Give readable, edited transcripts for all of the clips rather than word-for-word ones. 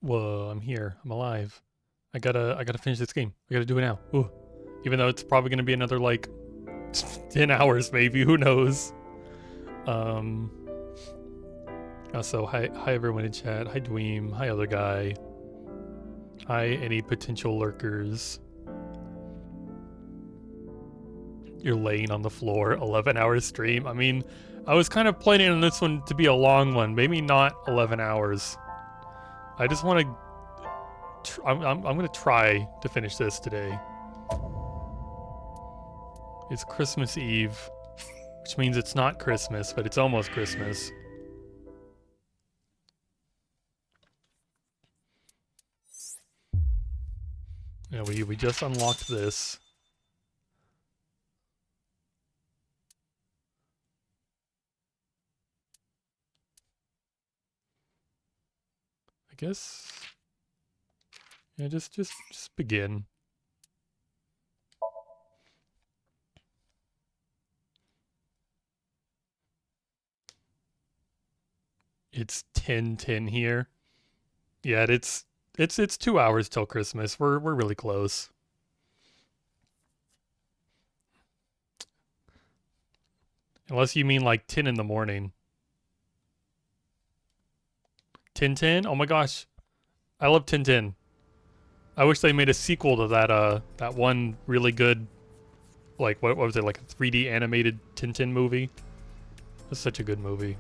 Whoa, I'm here. I'm alive. I gotta finish this game. I gotta do it now. Ooh. Even though it's probably gonna be another like 10 hours maybe, who knows. Um Also, hi everyone in chat. Hi Dweem. Hi other guy. Hi any potential lurkers. You're laying on the floor, 11-hour stream. I mean, I was kind of planning on this one to be a long one, maybe not 11 hours. I just want to. I'm gonna try to finish this today. It's Christmas Eve, which means it's not Christmas, but it's almost Christmas. Yeah, we just unlocked this. I guess. Yeah, just begin. It's 10:10 here. Yeah, it's 2 hours till Christmas. We're really close. Unless you mean like 10 in the morning. 10:10? Oh my gosh. I love 10:10. I wish they made a sequel to that one really good, like what was it, like a 3D animated Tintin movie? That's such a good movie.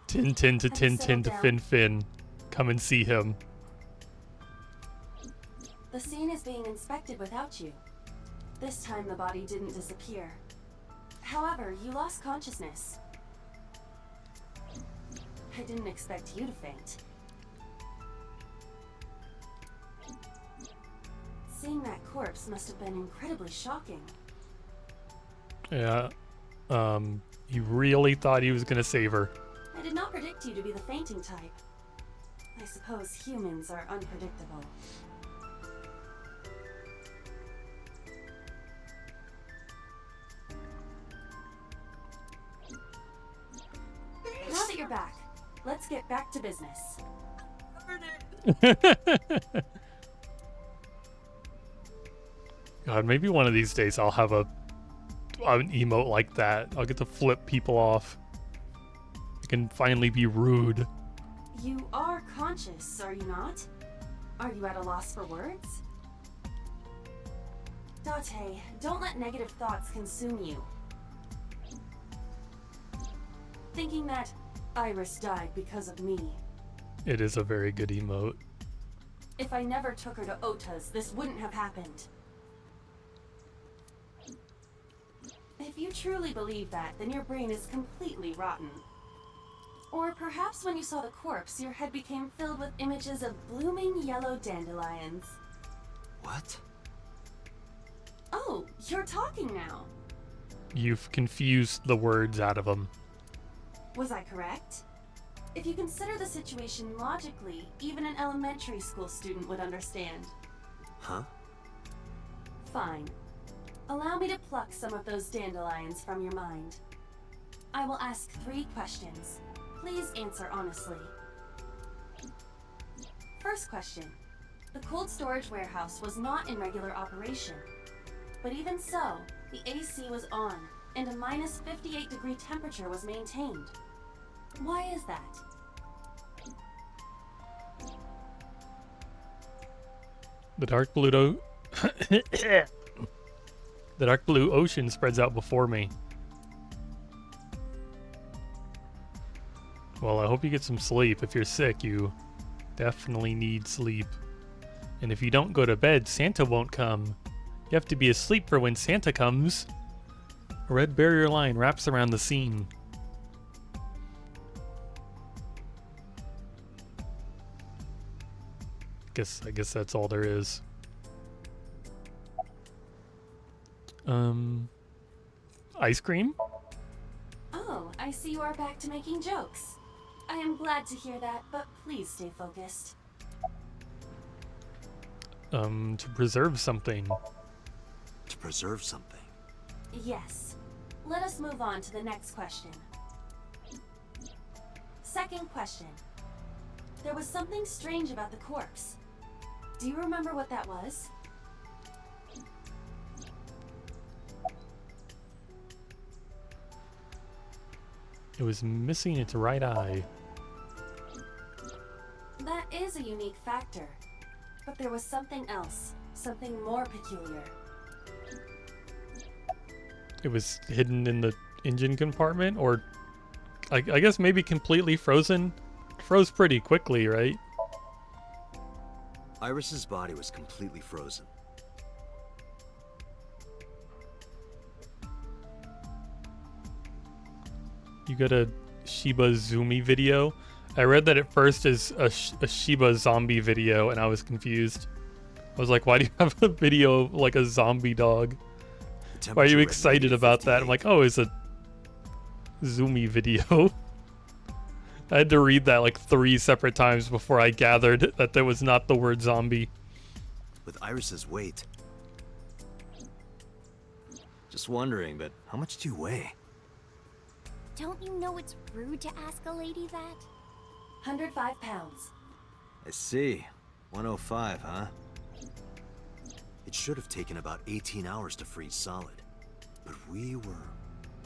Tintin to Tintin to Fin Fin. Come and see him. The scene is being inspected without you. This time the body didn't disappear. However, you lost consciousness. I didn't expect you to faint. Seeing that corpse must have been incredibly shocking. Yeah. He really thought he was gonna save her. I did not predict you to be the fainting type. I suppose humans are unpredictable. Now that you're back, let's get back to business. God, maybe one of these days I'll have an emote like that. I'll get to flip people off. I can finally be rude. You are conscious, are you not? Are you at a loss for words? Date, don't let negative thoughts consume you. Thinking that Iris died because of me. It is a very good emote. If I never took her to Ota's, this wouldn't have happened. If you truly believe that, then your brain is completely rotten. Or perhaps when you saw the corpse, your head became filled with images of blooming yellow dandelions. What? Oh, you're talking now. You've confused the words out of them. Was I correct? If you consider the situation logically, even an elementary school student would understand. Huh? Fine. Allow me to pluck some of those dandelions from your mind. I will ask 3 questions. Please answer honestly. First question. The cold storage warehouse was not in regular operation. But even so, the AC was on, and a minus 58-degree temperature was maintained. Why is that? The dark blue the dark blue ocean spreads out before me. Well, I hope you get some sleep. If you're sick, you definitely need sleep. And if you don't go to bed, Santa won't come. You have to be asleep for when Santa comes. A red barrier line wraps around the scene. I guess that's all there is. Ice cream? Oh, I see you are back to making jokes. I am glad to hear that, but please stay focused. To preserve something. To preserve something? Yes. Let us move on to the next question. Second question. There was something strange about the corpse. Do you remember what that was? It was missing its right eye. That is a unique factor. But there was something else, something more peculiar. It was hidden in the engine compartment, or I guess maybe completely frozen. Froze pretty quickly, right? Iris's body was completely frozen. You got a Shiba Zumi video. I read that at first as a Shiba zombie video, and I was confused. I was like, why do you have a video of like a zombie dog? Why are you excited about that? I'm like, oh, it's a Zumi video. I had to read that like 3 separate times before I gathered that there was not the word zombie. With Iris's weight. Just wondering, but how much do you weigh? Don't you know it's rude to ask a lady that? 105 pounds. I see. 105, huh? It should have taken about 18 hours to freeze solid. But we were...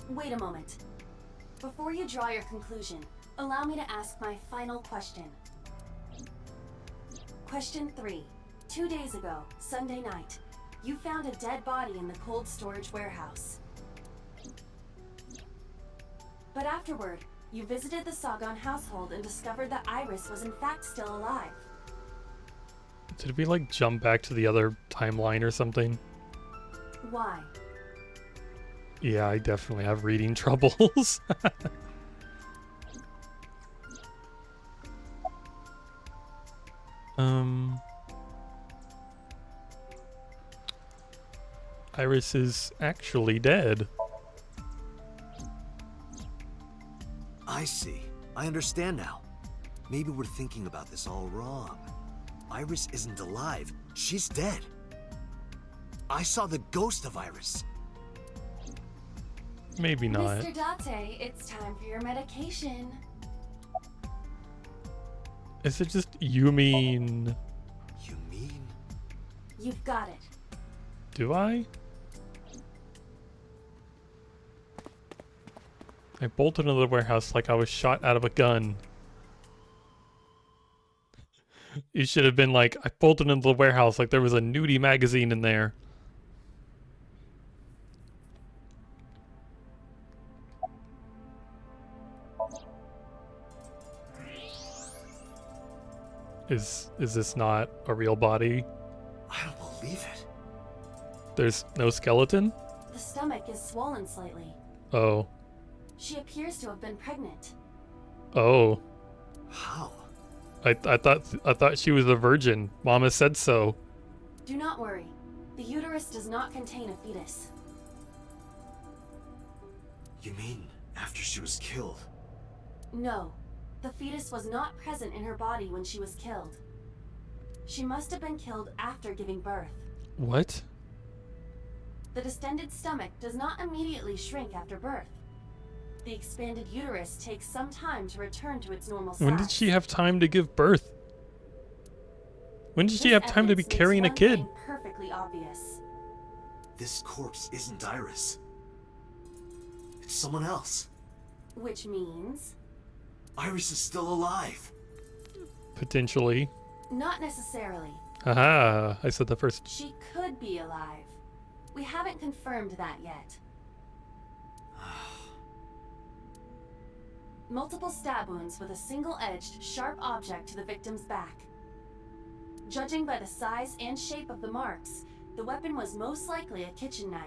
Wait a moment. Before you draw your conclusion, allow me to ask my final question. Question 3. 2 days ago, Sunday night, you found a dead body in the cold storage warehouse. But afterward, you visited the Sagan household and discovered that Iris was in fact still alive. Did we like jump back to the other timeline or something? Why? Yeah, I definitely have reading troubles. Iris is actually dead. I see. I understand now. Maybe we're thinking about this all wrong. Iris isn't alive. She's dead. I saw the ghost of Iris. Maybe not. Mr. Date, it's time for your medication. Is it just you mean... You mean? You've got it. Do I? I bolted into the warehouse like I was shot out of a gun. You should have been like, I bolted into the warehouse like there was a nudie magazine in there. Is this not a real body? I don't believe it. There's no skeleton? The stomach is swollen slightly. Oh. She appears to have been pregnant. Oh. How? I thought she was a virgin. Mama said so. Do not worry. The uterus does not contain a fetus. You mean after she was killed? No. The fetus was not present in her body when she was killed. She must have been killed after giving birth. What? The distended stomach does not immediately shrink after birth. The expanded uterus takes some time to return to its normal size. When did she have time to give birth? When did she This have time to be evidence makes carrying a one kid? thing perfectly obvious. This corpse isn't Iris. It's someone else. Which means... Iris is still alive. Potentially. Not necessarily. Aha, I said that first. She could be alive. We haven't confirmed that yet. Multiple stab wounds with a single-edged, sharp object to the victim's back. Judging by the size and shape of the marks, the weapon was most likely a kitchen knife.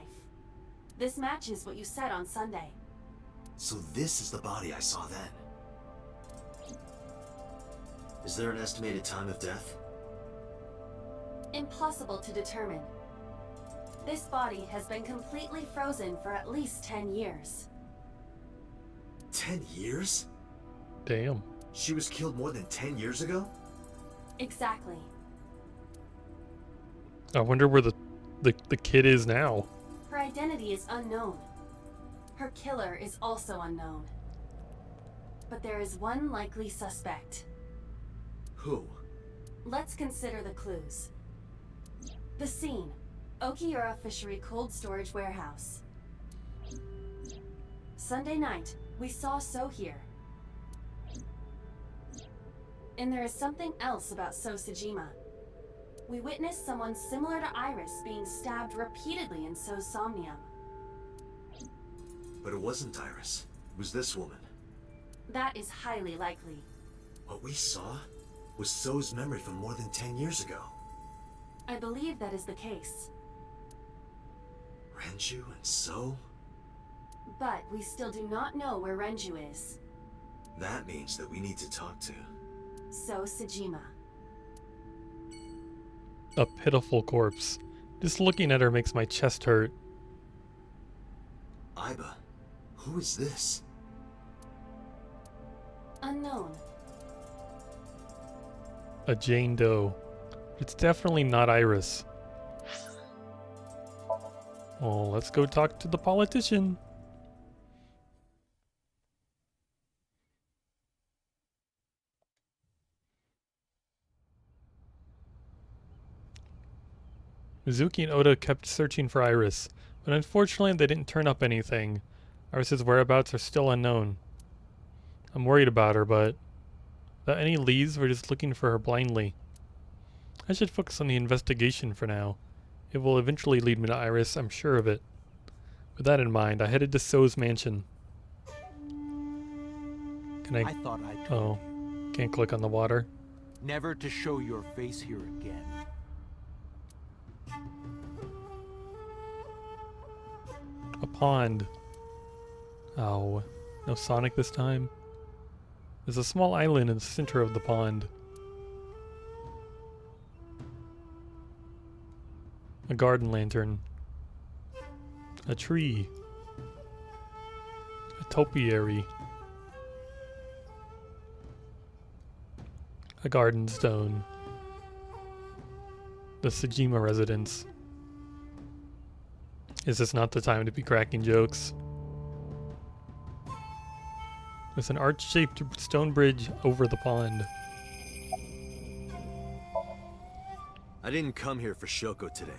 This matches what you said on Sunday. So this is the body I saw then. Is there an estimated time of death? Impossible to determine. This body has been completely frozen for at least 10 years. 10 years? Damn. She was killed more than 10 years ago? Exactly. I wonder where the kid is now. Her identity is unknown. Her killer is also unknown. But there is one likely suspect. Who? Let's consider the clues. The scene. Okiura Fishery Cold Storage Warehouse. Sunday night, we saw So here. And there is something else about So Sejima. We witnessed someone similar to Iris being stabbed repeatedly in So's Somnium. But it wasn't Iris. It was this woman. That is highly likely. What we saw was So's memory from more than 10 years ago. I believe that is the case. Renju and So? But we still do not know where Renju is. That means that we need to talk to... So Sejima. A pitiful corpse. Just looking at her makes my chest hurt. Aiba, who is this? Unknown. A Jane Doe. It's definitely not Iris. Oh, let's go talk to the politician. Mizuki and Oda kept searching for Iris, but unfortunately they didn't turn up anything. Iris's whereabouts are still unknown. I'm worried about her, but without any leads, we're just looking for her blindly. I should focus on the investigation for now. It will eventually lead me to Iris, I'm sure of it. With that in mind, I headed to So's mansion. Can I thought I oh, told can't click on the water. you never to show your face here again. A pond. Oh, no Sonic this time. There's a small island in the center of the pond. A garden lantern. A tree. A topiary. A garden stone. The Sejima residence. Is this not the time to be cracking jokes? There's an arch-shaped stone bridge over the pond. I didn't come here for Shoko today.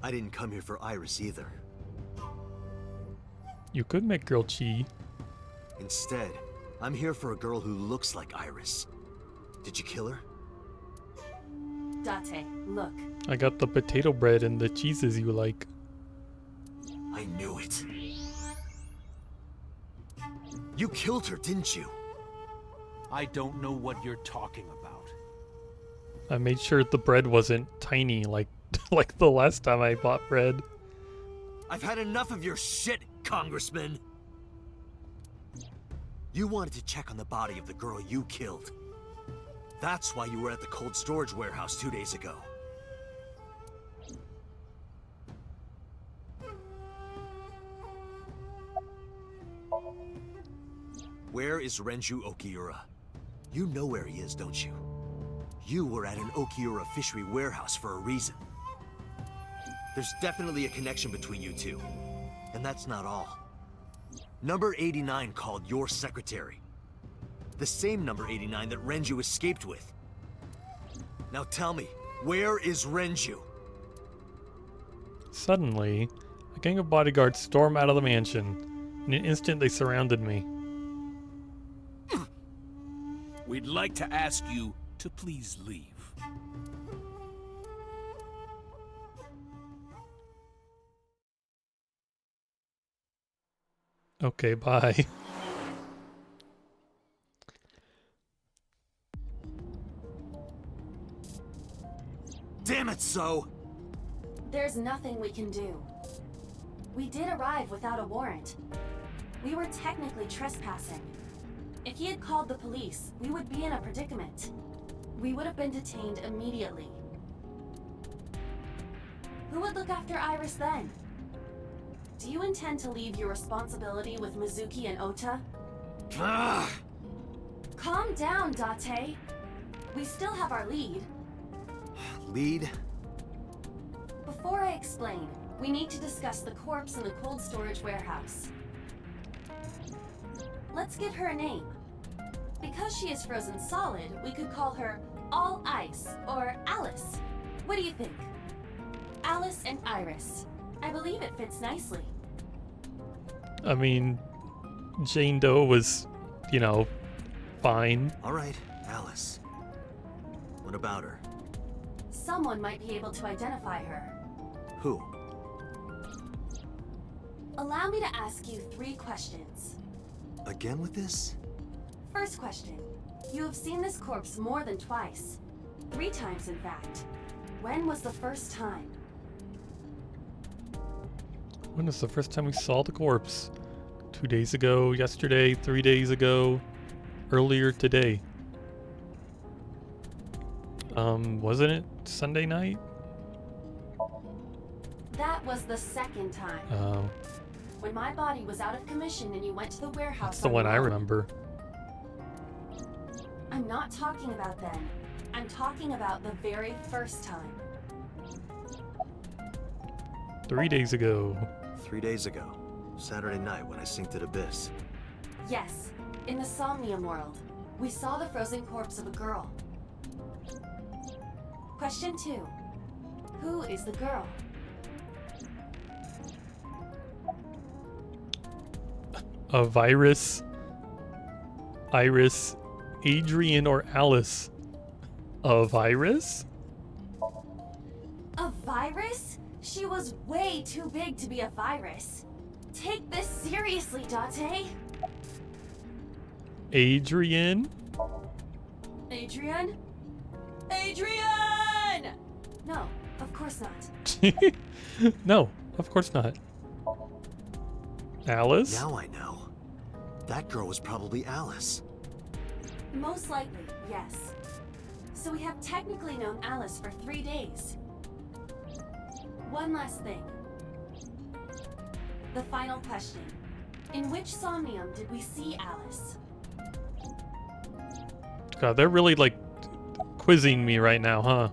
I didn't come here for Iris either. You could make grilled cheese. Instead, I'm here for a girl who looks like Iris. Did you kill her? Date, look. I got the potato bread and the cheeses you like. I knew it. You killed her, didn't you? I don't know what you're talking about. I made sure the bread wasn't tiny like like the last time I bought bread. I've had enough of your shit, Congressman. You wanted to check on the body of the girl you killed. That's why you were at the cold storage warehouse 2 days ago. Where is Renju Okiura? You know where he is, don't you? You were at an Okiura fishery warehouse for a reason. There's definitely a connection between you two. And that's not all. Number 89 called your secretary. The same number 89 that Renju escaped with. Now tell me, where is Renju? Suddenly, a gang of bodyguards storm out of the mansion. In an instant, they surrounded me. We'd like to ask you to please leave. Okay, bye. Damn it, So! There's nothing we can do. We did arrive without a warrant. We were technically trespassing. If he had called the police, we would be in a predicament. We would have been detained immediately. Who would look after Iris then? Do you intend to leave your responsibility with Mizuki and Ota? Ugh. Calm down, Date. We still have our lead. Lead? Before I explain, we need to discuss the corpse in the cold storage warehouse. Let's give her a name. Because she is frozen solid, we could call her all ice, or Alice. What do you think? Alice and Iris. I believe it fits nicely. I mean, Jane Doe was, you know, fine. All right, Alice. What about her? Someone might be able to identify her. Who? Allow me to ask you 3 questions. Again with this? First question. You have seen this corpse more than twice. 3 times, in fact. When was the first time? When was the first time we saw the corpse? 2 days ago, yesterday, 3 days ago, earlier today. Wasn't it Sunday night? That was the second time. Oh, When my body was out of commission and you went to the warehouse. that's the one I your own. remember. I'm not talking about then. I'm talking about the very first time. 3 days ago. 3 days ago. Saturday night when I synced at Abyss. Yes, in the Somnium world, we saw the frozen corpse of a girl. Question 2. Who is the girl? A virus, Iris, Adrian, or Alice. A virus? A virus? She was way too big to be a virus. Take this seriously, Date. Adrian? Adrian? Adrian! No, of course not. No, of course not. Alice? Now I know. That girl was probably Alice. Most likely, yes. So we have technically known Alice for 3 days. One last thing. The final question. In which Somnium did we see Alice? God, they're really like quizzing me right now, huh?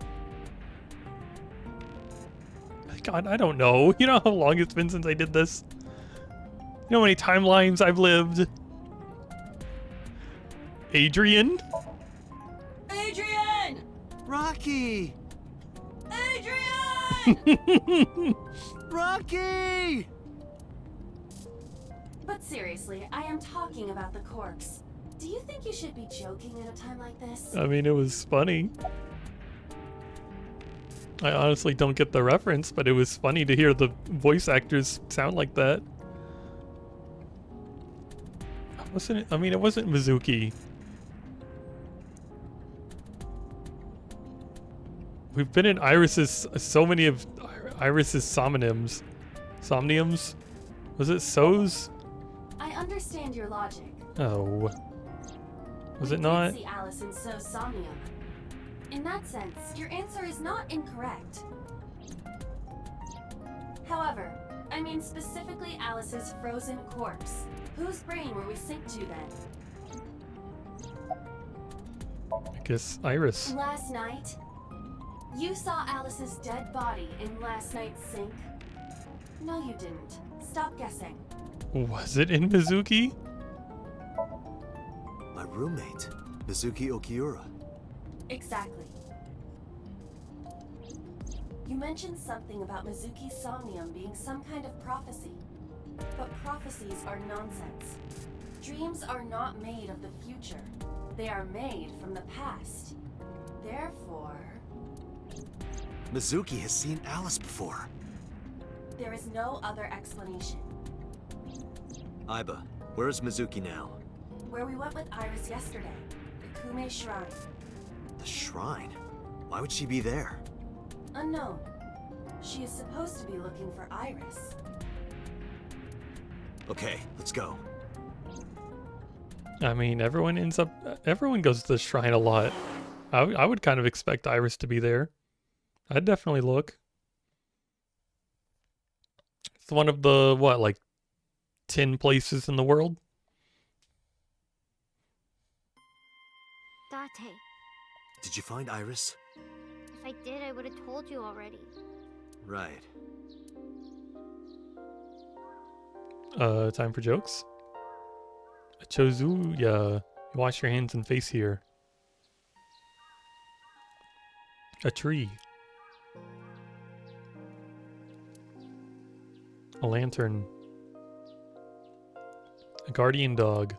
God, I don't know. You know how long it's been since I did this? You know how many timelines I've lived? Adrian? Adrian! Rocky! Adrian! Rocky! But seriously, I am talking about the corpse. Do you think you should be joking at a time like this? I mean, it was funny. I honestly don't get the reference, but it was funny to hear the voice actors sound like that. Wasn't it? I mean, it wasn't Mizuki. We've been in Iris's, so many of Iris's somniums. Somniums? Was it So's? I understand your logic. Oh. Was We it not? did see Alice in So Somnium. In that sense, your answer is not incorrect. However, I mean specifically Alice's frozen corpse. Whose brain were we synced to then? I guess Iris. Last night? You saw Alice's dead body in last night's sync? No, you didn't. Stop guessing. Was it in Mizuki? My roommate, Mizuki Okiura. Exactly. You mentioned something about Mizuki's Somnium being some kind of prophecy. But prophecies are nonsense. Dreams are not made of the future. They are made from the past. Therefore, Mizuki has seen Alice before. there is no other explanation. Aiba, where is Mizuki now? Where we went with Iris yesterday, the Kume Shrine. The shrine? Why would she be there? Unknown. She is supposed to be looking for Iris. Okay, let's go. I mean, everyone goes to the shrine a lot. I would kind of expect Iris to be there. I'd definitely look. It's one of the, what, like 10 places in the world? Date, Did you find Iris? if I did, I would have told you already. Right. Time for jokes? Chozu, yeah. You wash your hands and face here. A tree. A lantern. A guardian dog.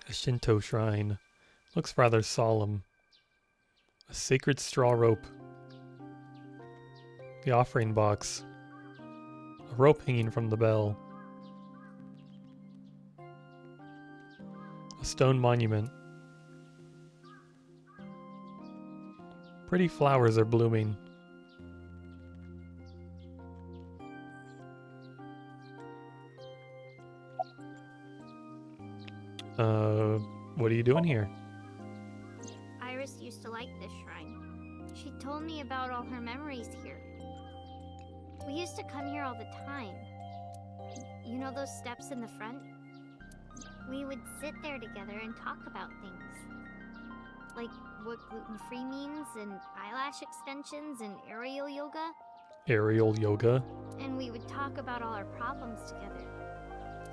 A Shinto shrine. Looks rather solemn. A sacred straw rope. The offering box. A rope hanging from the bell. A stone monument. Pretty flowers are blooming. What are you doing here? Iris used to like this shrine. She told me about all her memories here. We used to come here all the time. You know those steps in the front? We would sit there together and talk about things. Like what gluten-free means, and eyelash extensions, and aerial yoga. Aerial yoga. And we would talk about all our problems together.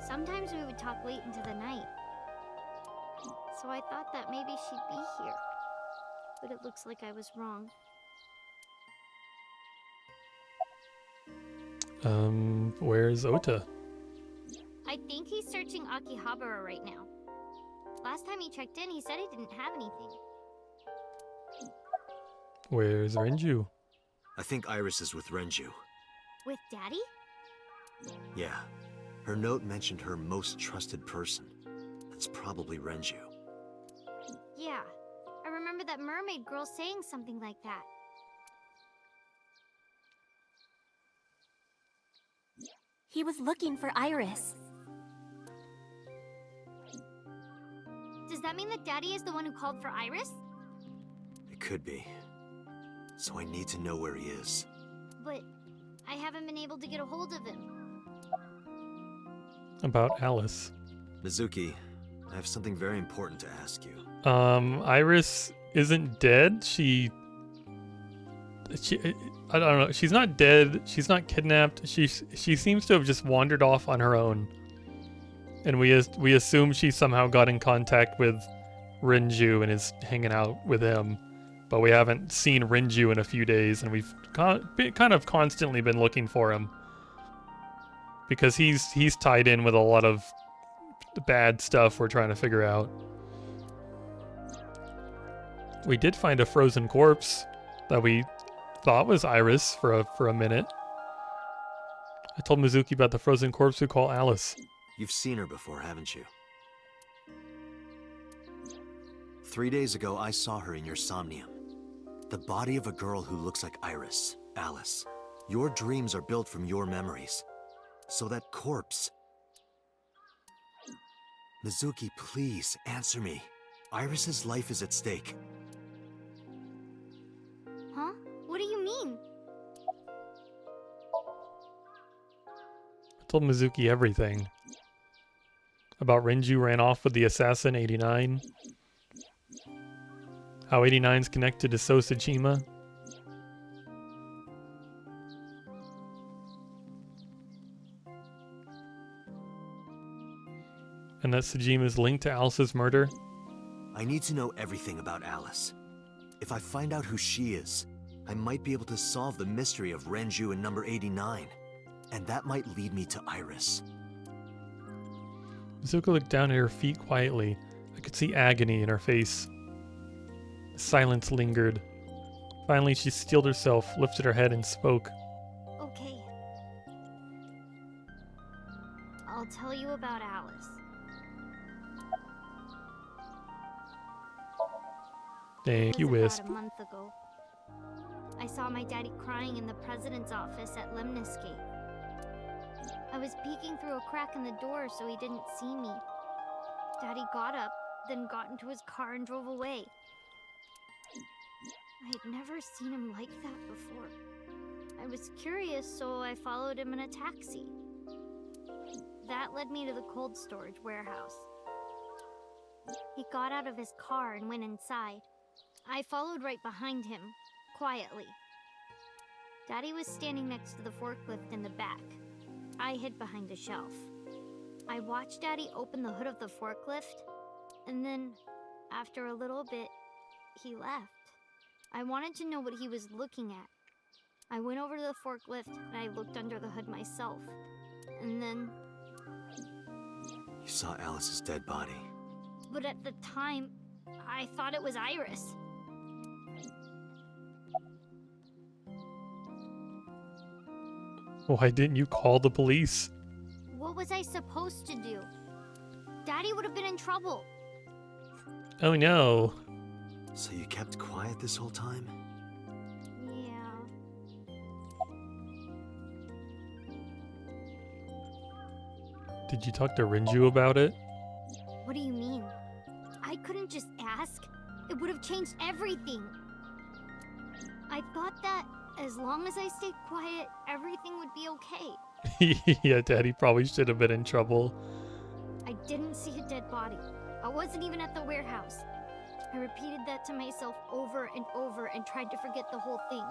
Sometimes we would talk late into the night. So I thought that maybe she'd be here. But it looks like I was wrong. Where's Ota? I think he's searching Akihabara right now. Last time he checked in, he said he didn't have anything. Where's Renju? I think Iris is with Renju. With Daddy? Yeah. Her note mentioned her most trusted person. That's probably Renju. Yeah. I remember that mermaid girl saying something like that. He was looking for Iris. Does that mean that Daddy is the one who called for Iris? It could be. So I need to know where he is. But I haven't been able to get a hold of him. About Alice. Mizuki, I have something very important to ask you. Iris isn't dead. She I don't know. She's not dead. She's not kidnapped. She seems to have just wandered off on her own. And we assume she somehow got in contact with Renju and is hanging out with him. But we haven't seen Renju in a few days, and we've kind of constantly been looking for him. Because he's tied in with a lot of the bad stuff we're trying to figure out. We did find a frozen corpse that we thought was Iris for a minute. I told Mizuki about the frozen corpse we call Alice. You've seen her before, haven't you? 3 days ago, I saw her in your Somnium. The body of a girl who looks like Iris, Alice. Your dreams are built from your memories. So that corpse... Mizuki, please, answer me. Iris's life is at stake. Huh? What do you mean? I told Mizuki everything. About Renju ran off with the assassin 89. How 89's connected to Sosajima. And that Sajima's linked to Alice's murder. I need to know everything about Alice. If I find out who she is, I might be able to solve the mystery of Renju and number 89. And that might lead me to Iris. Mizuka looked down at her feet quietly. I could see agony in her face. The silence lingered. Finally, she steeled herself, lifted her head, and spoke. Okay. I'll tell you about Alice. Thank you, It was Wisp. about a month ago. I saw my daddy crying in the president's office at Lemniscape. I was peeking through a crack in the door so he didn't see me. Daddy got up, then got into his car and drove away. I had never seen him like that before. I was curious, so I followed him in a taxi. That led me to the cold storage warehouse. He got out of his car and went inside. I followed right behind him, quietly. Daddy was standing next to the forklift in the back. I hid behind a shelf. I watched Daddy open the hood of the forklift, and then, after a little bit, he left. I wanted to know what he was looking at. I went over to the forklift and I looked under the hood myself. And then... You saw Alice's dead body. But at the time, I thought it was Iris. Why didn't you call the police? What was I supposed to do? Daddy would have been in trouble. Oh no. So you kept quiet this whole time? Yeah. Did you talk to Rinju about it? What do you mean? I couldn't just ask. It would have changed everything. I thought that as long as I stayed quiet, everything would be okay. Yeah, Daddy probably should have been in trouble. I didn't see a dead body. I wasn't even at the warehouse. I repeated that to myself over and over and tried to forget the whole thing.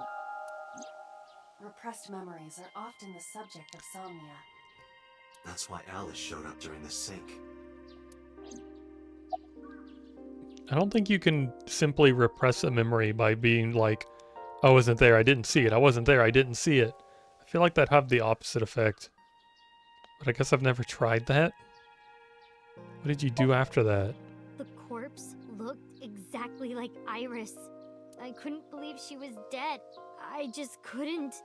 Repressed memories are often the subject of somnia. That's why Alice showed up during the sync. I don't think you can simply repress a memory by being like, I wasn't there, I didn't see it. I wasn't there, I didn't see it. I feel like that'd have the opposite effect. But I guess I've never tried that. What did you do after that? The corpse looked exactly like Iris. I couldn't believe she was dead. I just couldn't.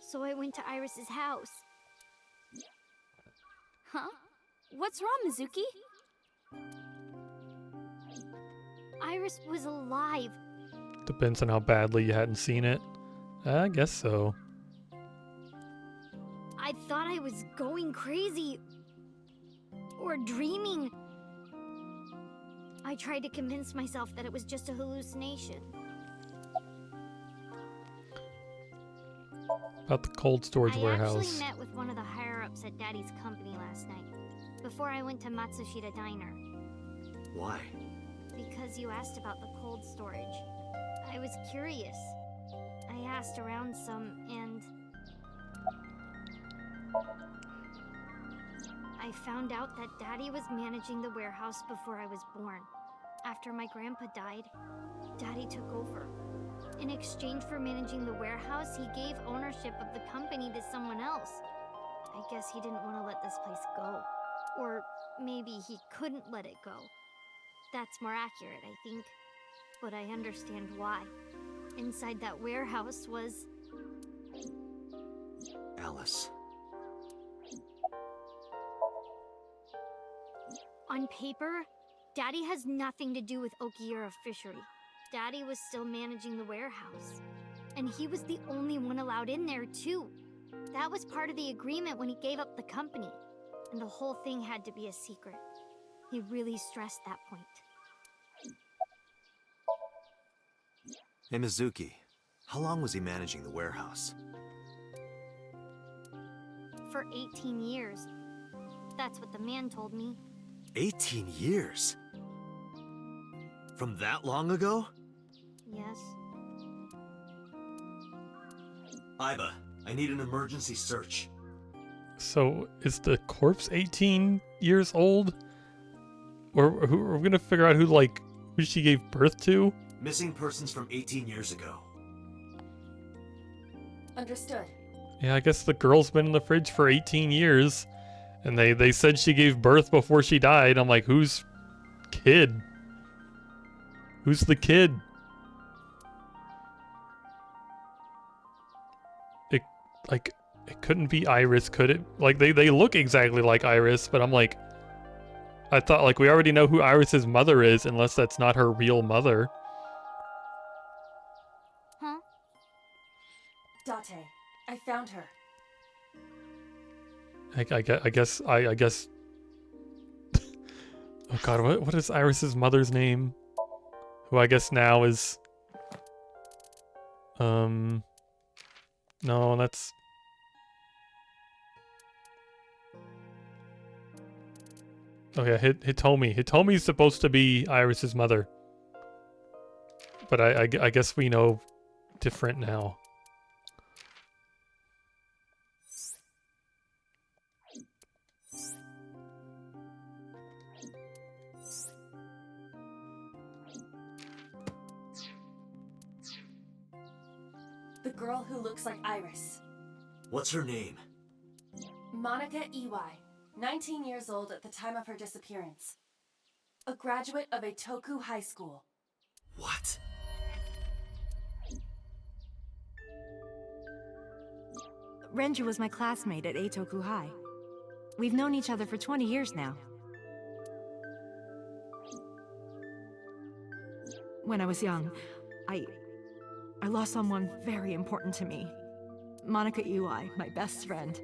So I went to Iris's house. Huh? What's wrong, Mizuki? Iris was alive. Depends on how badly you hadn't seen it. I guess so. I thought I was going crazy. Or dreaming. I tried to convince myself that it was just a hallucination. About the cold storage I warehouse. actually met with one of the higher-ups at Daddy's company last night, before I went to Matsushita Diner. Why? Because you asked about the cold storage. I was curious. I asked around some, and... I found out that Daddy was managing the warehouse before I was born. After my grandpa died, Daddy took over. In exchange for managing the warehouse, he gave ownership of the company to someone else. I guess he didn't want to let this place go. Or maybe he couldn't let it go. That's more accurate, I think. But I understand why. Inside that warehouse was... Alice. On paper, Daddy has nothing to do with Okiura Fishery. Daddy was still managing the warehouse. And he was the only one allowed in there, too. That was part of the agreement when he gave up the company. And the whole thing had to be a secret. He really stressed that point. Hey, Mizuki. How long was he managing the warehouse? For 18 years. That's what the man told me. 18 years? From that long ago? Yes. Iba, I need an emergency search. So, is the corpse 18 years old? Or who are we gonna figure out who she gave birth to? Missing persons from 18 years ago. Understood. Yeah, I guess the girl's been in the fridge for 18 years. And they said she gave birth before she died. I'm like, whose kid? Who's the kid? It couldn't be Iris, could it? Like, they look exactly like Iris, but I'm like, I thought, like, we already know who Iris's mother is, unless that's not her real mother. Huh? Date, I found her. I guess. Oh God, what is Iris's mother's name? Who I guess now is. No, that's. Oh yeah, Hitomi. Hitomi's supposed to be Iris's mother. But I guess we know different now. The girl who looks like Iris. What's her name? Monica Iwai, 19 years old at the time of her disappearance. A graduate of Eitoku High School. What? Renju was my classmate at Eitoku High. We've known each other for 20 years now. When I was young, I lost someone very important to me. Monica Iwai, my best friend.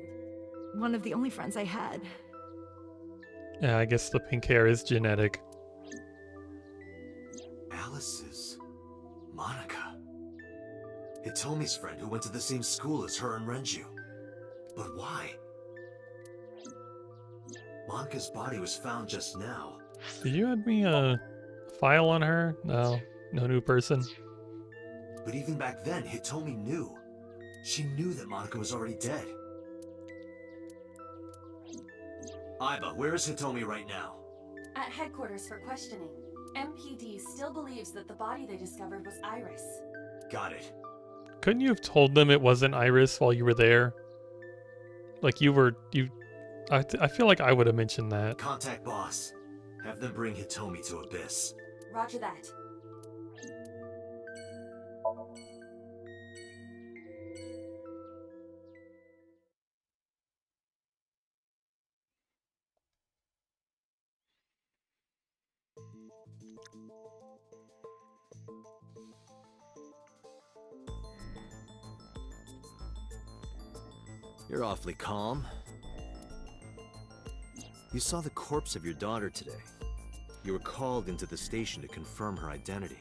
One of the only friends I had. Yeah, I guess the pink hair is genetic. Alice's Monica. Hitomi's friend who went to the same school as her and Renju. But why? Monica's body was found just now. Did you add me a file on her? No. No new person. But even back then, Hitomi knew. She knew that Monica was already dead. Aiba, where is Hitomi right now? At headquarters for questioning. MPD still believes that the body they discovered was Iris. Got it. Couldn't you have told them it wasn't Iris while you were there? Like I feel like I would have mentioned that. Contact boss. Have them bring Hitomi to Abyss. Roger that. You're awfully calm. You saw the corpse of your daughter today. You were called into the station to confirm her identity.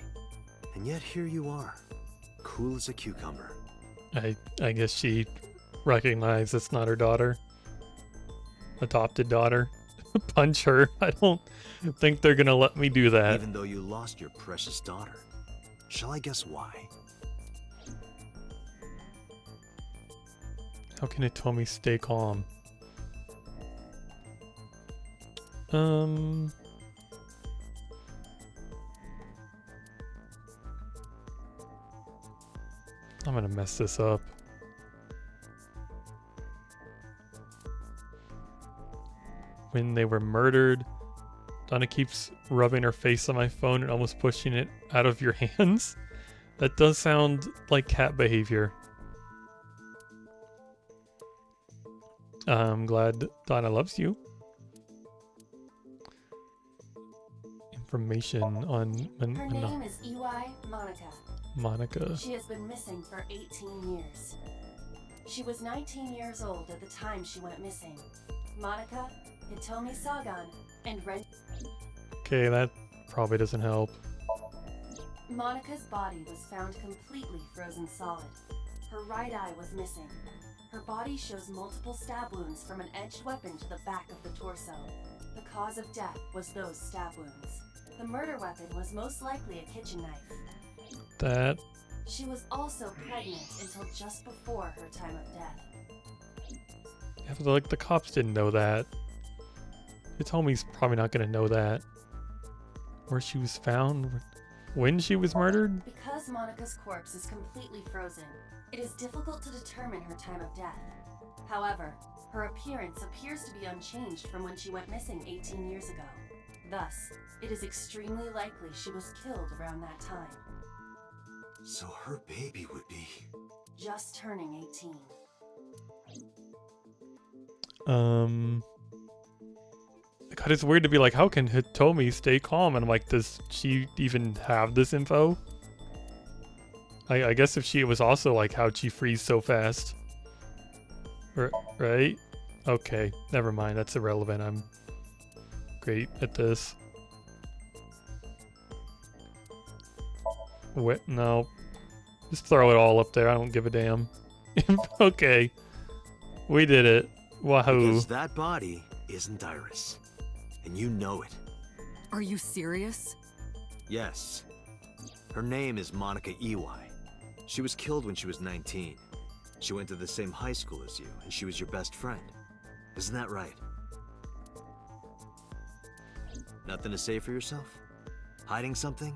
And yet here you are, cool as a cucumber. I guess she recognized it's not her daughter. Adopted daughter. Punch her. I don't think they're gonna let me do that. Even though you lost your precious daughter. Shall I guess why? How can it tell me stay calm? I'm gonna mess this up. When they were murdered, Donna keeps rubbing her face on my phone and almost pushing it out of your hands. That does sound like cat behavior. I'm glad Donna loves you. Information on Her name is Iwai Monica. Monica. She has been missing for 18 years. She was 19 years old at the time she went missing. Monica, Hitomi Sagan, and Ren. Okay, that probably doesn't help. Monica's body was found completely frozen solid. Her right eye was missing. Her body shows multiple stab wounds from an edged weapon to the back of the torso. The cause of death was those stab wounds. The murder weapon was most likely a kitchen knife. That. She was also pregnant until just before her time of death. Yeah, but like the cops didn't know that. Hitomi's probably not gonna know that. Where she was found, when she was murdered. Because Monica's corpse is completely frozen, it is difficult to determine her time of death. However, her appearance appears to be unchanged from when she went missing 18 years ago. Thus, it is extremely likely she was killed around that time. So her baby would be... Just turning 18. God, it's weird to be like, how can Hitomi stay calm? And I'm like, does she even have this info? I guess if she was also like, how'd she freeze so fast? Right? Okay, never mind. That's irrelevant. I'm great at this. What? No. Just throw it all up there. I don't give a damn. Okay. We did it. Wahoo. Because that body isn't Iris. And you know it. Are you serious? Yes. Her name is Monica Iwai. She was killed when she was 19. She went to the same high school as you, and she was your best friend. Isn't that right? Nothing to say for yourself? Hiding something?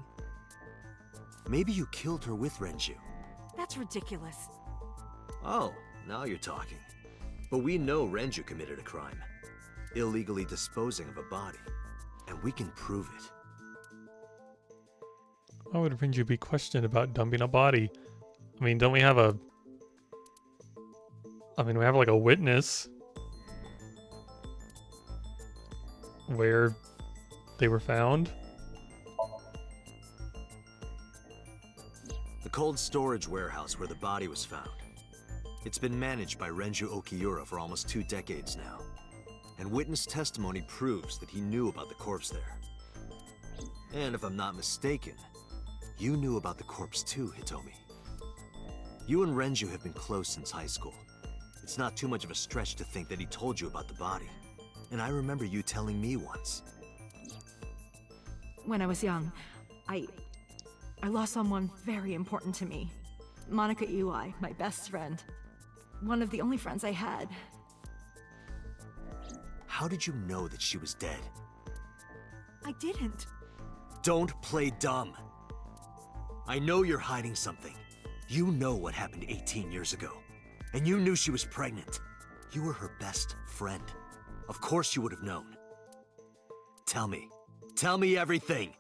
Maybe you killed her with Renju. That's ridiculous. Oh, now you're talking. But we know Renju committed a crime. Illegally disposing of a body. And we can prove it. Why would Renju be questioned about dumping a body? I mean, don't we have a... I mean, we have like a witness where they were found. The cold storage warehouse where the body was found. It's been managed by Renju Okiura for almost 2 decades now. And witness testimony proves that he knew about the corpse there. And if I'm not mistaken, you knew about the corpse too, Hitomi. You and Renju have been close since high school. It's not too much of a stretch to think that he told you about the body. And I remember you telling me once. When I was young, I lost someone very important to me. Monica Iwai, my best friend. One of the only friends I had. How did you know that she was dead? I didn't. Don't play dumb. I know you're hiding something. You know what happened 18 years ago. And you knew she was pregnant. You were her best friend. Of course you would have known. Tell me. Tell me everything.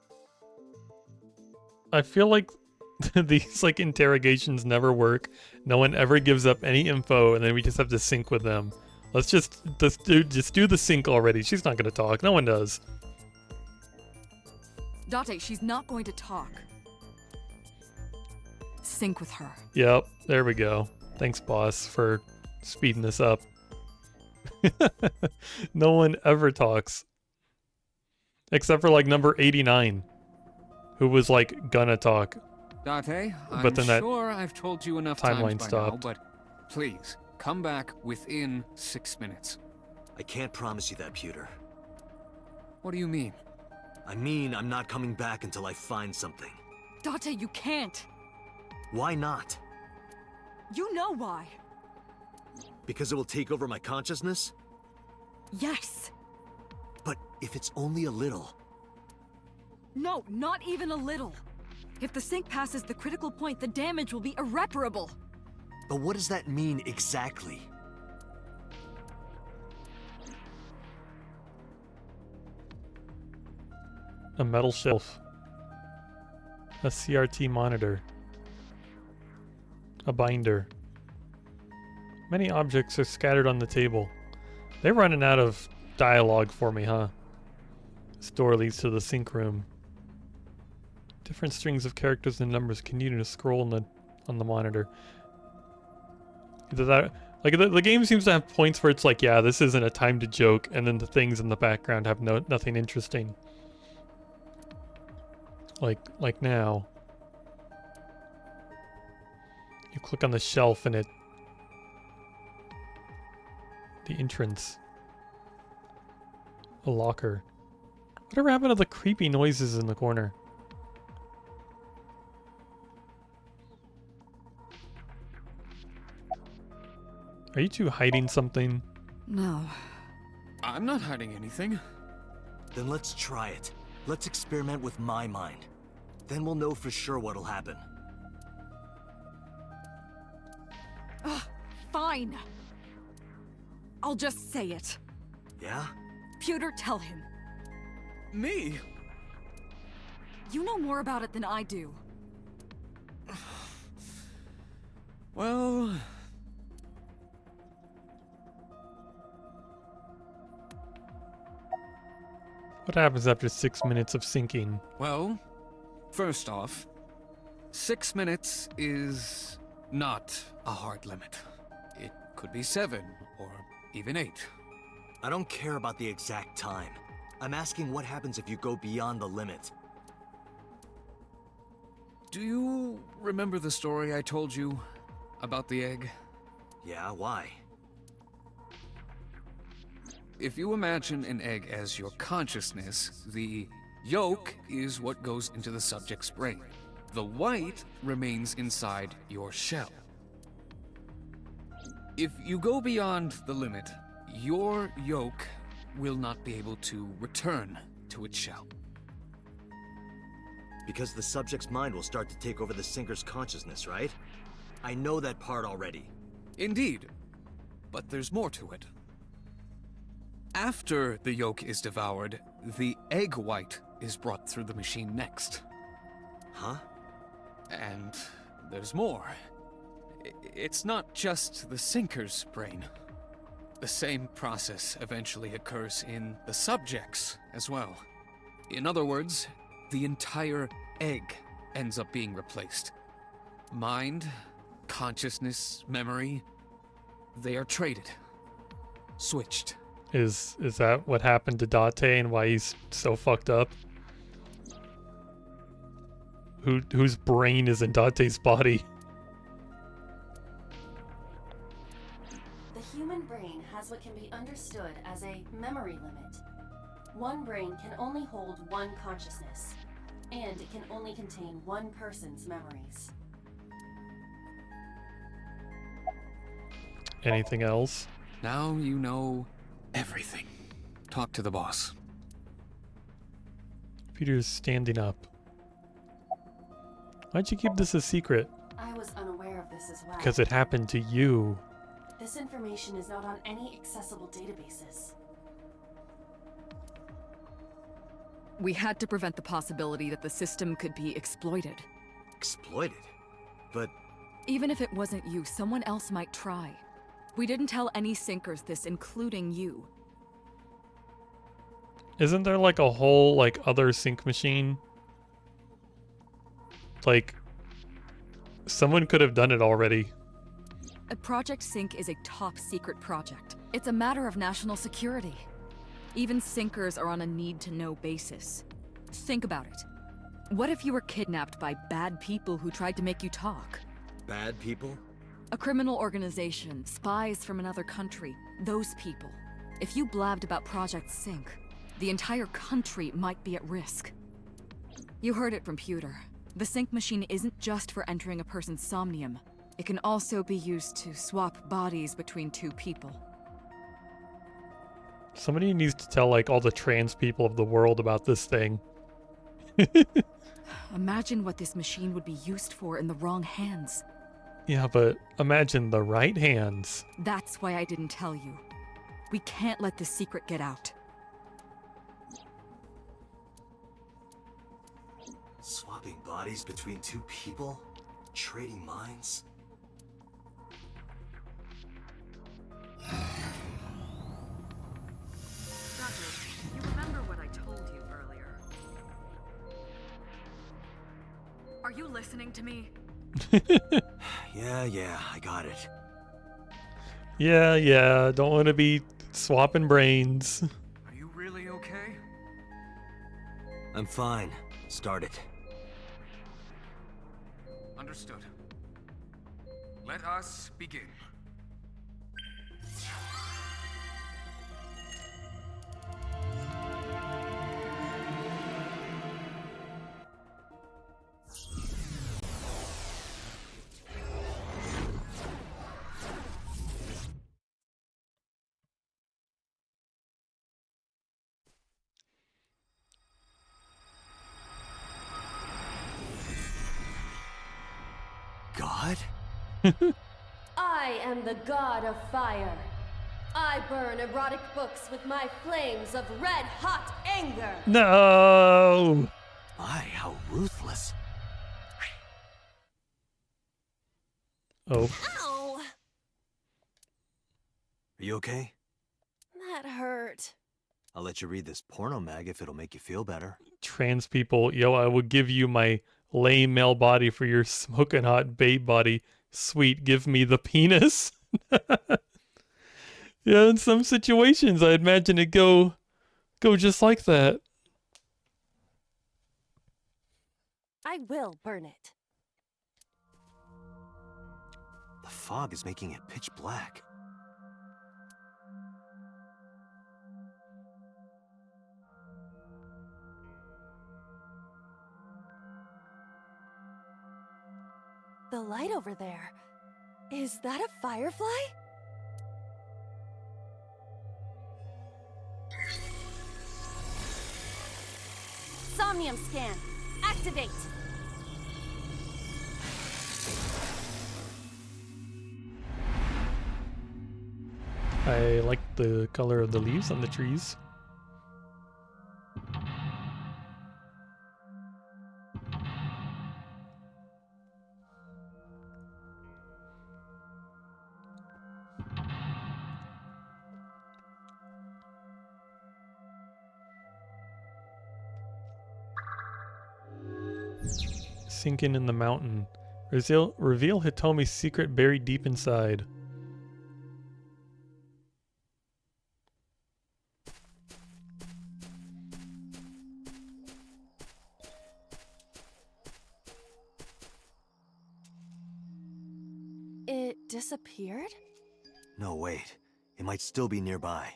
I feel like these like interrogations never work. No one ever gives up any info, and then we just have to sync with them. Let's just do the sync already. She's not gonna talk. No one does. Date, she's not going to talk. Sync with her. Yep, there we go. Thanks, boss, for speeding this up. No one ever talks. Except for like number 89, who was like gonna talk. Date, But I'm then that sure I've told you enough timeline times by stopped. now, but please, come back within 6 minutes. I can't promise you that, Pewter. What do you mean? I mean, I'm not coming back until I find something. Date, you can't. Why not? You know why. Because it will take over my consciousness? Yes. But if it's only a little... No, not even a little. If the sync passes the critical point, the damage will be irreparable. But what does that mean exactly? A metal shelf. A CRT monitor. A binder. Many objects are scattered on the table. They're running out of dialogue for me, huh? This door leads to the sync room. Different strings of characters and numbers continue to scroll on the monitor. Either that, like the game seems to have points where it's like, yeah, this isn't a time to joke, and then the things in the background have nothing interesting. Like now. You click on the shelf and the entrance. A locker. Whatever happened to the creepy noises in the corner? Are you two hiding something? No. I'm not hiding anything. Then let's try it. Let's experiment with my mind. Then we'll know for sure what'll happen. Ugh, fine. I'll just say it. Yeah? Pewter, tell him. Me? You know more about it than I do. Well... What happens after 6 minutes of syncing? Well, first off, 6 minutes is not a hard limit. It could be 7, or even 8. I don't care about the exact time. I'm asking what happens if you go beyond the limit. Do you remember the story I told you about the egg? Yeah, why? If you imagine an egg as your consciousness, the yolk is what goes into the subject's brain. The white remains inside your shell. If you go beyond the limit, your yolk will not be able to return to its shell. Because the subject's mind will start to take over the sinker's consciousness, right? I know that part already. Indeed, but there's more to it. After the yolk is devoured, the egg white is brought through the machine next. Huh? And there's more. It's not just the sinker's brain. The same process eventually occurs in the subject's as well. In other words, the entire egg ends up being replaced. Mind, consciousness, memory, they are traded. Switched. Is that what happened to Date and why he's so fucked up? Whose brain is in Date's body? The human brain has what can be understood as a memory limit. One brain can only hold one consciousness, and it can only contain one person's memories. Anything else? Now you know everything. Talk to the boss. Peter's standing up. Why'd you keep this a secret? I was unaware of this as well. Because it happened to you. This information is not on any accessible databases. We had to prevent the possibility that the system could be exploited. Exploited? But Even if it wasn't you, someone else might try. We didn't tell any sinkers this, including you. Isn't there like a whole like other sync machine? Like someone could have done it already. Project Sync is a top secret project. It's a matter of national security. Even sinkers are on a need-to-know basis. Think about it. What if you were kidnapped by bad people who tried to make you talk? bad people? A criminal organization, spies from another country, those people. If you blabbed about Project Sync, the entire country might be at risk. You heard it from Pewter. The sync machine isn't just for entering a person's somnium. It can also be used to swap bodies between two people. Somebody needs to tell like all the trans people of the world about this thing. Imagine what this machine would be used for in the wrong hands. Yeah, but imagine the right hands. That's why I didn't tell you. We can't let this secret get out. Swapping bodies between two people? Trading minds? Doctor, you remember what I told you earlier? Are you listening to me? Yeah, I got it. Yeah, don't want to be swapping brains. Are you really okay? I'm fine. Start it. Understood. Let us begin. God? I am the god of fire. I burn erotic books with my flames of red-hot anger. No! My, how ruthless. Oh. Ow! Are you okay? That hurt. I'll let you read this porno mag if it'll make you feel better. Trans people, yo, I would give you my lame male body for your smoking hot babe body. Sweet, give me the penis. Yeah, in some situations, I imagine it go just like that. I will burn it. The fog is making it pitch black. The light over there. Is that a firefly? Somnium scan. Activate. I like the color of the leaves on the trees. Sinking in the mountain. Reveal Hitomi's secret buried deep inside. It disappeared? No, wait. It might still be nearby.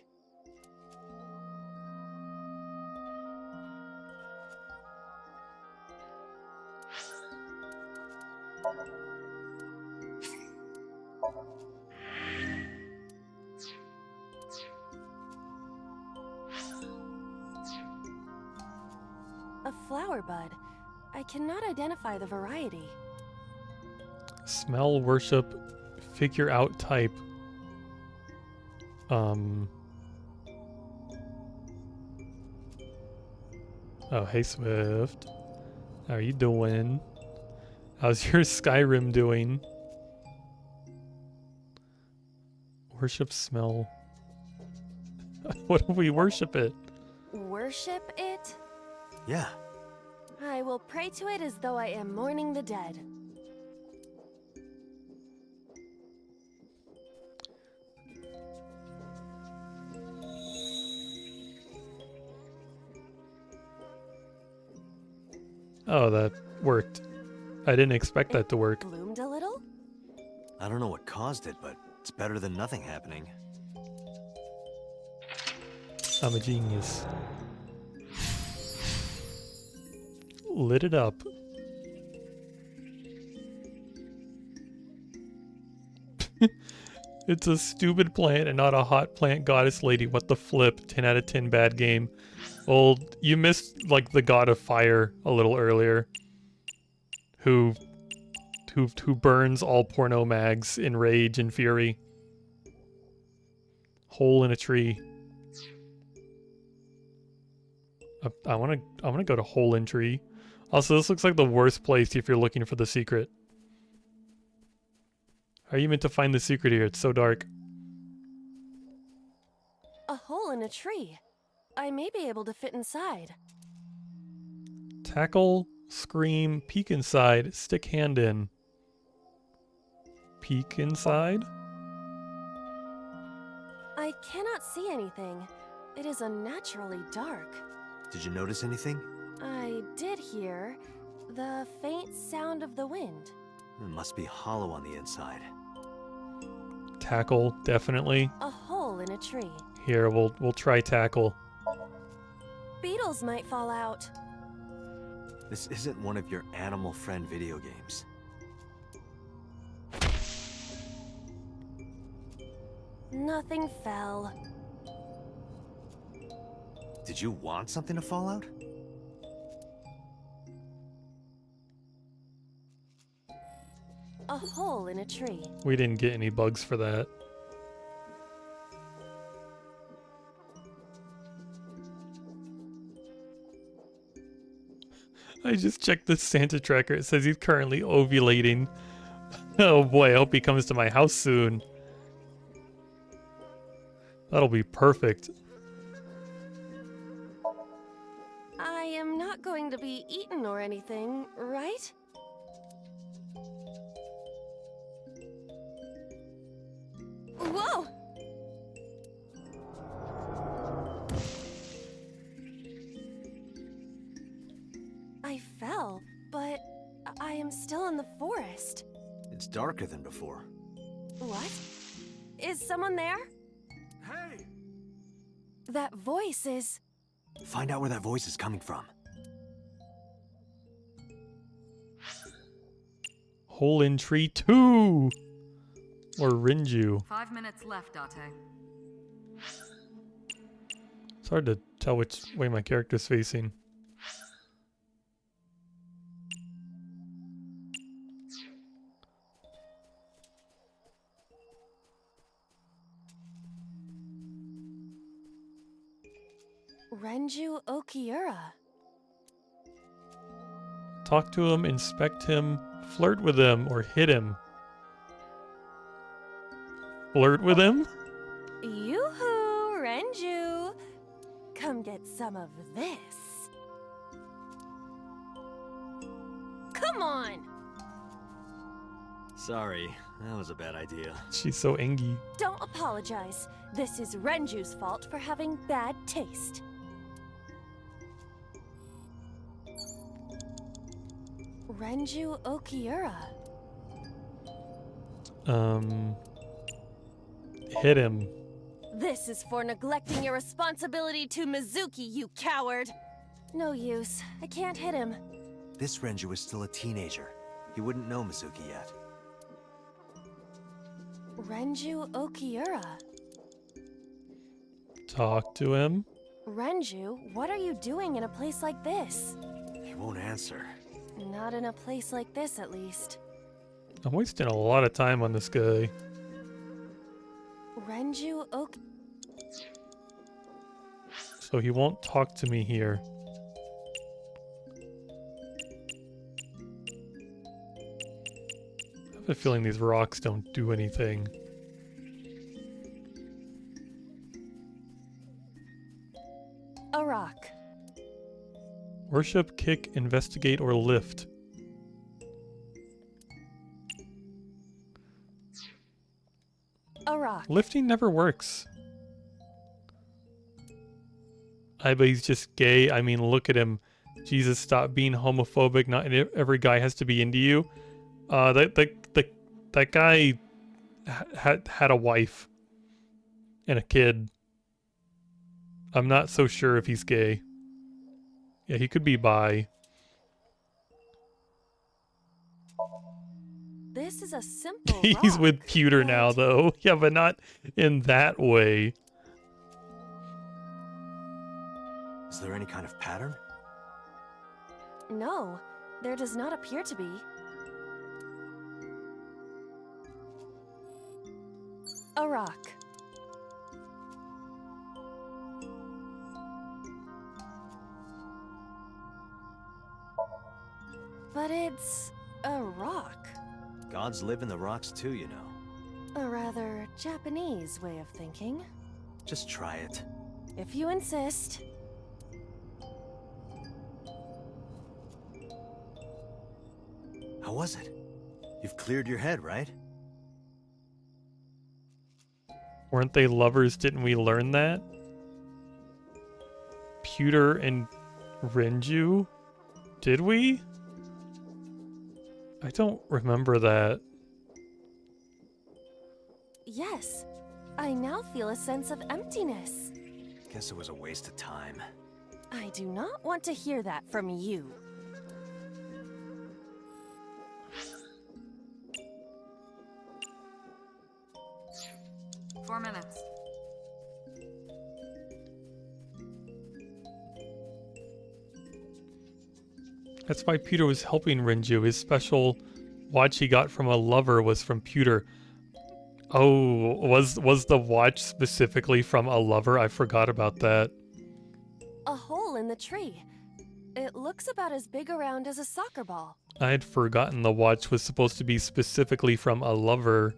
A flower bud. I cannot identify the variety. Smell, worship, figure out type. Oh, hey Swift. How are you doing? How's your Skyrim doing? Worship smell. What do we worship it? Worship it? Yeah. I will pray to it as though I am mourning the dead. Oh, that worked. I didn't expect that to work. Bloomed a little? I don't know what caused it, but it's better than nothing happening. I'm a genius. Lit it up. It's a stupid plant and not a hot plant goddess lady. What the flip? 10 out of 10 bad game. Well, you missed like the god of fire a little earlier. Who burns all porno mags in rage and fury. Hole in a tree. I wanna go to hole in tree. Also, this looks like the worst place if you're looking for the secret. How are you meant to find the secret here? It's so dark. A hole in a tree. I may be able to fit inside. Tackle, scream, peek inside, stick hand in. Peek inside? I cannot see anything. It is unnaturally dark. Did you notice anything? I did hear the faint sound of the wind. It must be hollow on the inside. Tackle, definitely. A hole in a tree. Here, we'll try tackle. Beetles might fall out. This isn't one of your animal friend video games. Nothing fell. Did you want something to fall out? A hole in a tree. We didn't get any bugs for that. I just checked the Santa tracker. It says he's currently ovulating. Oh boy, I hope he comes to my house soon. That'll be perfect. I am not going to be eaten or anything, right? Whoa! I fell, but I am still in the forest. It's darker than before. What? Is someone there? Hey! That voice is... Find out where that voice is coming from. Hole in tree 2! Or Rinju. 5 minutes left, Date. It's hard to tell which way my character's facing. Renju Okiura. Talk to him, inspect him, flirt with him, or hit him. Flirt with him? Yoo-hoo, Renju! Come get some of this. Come on! Sorry, that was a bad idea. She's so engy. Don't apologize. This is Renju's fault for having bad taste. Renju Okiura. Hit him. This is for neglecting your responsibility to Mizuki, you coward! No use. I can't hit him. This Renju is still a teenager. He wouldn't know Mizuki yet. Renju Okiura. Talk to him. Renju, what are you doing in a place like this? He won't answer. Not in a place like this, at least. I'm wasting a lot of time on this guy. Renju Ok... So he won't talk to me here. I have a feeling these rocks don't do anything. A rock. Worship, kick, investigate, or lift. A rock. Lifting never works. I bet he's just gay. I mean, look at him. Jesus, stop being homophobic. Not every guy has to be into you. That guy had a wife and a kid. I'm not so sure if he's gay. Yeah, he could be bi. This is a simple He's rock, with Pewter now, but- though. Yeah, but not in that way. Is there any kind of pattern? No, there does not appear to be. A rock. But it's a rock. Gods live in the rocks too, you know. A rather Japanese way of thinking. Just try it. If you insist. How was it? You've cleared your head, right? Weren't they lovers? Didn't we learn that? Pewter and Renju? Did we? I don't remember that. Yes, I now feel a sense of emptiness. Guess it was a waste of time. I do not want to hear that from you. Four minutes. That's why Pewter was helping Renju. His special watch he got from a lover was from Pewter. Oh, was the watch specifically from a lover? I forgot about that. A hole in the tree. It looks about as big around as a soccer ball. I had forgotten the watch was supposed to be specifically from a lover.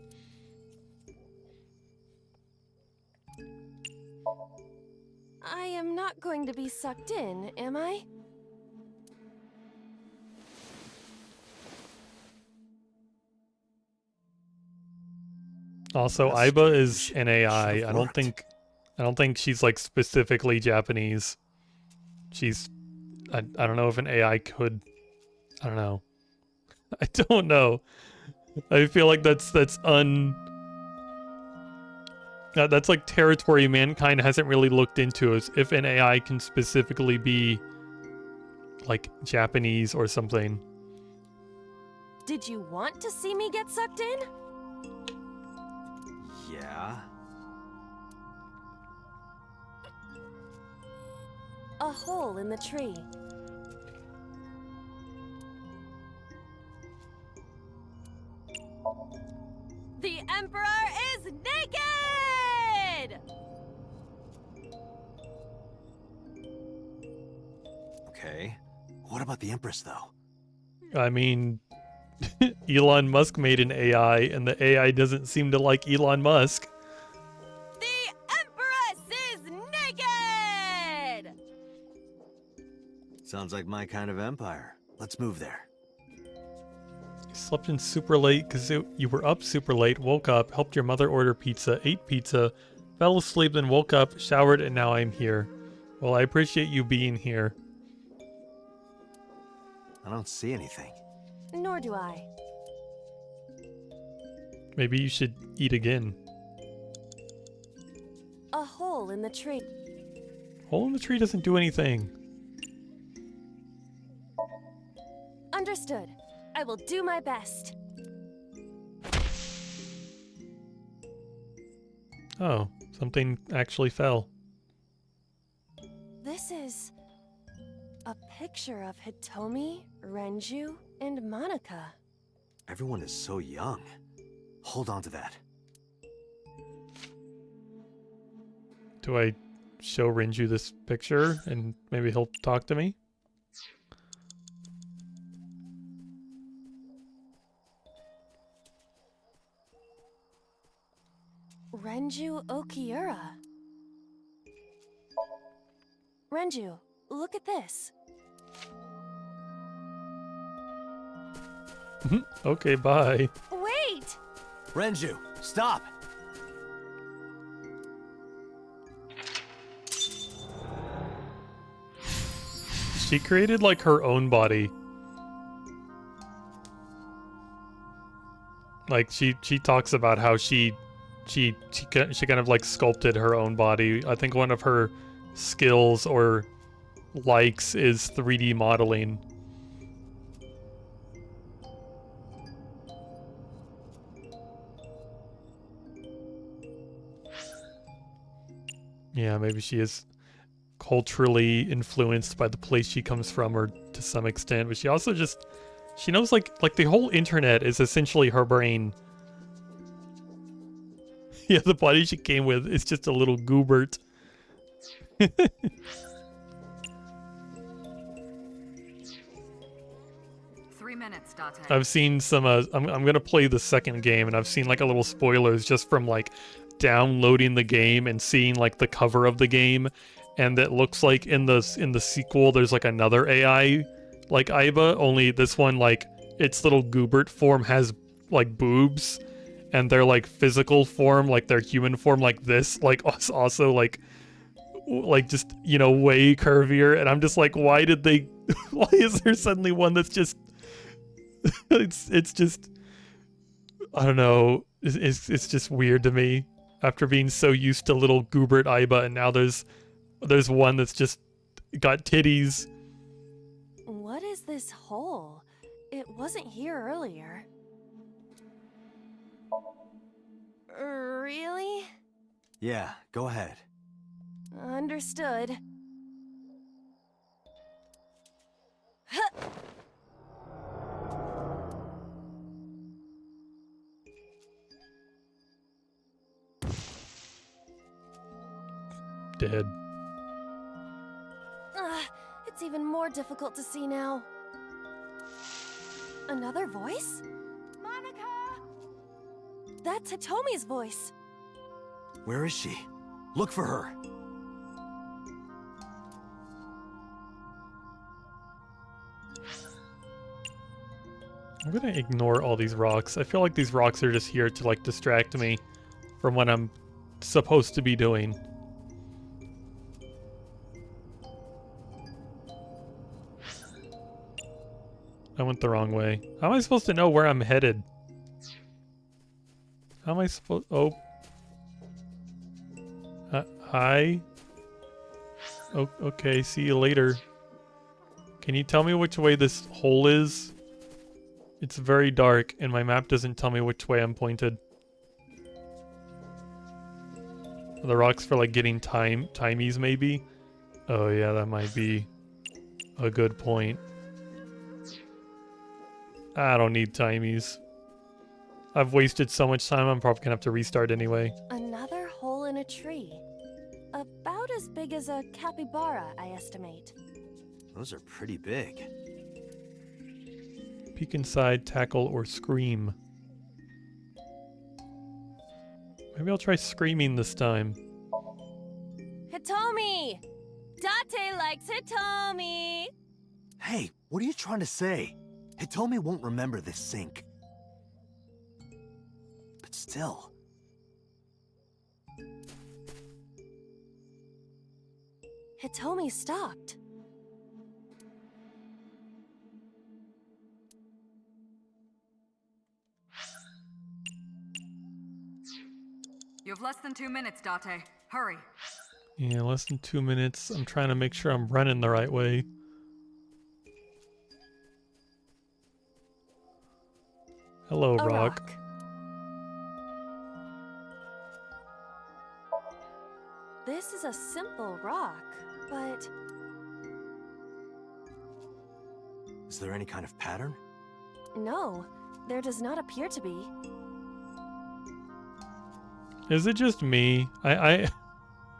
I am not going to be sucked in, am I? Also, That's Aiba is strange. an AI. Should've I don't worked. think she's like specifically Japanese. She's I don't know if an AI could. I don't know. I don't know. I feel like that's like territory mankind hasn't really looked into, is if an AI can specifically be like Japanese or something. Did you want to see me get sucked in? Yeah. A hole in the tree. The Emperor is naked! Okay. What about the Empress, though? I mean, Elon Musk made an AI, and the AI doesn't seem to like Elon Musk. The Empress is naked! Sounds like my kind of empire. Let's move there. You slept in super late because you were up super late, woke up, helped your mother order pizza, ate pizza, fell asleep, then woke up, showered, and now I'm here. Well, I appreciate you being here. I don't see anything. Nor do I. Maybe you should eat again. A hole in the tree. Hole in the tree doesn't do anything. Understood. I will do my best. Oh, something actually fell. This is a picture of Hitomi, Renju, and Monica. Everyone is so young. Hold on to that. Do I show Renju this picture and maybe he'll talk to me? Renju Okiura. Renju, look at this. Okay, bye. Wait! Renju, stop! She created like her own body. Like she talks about how she kind of like sculpted her own body. I think one of her skills or likes is 3D modeling. Yeah, maybe she is culturally influenced by the place she comes from, or to some extent, but she also just she knows like the whole internet is essentially her brain. Yeah, the body she came with is just a little goobert. 3 minutes, Date. I've seen some I'm gonna play the second game, and I've seen like a little spoilers just from like downloading the game and seeing like the cover of the game, and it looks like in the sequel there's like another AI like Aiba, only this one like its little goobert form has like boobs, and their like physical form, like their human form, like this, like also like just, you know, way curvier. And I'm just like, why did they why is there suddenly one that's just it's just, I don't know, it's just weird to me after being so used to little goobert Aiba, and now there's one that's just got titties. What is this hole? It wasn't here earlier. Really? Yeah, go ahead. Understood. Dead. It's even more difficult to see now. Another voice? Monica! That's Hitomi's voice. Where is she? Look for her. I'm gonna ignore all these rocks. I feel like these rocks are just here to like distract me from what I'm supposed to be doing. I went the wrong way. How am I supposed to know where I'm headed? How am I supposed... Oh. Hi? Oh, okay, see you later. Can you tell me which way this hole is? It's very dark, and my map doesn't tell me which way I'm pointed. Are the rocks for, like, getting timies, maybe? Oh, yeah, that might be a good point. I don't need timies. I've wasted so much time, I'm probably gonna have to restart anyway. Another hole in a tree. About as big as a capybara, I estimate. Those are pretty big. Peek inside, tackle, or scream. Maybe I'll try screaming this time. Hitomi! Date likes Hitomi! Hey, what are you trying to say? Hitomi won't remember this sink. But still. Hitomi stopped. You have less than 2 minutes, Date. Hurry. Yeah, less than 2 minutes. I'm trying to make sure I'm running the right way. Hello, A rock. This is a simple rock, but Is there any kind of pattern? no, there does not appear to be. Is it just me?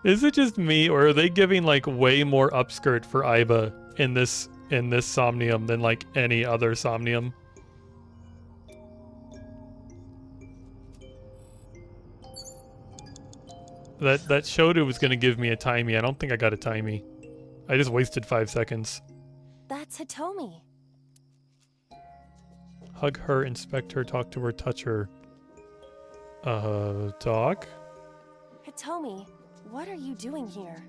Is it just me, or are they giving like way more upskirt for Aiba in this Somnium than like any other Somnium? That showed it was gonna give me a timey. I don't think I got a timey. I just wasted 5 seconds. That's Hitomi. Hug her, inspect her, talk to her, touch her. Talk? Hitomi, what are you doing here?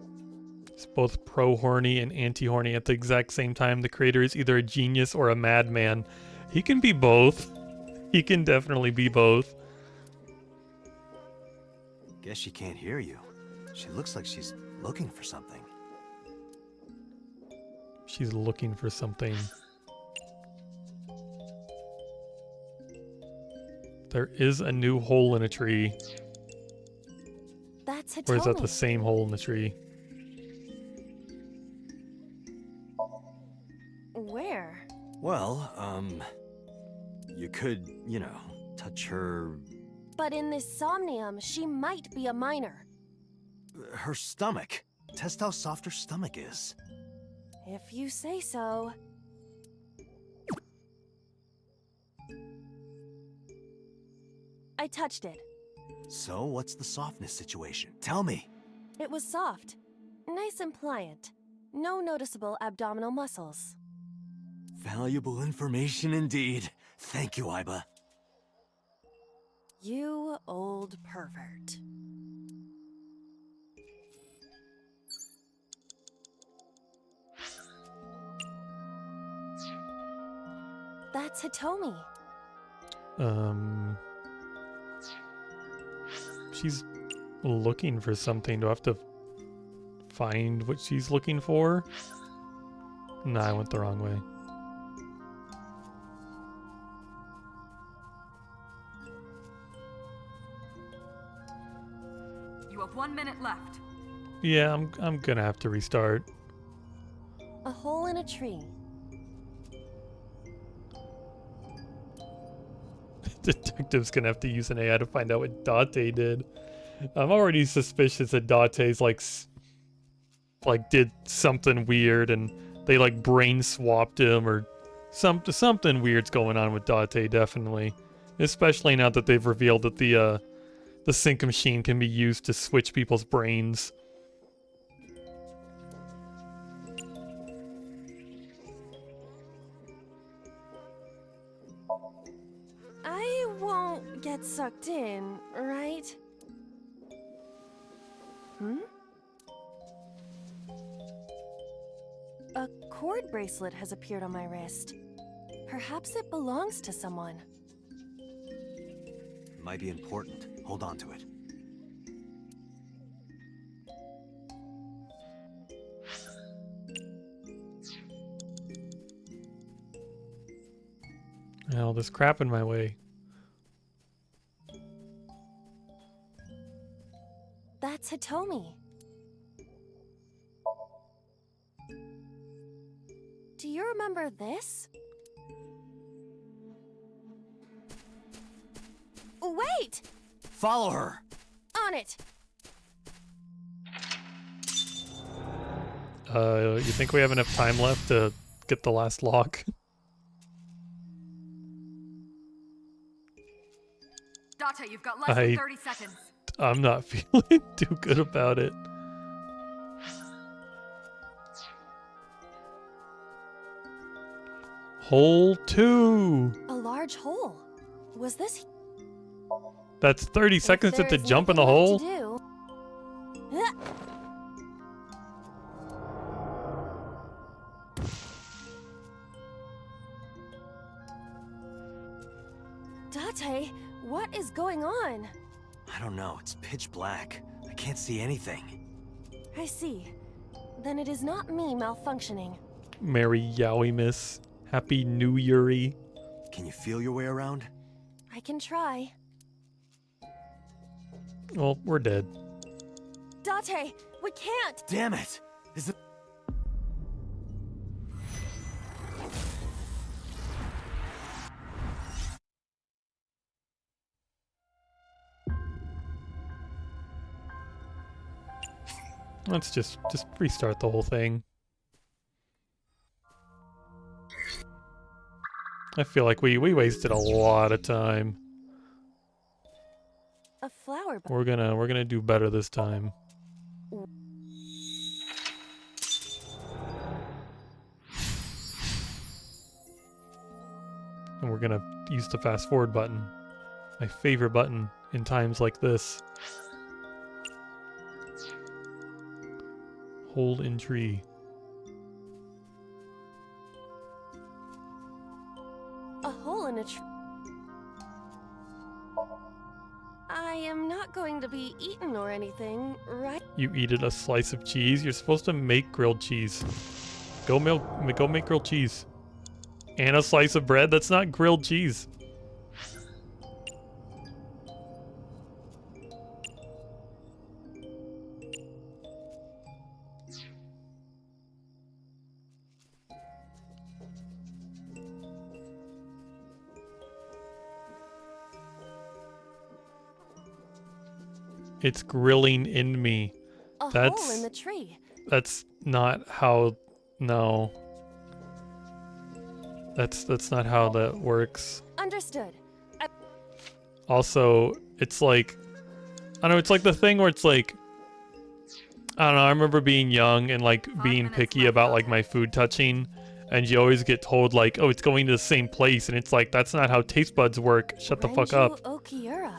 It's both pro-horny and anti-horny at the exact same time. The creator is either a genius or a madman. He can be both. He can definitely be both. Guess she can't hear you. She looks like she's looking for something. She's looking for something. There is a new hole in a tree. That's Hitomi. Or is that the same hole in the tree? Where? Well, you could, you know, touch her... But in this Somnium, she might be a minor. her stomach. Test how soft her stomach is. If you say so. I touched it. So, what's the softness situation? Tell me. It was soft. Nice and pliant. No noticeable abdominal muscles. Valuable information indeed. Thank you, Aiba. You old pervert. That's Hitomi. She's looking for something. Do I have to find what she's looking for? Nah, I went the wrong way. You have 1 minute left. Yeah, I'm gonna have to restart. A hole in a tree. Detective's gonna have to use an AI to find out what Date did. I'm already suspicious that Date's like did something weird and they like brain swapped him or something weird's going on with Date, definitely. Especially now that they've revealed that the sync machine can be used to switch people's brains. I won't get sucked in, right? A cord bracelet has appeared on my wrist. Perhaps it belongs to someone. Might be important. Hold on to it. All this crap in my way. That's Hitomi. Do you remember this? Wait! Follow her! On it! You think we have enough time left to get the last lock? Date, you've got less than 30 seconds. I'm not feeling too good about it. Hole 2. A large hole. Was this? That's 30 seconds If to there is jump in the nothing hole. left to do- Huh. Date, what is going on? I don't know, it's pitch black. I can't see anything. I see. Then it is not me malfunctioning. Merry Yowie Miss. Happy New Year. Can you feel your way around? I can try. Well, we're dead. Date, we can't! Damn it! Is it... Let's just restart the whole thing. I feel like we wasted a lot of time. A flower bud. We're gonna do better this time. And we're gonna use the fast forward button. My favorite button in times like this. Hold in tree. A hole in a tree. I am not going to be eaten or anything, right? You eated a slice of cheese? You're supposed to make grilled cheese. Go make grilled cheese. And a slice of bread? That's not grilled cheese. It's grilling in me. A hole in the tree. That's not how. No. That's not how that works. Understood. Also, it's like, I don't know, it's like the thing where it's like, I don't know, I remember being young and like being picky about like my food touching, and you always get told like, oh, it's going to the same place, and it's like, that's not how taste buds work. Shut the fuck up. Okiura.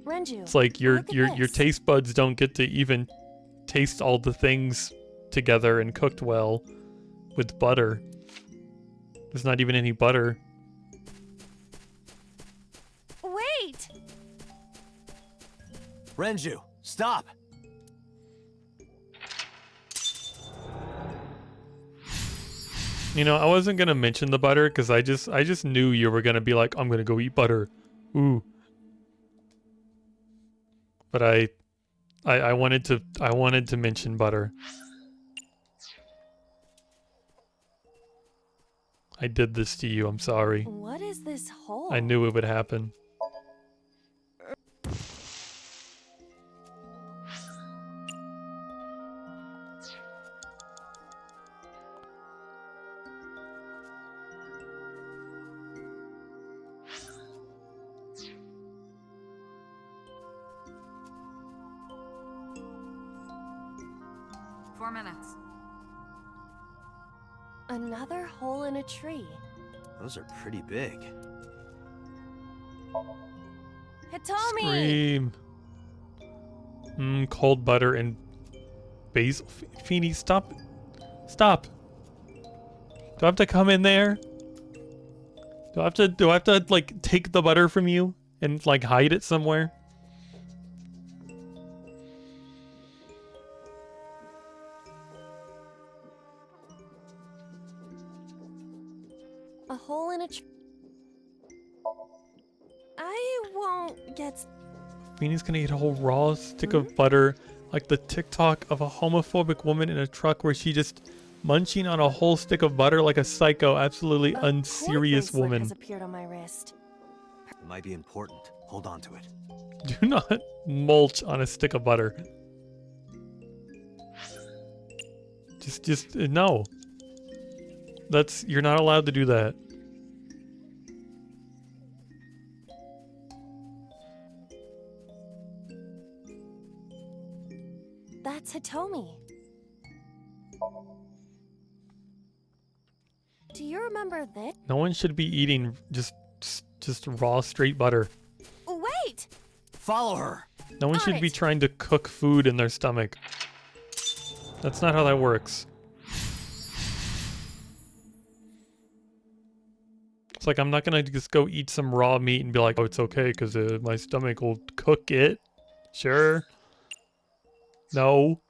Renju, It's like your look at this. taste buds don't get to even taste all the things together and cooked well with butter. There's not even any butter. Wait! Renju, stop! You know, I wasn't gonna mention the butter because I just knew you were gonna be like, I'm gonna go eat butter. Ooh. But I wanted to mention butter. I did this to you, I'm sorry. What is this hole? I knew it would happen. Another hole in a tree. Those are pretty big. Hitomi! Scream. Cold butter and basil. Feeny, stop. Stop. Do I have to come in there? Do I have to like take the butter from you and like hide it somewhere? A hole in a tree. I won't get. Feeny's gonna eat a whole raw stick of butter, like the TikTok of a homophobic woman in a truck where she just munching on a whole stick of butter like a psycho, absolutely unserious bracelet woman. has appeared on my wrist. It might be important. Hold on to it. Do not mulch on a stick of butter. Just no. You're not allowed to do that. That's Hitomi. Do you remember this? No one should be eating just raw straight butter. Wait! Follow her. No one should be trying to cook food in their stomach. That's not how that works. It's like I'm not gonna just go eat some raw meat and be like, oh, it's okay because my stomach will cook it. Sure. No.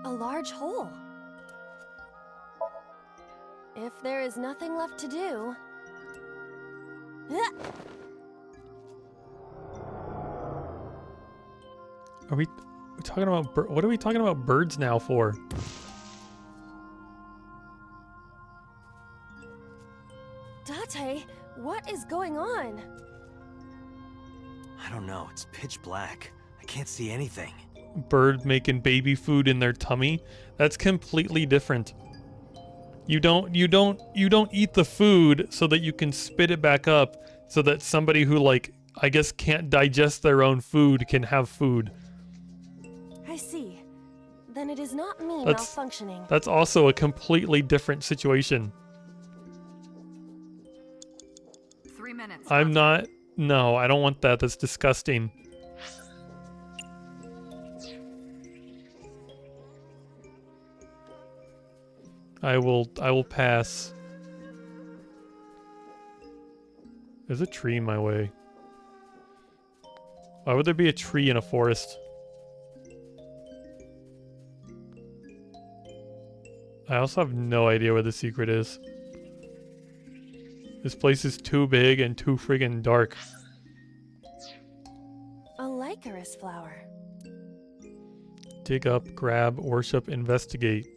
A large hole. If there is nothing left to do... Are we talking about what are we talking about birds now for? Date, what is going on? I don't know. It's pitch black. I can't see anything. Bird making baby food in their tummy. That's completely different. You don't eat the food so that you can spit it back up so that somebody who, like, I guess can't digest their own food can have food. I see. Then it is not me That's- malfunctioning. That's also a completely different situation. 3 minutes. I'm not. No, I don't want that. That's disgusting. I will pass. There's a tree in my way. Why would there be a tree in a forest? I also have no idea where the secret is. This place is too big and too friggin' dark. A Lycaris flower. Dig up, grab, worship, investigate.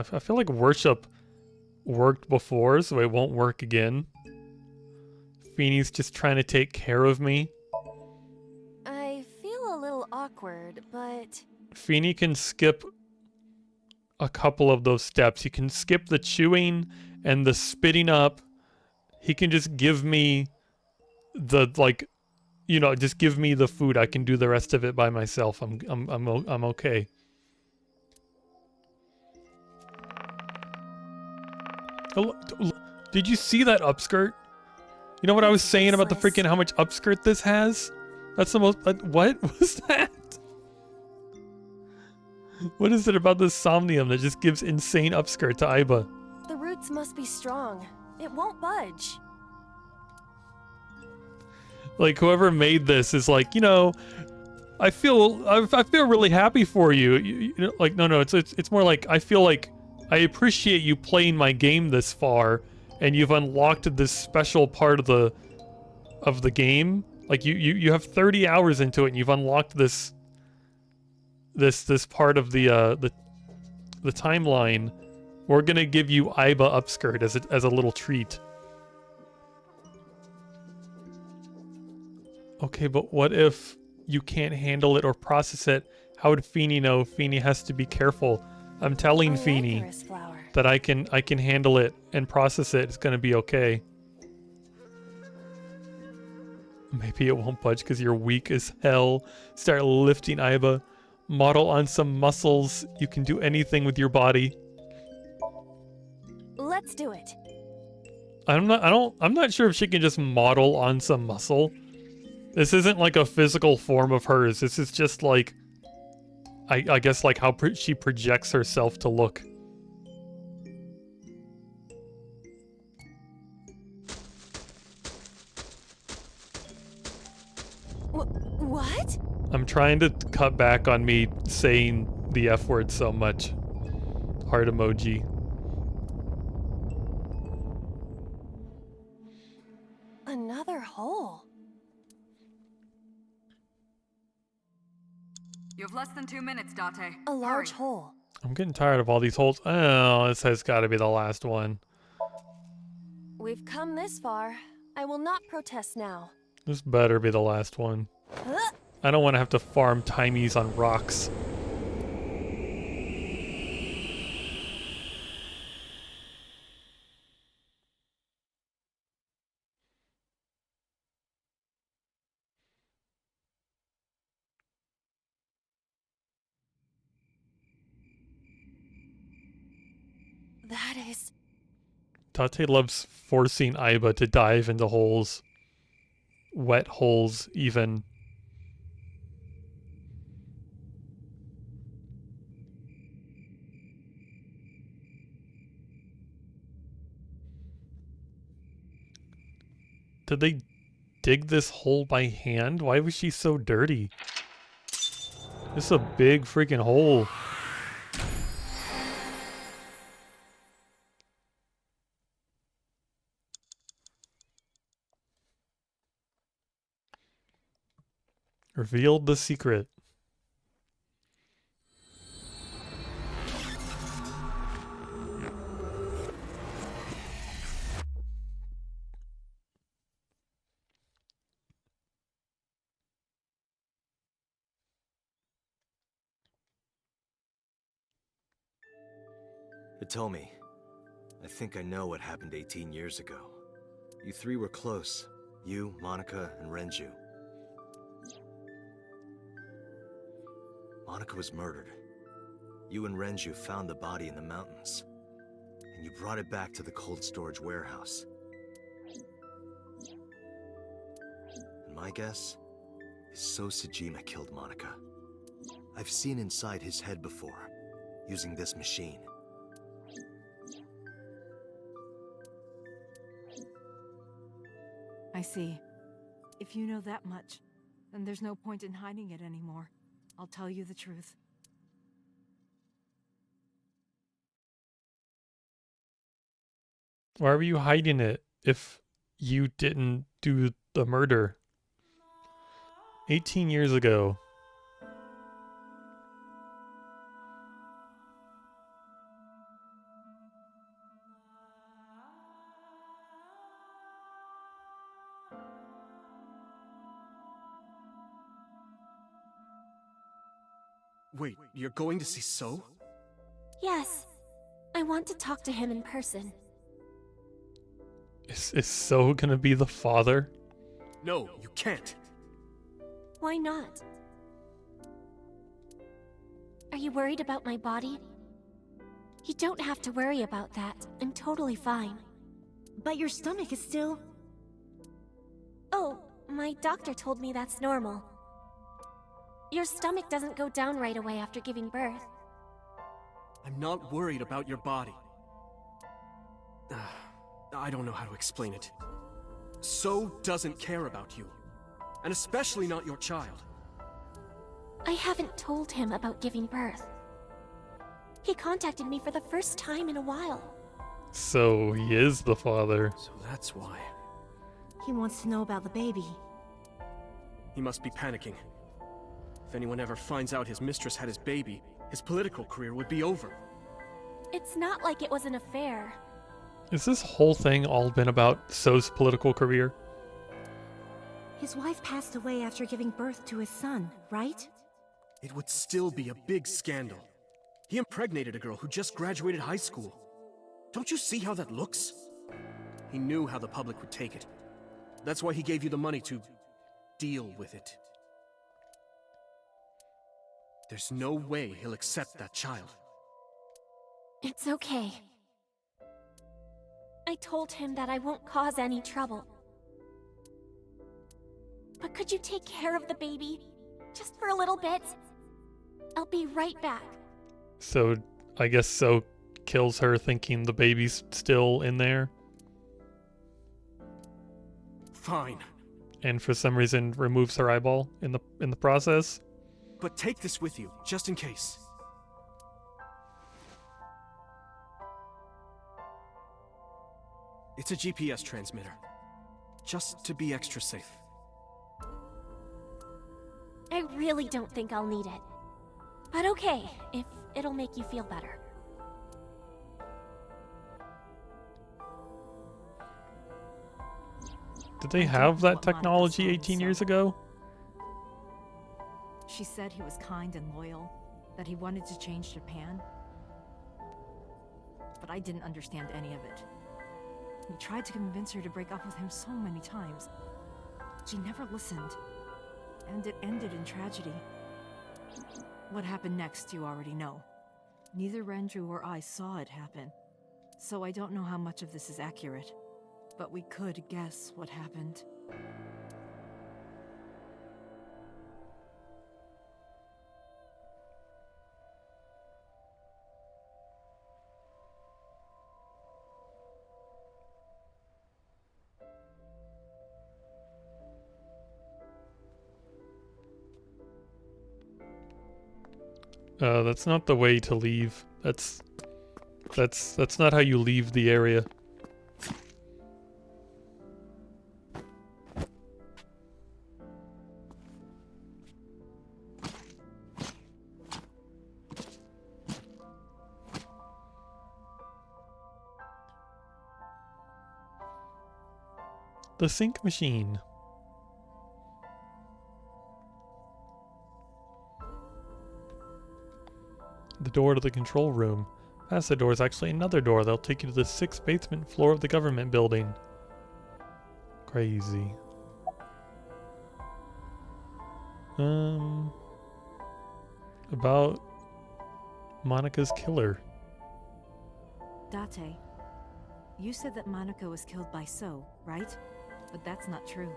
I feel like worship worked before, so it won't work again. Feeney's just trying to take care of me. I feel a little awkward, but... Feeney can skip a couple of those steps. He can skip the chewing and the spitting up. He can just give me the, like, you know, just give me the food. I can do the rest of it by myself. I'm okay. Did you see that upskirt? You know what I was saying about the freaking how much upskirt this has? That's the most. What was that? What is it about this Somnium that just gives insane upskirt to Aiba? The roots must be strong. It won't budge. Like, whoever made this is like, you know, I feel really happy for you. You know, like, no, it's more like I feel like I appreciate you playing my game this far, and you've unlocked this special part of the game. Like, you have 30 hours into it, and you've unlocked this part of the timeline. We're gonna give you Aiba upskirt as a little treat. Okay, but what if you can't handle it or process it? How would Feeney know? Feeney has to be careful. I'm telling Feeney that I can handle it and process it. It's gonna be okay. Maybe it won't budge because you're weak as hell. Start lifting Aiba. Model on some muscles. You can do anything with your body. Let's do it. I'm not sure if she can just model on some muscle. This isn't like a physical form of hers. This is just like, I guess, like how she projects herself to look. What? I'm trying to cut back on me saying the F word so much. Heart emoji. Another hole. You have less than 2 minutes, Date. A large hole. I'm getting tired of all these holes. Oh, this has got to be the last one. We've come this far. I will not protest now. This better be the last one. I don't want to have to farm timies on rocks. That is... Tate loves forcing Aiba to dive into holes. Wet holes, even. Did they dig this hole by hand? Why was she so dirty? This is a big freaking hole. Revealed the secret. Hitomi, I think I know what happened 18 years ago. You three were close. You, Monica, and Renju. Monica was murdered. You and Renju found the body in the mountains, and you brought it back to the cold storage warehouse. And my guess is So Sejima killed Monica. I've seen inside his head before, using this machine. I see. If you know that much, then there's no point in hiding it anymore. I'll tell you the truth. Why were you hiding it if you didn't do the murder? 18 years ago. Wait, you're going to see So? Yes. I want to talk to him in person. Is So gonna be the father? No, you can't. Why not? Are you worried about my body? You don't have to worry about that. I'm totally fine. But your stomach is still... Oh, my doctor told me that's normal. Your stomach doesn't go down right away after giving birth. I'm not worried about your body. I don't know how to explain it. So doesn't care about you. And especially not your child. I haven't told him about giving birth. He contacted me for the first time in a while. So he is the father. So that's why. He wants to know about the baby. He must be panicking. If anyone ever finds out his mistress had his baby, his political career would be over. It's not like it was an affair. Is this whole thing all been about So's political career? His wife passed away after giving birth to his son, right? It would still be a big scandal. He impregnated a girl who just graduated high school. Don't you see how that looks? He knew how the public would take it. That's why he gave you the money to deal with it. There's no way he'll accept that child. It's okay. I told him that I won't cause any trouble. But could you take care of the baby? Just for a little bit? I'll be right back. So I guess So kills her thinking the baby's still in there. Fine. And for some reason removes her eyeball in the process. But take this with you, just in case. It's a GPS transmitter. Just to be extra safe. I really don't think I'll need it. But okay, if It'll make you feel better. Did they I don't have know that what Monica technology saw in 18 So. years ago? She said he was kind and loyal, that he wanted to change Japan. But I didn't understand any of it. He tried to convince her to break up with him so many times. She never listened. And it ended in tragedy. What happened next, you already know. Neither Renju or I saw it happen. So I don't know how much of this is accurate. But we could guess what happened. That's not the way to leave. That's not how you leave the area. The sync machine. The door to the control room. Past the door is actually another door that'll take you to the 6th basement floor of the government building. Crazy. About Monica's killer. Date, you said that Monica was killed by So, right? But that's not true.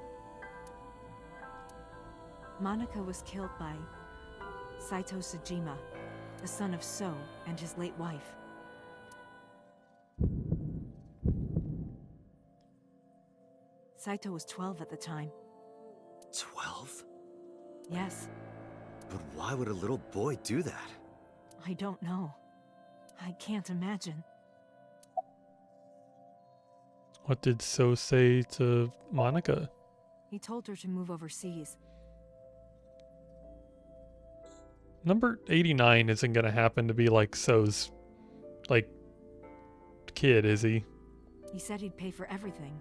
Monica was killed by Saito Sejima, the son of So and his late wife. Saito was 12 at the time. 12? Yes, But why would a little boy do that? I don't know. I can't imagine. What did So say to Monica? He told her to move overseas. Number 89 isn't gonna happen to be like So's, like, kid, is he? He said he'd pay for everything.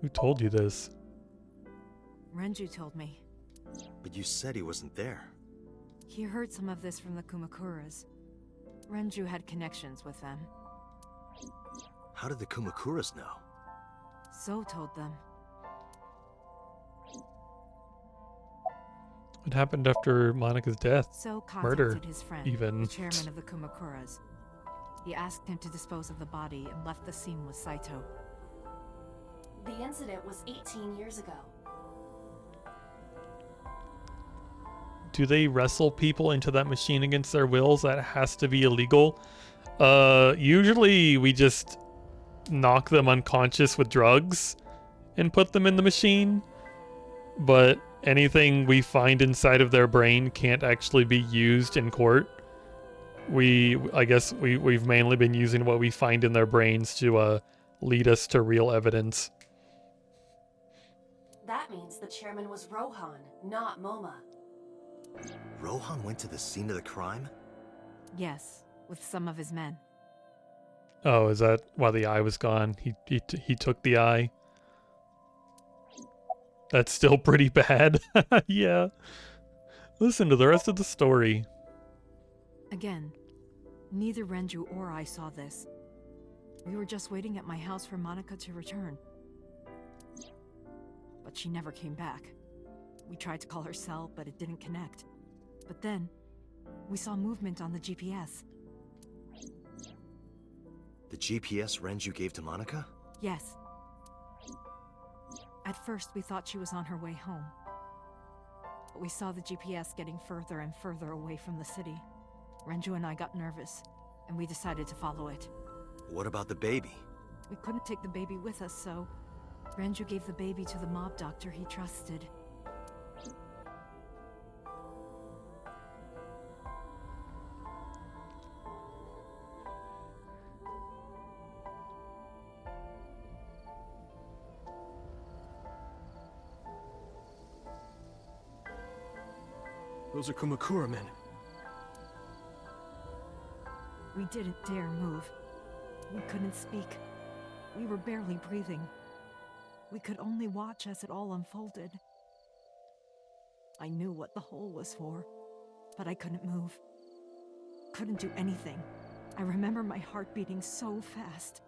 Who told you this? Renju told me. But you said he wasn't there. He heard some of this from the Kumakuras. Renju had connections with them. How did the Kumakuras know? So told them. What happened after Monica's death? So Murder, contacted his friend, even. the chairman of the Kumakuras. He asked him to dispose of the body and left the scene with Saito. The incident was 18 years ago. Do they wrestle people into that machine against their wills? That has to be illegal. Usually we just knock them unconscious with drugs and put them in the machine. But anything we find inside of their brain can't actually be used in court. I guess we've mainly been using what we find in their brains to lead us to real evidence. That means the chairman was Rohan, not Moma. Rohan went to the scene of the crime? Yes, with some of his men. Oh, is that why the eye was gone? He took the eye. That's still pretty bad. Yeah. Listen to the rest of the story. Again, neither Renju or I saw this. We were just waiting at my house for Monica to return. But she never came back. We tried to call her cell, but it didn't connect. But then, we saw movement on the GPS. The GPS Renju gave to Monica? Yes. At first, we thought she was on her way home. But we saw the GPS getting further and further away from the city. Renju and I got nervous, and we decided to follow it. What about the baby? We couldn't take the baby with us, so Renju gave the baby to the mob doctor he trusted. Those are Kumakura men. We didn't dare move. We couldn't speak. We were barely breathing. We could only watch as it all unfolded. I knew what the hole was for, but I couldn't move. Couldn't do anything. I remember my heart beating so fast.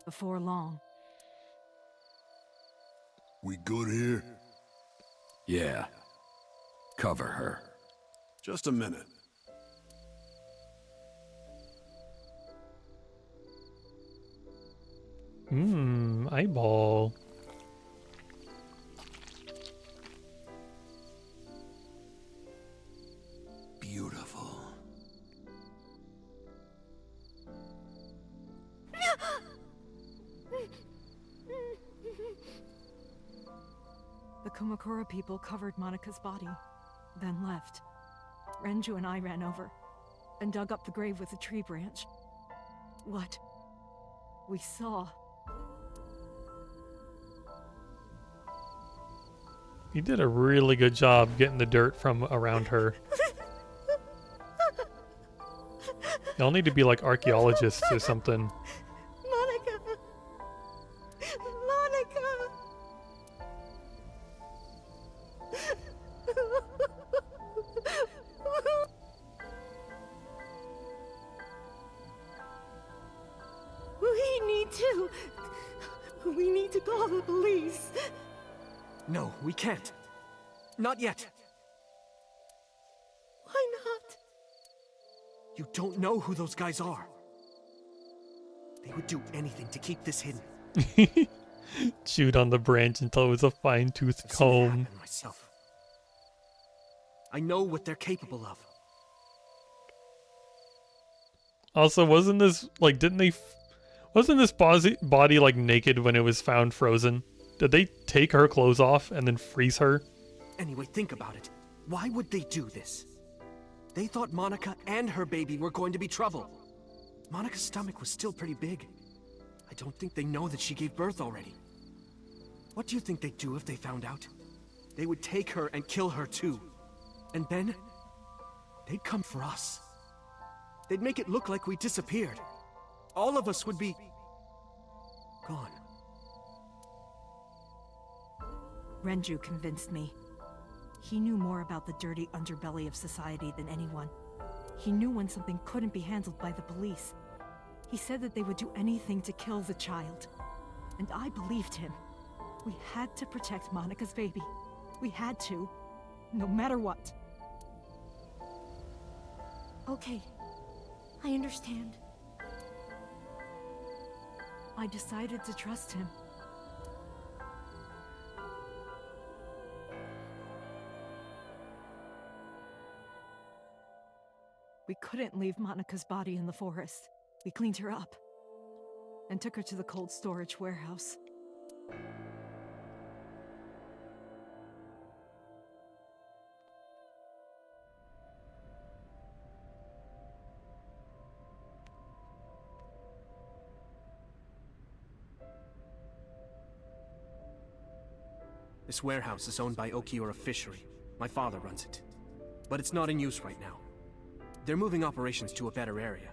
Before long. We good here? Yeah. Cover her. Just a minute. Eyeball. Beautiful. The Kumakura people covered Monika's body, then left. Renju and I ran over, and dug up the grave with a tree branch. What we saw. You did a really good job getting the dirt from around her. Y'all need to be like archaeologists or something. Monica! Monica! We need to call the police. No, we can't. Not yet. Why not? You don't know who those guys are. They would do anything to keep this hidden. Chewed on the branch until it was a fine-toothed comb. Myself. I know what they're capable of. Also, wasn't this like wasn't this body like naked when it was found frozen? Did they take her clothes off and then freeze her? Anyway, think about it. Why would they do this? They thought Monica and her baby were going to be trouble. Monica's stomach was still pretty big. I don't think they know that she gave birth already. What do you think they'd do if they found out? They would take her and kill her too. And then, they'd come for us. They'd make it look like we disappeared. All of us would be gone. Renju convinced me. He knew more about the dirty underbelly of society than anyone. He knew when something couldn't be handled by the police. He said that they would do anything to kill the child. And I believed him. We had to protect Monica's baby. We had to. No matter what. Okay. I understand. I decided to trust him. We couldn't leave Monica's body in the forest. We cleaned her up and took her to the cold storage warehouse. This warehouse is owned by Okiura Fishery. My father runs it. But it's not in use right now. They're moving operations to a better area.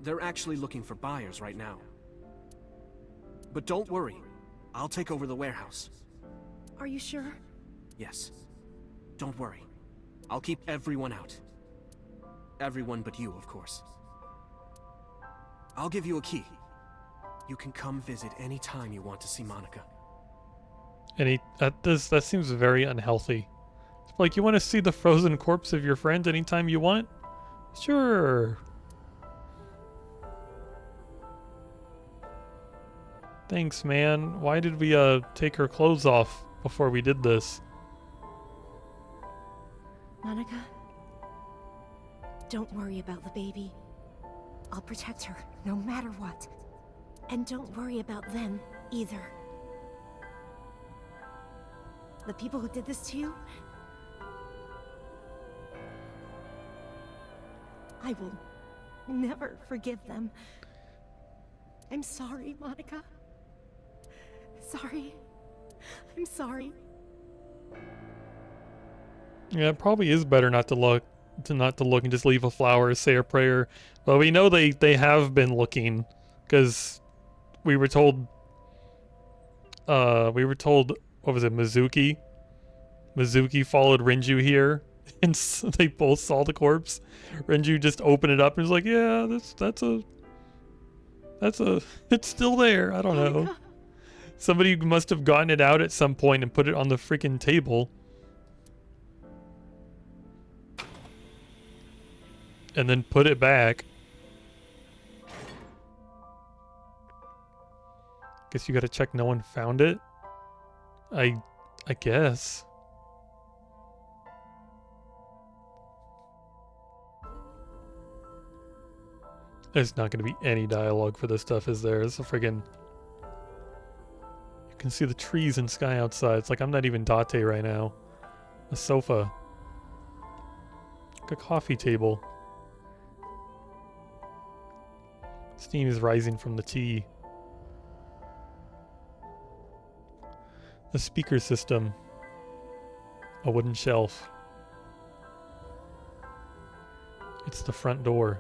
They're actually looking for buyers right now. But don't worry. I'll take over the warehouse. Are you sure? Yes. Don't worry. I'll keep everyone out. Everyone but you, of course. I'll give you a key. You can come visit any time you want to see Monica. And that seems very unhealthy. It's like, you want to see the frozen corpse of your friend anytime you want? Sure. Thanks, man. Why did we take her clothes off before we did this? Monica, don't worry about the baby. I'll protect her no matter what. And don't worry about them either. The people who did this to you, I will never forgive them. I'm sorry, Monica. Sorry. I'm sorry. Yeah, it probably is better not to look and just leave a flower, say a prayer. But we know they have been looking, because we were told what was it, Mizuki? Mizuki followed Renju here, and they both saw the corpse. Renju just opened it up and was like, "Yeah, that's a it's still there." I don't know. Somebody must have gotten it out at some point and put it on the freaking table. And then put it back. Guess you gotta check no one found it? I guess. There's not gonna be any dialogue for this stuff, is there? It's a friggin'... You can see the trees and sky outside. It's like I'm not even Date right now. A sofa. Like a coffee table. Steam is rising from the tea. The speaker system. A wooden shelf. It's the front door.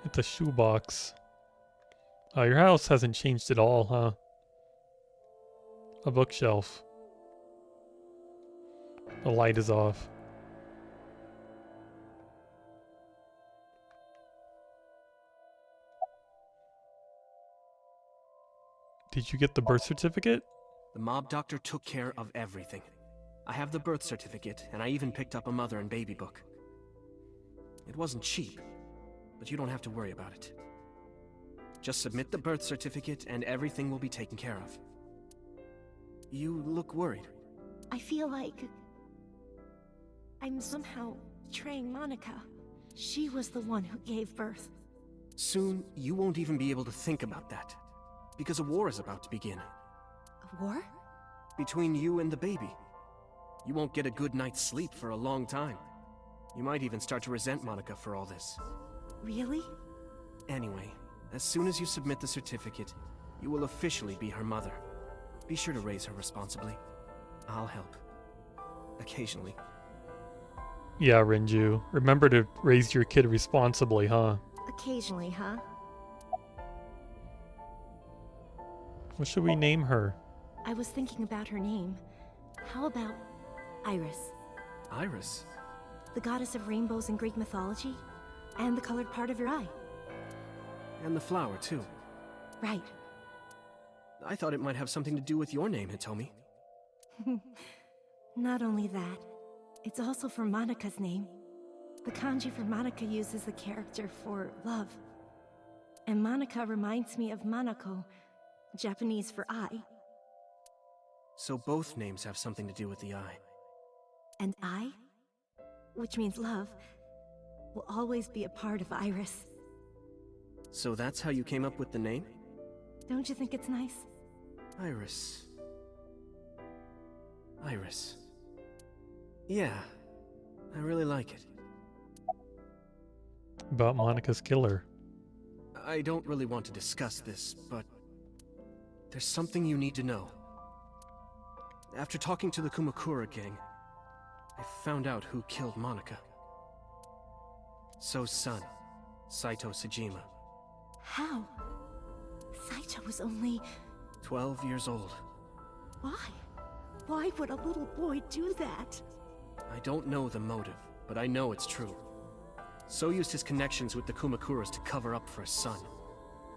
It's a shoebox. Your house hasn't changed at all, huh? A bookshelf. The light is off. Did you get the birth certificate? The mob doctor took care of everything. I have the birth certificate, and I even picked up a mother and baby book. It wasn't cheap, but you don't have to worry about it. Just submit the birth certificate, and everything will be taken care of. You look worried. I feel like I'm somehow betraying Monica. She was the one who gave birth. Soon, you won't even be able to think about that, because a war is about to begin. A war? Between you and the baby. You won't get a good night's sleep for a long time. You might even start to resent Monica for all this. Really? Anyway, as soon as you submit the certificate, you will officially be her mother. Be sure to raise her responsibly. I'll help. Occasionally. Yeah, Renju. Remember to raise your kid responsibly, huh? Occasionally, huh? What should we name her? I was thinking about her name. How about Iris? Iris? The goddess of rainbows in Greek mythology, and the colored part of your eye. And the flower, too. Right. I thought it might have something to do with your name, Hitomi. Not only that, it's also for Monica's name. The kanji for Monica uses the character for love. And Monica reminds me of Manako, Japanese for eye. So both names have something to do with the eye. And I, which means love, will always be a part of Iris. So that's how you came up with the name? Don't you think it's nice? Iris. Iris. Yeah, I really like it. About Monica's killer. I don't really want to discuss this, but there's something you need to know. After talking to the Kumakura gang, I found out who killed Monica. So's son, Saito Sejima. How? Saito was only 12 years old. Why? Why would a little boy do that? I don't know the motive, but I know it's true. So used his connections with the Kumakuras to cover up for his son.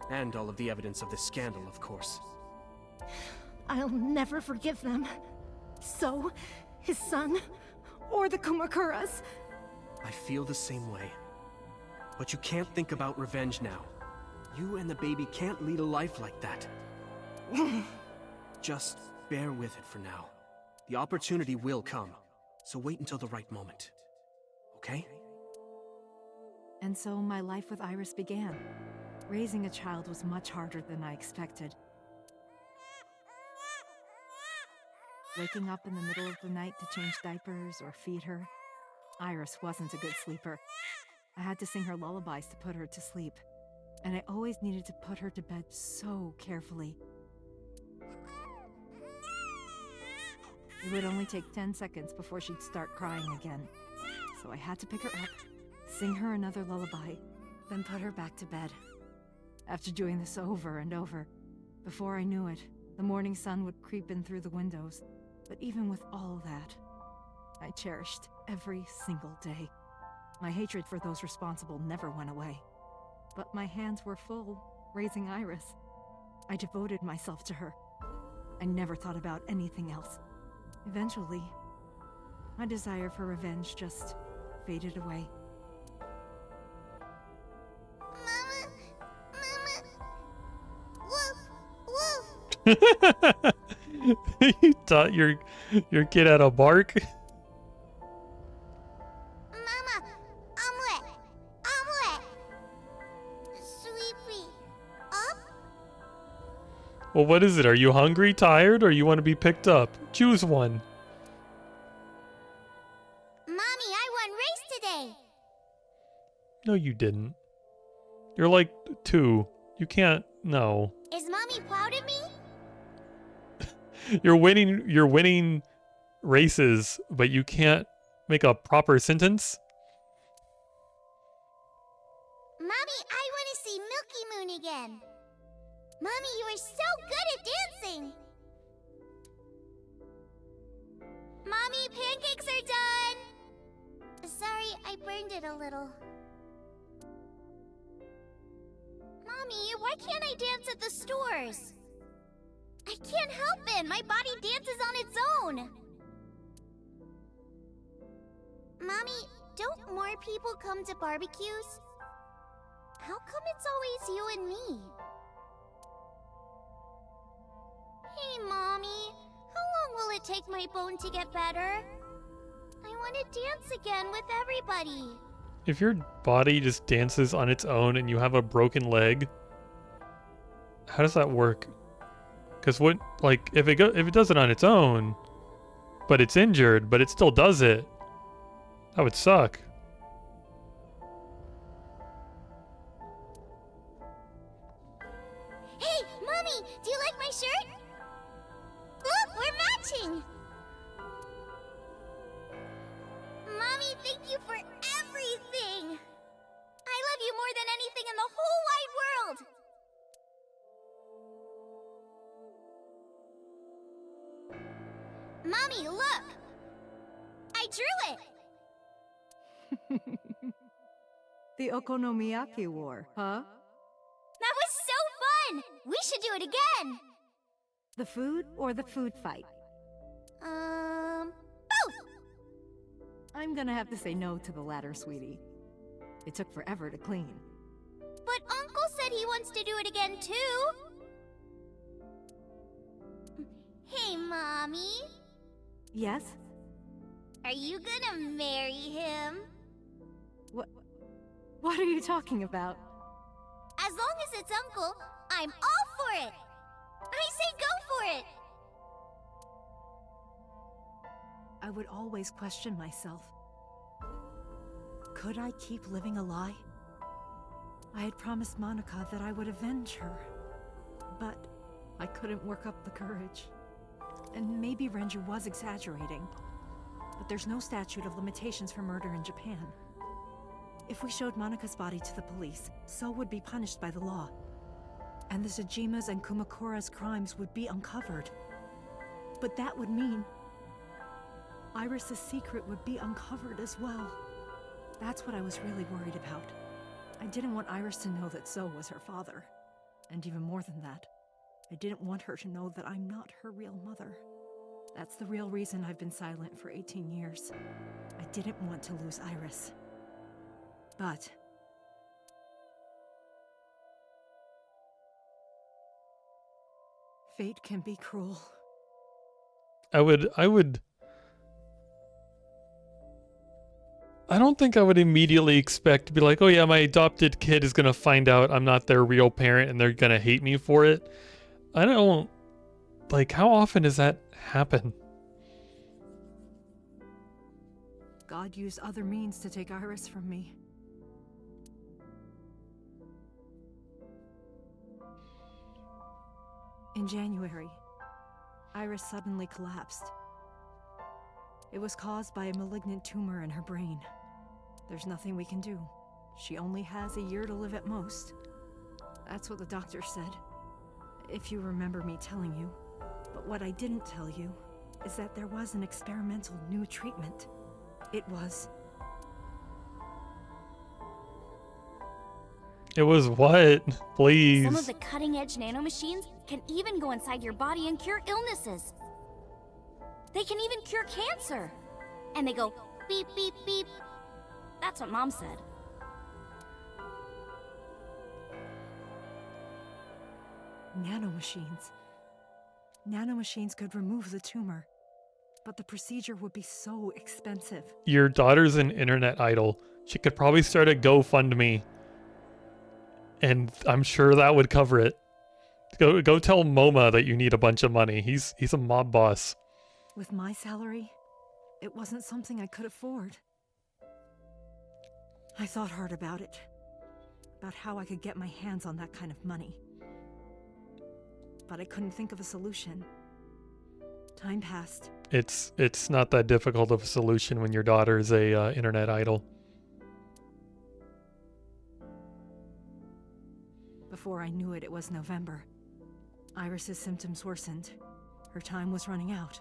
And all of the evidence of this scandal, of course. I'll never forgive them. So, his son, or the Kumakuras. I feel the same way. But you can't think about revenge now. You and the baby can't lead a life like that. Just bear with it for now. The opportunity will come, so wait until the right moment. Okay? And so my life with Iris began. Raising a child was much harder than I expected. Waking up in the middle of the night to change diapers or feed her. Iris wasn't a good sleeper. I had to sing her lullabies to put her to sleep. And I always needed to put her to bed so carefully. It would only take 10 seconds before she'd start crying again. So I had to pick her up, sing her another lullaby, then put her back to bed. After doing this over and over, before I knew it, the morning sun would creep in through the windows. But even with all that, I cherished every single day. My hatred for those responsible never went away. But my hands were full, raising Iris. I devoted myself to her. I never thought about anything else. Eventually, my desire for revenge just faded away. You taught your kid how to bark? Mama, omelet! Omelet! Sweetie, up? Well, what is it? Are you hungry, tired, or you want to be picked up? Choose one. Mommy, I won race today! No, you didn't. You're like 2. You can't. No. Is Mommy proud of me? You're winning races, but you can't make a proper sentence? Mommy, I want to see Milky Moon again. Mommy, you are so good at dancing. Mommy, pancakes are done. Sorry, I burned it a little. Mommy, why can't I dance at the stores? I can't help it. My body dances on its own. Mommy, don't more people come to barbecues? How come it's always you and me? Hey, Mommy. How long will it take my bone to get better? I want to dance again with everybody. If your body just dances on its own and you have a broken leg, how does that work? Because what, like, if it does it on its own, but it's injured, but it still does it, that would suck. Hey, Mommy, do you like my shirt? Look, we're matching. Mommy, thank you for everything. I love you more than anything in the whole wide world. Mommy, look! I drew it! The Okonomiyaki War, huh? That was so fun! We should do it again! The food or the food fight? Both! I'm gonna have to say no to the latter, sweetie. It took forever to clean. But Uncle said he wants to do it again, too! Hey, Mommy. Yes? Are you gonna marry him? What are you talking about? As long as it's Uncle, I'm all for it! I say go for it! I would always question myself. Could I keep living a lie? I had promised Monica that I would avenge her, but I couldn't work up the courage. And maybe Renju was exaggerating, but there's no statute of limitations for murder in Japan. If we showed Monica's body to the police, So would be punished by the law. And the Tsujima's and Kumakura's crimes would be uncovered. But that would mean Iris's secret would be uncovered as well. That's what I was really worried about. I didn't want Iris to know that So was her father. And even more than that, I didn't want her to know that I'm not her real mother. That's the real reason I've been silent for 18 years. I didn't want to lose Iris. But fate can be cruel. I don't think I would immediately expect to be like, oh yeah, my adopted kid is gonna find out I'm not their real parent and they're gonna hate me for it. I don't, like, how often does that happen? God used other means to take Iris from me. In January, Iris suddenly collapsed. It was caused by a malignant tumor in her brain. There's nothing we can do. She only has a year to live at most. That's what the doctor said, if you remember me telling you. But what I didn't tell you is that there was an experimental new treatment. It was... It was what? Please. Some of the cutting-edge nanomachines can even go inside your body and cure illnesses. They can even cure cancer. And they go beep, beep, beep. That's what Mom said. Nanomachines. Nanomachines could remove the tumor, but the procedure would be so expensive. Your daughter's an internet idol. She could probably start a GoFundMe, and I'm sure that would cover it. Go tell MoMA that you need a bunch of money. He's a mob boss. With my salary, it wasn't something I could afford. I thought hard about it, about how I could get my hands on that kind of money. But I couldn't think of a solution. Time passed. It's not that difficult of a solution when your daughter is a internet idol. Before I knew it, it was November. Iris's symptoms worsened. Her time was running out.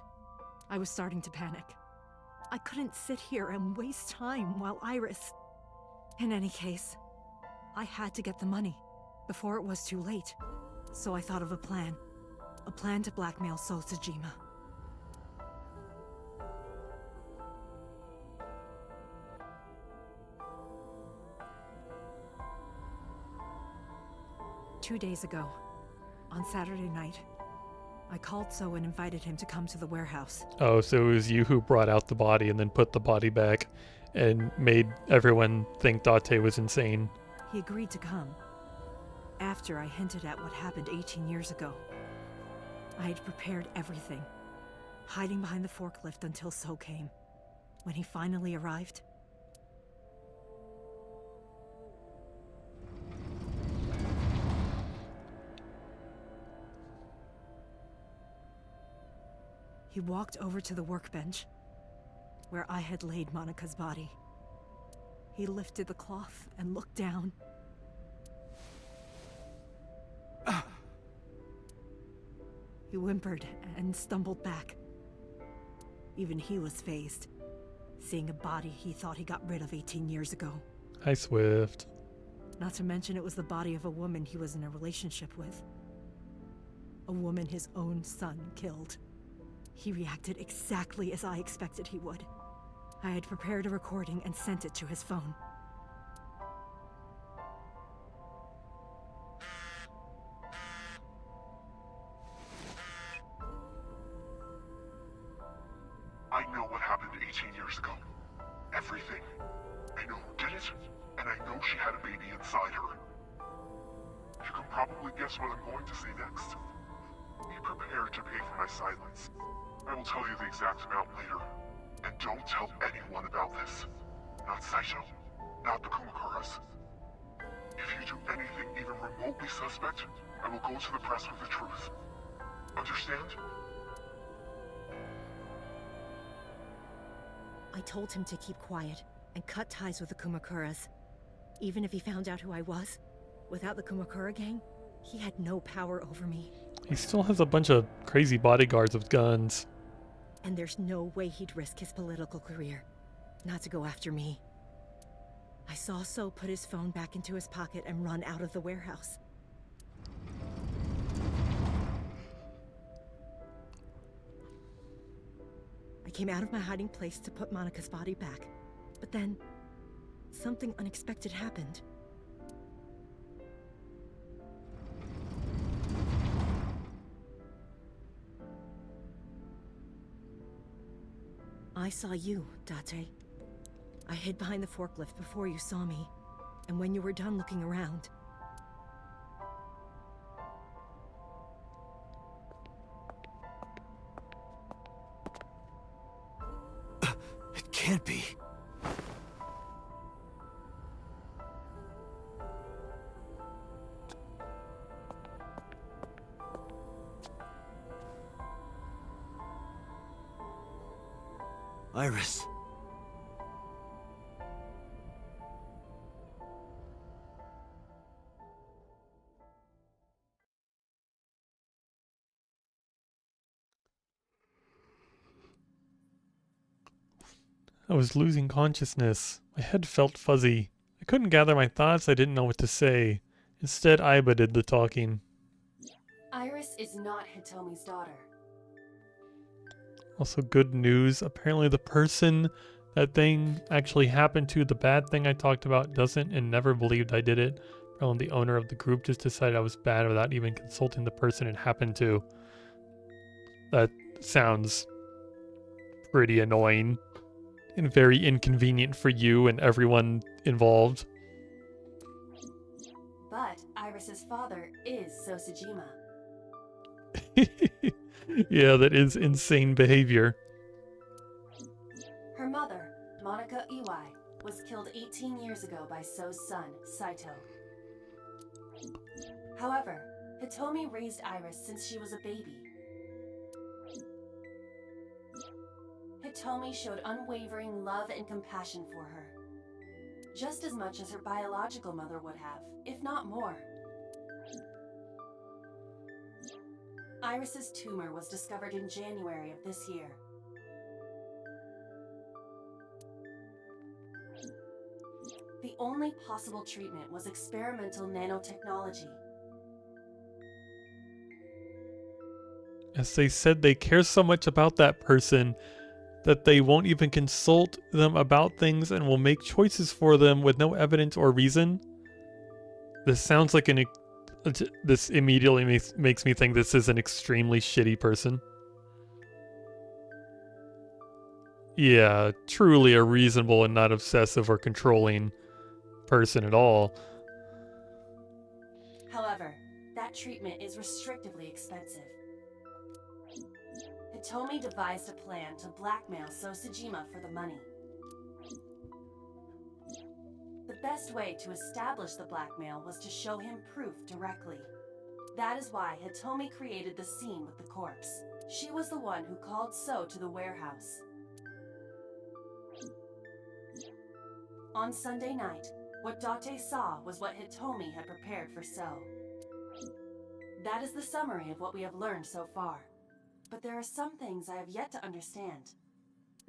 I was starting to panic. I couldn't sit here and waste time while Iris... In any case, I had to get the money before it was too late. So I thought of a plan. A plan to blackmail Sosajima. Two days ago, on Saturday night, I called So and invited him to come to the warehouse. Oh, so it was you who brought out the body and then put the body back and made everyone think Date was insane. He agreed to come. After I hinted at what happened 18 years ago. I had prepared everything, hiding behind the forklift until So came. When he finally arrived... He walked over to the workbench, where I had laid Monika's body. He lifted the cloth and looked down. He whimpered and stumbled back. Even he was fazed, seeing a body he thought he got rid of 18 years ago. Hi, Swift. Not to mention it was the body of a woman he was in a relationship with. A woman his own son killed. He reacted exactly as I expected he would. I had prepared a recording and sent it to his phone. I know what happened 18 years ago. Everything. I know who did it, and I know she had a baby inside her. You can probably guess what I'm going to say next. Be prepared to pay for my silence. I will tell you the exact amount later. And don't tell anyone about this. Not Saito. Not the Kumakuras. If you do anything even remotely suspect, I will go to the press with the truth. Understand? I told him to keep quiet and cut ties with the Kumakuras. Even if he found out who I was, without the Kumakura gang, he had no power over me. He still has a bunch of crazy bodyguards with guns. And there's no way he'd risk his political career, not to go after me. I saw So put his phone back into his pocket and run out of the warehouse. I came out of my hiding place to put Monika's body back, but then something unexpected happened. I saw you, Date. I hid behind the forklift before you saw me, and when you were done looking around... It can't be. Iris. I was losing consciousness. My head felt fuzzy. I couldn't gather my thoughts. I didn't know what to say. Instead, Aiba did the talking. Iris is not Hitomi's daughter. Also, good news. Apparently, the person that thing actually happened to, the bad thing I talked about, doesn't and never believed I did it. Apparently, the owner of the group just decided I was bad without even consulting the person it happened to. That sounds pretty annoying and very inconvenient for you and everyone involved. But Iris's father is Sosajima. Yeah, that is insane behavior. Her mother, Monica Iwai, was killed 18 years ago by So's son, Saito. However, Hitomi raised Iris since she was a baby. Hitomi showed unwavering love and compassion for her, just as much as her biological mother would have, if not more. Iris's tumor was discovered in January of this year. The only possible treatment was experimental nanotechnology. As they said, they care so much about that person that they won't even consult them about things and will make choices for them with no evidence or reason. This sounds like this immediately makes me think this is an extremely shitty person. Yeah, truly a reasonable and not obsessive or controlling person at all. However, that treatment is restrictively expensive. Hitomi devised a plan to blackmail Sosajima for the money. The best way to establish the blackmail was to show him proof directly. That is why Hitomi created the scene with the corpse. She was the one who called So to the warehouse. On Sunday night, what Date saw was what Hitomi had prepared for So. That is the summary of what we have learned so far. But there are some things I have yet to understand.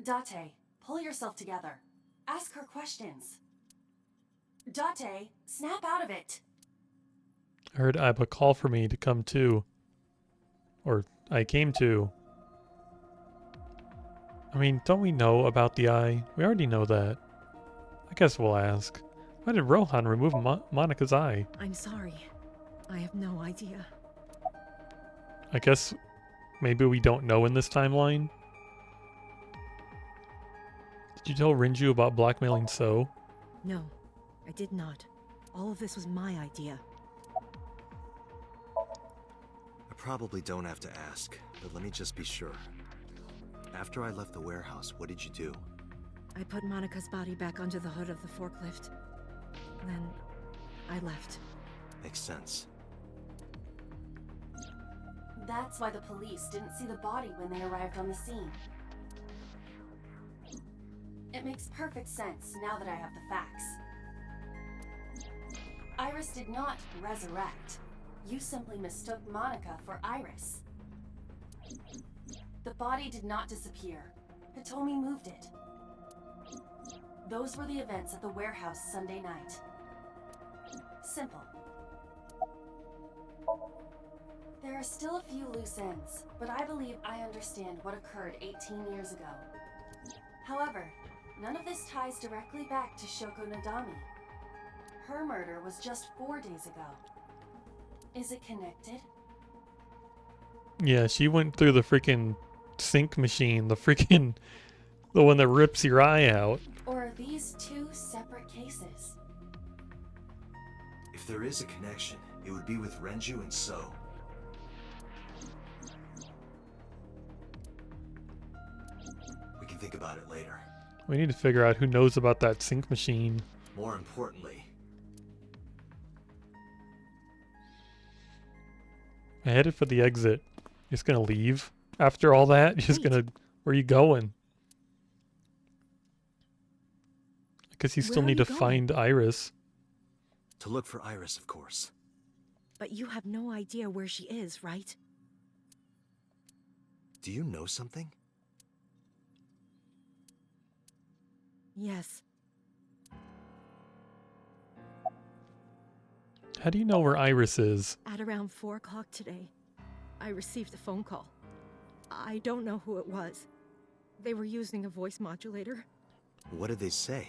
Date, pull yourself together. Ask her questions. Date, snap out of it. I heard Aiba call for me to come too. Or I came to. I mean, don't we know about the eye? We already know that. I guess we'll ask. Why did Rohan remove Monica's eye? I'm sorry. I have no idea. I guess maybe we don't know in this timeline. Did you tell Rinju about blackmailing So? No, I did not. All of this was my idea. I probably don't have to ask, but let me just be sure. After I left the warehouse, what did you do? I put Monica's body back onto the hood of the forklift. Then, I left. Makes sense. That's why the police didn't see the body when they arrived on the scene. It makes perfect sense now that I have the facts. Iris did not resurrect. You simply mistook Monica for Iris. The body did not disappear. Hitomi moved it. Those were the events at the warehouse Sunday night. Simple. There are still a few loose ends, but I believe I understand what occurred 18 years ago. However, none of this ties directly back to Shoko Nadami. Her murder was just 4 days ago. Is it connected? Yeah, she went through the freaking sink machine, the one that rips your eye out. Or are these two separate cases? If there is a connection, it would be with Renju and So. We can think about it later. We need to figure out who knows about that sink machine. More importantly, I headed for the exit. Just gonna leave after all that? Just gonna... Where are you going? Because you still Where are need you to going? find Iris. To look for Iris, of course. But you have no idea where she is, right? Do you know something? Yes. How do you know where Iris is? At around 4 o'clock today, I received a phone call. I don't know who it was. They were using a voice modulator. What did they say?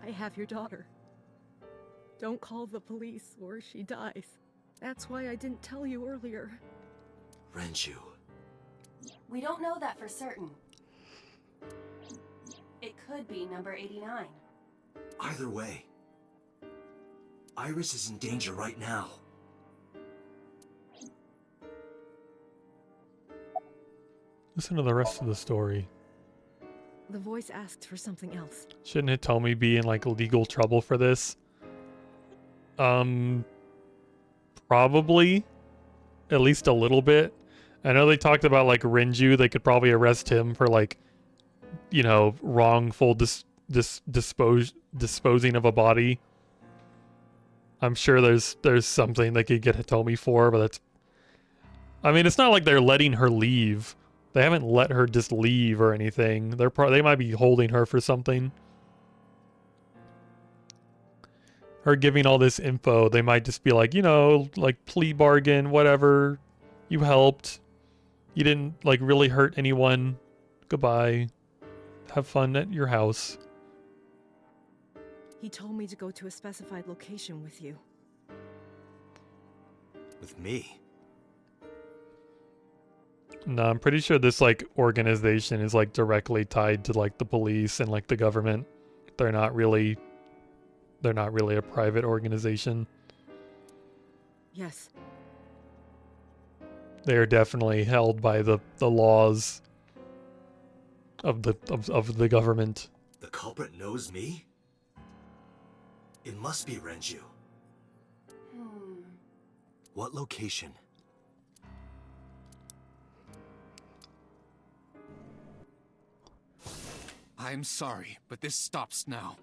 I have your daughter. Don't call the police or she dies. That's why I didn't tell you earlier. Renju. We don't know that for certain. It could be number 89. Either way, Iris is in danger right now. Listen to the rest of the story. The voice asked for something else. Shouldn't Hitomi be in like legal trouble for this? Probably. At least a little bit. I know they talked about like Renju, they could probably arrest him for like, you know, wrongful disposing of a body. I'm sure there's something they could get Hitomi for, but that's... I mean, it's not like they're letting her leave. They haven't let her just leave or anything. They might be holding her for something. Her giving all this info, they might just be like, you know, like plea bargain, whatever. You helped. You didn't like really hurt anyone. Goodbye. Have fun at your house. He told me to go to a specified location with you. With me? No, I'm pretty sure this like organization is like directly tied to like the police and like the government. They're not really a private organization. Yes. They are definitely held by the laws of the government. The culprit knows me? It must be Renju. What location? I'm sorry, but this stops now.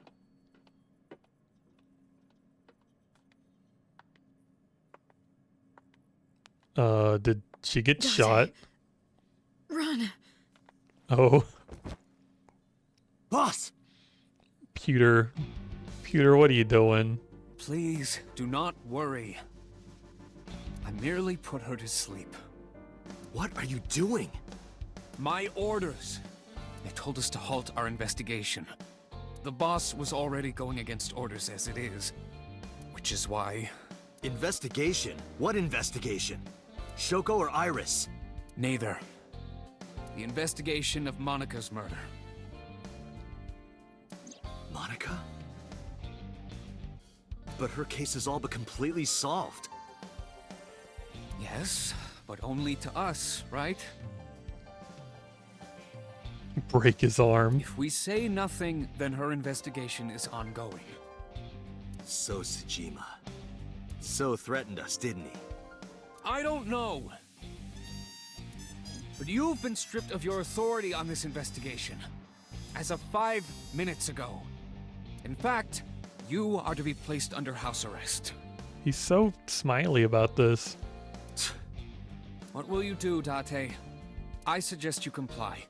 Did she get shot? Run! Oh. Boss! Pewter, what are you doing? Please, do not worry. I merely put her to sleep. What are you doing? My orders. They told us to halt our investigation. The boss was already going against orders as it is, which is why... Investigation? What investigation? Shoko or Iris? Neither. The investigation of Monika's murder. Monika? But her case is all but completely solved. Yes, but only to us, right? Break his arm. If we say nothing, then her investigation is ongoing. So Tsujima. So threatened us, didn't he? I don't know. But you've been stripped of your authority on this investigation. As of 5 minutes ago. In fact, you are to be placed under house arrest. He's so smiley about this. What will you do, Date? I suggest you comply.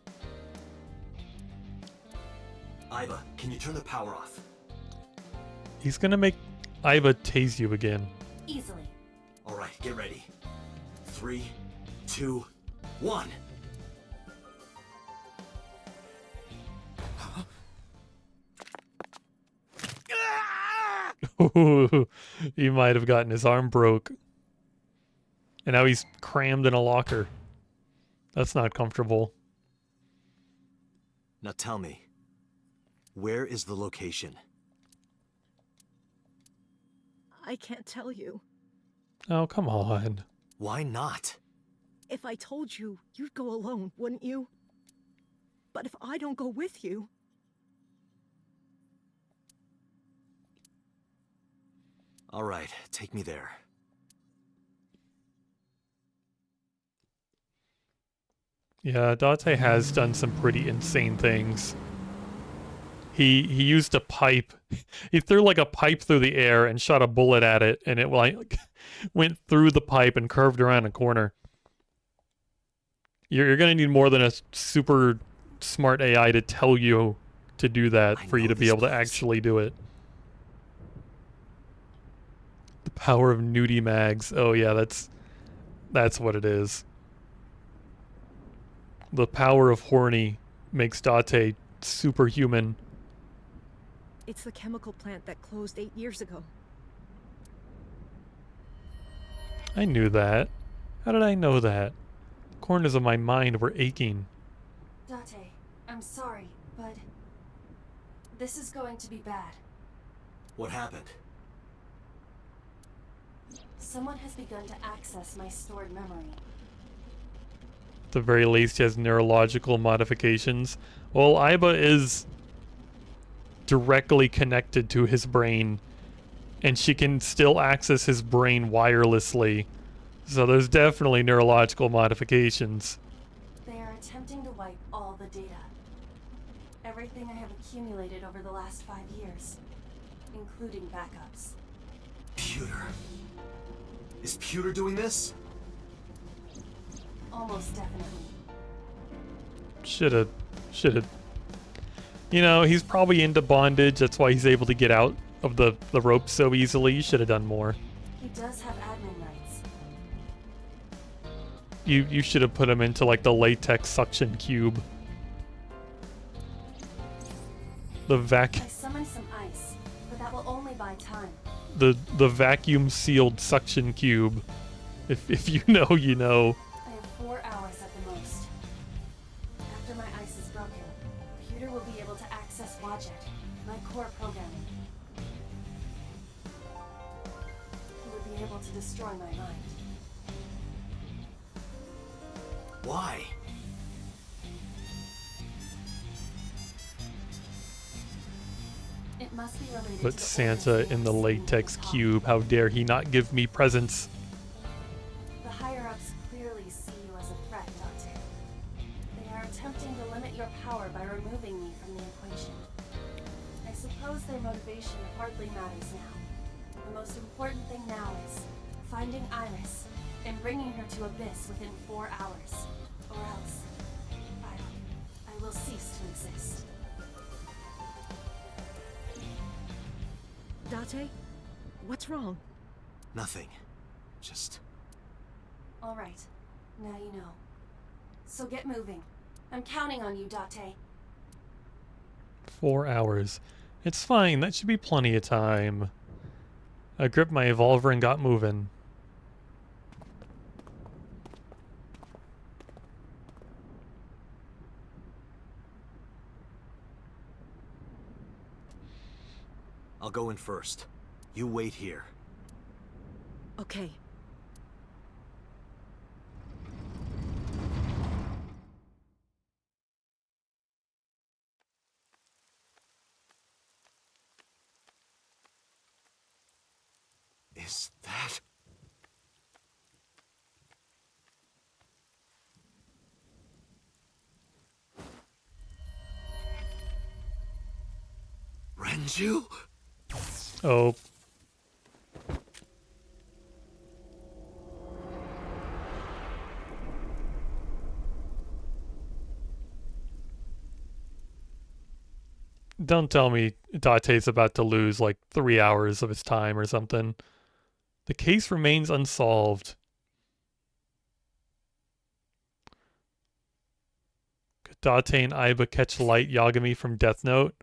Aiba, can you turn the power off? He's gonna make Aiba tase you again. Easily. Alright, get ready. 3, 2, 1. He might have gotten his arm broke. And now he's crammed in a locker. That's not comfortable. Now tell me, where is the location? I can't tell you. Oh, come on. Why not? If I told you, you'd go alone, wouldn't you? But if I don't go with you... Alright, take me there. Yeah, Date has done some pretty insane things. he used a pipe. He threw like a pipe through the air and shot a bullet at it, and it like went through the pipe and curved around a corner. You're gonna need more than a super smart AI to tell you to do that for you to be able to actually do it. The power of nudie mags. Oh yeah, that's what it is. The power of horny makes Date superhuman. It's the chemical plant that closed 8 years ago. I knew that. How did I know that? Corners of my mind were aching. Date, I'm sorry, but this is going to be bad. What happened? Someone has begun to access my stored memory. At the very least, he has neurological modifications. Well, Aiba is directly connected to his brain, and she can still access his brain wirelessly. So there's definitely neurological modifications. They are attempting to wipe all the data. Everything I have accumulated over the last 5 years, including backups. Pewter. Is Pewter doing this? Almost definitely. Should've. You know, he's probably into bondage. That's why he's able to get out of the rope so easily. You should have done more. He does have admin rights. You should have put him into like the latex suction cube. The I summoned some ice, but that will only buy time. the vacuum sealed suction cube. If you know, you know. I have 4 hours at the most. After my ice is broken, Pewter will be able to access Logic, my core programming. He would be able to destroy my mind. Why? It must be related But to the Santa in the latex cube, how dare he not give me presents? The higher-ups clearly see you as a threat, Date. They are attempting to limit your power by removing me from the equation. I suppose their motivation hardly matters now. The most important thing now is finding Iris and bringing her to Abyss within 4 hours. Or else, I will cease to exist. Date? What's wrong? Nothing. Just... All right. Now you know. So get moving. I'm counting on you, Date. 4 hours. It's fine. That should be plenty of time. I gripped my evolver and got moving. I'll go in first. You wait here. Okay. Is that... Renju? Oh. Don't tell me Date's about to lose like 3 hours of his time or something. The case remains unsolved. Could Date and Aiba catch Light Yagami from Death Note?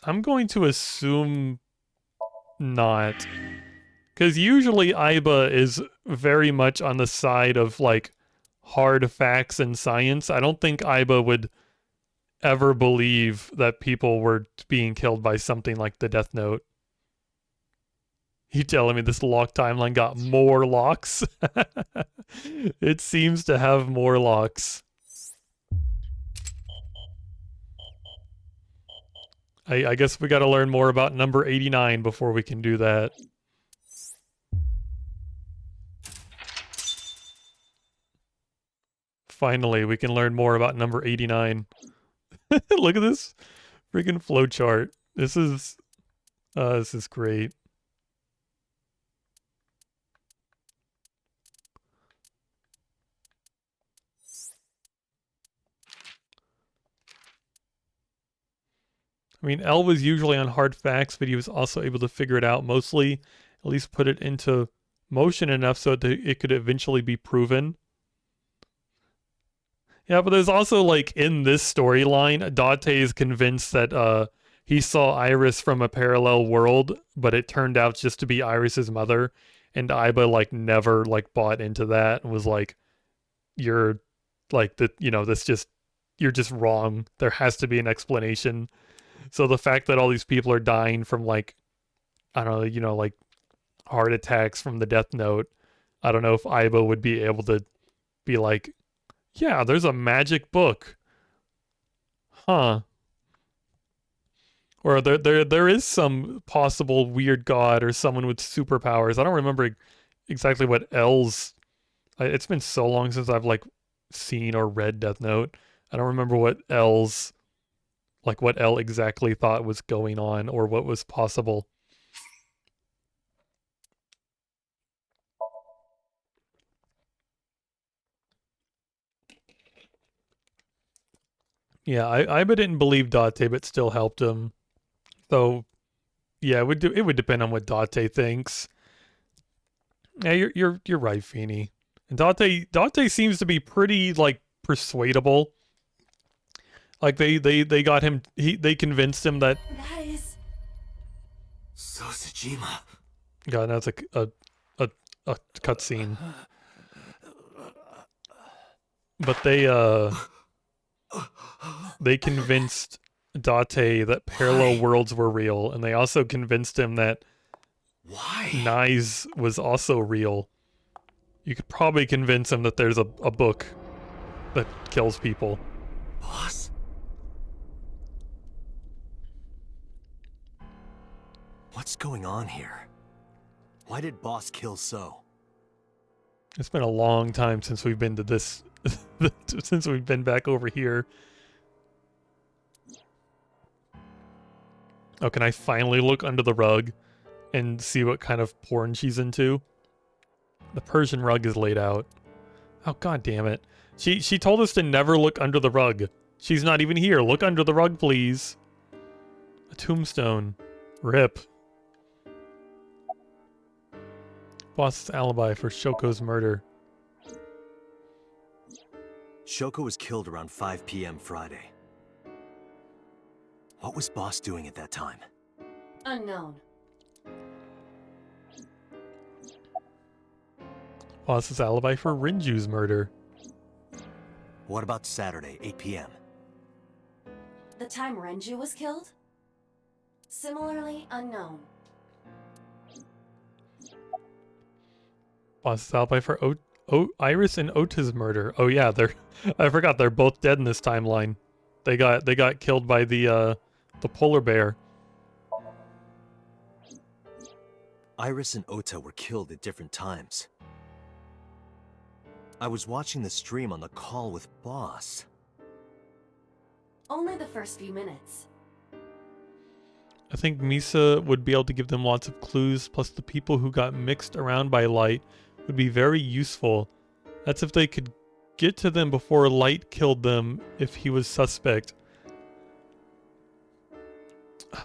I'm going to assume not. Because usually Aiba is very much on the side of like hard facts and science. I don't think Aiba would ever believe that people were being killed by something like the Death Note. You telling me this lock timeline got more locks? It seems to have more locks. I guess we gotta learn more about number 89 before we can do that. Finally, we can learn more about number 89. Look at this freaking flowchart. This is great. I mean, L was usually on hard facts, but he was also able to figure it out mostly, at least put it into motion enough so that it could eventually be proven. Yeah, but there's also, like, in this storyline, Date is convinced that he saw Iris from a parallel world, but it turned out just to be Iris's mother, and Aiba, like, never, like, bought into that and was like, you're, like, this just, you're just wrong. There has to be an explanation. So the fact that all these people are dying from, like, I don't know, like, heart attacks from the Death Note, I don't know if Aiba would be able to be like, yeah, there's a magic book. Huh. Or there is some possible weird god or someone with superpowers. I don't remember exactly what L's... It's been so long since I've, like, seen or read Death Note. I don't remember what L's... Like, what L exactly thought was going on or what was possible. Yeah, Aiba didn't believe Date, but still helped him. So, yeah, it would depend on what Date thinks. Yeah, you're right, Feeny. And Date seems to be pretty, like, persuadable. Like they got him. They convinced him that. That is Sosajima. God, that's a cutscene. But they convinced Date that parallel worlds were real, and they also convinced him that Nyes was also real. You could probably convince him that there's a book that kills people. Boss? What's going on here? Why did Boss kill So? It's been a long time since we've been to this, since we've been back over here. Oh, can I finally look under the rug and see what kind of porn she's into? The Persian rug is laid out. Oh, god damn it. She told us to never look under the rug. She's not even here. Look under the rug, please. A tombstone. Rip. Boss's alibi for Shoko's murder. Shoko was killed around 5 p.m. Friday. What was Boss doing at that time? Unknown. Boss's alibi for Rinju's murder. What about Saturday, 8 p.m.? The time Renju was killed? Similarly unknown. Boss's alibi for Iris and Ota's murder. Oh yeah, I forgot they're both dead in this timeline. They got killed by the polar bear. Iris and Ota were killed at different times. I was watching the stream on the call with Boss. Only the first few minutes. I think Misa would be able to give them lots of clues, plus the people who got mixed around by Light would be very useful. That's if they could get to them before Light killed them if he was suspect.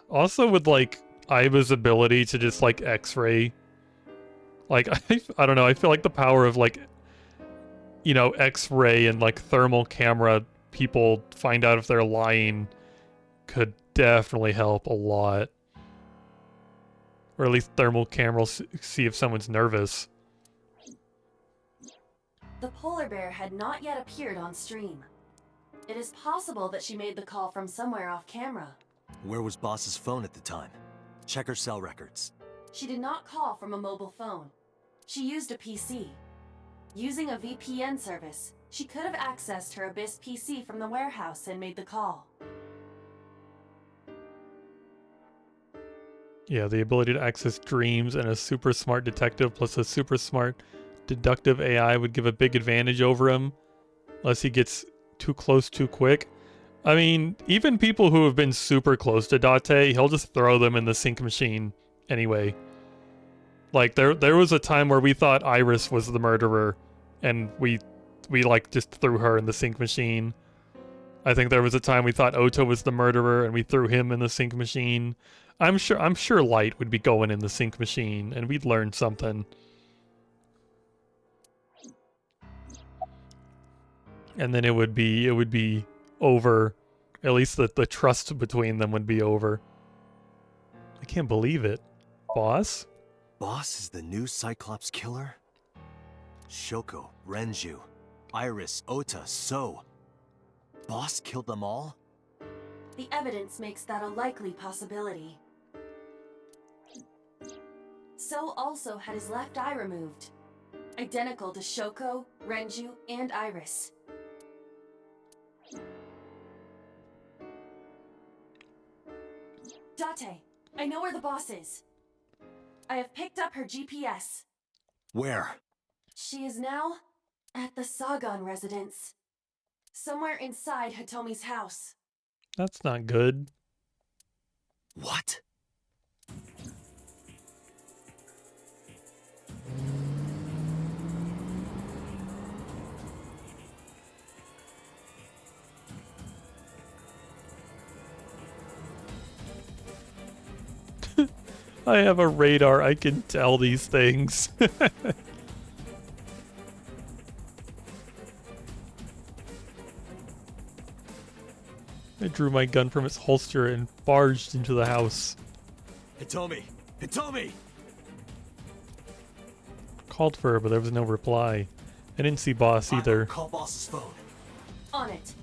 Also with, like, Aiba's ability to just, like, X-ray. Like, I don't know, I feel like the power of, like, you know, X-ray and, like, thermal camera people find out if they're lying could definitely help a lot. Or at least thermal camera see if someone's nervous. The polar bear had not yet appeared on stream. It is possible that she made the call from somewhere off camera. Where was Boss's phone at the time? Check her cell records. She did not call from a mobile phone. She used a PC. Using a VPN service, she could have accessed her Abyss PC from the warehouse and made the call. Yeah, the ability to access dreams and a super smart detective plus a super smart deductive AI would give a big advantage over him. Unless he gets too close too quick. I mean, even people who have been super close to Date, he'll just throw them in the sink machine anyway. Like, there was a time where we thought Iris was the murderer, and we like, just threw her in the sink machine. I think there was a time we thought Oto was the murderer, and we threw him in the sink machine. I'm sure Light would be going in the sink machine, and we'd learn something. And then it would be over. At least the trust between them would be over. I can't believe it. Boss? Boss is the new Cyclops killer? Shoko, Renju, Iris, Ota, So. Boss killed them all? The evidence makes that a likely possibility. So also had his left eye removed. Identical to Shoko, Renju, and Iris. Date, I know where the boss is. I have picked up her GPS. Where? She is now at the Sagan residence. Somewhere inside Hitomi's house. That's not good. What? I have a radar, I can tell these things. I drew my gun from its holster and barged into the house. Hitomi! Hitomi! Called for her, but there was no reply. I didn't see Boss either. Call Boss's phone. On it.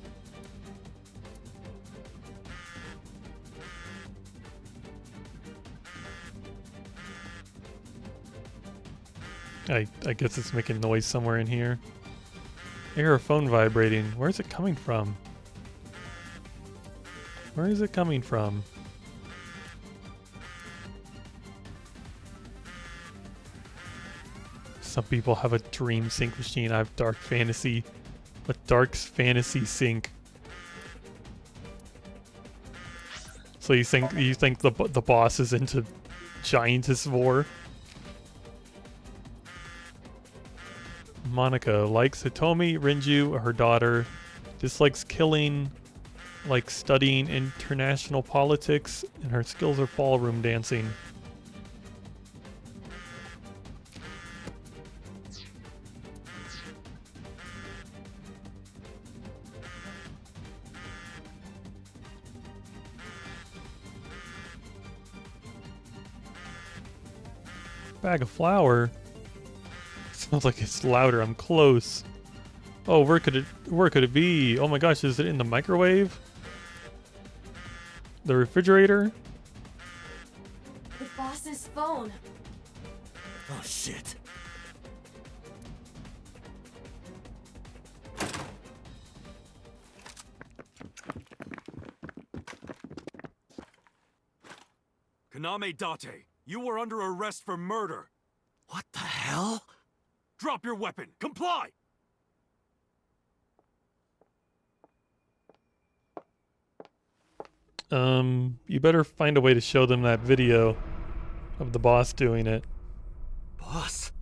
I guess it's making noise somewhere in here. I hear a phone vibrating. Where's it coming from? Where is it coming from? Some people have a dream sync machine. I have dark fantasy. A dark fantasy sync. So you think the boss is into Giantess War? Monica likes Hitomi, Renju, her daughter. Dislikes killing, likes studying international politics, and her skills are ballroom dancing. Bag of flour? Sounds like it's louder. I'm close. Oh, where could it be? Oh my gosh, is it in the microwave? The refrigerator? The boss's phone. Oh shit. Kaname Date, you were under arrest for murder. What the hell? Drop your weapon! Comply! You better find a way to show them that video of the boss doing it. Boss?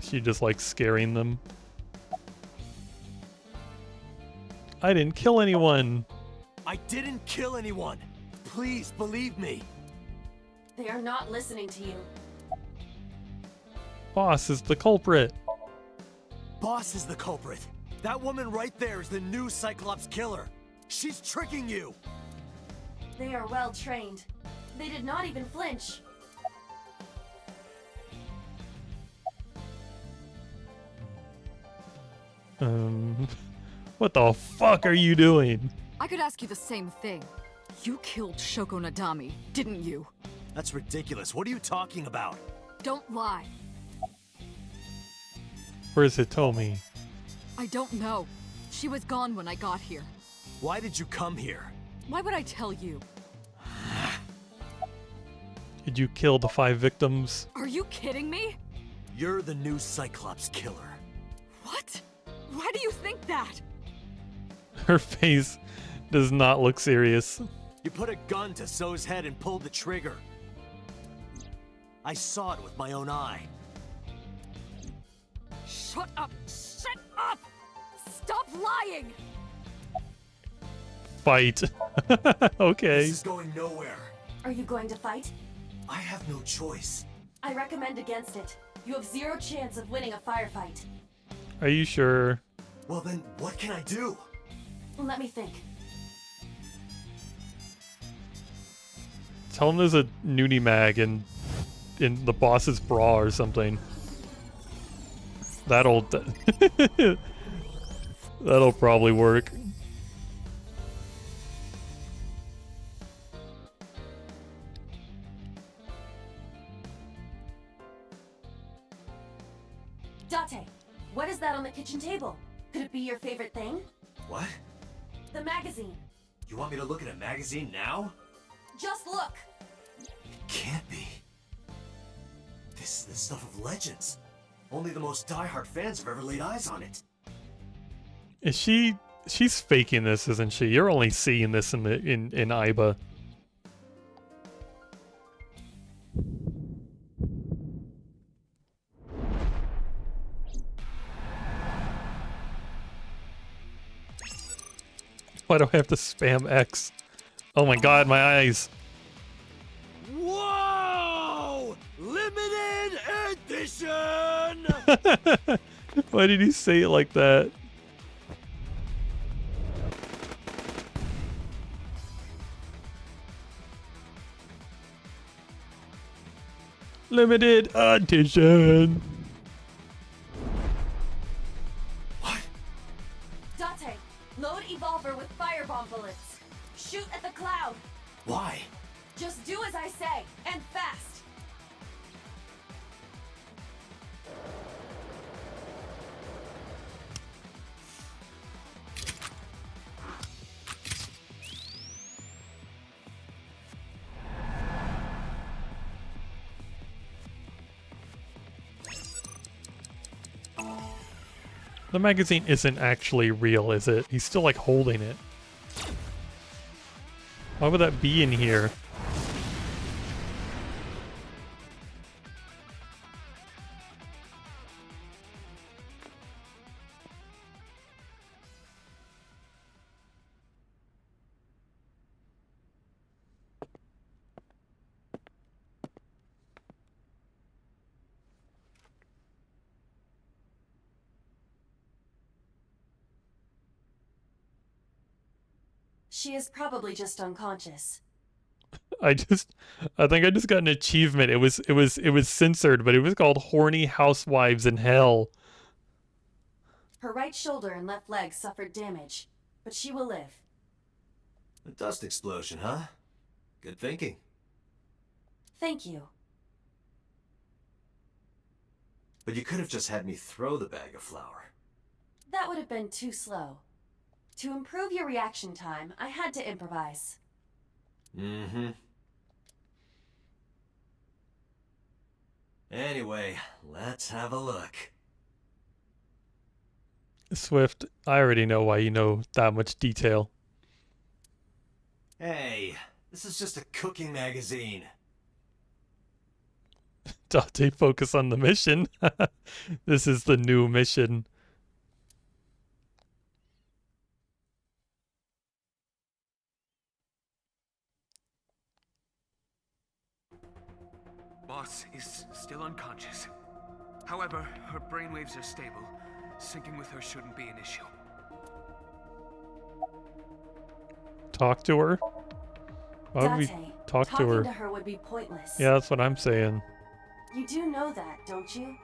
She just like scaring them. I didn't kill anyone. I didn't kill anyone. Please believe me. They are not listening to you. Boss is the culprit. Boss is the culprit. That woman right there is the new Cyclops killer. She's tricking you. They are well trained. They did not even flinch. What the fuck are you doing? I could ask you the same thing. You killed Shoko Nadami, didn't you? That's ridiculous. What are you talking about? Don't lie. Where's Hitomi? I don't know. She was gone when I got here. Why did you come here? Why would I tell you? Did you kill the 5 victims? Are you kidding me? You're the new Cyclops killer. What? Why do you think that? Her face does not look serious. You put a gun to So's head and pulled the trigger. I saw it with my own eye. Shut up! Shut up! Stop lying! Fight. Okay. This is going nowhere. Are you going to fight? I have no choice. I recommend against it. You have 0 chance of winning a firefight. Are you sure? Well then, what can I do? Let me think. Tell him there's a nudie mag in the boss's bra or something. That'll that'll probably work. Date, what is that on the kitchen table? Could it be your favorite thing? What? The magazine. You want me to look at a magazine now? Just look. Can't be. This is the stuff of legends. Only the most diehard fans have ever laid eyes on it. Is she's faking this, isn't she? You're only seeing this in Iba. Why do I have to spam X? Oh my god, my eyes. Whoa! Limited edition! Why did he say it like that? Limited edition. Date, load Evolver with firebomb bullets. Shoot at the cloud. Why? Just do as I say, and fast. The magazine isn't actually real, is it? He's still like holding it. Why would that be in here? She is probably just unconscious. I think I just got an achievement. It was censored, but it was called Horny Housewives in Hell. Her right shoulder and left leg suffered damage, but she will live. A dust explosion, huh? Good thinking. Thank you. But you could have just had me throw the bag of flour. That would have been too slow. To improve your reaction time, I had to improvise. Mm-hmm. Anyway, let's have a look. Swift, I already know why you know that much detail. Hey, this is just a cooking magazine. Date, focus on the mission. This is the new mission. Boss is still unconscious. However, her brainwaves are stable. Syncing with her shouldn't be an issue. Talk to her? Why would we Date, talk to talking her? to her would be pointless. Yeah, that's what I'm saying. You do know that, don't you?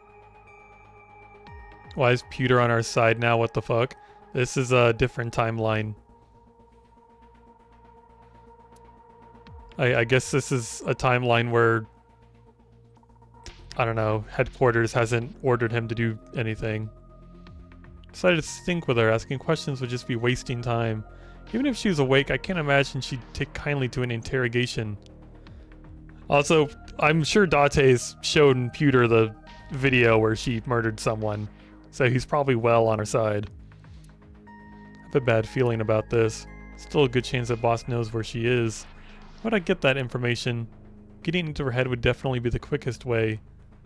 Why is Pewter on our side now? What the fuck? This is a different timeline. I guess this is a timeline where, I don't know, headquarters hasn't ordered him to do anything. Decided to sync with her. Asking questions would just be wasting time. Even if she was awake, I can't imagine she'd take kindly to an interrogation. Also, I'm sure Date's shown Pewter the video where she murdered someone, so he's probably well on her side. I have a bad feeling about this. Still a good chance that Boss knows where she is. How'd I get that information? Getting into her head would definitely be the quickest way.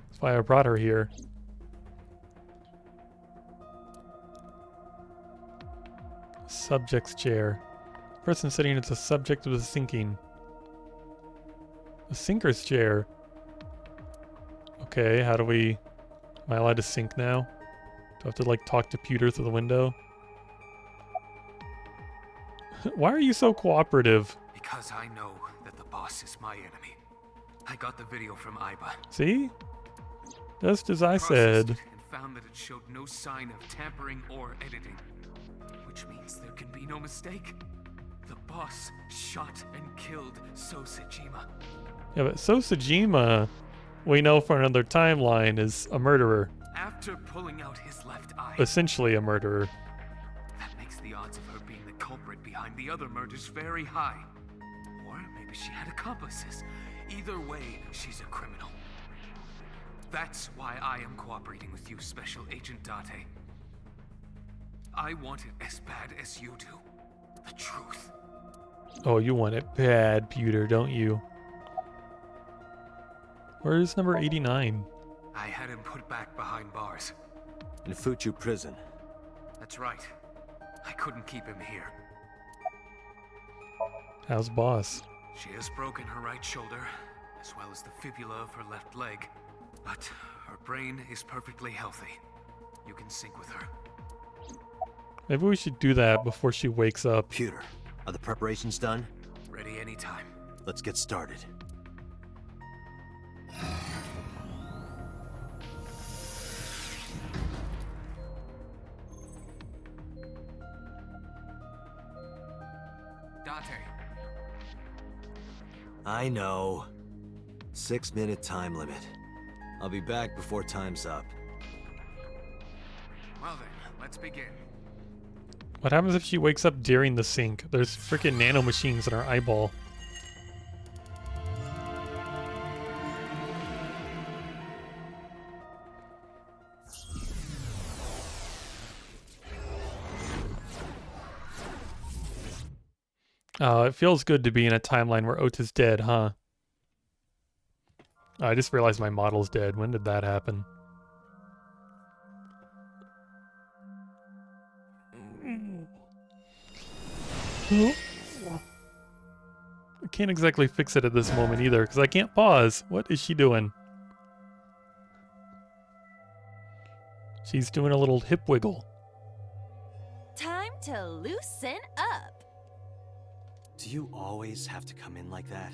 That's why I brought her here. Subject's chair. The person sitting is a subject of the sinking. A sinker's chair. Okay, how do we... Am I allowed to sink now? Do I have to, like, talk to Pewter through the window? Why are you so cooperative? Because I know that the boss is my enemy. I got the video from Iba. See? Just as I Processed said. it and found that it showed no sign of tampering or editing. Which means there can be no mistake. The boss shot and killed So Sejima. Yeah, but So Sejima, we know from another timeline, is a murderer. After pulling out his left eye. Essentially a murderer. That makes the odds of her being the culprit behind the other murders very high. Or maybe she had accomplices. Either way, she's a criminal. That's why I am cooperating with you, Special Agent Date. I want it as bad as you do. The truth. Oh, you want it bad, Pewter, don't you? Where's number 89? I had him put back behind bars. In Fuchu prison. That's right. I couldn't keep him here. How's Boss? She has broken her right shoulder, as well as the fibula of her left leg. But her brain is perfectly healthy. You can sync with her. Maybe we should do that before she wakes up. Pewter, are the preparations done? Ready anytime. Let's get started. Date. I know. 6-minute time limit. I'll be back before time's up. Well then, let's begin. What happens if she wakes up during the sync? There's freaking nano machines in her eyeball. Oh, it feels good to be in a timeline where Ota's dead, huh? Oh, I just realized my model's dead. When did that happen? I can't exactly fix it at this moment either, because I can't pause. What is she doing? She's doing a little hip wiggle. Time to loosen up. Do you always have to come in like that?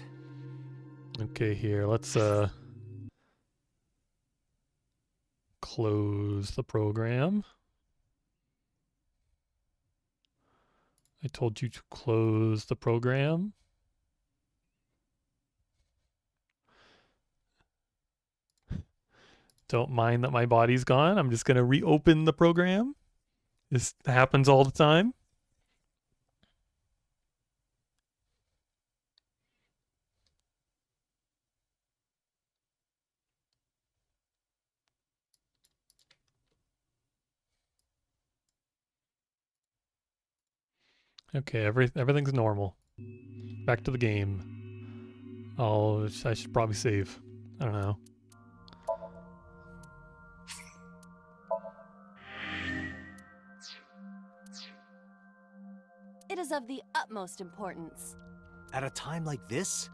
Okay, here, let's close the program. I told you to close the program. Don't mind that my body's gone. I'm just going to reopen the program. This happens all the time. Okay, everything's normal. Back to the game. Oh, I should probably save. I don't know. It is of the utmost importance. At a time like this?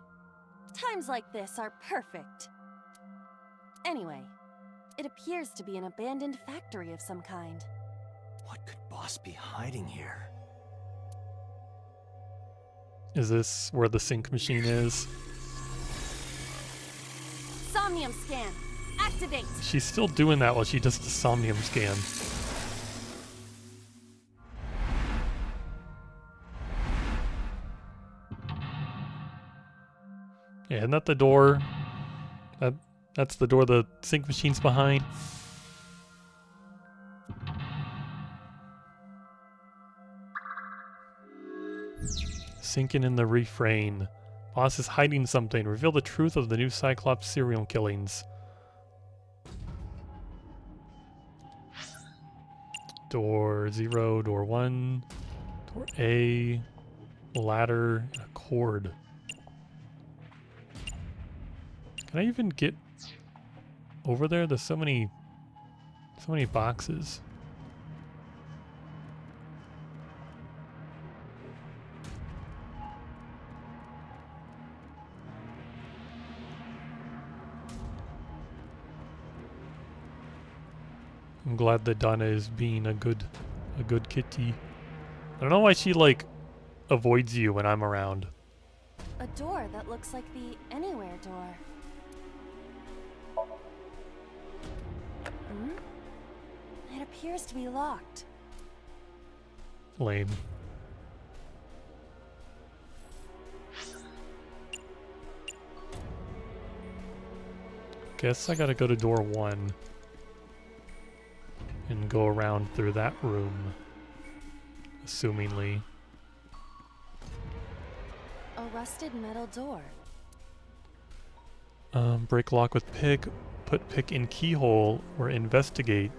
Times like this are perfect. Anyway, it appears to be an abandoned factory of some kind. What could Boss be hiding here? Is this where the sync machine is? Somnium scan. Activate. She's still doing that while she does the Somnium scan. Yeah, isn't that the door? That's the door the sync machine's behind. Sinking in the refrain. Boss is hiding something. Reveal the truth of the new Cyclops serial killings. Door 0, door 1, door A, ladder, and a cord. Can I even get over there? There's so many boxes. I'm glad that Donna is being a good kitty. I don't know why she like avoids you when I'm around. A door that looks like the anywhere door. It appears to be locked. Lame. Guess I gotta go to door 1 and go around through that room, assumingly. A rusted metal door. Break lock with pick, put pick in keyhole, or investigate.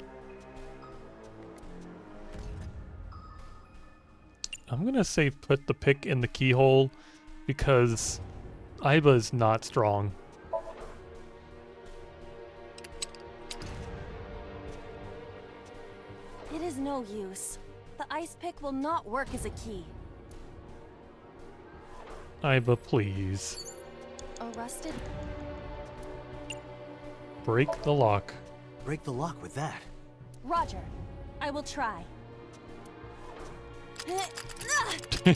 I'm gonna say put the pick in the keyhole because Iba's not strong. It is no use. The ice pick will not work as a key. Iba, please. A rusted... Break the lock. Break the lock with that. Roger. I will try. Why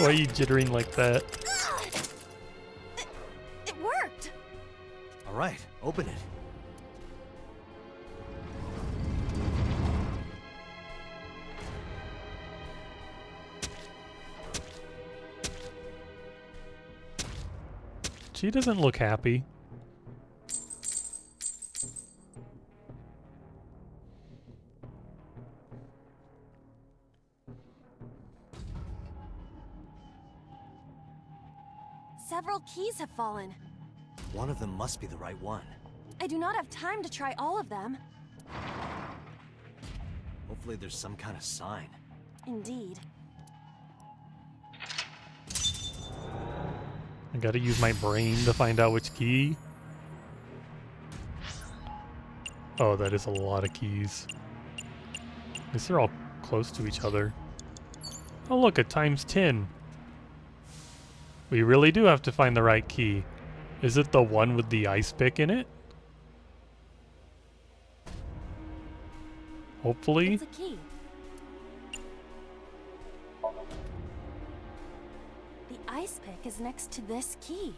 are you jittering like that? It worked! All right, open it. She doesn't look happy. Several keys have fallen. One of them must be the right one. I do not have time to try all of them. Hopefully there's some kind of sign. Indeed. I gotta use my brain to find out which key. Oh, that is a lot of keys. At least they're all close to each other. Oh look, a times 10. We really do have to find the right key. Is it the one with the ice pick in it? Hopefully. It's a key. The ice pick is next to this key.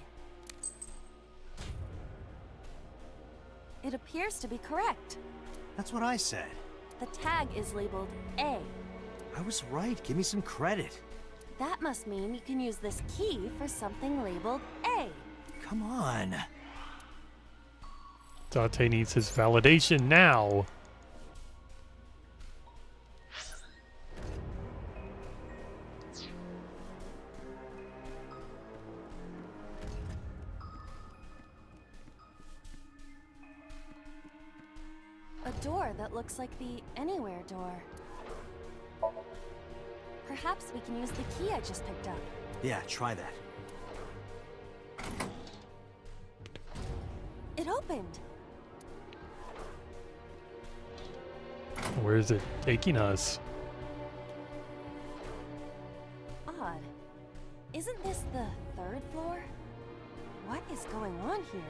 It appears to be correct. That's what I said. The tag is labeled A. I was right. Give me some credit. That must mean you can use this key for something labeled A. Come on. Dante needs his validation now. A door that looks like the anywhere door. Perhaps we can use the key I just picked up. Yeah, try that. It opened. Where is it taking us? Odd. Isn't this the 3rd floor? What is going on here?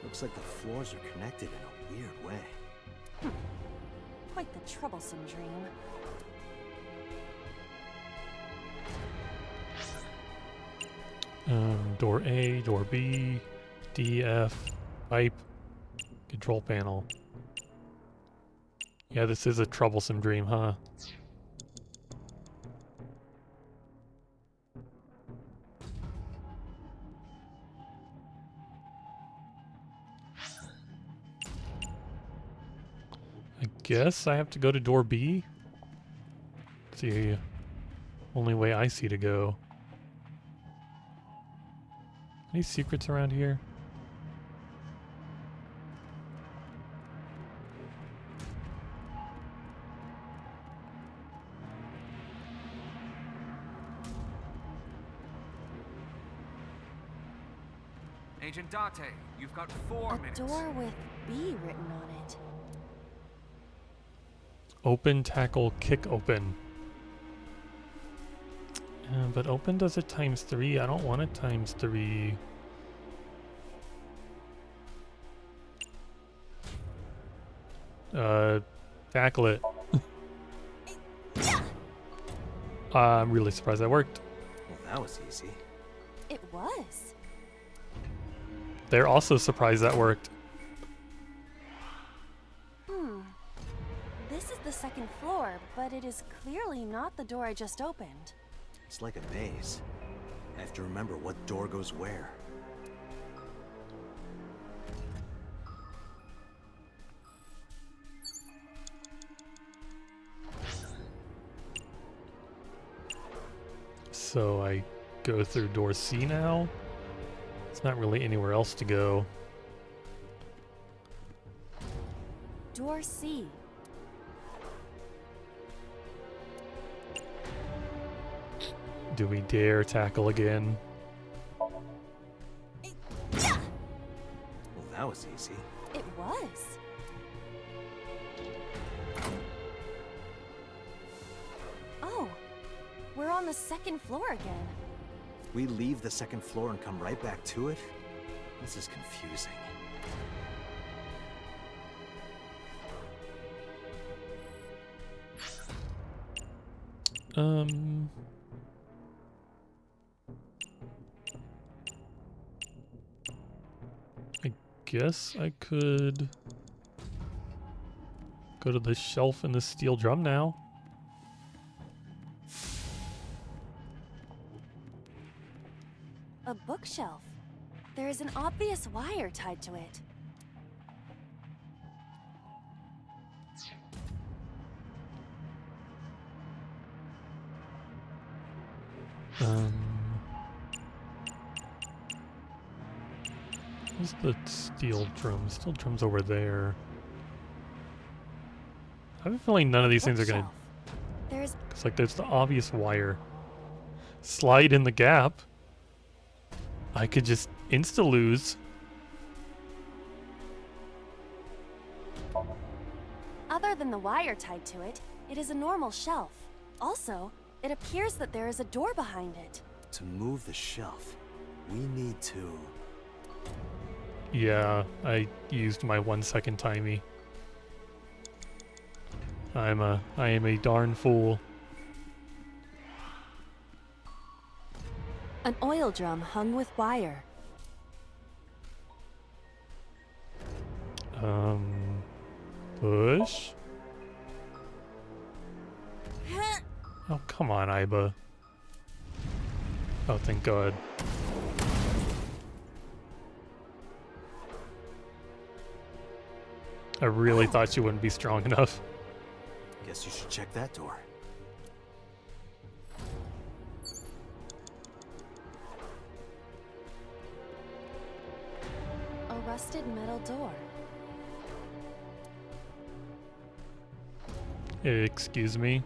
Looks like the floors are connected in a weird way. Quite the troublesome dream. Door A, door B, D, F, pipe, control panel. Yeah, this is a troublesome dream, huh? I guess I have to go to door B. Let's see. Only way I see to go. Any secrets around here? Agent Date, you've got 4 minutes. A door with B written on it. Open, tackle, kick open. But open does it ×3. I don't want it ×3. Tackle it. I'm really surprised that worked. Well, that was easy. It was. They're also surprised that worked. This is the second floor, but it is clearly not the door I just opened. It's like a maze. I have to remember what door goes where. So I go through door C now? It's not really anywhere else to go. Door C. Do we dare tackle again? Well, that was easy. It was. Oh, we're on the second floor again. We leave the second floor and come right back to it? This is confusing. I guess I could go to the shelf in the steel drum now. A bookshelf. There is an obvious wire tied to it. Where's the steel drum? Steel drum's over there. I have a feeling none of these things are gonna... There's... It's like there's the obvious wire. Slide in the gap. I could just insta-lose. Other than the wire tied to it, it is a normal shelf. Also, it appears that there is a door behind it. To move the shelf, we need to... Yeah, I used my 1 second timey. I am a darn fool. An oil drum hung with wire. Push? Oh, come on, Iba. Oh, thank God. I really thought she wouldn't be strong enough. Guess you should check that door. A rusted metal door. Excuse me.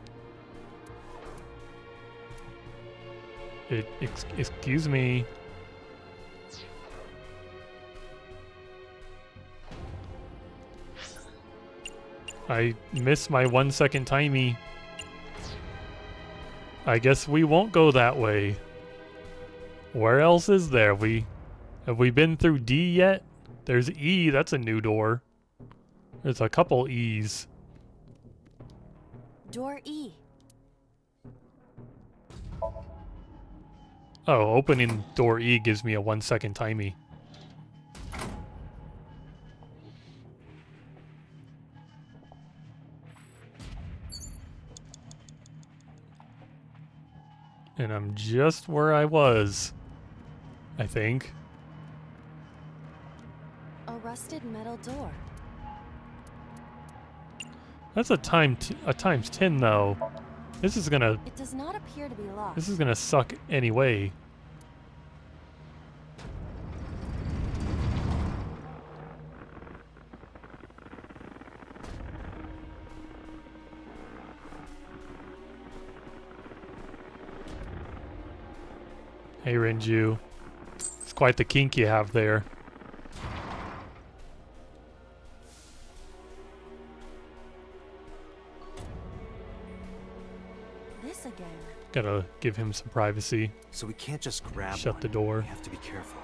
Excuse me. I missed my 1 second timey. I guess we won't go that way. Where else is there? Have we been through D yet? There's E, that's a new door. There's a couple E's. Door E. Oh, opening door E gives me a 1 second timey. And I'm just where I was, I think. A rusted metal door. That's a ×10 though. This is gonna... It does not appear to be locked. This is gonna suck anyway. Hey Renju. It's quite the kink you have there. This again. Gotta give him some privacy. So we can't just grab Shut the door. We have to be careful.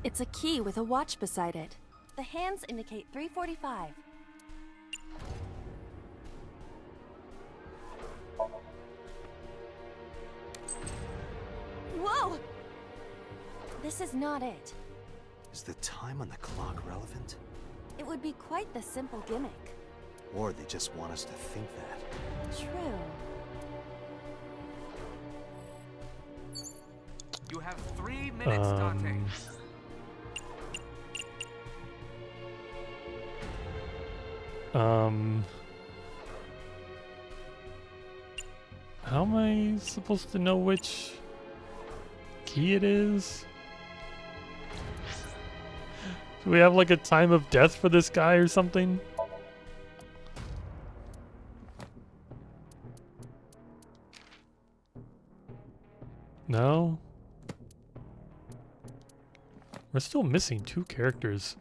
It's a key with a watch beside it. The hands indicate 3:45. Whoa! This is not it. Is the time on the clock relevant? It would be quite the simple gimmick. Or they just want us to think that. True. You have 3 minutes, Dante. How am I supposed to know which key it is? Do we have like a time of death for this guy or something? No? We're still missing 2 characters.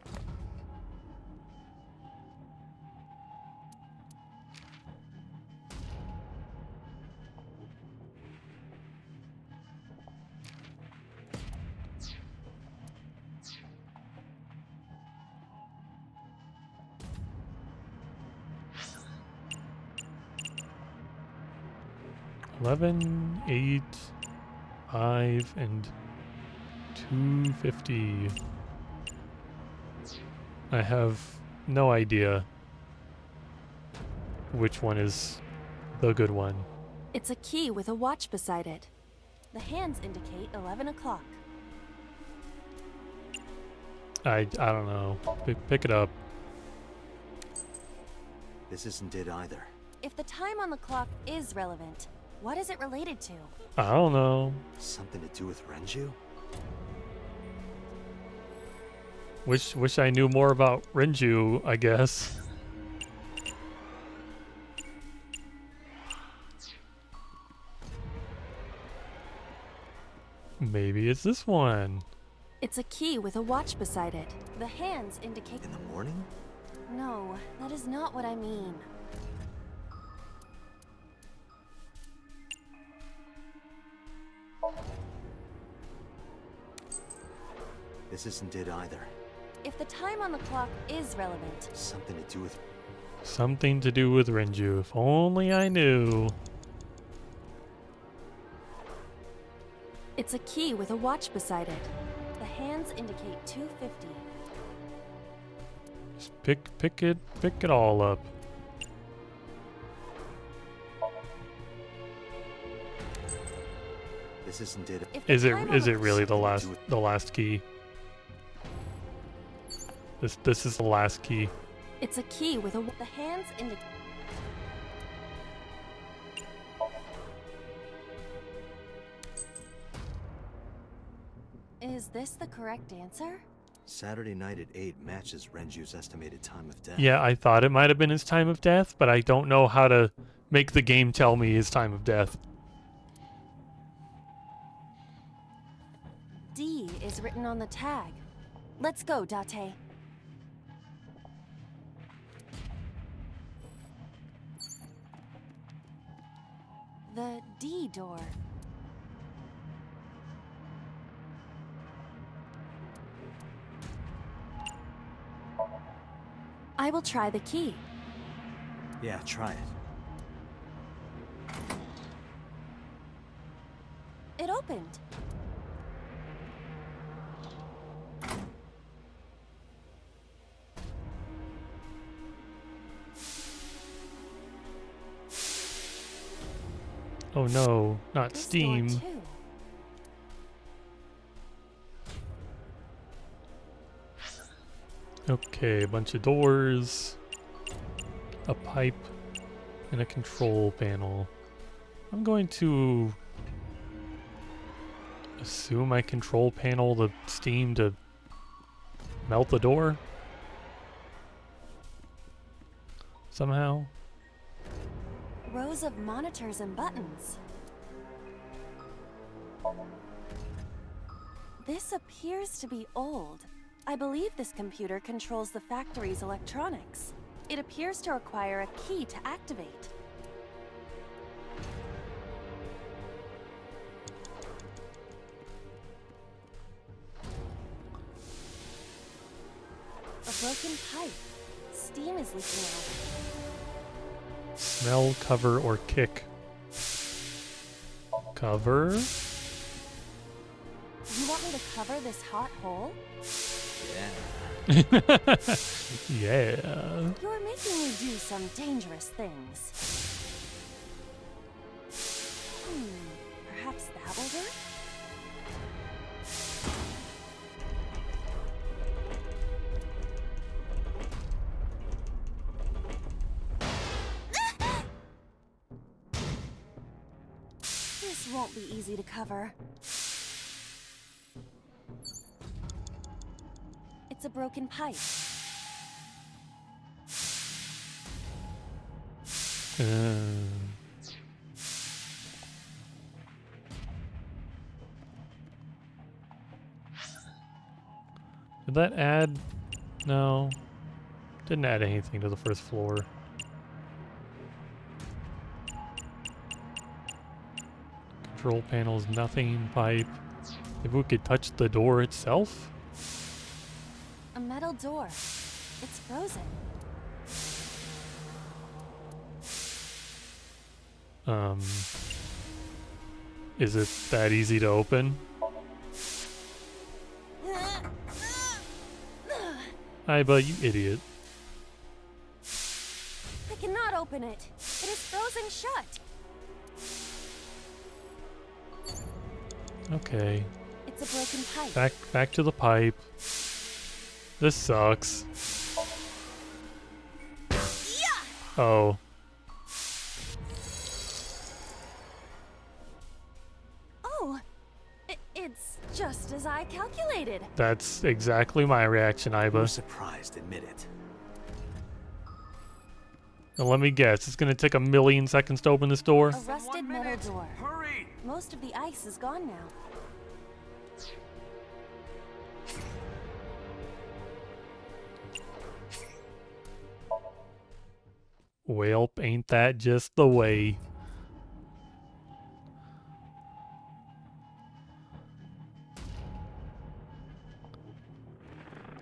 $11, $8, $5, and $2.50. I have no idea which one is the good one. It's a key with a watch beside it. The hands indicate 11 o'clock. I don't know. Pick it up. This isn't it either. If the time on the clock is relevant, what is it related to? I don't know. Something to do with Renju? Wish I knew more about Renju, I guess. Maybe it's this one. It's a key with a watch beside it. The hands indicate... In the morning? No, that is not what I mean. This isn't it either. If the time on the clock is relevant... Something to do with... Something to do with Renju. If only I knew. It's a key with a watch beside it. The hands indicate 2:50. Just pick it all up. This isn't it. Is it really the last key? This is the last key. It's a key with a... The hands indicate... Is this the correct answer? Saturday night at 8 matches Renju's estimated time of death. Yeah, I thought it might have been his time of death, but I don't know how to make the game tell me his time of death. D is written on the tag. Let's go, Date. The D door. I will try the key. Yeah, try it. It opened. Oh no, not This Steam. door too. Okay, a bunch of doors, a pipe, and a control panel. I'm going to assume I control panel the steam to melt the door somehow. Rows of monitors and buttons. This appears to be old. I believe this computer controls the factory's electronics. It appears to require a key to activate. A broken pipe. Steam is leaking out. Smell, cover, or kick. Cover. You want me to cover this hot hole? Yeah. You're making me do some dangerous things. Perhaps that will work? This won't be easy to cover. It's a broken pipe. Did that add? No. Didn't add anything to the first floor. Control panels, nothing. Pipe. Maybe we could touch the door itself? A metal door. It's frozen. Is it that easy to open? Iba, you idiot. I cannot open it. It is frozen shut. Okay. It's a broken pipe. Back to the pipe. This sucks. Oh. Oh, it's just as I calculated. That's exactly my reaction, Iba. You're surprised, admit it. Now let me guess, it's gonna take a million seconds to open this door? A rusted metal door. Hurry! Most of the ice is gone now. Well, ain't that just the way?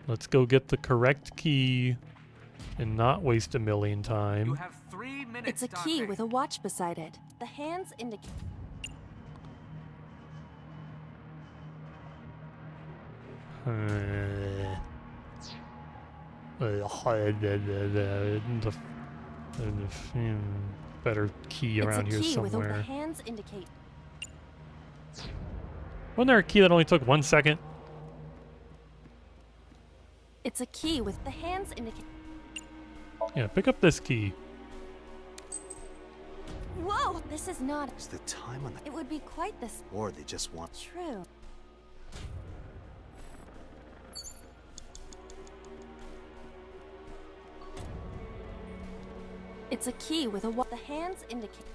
Let's go get the correct key and not waste a million time. You have 3 minutes. It's a key with a watch beside it. The hands indicate. Better key around here It's a key somewhere. with the hands indicate. Wasn't there a key that only took 1 second? It's a key with the hands indicate. Yeah, pick up this key. Whoa! This is not. Is the time on the... It would be quite this. Or they just want... True. It's a key with a the hands indicate.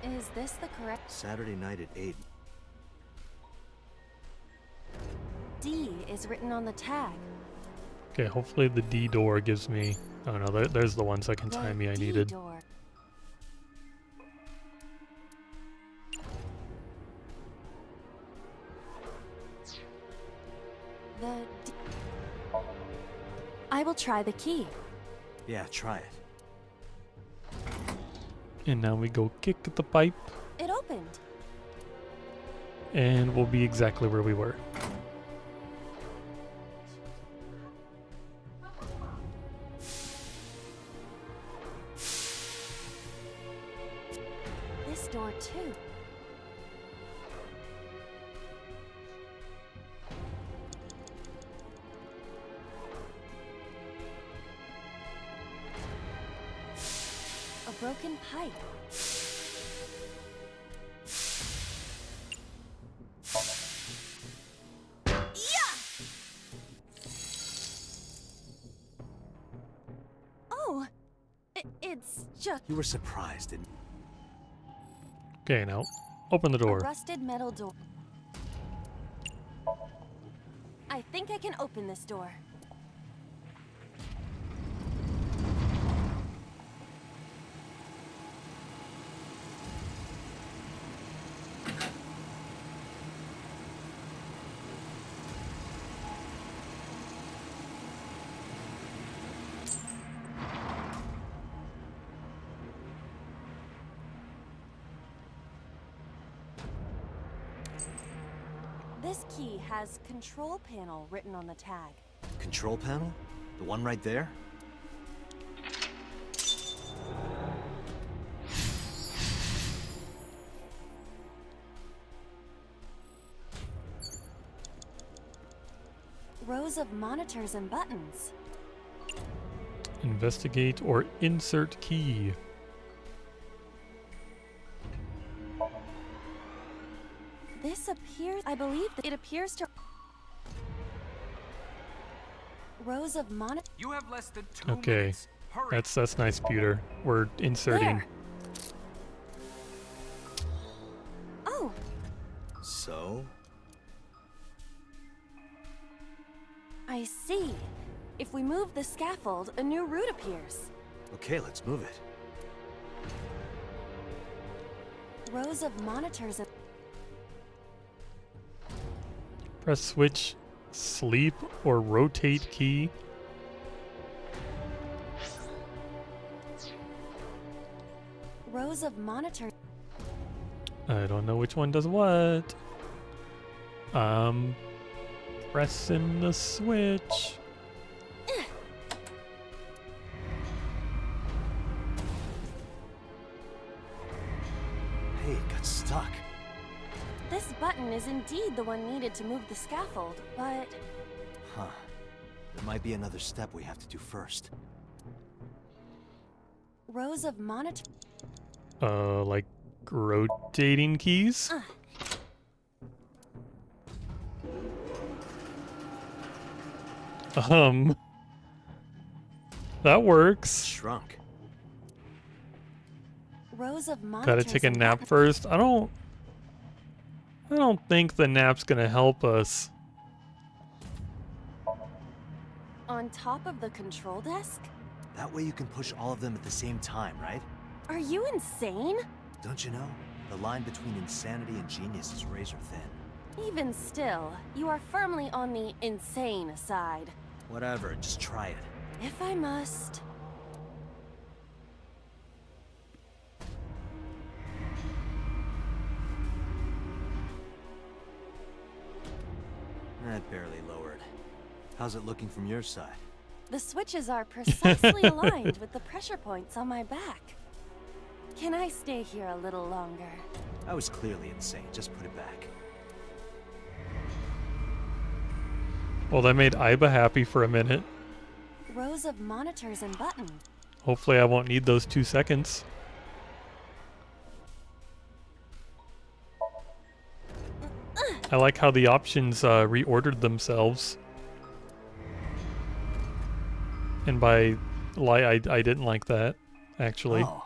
Is this the correct? Saturday night at 8. D is written on the tag. Okay, hopefully the D door gives me... Oh no, there's the 1 second The timey I D needed. door. The D. I will try the key. Yeah, try it. And now we go kick the pipe, It opened. and we'll be exactly where we were. broken pipe. Oh, it's just You were surprised, didn't you? Okay, now open the a door. rusted metal door. I think I can open this door. This key has control panel written on the tag. Control panel? The one right there? Rows of monitors and buttons. Investigate or insert key. This appears, I believe that it appears to rows of monitors. You have less than 2 Okay, minutes. Hurry. that's nice, Peter. We're inserting. There. Oh, So? I see. If we move the scaffold, a new route appears. Okay, let's move it. Rows of monitors and Press switch, sleep, or rotate key. rows of monitors. I don't know which one does what. Pressing the switch. Hey, it got stuck. This button is indeed the one needed to move the scaffold, but Huh. There might be another step we have to do first. rows of monitor. Like rotating keys? That works. Shrunk. Rows of monitors. Gotta take a and nap buttons. first. I don't think the nap's gonna help us. On top of the control desk? That way you can push all of them at the same time, right? Are you insane? Don't you know? The line between insanity and genius is razor thin. Even still, you are firmly on the insane side. Whatever, just try it. If I must. That barely lowered. How's it looking from your side? The switches are precisely aligned with the pressure points on my back. Can I stay here a little longer? I was clearly insane. Just put it back. Well, that made Iba happy for a minute. Rows of monitors and buttons. Hopefully I won't need those 2 seconds. I like how the options reordered themselves. And by lie, I didn't like that, actually. Oh.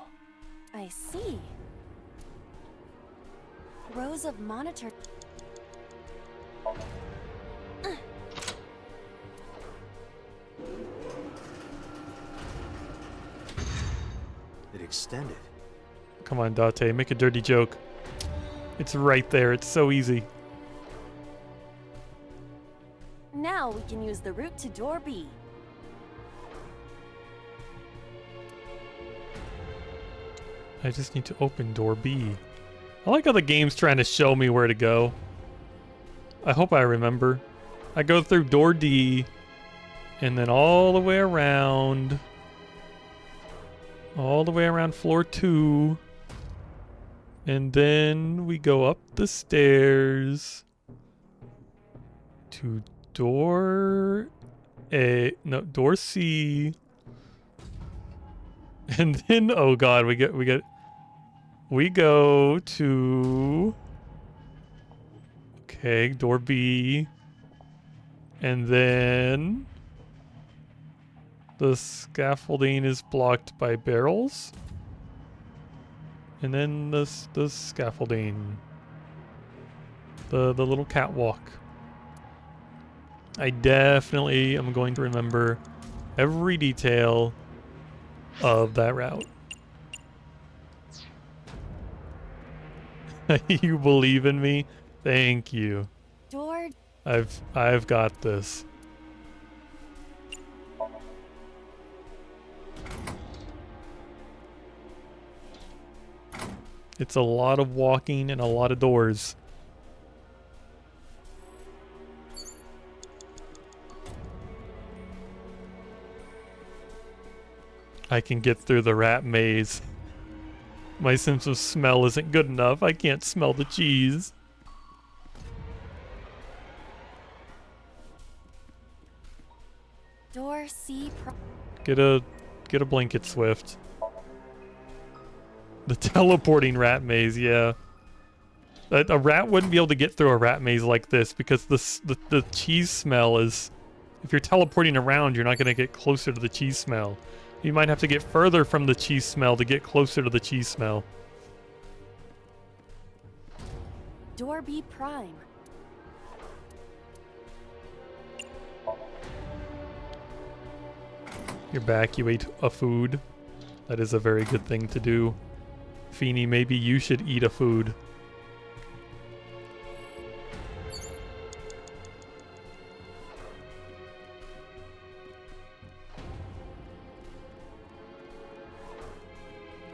I see. Rows of monitor. It extended. Come on, Date, make a dirty joke. It's right there, it's so easy. Now we can use the route to door B. I just need to open door B. I like how the game's trying to show me where to go. I hope I remember. I go through door D, and then all the way around. All the way around floor 2. And then we go up the stairs to door A, no, door C. And then, oh god, we go to, okay, door B, and then the scaffolding is blocked by barrels, and then the scaffolding, the little catwalk. I definitely am going to remember every detail of that route. You believe in me? Thank you. Door. I've got this. It's a lot of walking and a lot of doors. I can get through the rat maze. My sense of smell isn't good enough. I can't smell the cheese. Door C. Get a blanket, Swift. The teleporting rat maze, yeah. A rat wouldn't be able to get through a rat maze like this because the cheese smell is... If you're teleporting around, you're not going to get closer to the cheese smell. You might have to get further from the cheese smell to get closer to the cheese smell. Door B prime. You're back, you ate a food. That is a very good thing to do. Feeny, maybe you should eat a food.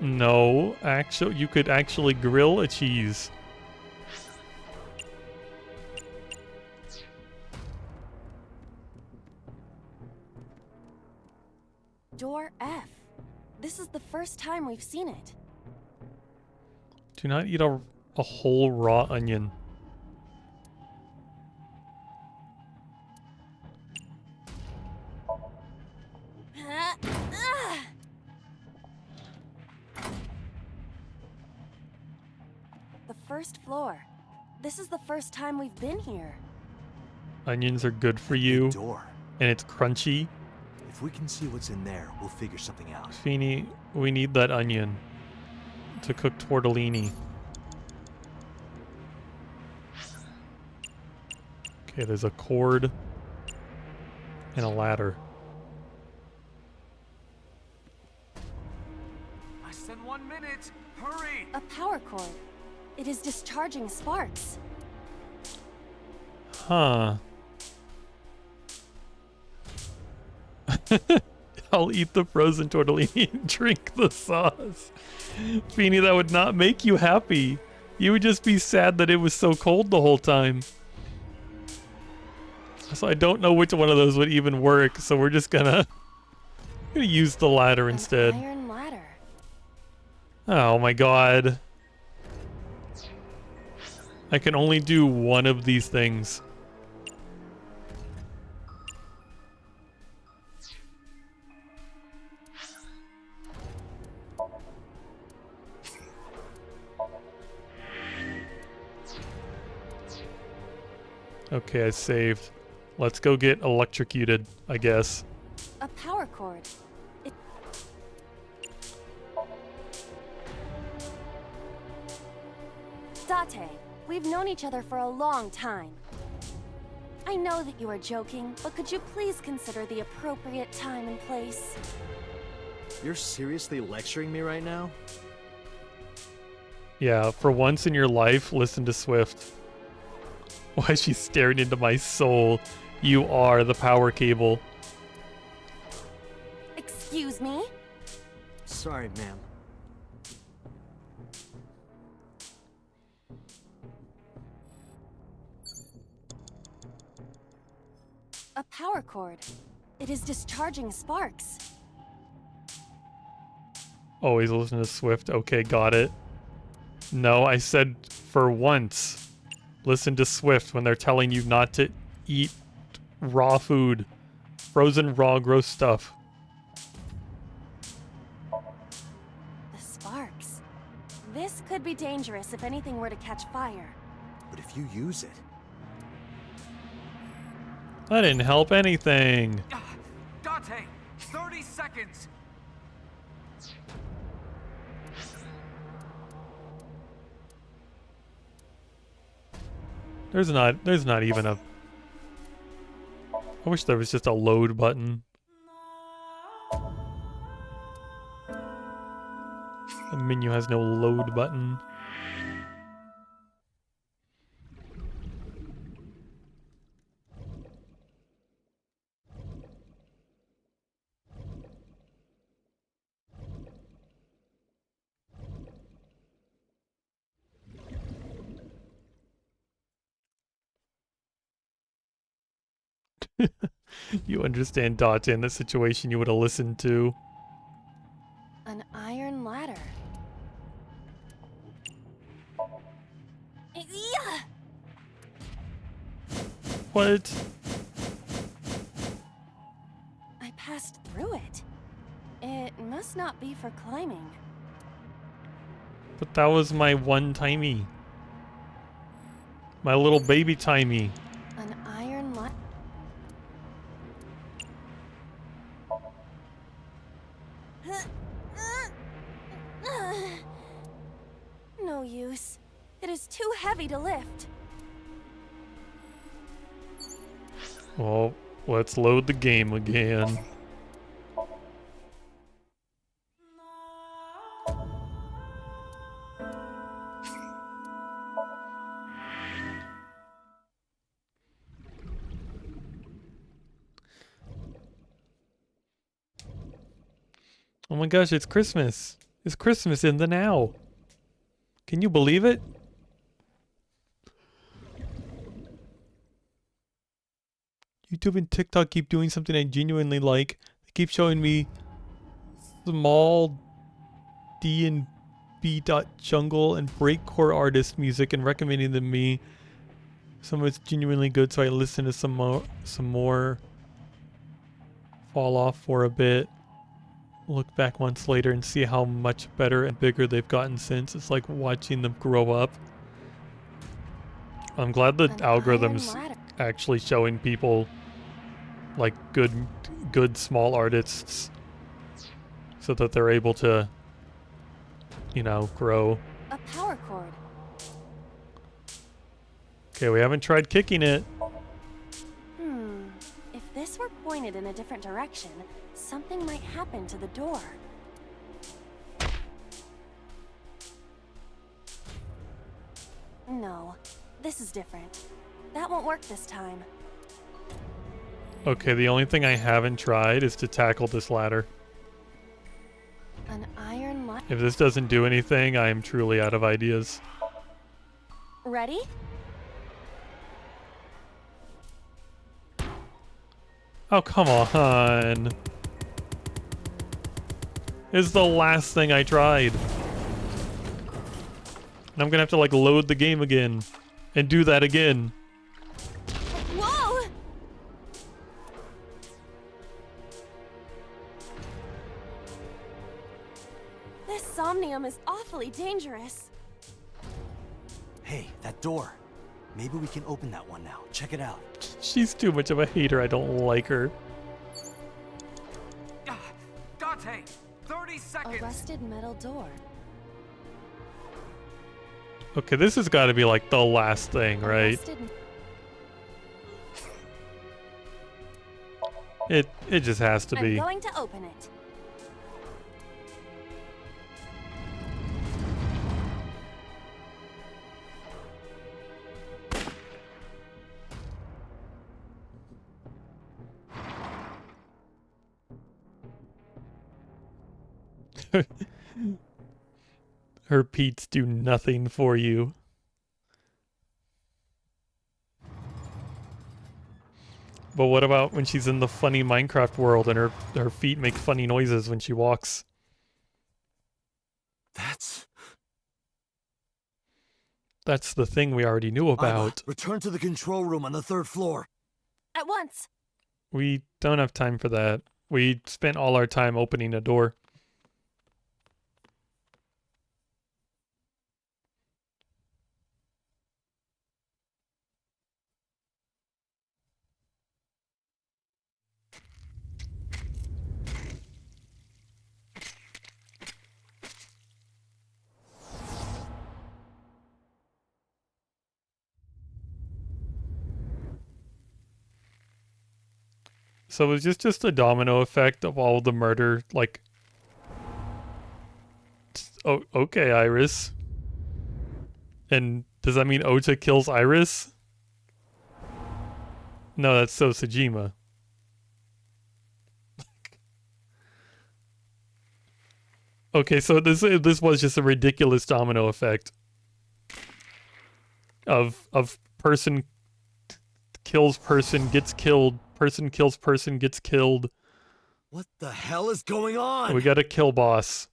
No, actually, you could actually grill a cheese. Door F. This is the first time we've seen it. Do not eat a whole raw onion. The first floor. This is the first time we've been here. Onions are good for you. Door. And it's crunchy. If we can see what's in there, we'll figure something out. Feeny, we need that onion to cook tortellini. Okay, there's a cord and a ladder. Less than 1 minute. Hurry! A power cord. It is discharging sparks. Huh. I'll eat the frozen tortellini and drink the sauce. Feeny, that would not make you happy. You would just be sad that it was so cold the whole time. So I don't know which one of those would even work, so we're just gonna use the ladder instead. Iron ladder. Oh my god. I can only do one of these things. Okay, I saved. Let's go get electrocuted, I guess. A power cord. It... Date, we've known each other for a long time. I know that you are joking, but could you please consider the appropriate time and place? You're seriously lecturing me right now? Yeah, for once in your life, listen to Swift. Why is she staring into my soul? You are the power cable. Excuse me? Sorry, ma'am. A power cord. It is discharging sparks. Always listen to Swift. Okay, got it. No, I said for once. Listen to Swift when they're telling you not to eat raw food. Frozen, raw, gross stuff. could be dangerous if anything were to catch fire. But if you use it... That didn't help anything. Dante, 30 seconds. There's not even a... I wish there was just a load button. The menu has no load button. You understand, Dante, in the situation you would have listened to. An iron ladder. Yeah. What? I passed through it. It must not be for climbing. But that was my one timey. My little baby timey. An iron ladder. No use. It is too heavy to lift. Well, let's load the game again. Oh my gosh, it's Christmas. It's Christmas in the now. Can you believe it? YouTube and TikTok keep doing something I genuinely like. They keep showing me small D&B jungle and breakcore artist music and recommending them me. Some of it's genuinely good, so I listen to some more. Fall off for a bit. Look back months later and see how much better and bigger they've gotten since. It's like watching them grow up. I'm glad the algorithm's actually showing people like good small artists so that they're able to, you know, grow. A power cord. Okay, we haven't tried kicking it. If this were pointed in a different direction, something might happen to the door. No, this is different. That won't work this time. Okay, the only thing I haven't tried is to tackle this ladder. An iron ladder. If this doesn't do anything, I am truly out of ideas. Ready? Oh, come on. This is the last thing I tried. And I'm gonna have to like load the game again and do that again. Whoa! This Somnium is awfully dangerous. Hey, that door. Maybe we can open that one now. Check it out. She's too much of a hater. I don't like her. Dante, 30 seconds. A rusted metal door. Okay, this has got to be like the last thing, right? It just has to be. I'm going to open it. Her Pete's do nothing for you. But what about when she's in the funny Minecraft world and her feet make funny noises when she walks? That's the thing we already knew about. Return to the control room on the 3rd floor. At once. We don't have time for that. We spent all our time opening a door. So is this just a domino effect of all the murder? Like, oh, okay, Iris. And does that mean Ota kills Iris? No, that's So Sejima. Okay, so this was just a ridiculous domino effect of person kills person, gets killed, person kills person, gets killed. What the hell is going on? We gotta kill boss.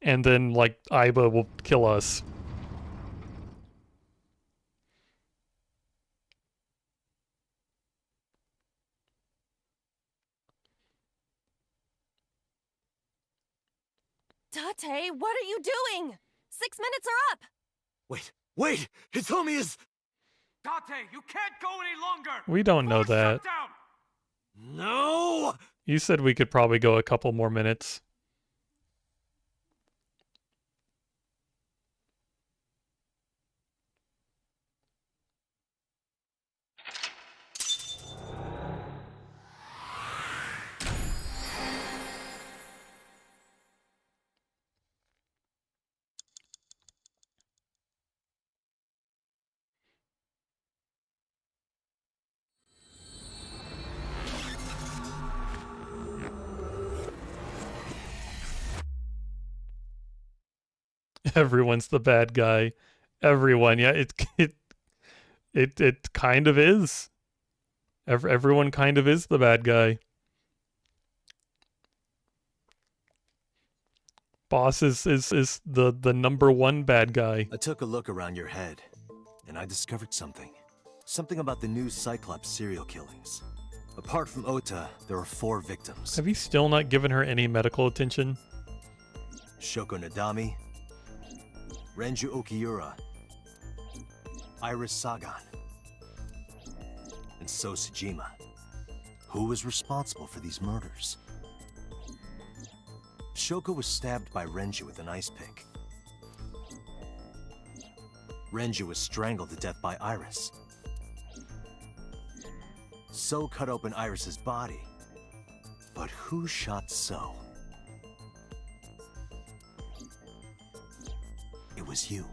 And then, like, Aiba will kill us. Date, what are you doing? 6 minutes are up! Wait! Hitomi is... Date, you can't go any longer! We don't know that. No! You said we could probably go a couple more minutes. Everyone's the bad guy. Everyone, yeah, it kind of is. Everyone kind of is the bad guy. Boss is the #1 bad guy. I took a look around your head, and I discovered something. Something about the new Cyclops serial killings. Apart from Ota, there are 4 victims. Have you still not given her any medical attention? Shoko Nadami, Renju Okiura, Iris Sagan, and So Sejima. Who was responsible for these murders? Shoko was stabbed by Renju with an ice pick. Renju was strangled to death by Iris. So cut open Iris's body. But who shot So? It was you.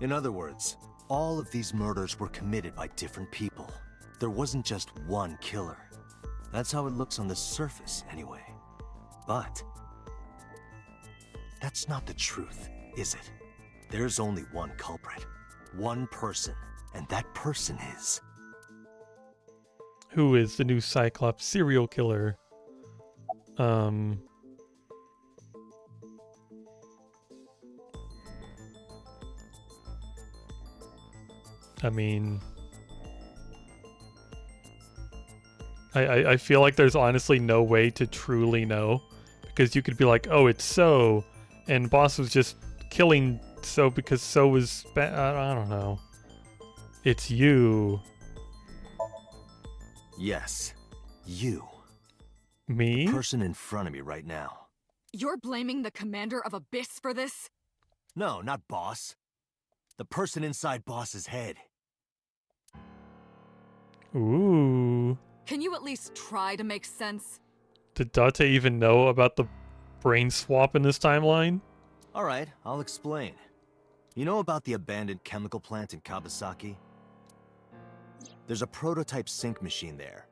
In other words, all of these murders were committed by different people. There wasn't just one killer. That's how it looks on the surface, anyway. But that's not the truth, is it? There's only one culprit, one person, and that person is... Who is the new Cyclops serial killer? I mean... I feel like there's honestly no way to truly know. Because you could be like, oh, it's So, and Boss was just killing So because So was I don't know. It's you. Yes, you. Me? The person in front of me right now. You're blaming the commander of Abyss for this? No, not Boss. The person inside Boss's head. Ooh. Can you at least try to make sense? Did Date even know about the brain swap in this timeline? Alright, I'll explain. You know about the abandoned chemical plant in Kawasaki? There's a prototype sync machine there.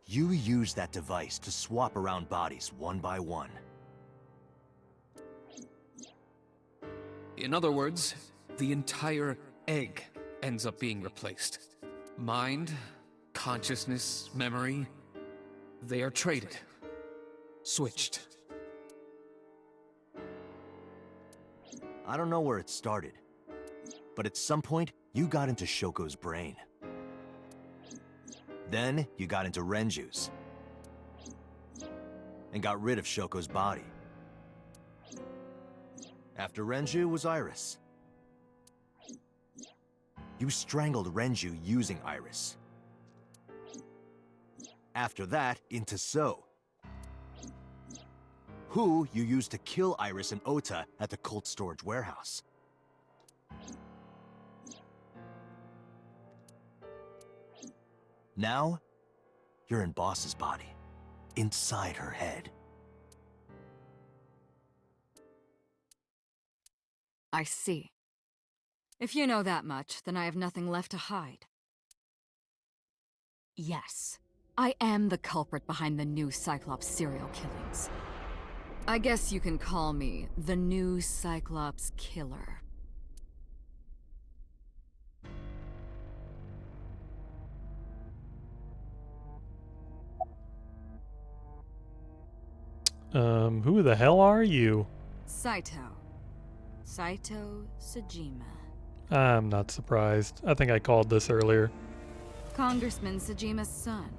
You use that device to swap around bodies one by one. In other words, the entire egg ends up being replaced. Mind, consciousness, memory, they are traded. Switched. I don't know where it started, but at some point, you got into Shoko's brain. Then, you got into Renju's. And got rid of Shoko's body. After Renju was Iris. You strangled Renju using Iris. After that, into So. Who you used to kill Iris and Ota at the cold storage warehouse. Now, you're in Boss's body, inside her head. I see. If you know that much, then I have nothing left to hide. Yes, I am the culprit behind the new Cyclops serial killings. I guess you can call me the new Cyclops killer. Who the hell are you? Saito Sejima. I'm not surprised. I think I called this earlier. Congressman Sejima's son.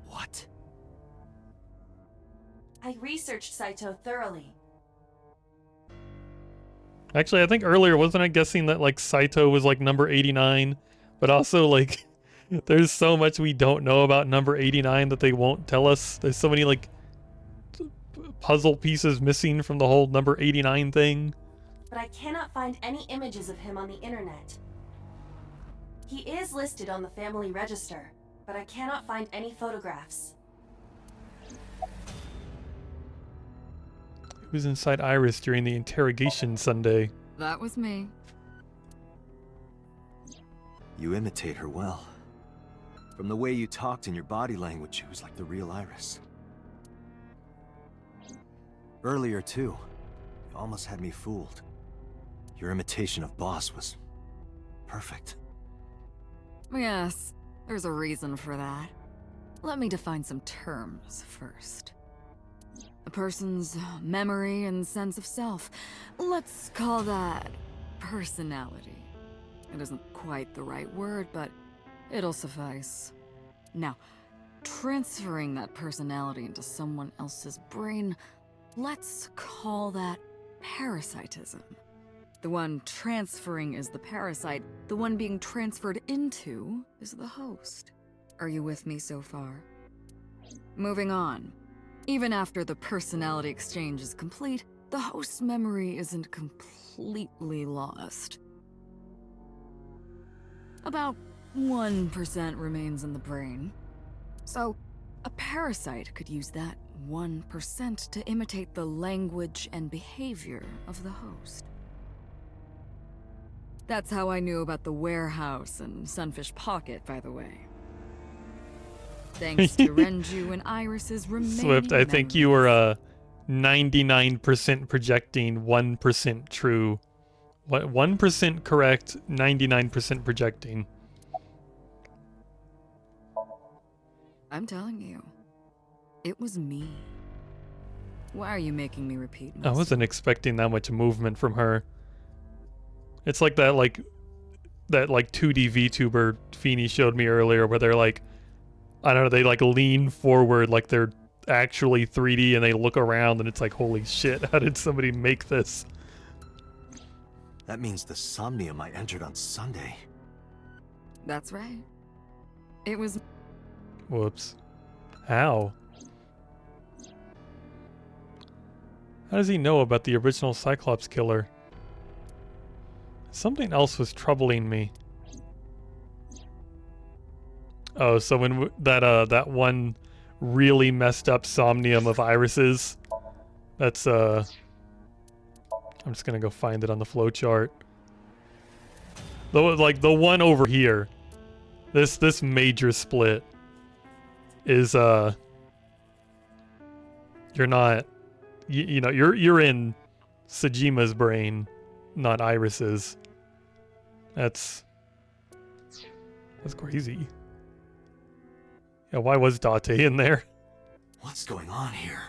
What? I researched Saito thoroughly. Actually, I think earlier, wasn't I guessing that, like, Saito was, like, number 89? But also, like, there's so much we don't know about number 89 that they won't tell us. There's so many, like, puzzle pieces missing from the whole number 89 thing. But I cannot find any images of him on the internet. He is listed on the family register, but I cannot find any photographs. Who was inside Iris during the interrogation Sunday? That was me. You imitate her well. From the way you talked and your body language, it was like the real Iris. Earlier, too, you almost had me fooled. Your imitation of Boss was perfect. Yes, there's a reason for that. Let me define some terms first. A person's memory and sense of self. Let's call that personality. It isn't quite the right word, but it'll suffice. Now, transferring that personality into someone else's brain, let's call that parasitism. The one transferring is the parasite, the one being transferred into is the host. Are you with me so far? Moving on. Even after the personality exchange is complete, the host's memory isn't completely lost. About 1% remains in the brain. So, a parasite could use that 1% to imitate the language and behavior of the host. That's how I knew about the warehouse and Sunfish Pocket, by the way. Thanks to Renju and Iris's remaining Swift, I think you were 99% projecting, 1% true. What, 1% correct, 99% projecting. I'm telling you, it was me. Why are you making me repeat myself? I wasn't expecting that much movement from her. It's like that 2D VTuber Feeny showed me earlier, where they're like, I don't know, they like lean forward like they're actually 3D, and they look around and it's like, holy shit, how did somebody make this? That means the Somnium I entered on Sunday. That's right. It was... Whoops. How? How does he know about the original Cyclops killer? Something else was troubling me. Oh, so when that one really messed up Somnium of Iris's, that's I'm just gonna go find it on the flowchart. Like the one over here, this major split is you're not, you know, you're in Sejima's brain, not Iris's. That's crazy. Yeah, why was Date in there? What's going on here?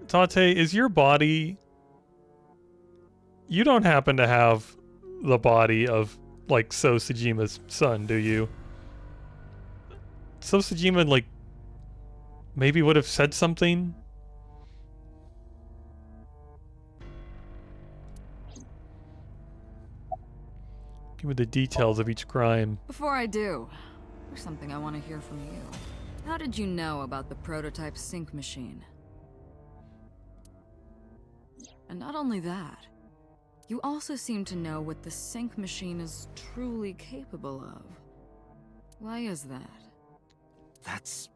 Date, is your body... You don't happen to have the body of, like, So Sejima's son, do you? So Sejima, like, maybe would have said something? Give me the details of each crime. Before I do, there's something I want to hear from you. How did you know about the prototype sync machine? And not only that, You also seem to know what the sync machine is truly capable of. Why is that? That's...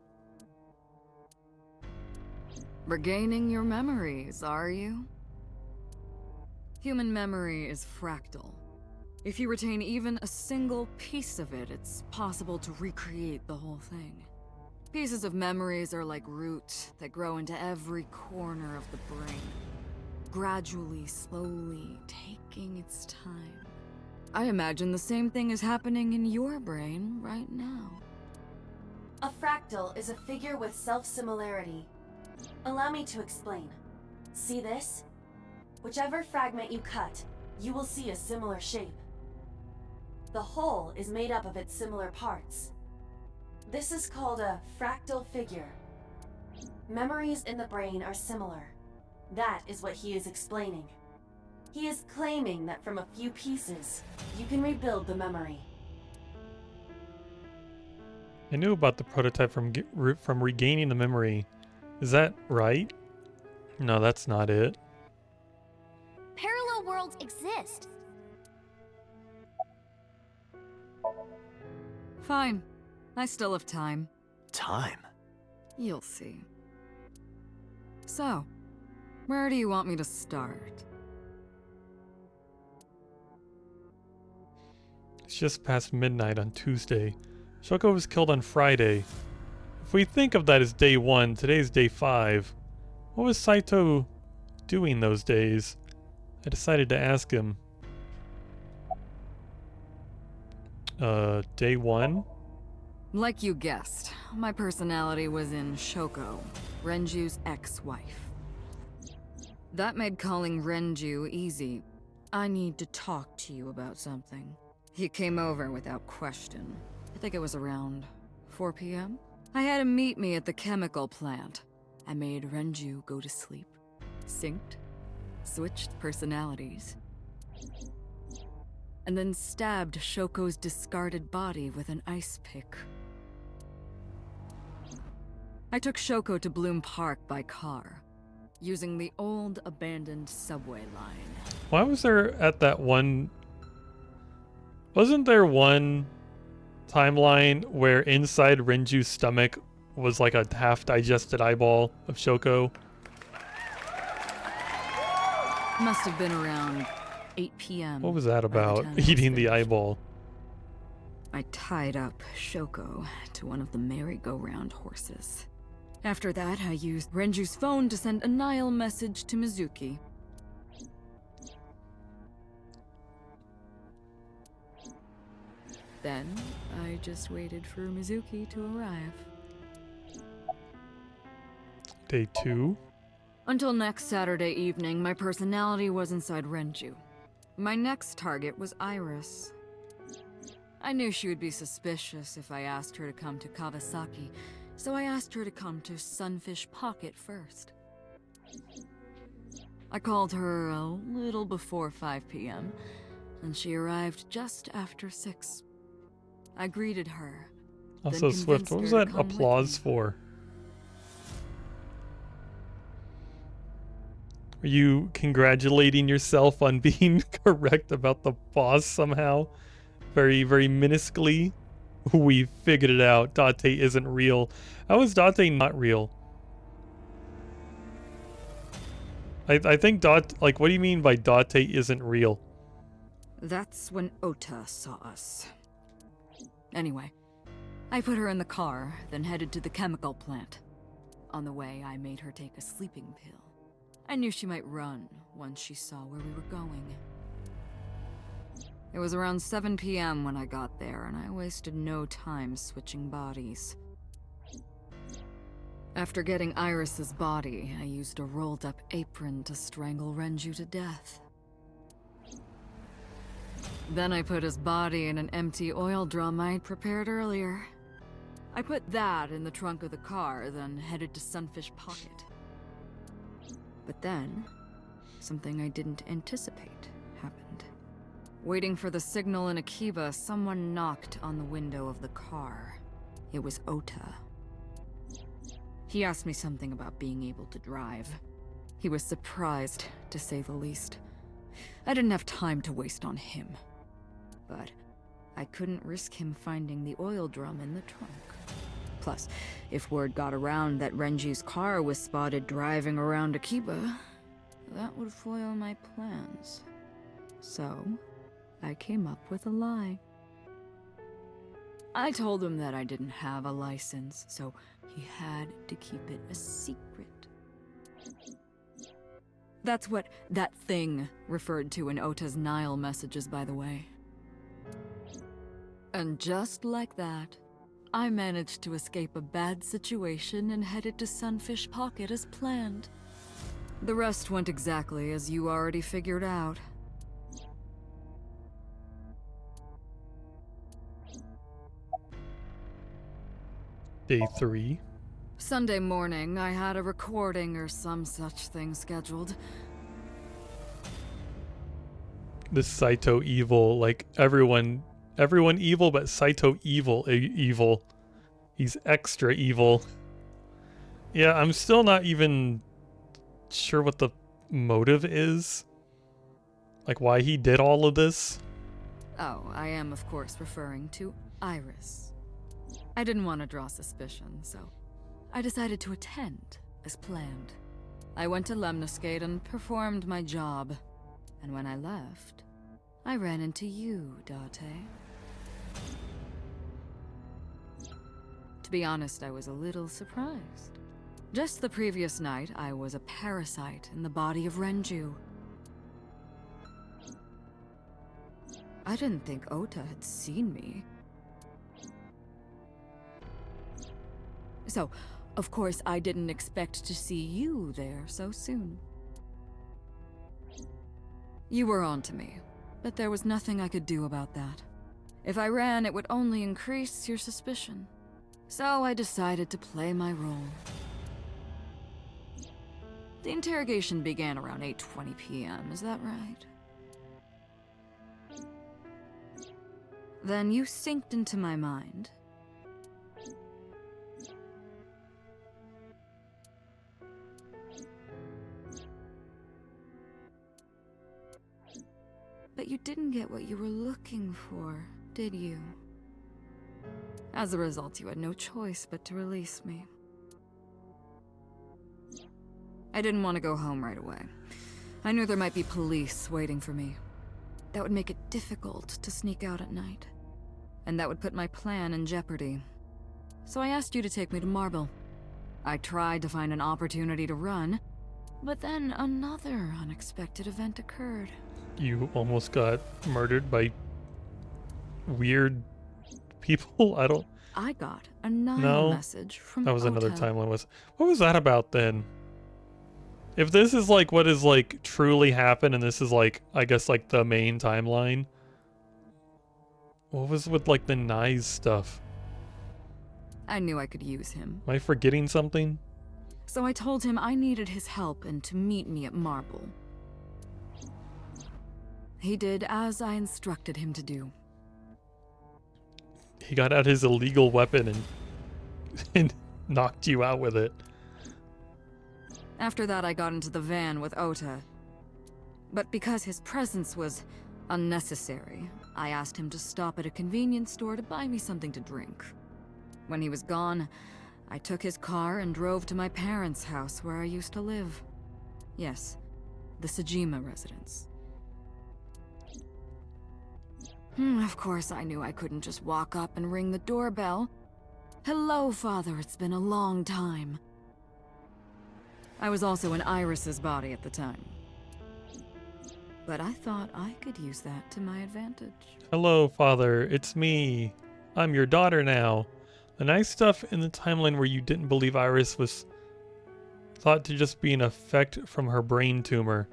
Regaining your memories, are you? Human memory is fractal. If you retain even a single piece of it, it's possible to recreate the whole thing. Pieces of memories are like roots that grow into every corner of the brain, gradually, slowly, taking its time. I imagine the same thing is happening in your brain right now. A fractal is a figure with self-similarity. Allow me to explain. See this? Whichever fragment you cut, you will see a similar shape. The whole is made up of its similar parts. This is called a fractal figure. Memories in the brain are similar. That is what he is explaining. He is claiming that from a few pieces, you can rebuild the memory. I knew about the prototype from regaining the memory. Is that right? No, that's not it. Parallel worlds exist. Fine. I still have time. Time? You'll see. So, where do you want me to start? It's just past midnight on Tuesday. Shoko was killed on Friday. If we think of that as day 1, today's day 5. What was Saito doing those days? I decided to ask him. Day 1? Like you guessed, my personality was in Shoko, Renju's ex-wife. That made calling Renju easy. I need to talk to you about something. He came over without question. I think it was around 4 p.m. I had him meet me at the chemical plant. I made Renju go to sleep. Synced. Switched personalities. And then stabbed Shoko's discarded body with an ice pick. I took Shoko to Bloom Park by car, using the old abandoned subway line. Why was there at that one... Wasn't there one timeline where inside Renju's stomach was like a half-digested eyeball of Shoko? Must have been around 8 p.m. What was that about? Eating the eyeball. I tied up Shoko to one of the merry-go-round horses. After that, I used Renju's phone to send a Nile message to Mizuki. Then, I just waited for Mizuki to arrive. Day 2? Until next Saturday evening, my personality was inside Renju. My next target was Iris. I knew she would be suspicious if I asked her to come to Kawasaki, so I asked her to come to Sunfish Pocket first. I called her a little before 5 p.m., and she arrived just after 6. I greeted her. Also, Swift, what was that applause for? Are you congratulating yourself on being correct about the boss somehow? Very, very minusculely? We figured it out. Date isn't real. How is Date not real? I think like, what do you mean by Date isn't real? That's when Ota saw us. Anyway, I put her in the car, then headed to the chemical plant. On the way, I made her take a sleeping pill. I knew she might run once she saw where we were going. It was around 7 p.m. when I got there, and I wasted no time switching bodies. After getting Iris's body, I used a rolled-up apron to strangle Renju to death. Then I put his body in an empty oil drum I'd prepared earlier. I put that in the trunk of the car, then headed to Sunfish Pocket. But then, something I didn't anticipate happened. Waiting for the signal in Akiba, someone knocked on the window of the car. It was Ota. He asked me something about being able to drive. He was surprised, to say the least. I didn't have time to waste on him. But I couldn't risk him finding the oil drum in the trunk. Plus, if word got around that Renji's car was spotted driving around Akiba, that would foil my plans. So, I came up with a lie. I told him that I didn't have a license, so he had to keep it a secret. That's what that thing referred to in Ota's Nile messages, by the way. And just like that, I managed to escape a bad situation and headed to Sunfish Pocket as planned. The rest went exactly as you already figured out. Day 3. Sunday morning, I had a recording or some such thing scheduled. This Saito evil, like everyone evil, but Saito evil. He's extra evil. Yeah, I'm still not even sure what the motive is. Like why he did all of this. Oh, I am of course referring to Iris. I didn't want to draw suspicion, so I decided to attend as planned. I went to Lemniscate and performed my job. And when I left, I ran into you, Date. To be honest, I was a little surprised. Just the previous night, I was a parasite in the body of Renju. I didn't think Ota had seen me. So, of course, I didn't expect to see you there so soon. You were on to me, but there was nothing I could do about that. If I ran, it would only increase your suspicion. So I decided to play my role. The interrogation began around 8:20 p.m., is that right? Then you synced into my mind. But you didn't get what you were looking for, did you? As a result, you had no choice but to release me. I didn't want to go home right away. I knew there might be police waiting for me. That would make it difficult to sneak out at night. And that would put my plan in jeopardy. So I asked you to take me to Marble. I tried to find an opportunity to run, but then another unexpected event occurred. You almost got murdered by weird people? I got a Nile message from that was another Ota. timeline. What was that about then? If this is like what is like truly happened and this is like, I guess like the main timeline. What was with like the Nyes stuff? I knew I could use him. Am I forgetting something? So I told him I needed his help and to meet me at Marble. He did as I instructed him to do. He got out his illegal weapon and knocked you out with it. After that, I got into the van with Ota. But because his presence was unnecessary, I asked him to stop at a convenience store to buy me something to drink. When he was gone, I took his car and drove to my parents' house where I used to live. Yes, the Sejima residence. Of course, I knew I couldn't just walk up and ring the doorbell. Hello, Father, it's been a long time. I was also in Iris's body at the time. But I thought I could use that to my advantage. Hello, Father. It's me. I'm your daughter now. The nice stuff in the timeline where you didn't believe Iris was thought to just be an effect from her brain tumor.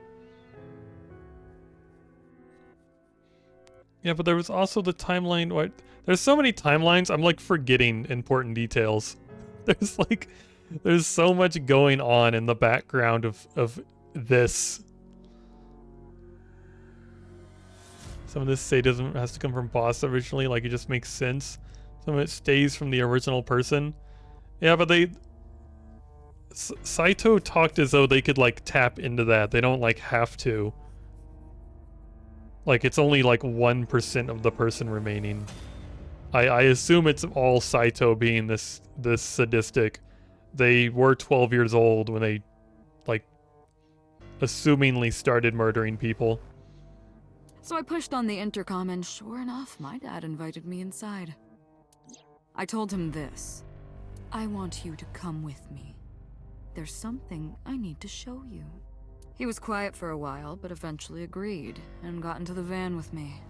Yeah, but there was also the timeline. What? There's so many timelines. I'm like forgetting important details. There's so much going on in the background of this. Some of this sadism has to come from Boss originally, like it just makes sense. Some of it stays from the original person. Yeah, but Saito talked as though they could like tap into that. They don't like have to. Like, it's only like 1% of the person remaining. I assume it's all Saito being this sadistic. They were 12 years old when they, like, assumingly started murdering people. So I pushed on the intercom, and sure enough, my dad invited me inside. I told him this. I want you to come with me. There's something I need to show you. He was quiet for a while, but eventually agreed, and got into the van with me.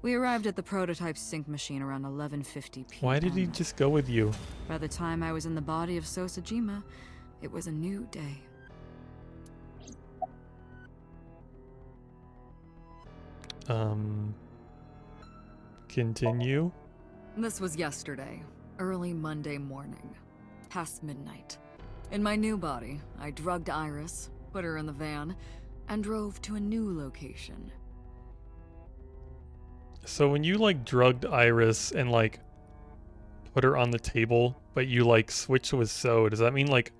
We arrived at the prototype sync machine around 11:50 p.m. Why did he just go with you? By the time I was in the body of Sosajima, it was a new day. Continue. This was yesterday, early Monday morning, past midnight. In my new body, I drugged Iris, put her in the van, and drove to a new location. So when you, like, drugged Iris and, like, put her on the table, but you, like, switched with So, does that mean, like,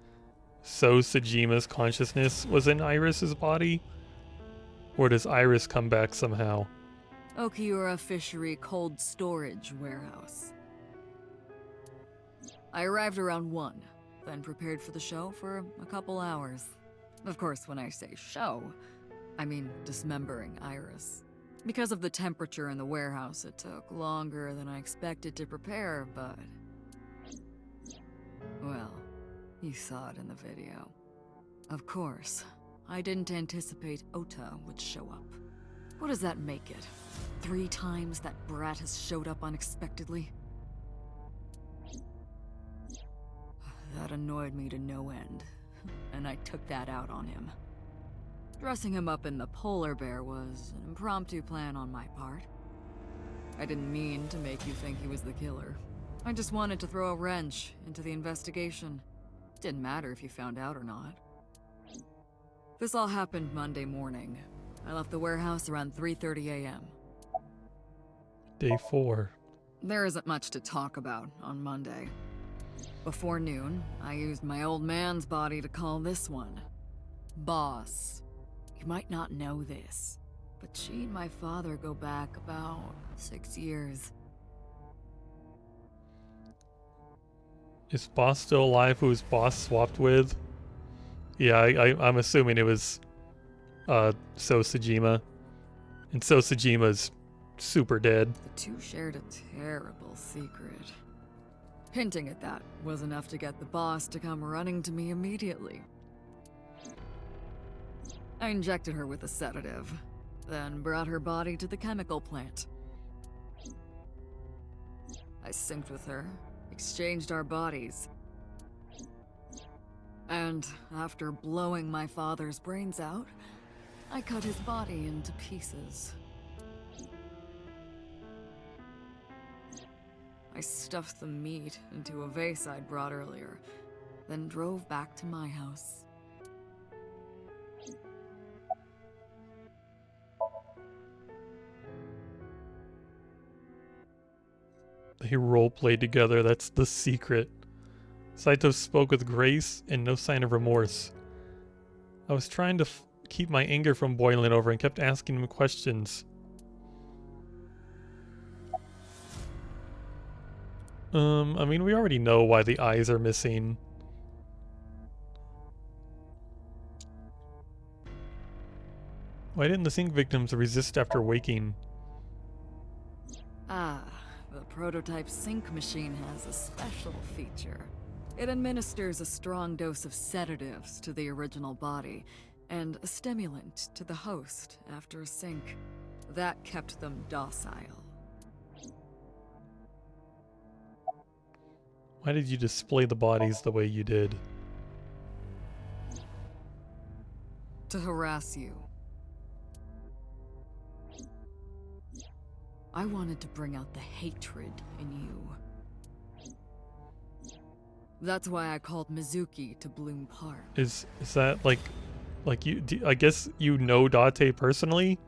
So Sajima's consciousness was in Iris's body? Or does Iris come back somehow? Okiura Fishery Cold Storage Warehouse. I arrived around 1, then prepared for the show for a couple hours. Of course, when I say show, I mean dismembering Iris. Because of the temperature in the warehouse, it took longer than I expected to prepare, but... well, you saw it in the video. Of course, I didn't anticipate Ota would show up. What does that make it? 3 times that brat has showed up unexpectedly? That annoyed me to no end, and I took that out on him. Dressing him up in the polar bear was an impromptu plan on my part. I didn't mean to make you think he was the killer. I just wanted to throw a wrench into the investigation. Didn't matter if you found out or not. This all happened Monday morning. I left the warehouse around 3:30 a.m. Day 4. There isn't much to talk about on Monday. Before noon, I used my old man's body to call this one Boss. You might not know this, but she and my father go back about 6 years. Is Boss still alive? Who's Boss swapped with? Yeah, I'm assuming it was So Sajima. And So Sajima's super dead. The two shared a terrible secret. Hinting at that was enough to get the boss to come running to me immediately. I injected her with a sedative, then brought her body to the chemical plant. I synced with her, exchanged our bodies, and after blowing my father's brains out, I cut his body into pieces. I stuffed the meat into a vase I'd brought earlier, then drove back to my house. They roleplayed together, that's the secret. Saito spoke with grace and no sign of remorse. I was trying to keep my anger from boiling over and kept asking him questions. I mean, we already know why the eyes are missing. Why didn't the sync victims resist after waking? Ah, the prototype sync machine has a special feature. It administers a strong dose of sedatives to the original body, and a stimulant to the host after a sync. That kept them docile. Why did you display the bodies the way you did? To harass you. I wanted to bring out the hatred in you. That's why I called Mizuki to Bloom Park. Is that like you? I guess you know Date personally.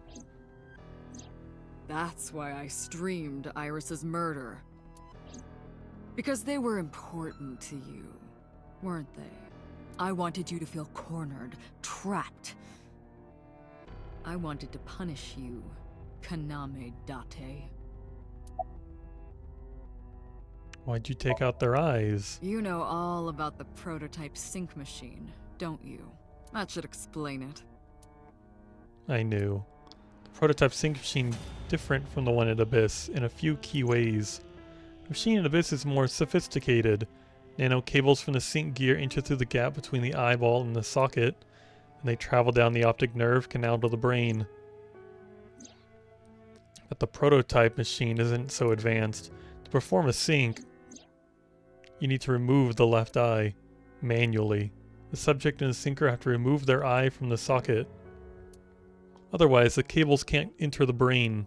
That's why I streamed Iris's murder. Because they were important to you, weren't they? I wanted you to feel cornered, trapped. I wanted to punish you, Kaname Date. Why'd you take out their eyes? You know all about the prototype sync machine, don't you? That should explain it. I knew. The prototype sync machine different from the one at Abyss in a few key ways. The machine at Abyss is more sophisticated. Nano cables from the sync gear enter through the gap between the eyeball and the socket, and they travel down the optic nerve canal to the brain. But the prototype machine isn't so advanced. To perform a sync, you need to remove the left eye manually. The subject and the syncer have to remove their eye from the socket. Otherwise, the cables can't enter the brain.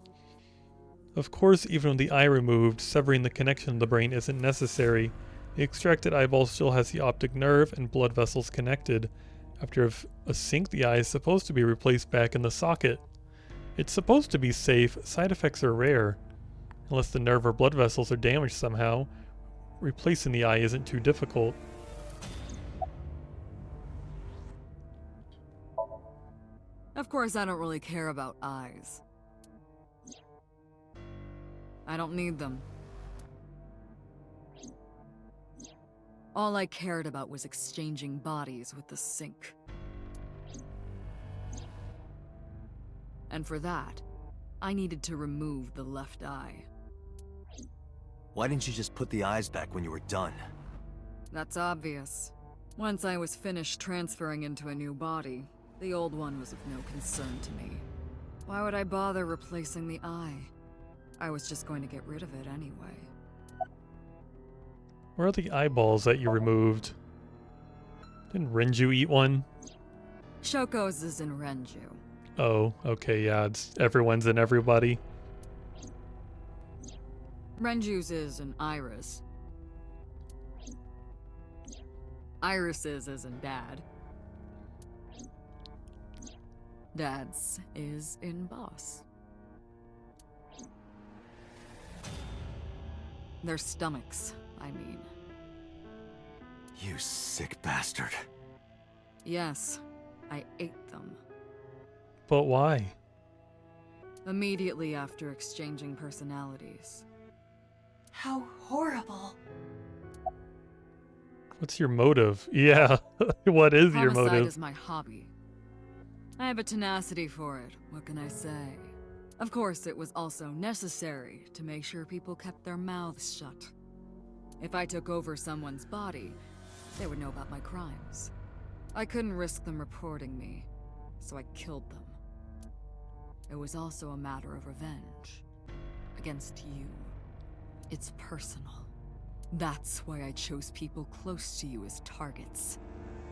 Of course, even with the eye removed, severing the connection to the brain isn't necessary. The extracted eyeball still has the optic nerve and blood vessels connected. After a sync, the eye is supposed to be replaced back in the socket. It's supposed to be safe. Side effects are rare. Unless the nerve or blood vessels are damaged somehow, replacing the eye isn't too difficult. Of course, I don't really care about eyes. I don't need them. All I cared about was exchanging bodies with the sync. And for that, I needed to remove the left eye. Why didn't you just put the eyes back when you were done? That's obvious. Once I was finished transferring into a new body, the old one was of no concern to me. Why would I bother replacing the eye? I was just going to get rid of it anyway. Where are the eyeballs that you removed? Didn't Renju eat one? Shoko's is in Renju. Oh, okay, yeah, everyone's in everybody. Renju's is in Iris. Iris's is in Dad. Dad's is in Boss. Their stomachs, I mean. You sick bastard. Yes, I ate them. But why? Immediately after exchanging personalities. How horrible. What's your motive? Yeah, what is your Homicide motive? is my hobby. I have a tenacity for it, what can I say? Of course, it was also necessary to make sure people kept their mouths shut. If I took over someone's body, they would know about my crimes. I couldn't risk them reporting me, so I killed them. It was also a matter of revenge. Against you. It's personal. That's why I chose people close to you as targets.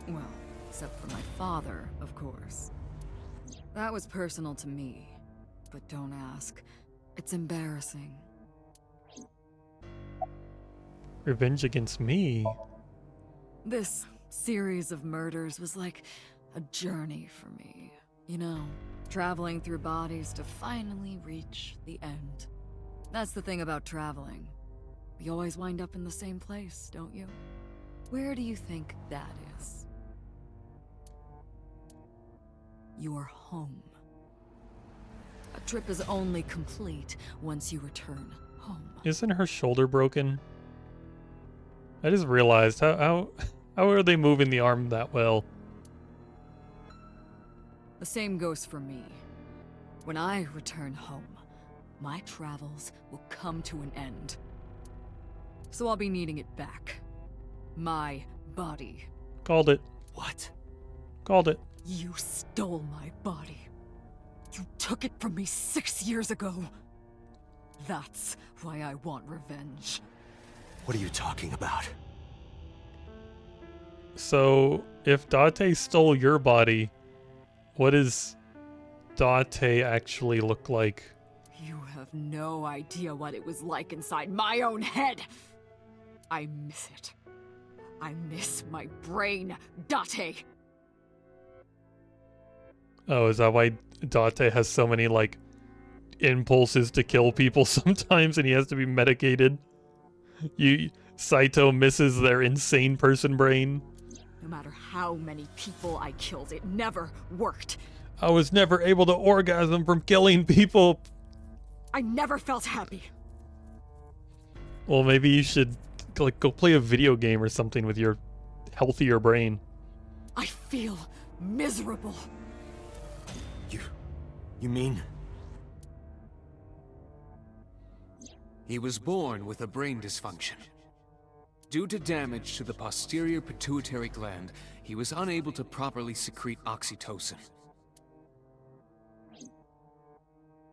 Well, except for my father, of course. That was personal to me. But don't ask. It's embarrassing. Revenge against me? This series of murders was like a journey for me. You know, traveling through bodies to finally reach the end. That's the thing about traveling. You always wind up in the same place, don't you? Where do you think that is? Your home. A trip is only complete once you return home. Isn't her shoulder broken? I just realized how are they moving the arm that well? The same goes for me. When I return home, my travels will come to an end. So I'll be needing it back. My body. Called it. What? Called it. You stole my body. You took it from me 6 years ago. That's why I want revenge. What are you talking about? So, if Date stole your body, what does Date actually look like? You have no idea what it was like inside my own head. I miss it. I miss my brain, Date. Oh, is that why Date has so many, like, impulses to kill people sometimes and he has to be medicated? Saito misses their insane person brain. No matter how many people I killed, it never worked. I was never able to orgasm from killing people. I never felt happy. Well, maybe you should like go play a video game or something with your healthier brain. I feel miserable. You mean? He was born with a brain dysfunction. Due to damage to the posterior pituitary gland, he was unable to properly secrete oxytocin.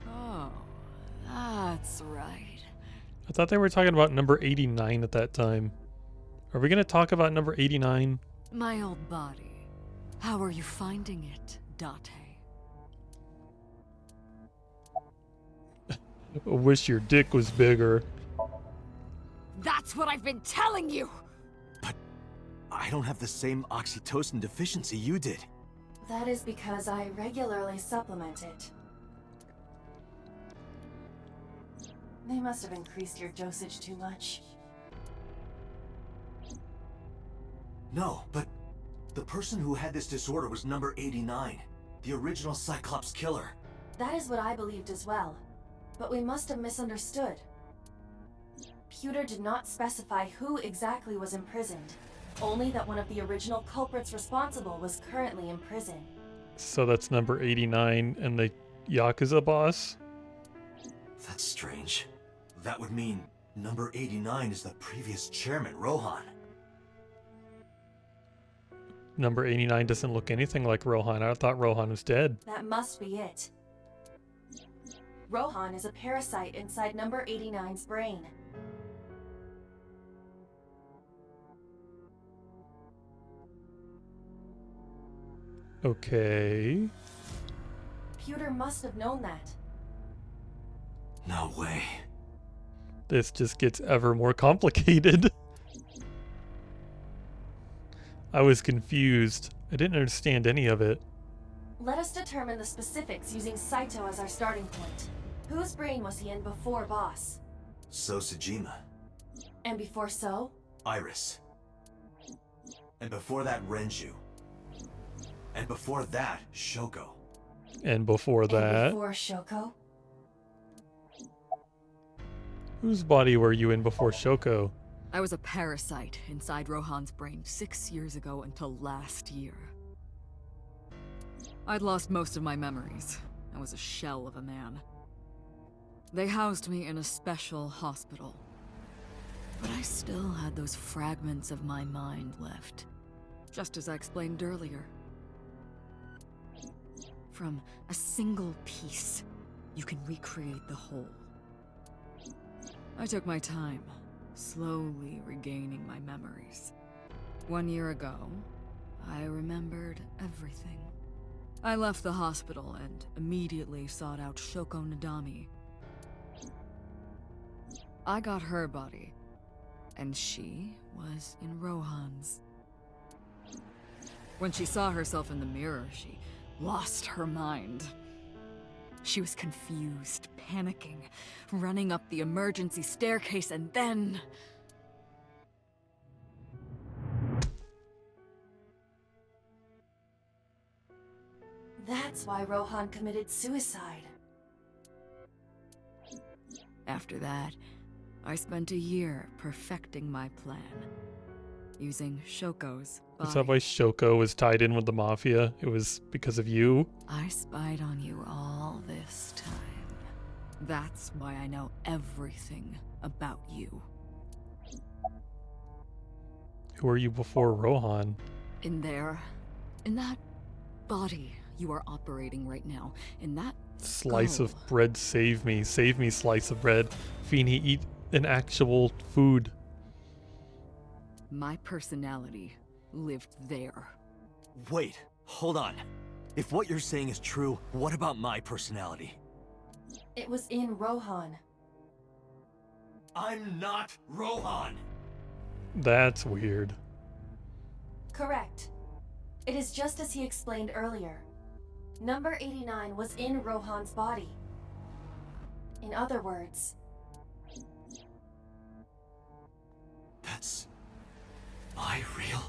Oh, that's right. I thought they were talking about number 89 at that time. Are we going to talk about number 89? My old body. How are you finding it, Date? I wish your dick was bigger. That's what I've been telling you! But I don't have the same oxytocin deficiency you did. That is because I regularly supplement it. They must have increased your dosage too much. No, but the person who had this disorder was number 89, the original Cyclops killer. That is what I believed as well. But we must have misunderstood. Pewter did not specify who exactly was imprisoned, only that one of the original culprits responsible was currently in prison. So that's number 89 and the Yakuza boss? That's strange. That would mean number 89 is the previous chairman, Rohan. Number 89 doesn't look anything like Rohan. I thought Rohan was dead. That must be it. Rohan is a parasite inside number 89's brain. Okay. Pewter must have known that. No way. This just gets ever more complicated. I was confused. I didn't understand any of it. Let us determine the specifics using Saito as our starting point. Whose brain was he in before Boss? So Sejima. And before So? Iris. And before that, Renju. And before that, Shoko. And before that... And before Shoko? Whose body were you in before Shoko? I was a parasite inside Rohan's brain 6 years ago until last year. I'd lost most of my memories. I was a shell of a man. They housed me in a special hospital. But I still had those fragments of my mind left. Just as I explained earlier. From a single piece, you can recreate the whole. I took my time, slowly regaining my memories. 1 year ago, I remembered everything. I left the hospital and immediately sought out Shoko Nadami. I got her body, and she was in Rohan's. When she saw herself in the mirror, she lost her mind. She was confused, panicking, running up the emergency staircase, and then... That's why Rohan committed suicide. After that, I spent a year perfecting my plan, using Shoko's body. Is that why Shoko was tied in with the Mafia? It was because of you? I spied on you all this time. That's why I know everything about you. Who were you before Rohan? In that body you are operating right now, in that Slice skull. of bread, save me. Save me, slice of bread. Feeny, eat an actual food. My personality lived there. Wait, hold on. If what you're saying is true, what about my personality? It was in Rohan. I'm not Rohan! That's weird. Correct. It is just as he explained earlier. Number 89 was in Rohan's body. In other words... That's... my real...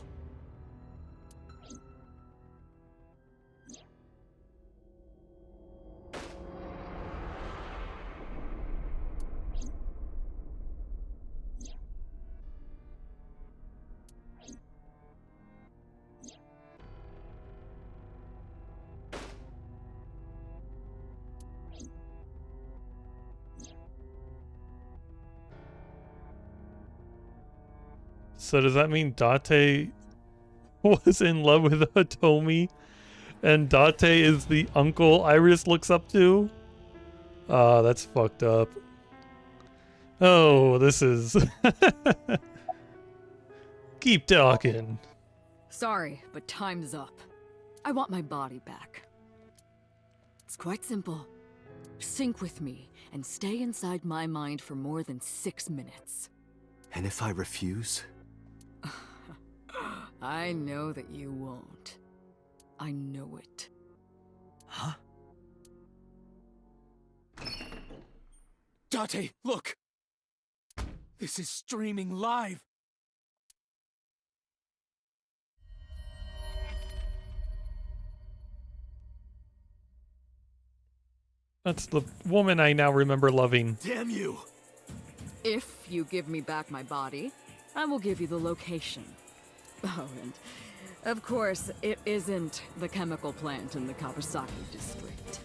So does that mean Date was in love with Hitomi, and Date is the uncle Iris looks up to? Ah, that's fucked up. Oh, this is... Keep talking. Sorry, but time's up. I want my body back. It's quite simple. Sync with me and stay inside my mind for more than 6 minutes. And if I refuse? I know that you won't. I know it. Huh? Date, look! This is streaming live! That's the woman I now remember loving. Damn you! If you give me back my body, I will give you the location. Oh, and of course, it isn't the chemical plant in the Kawasaki district.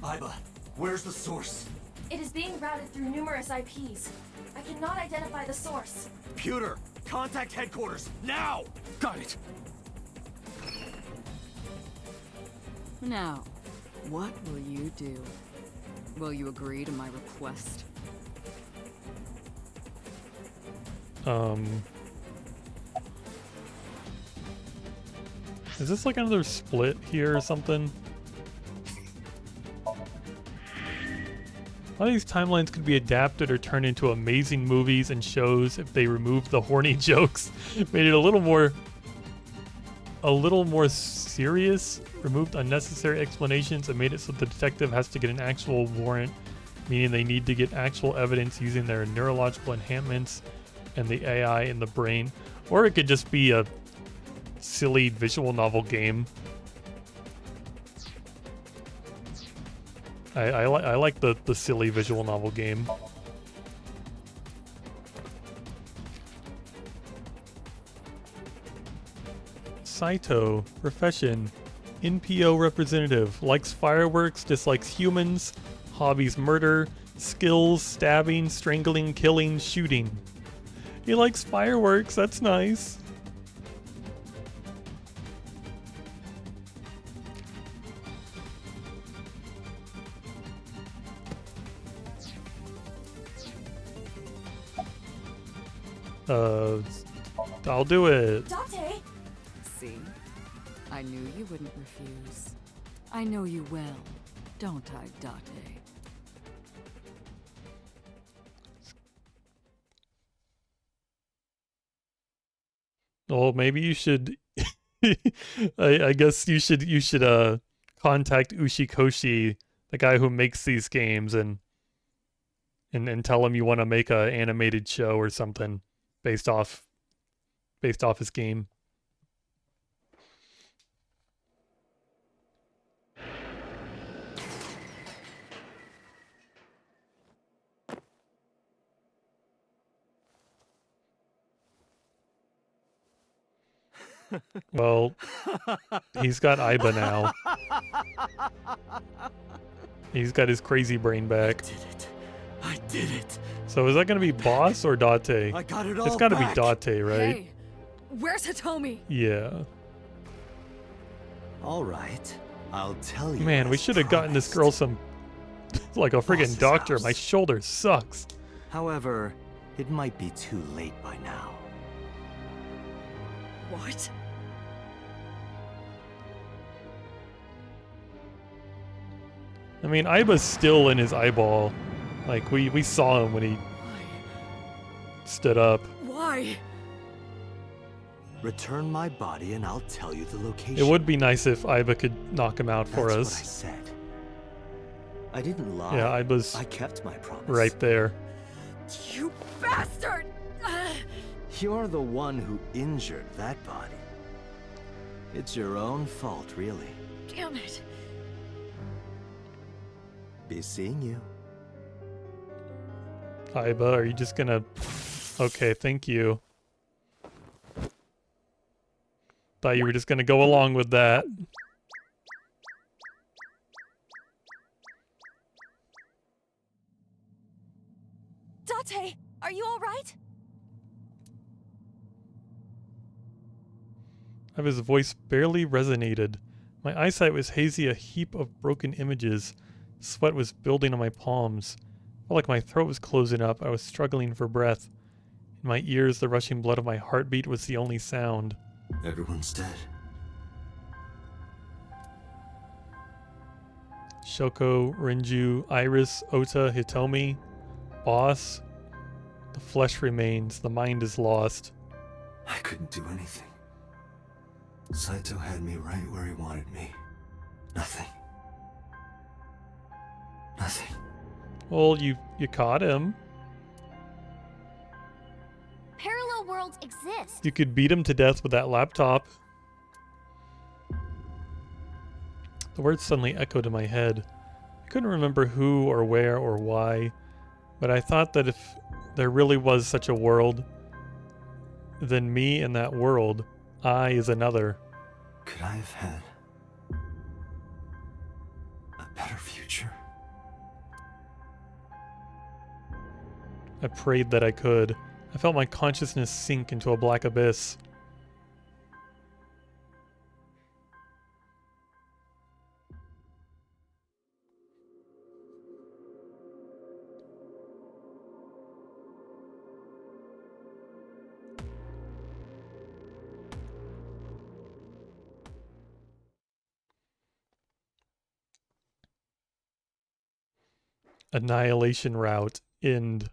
Aiba, where's the source? It is being routed through numerous IPs. I cannot identify the source. Computer, contact headquarters, now! Got it! Now, what will you do? Will you agree to my request? Is this like another split here or something? A lot of these timelines could be adapted or turned into amazing movies and shows if they removed the horny jokes, made it a little more serious, removed unnecessary explanations, and made it so the detective has to get an actual warrant, meaning they need to get actual evidence using their neurological enhancements and the AI in the brain. Or it could just be a silly visual novel game. I like the silly visual novel game. Saito, profession, NPO representative, likes fireworks, dislikes humans, hobbies murder, skills, stabbing, strangling, killing, shooting. He likes fireworks, that's nice. I'll do it. Date! See? I knew you wouldn't refuse. I know you well, don't I, Date? Well, maybe you should. I guess you should contact Ushikoshi, the guy who makes these games, and tell him you want to make a animated show or something based off his game. Well, he's got Aiba now. He's got his crazy brain back. I did it. So is that going to be Boss or Date? I got it all It's got to be back. Date, right? Hey, where's Hitomi? Yeah. All right, I'll tell you. Man, we should have gotten this girl some, like a friggin' Boss's doctor. house. My shoulder sucks. However, it might be too late by now. What? I mean, Aiba's still in his eyeball. Like, we saw him when he stood up. Why? Return my body and I'll tell you the location. It would be nice if Aiba could knock him out for That's us. what I said. I didn't lie. Yeah, Aiba's I kept my promise. right there. You bastard! You're the one who injured that body. It's your own fault, really. Damn it. Be seeing you. Aiba, are you just gonna... Okay, thank you. Thought you were just gonna go along with that. Date, are you all right? How his voice barely resonated. My eyesight was hazy, a heap of broken images. Sweat was building on my palms. Felt like my throat was closing up. I was struggling for breath. In my ears, the rushing blood of my heartbeat was the only sound. Everyone's dead. Shoko, Rinju, Iris, Ota, Hitomi, Boss. The flesh remains, the mind is lost. I couldn't do anything. Saito had me right where he wanted me. Nothing. Nothing. Well, you caught him. Parallel worlds exist. You could beat him to death with that laptop. The words suddenly echoed in my head. I couldn't remember who or where or why, but I thought that if there really was such a world, then me in that world, I is another. Could I have had a better future? I prayed that I could. I felt my consciousness sink into a black abyss. Annihilation route. End.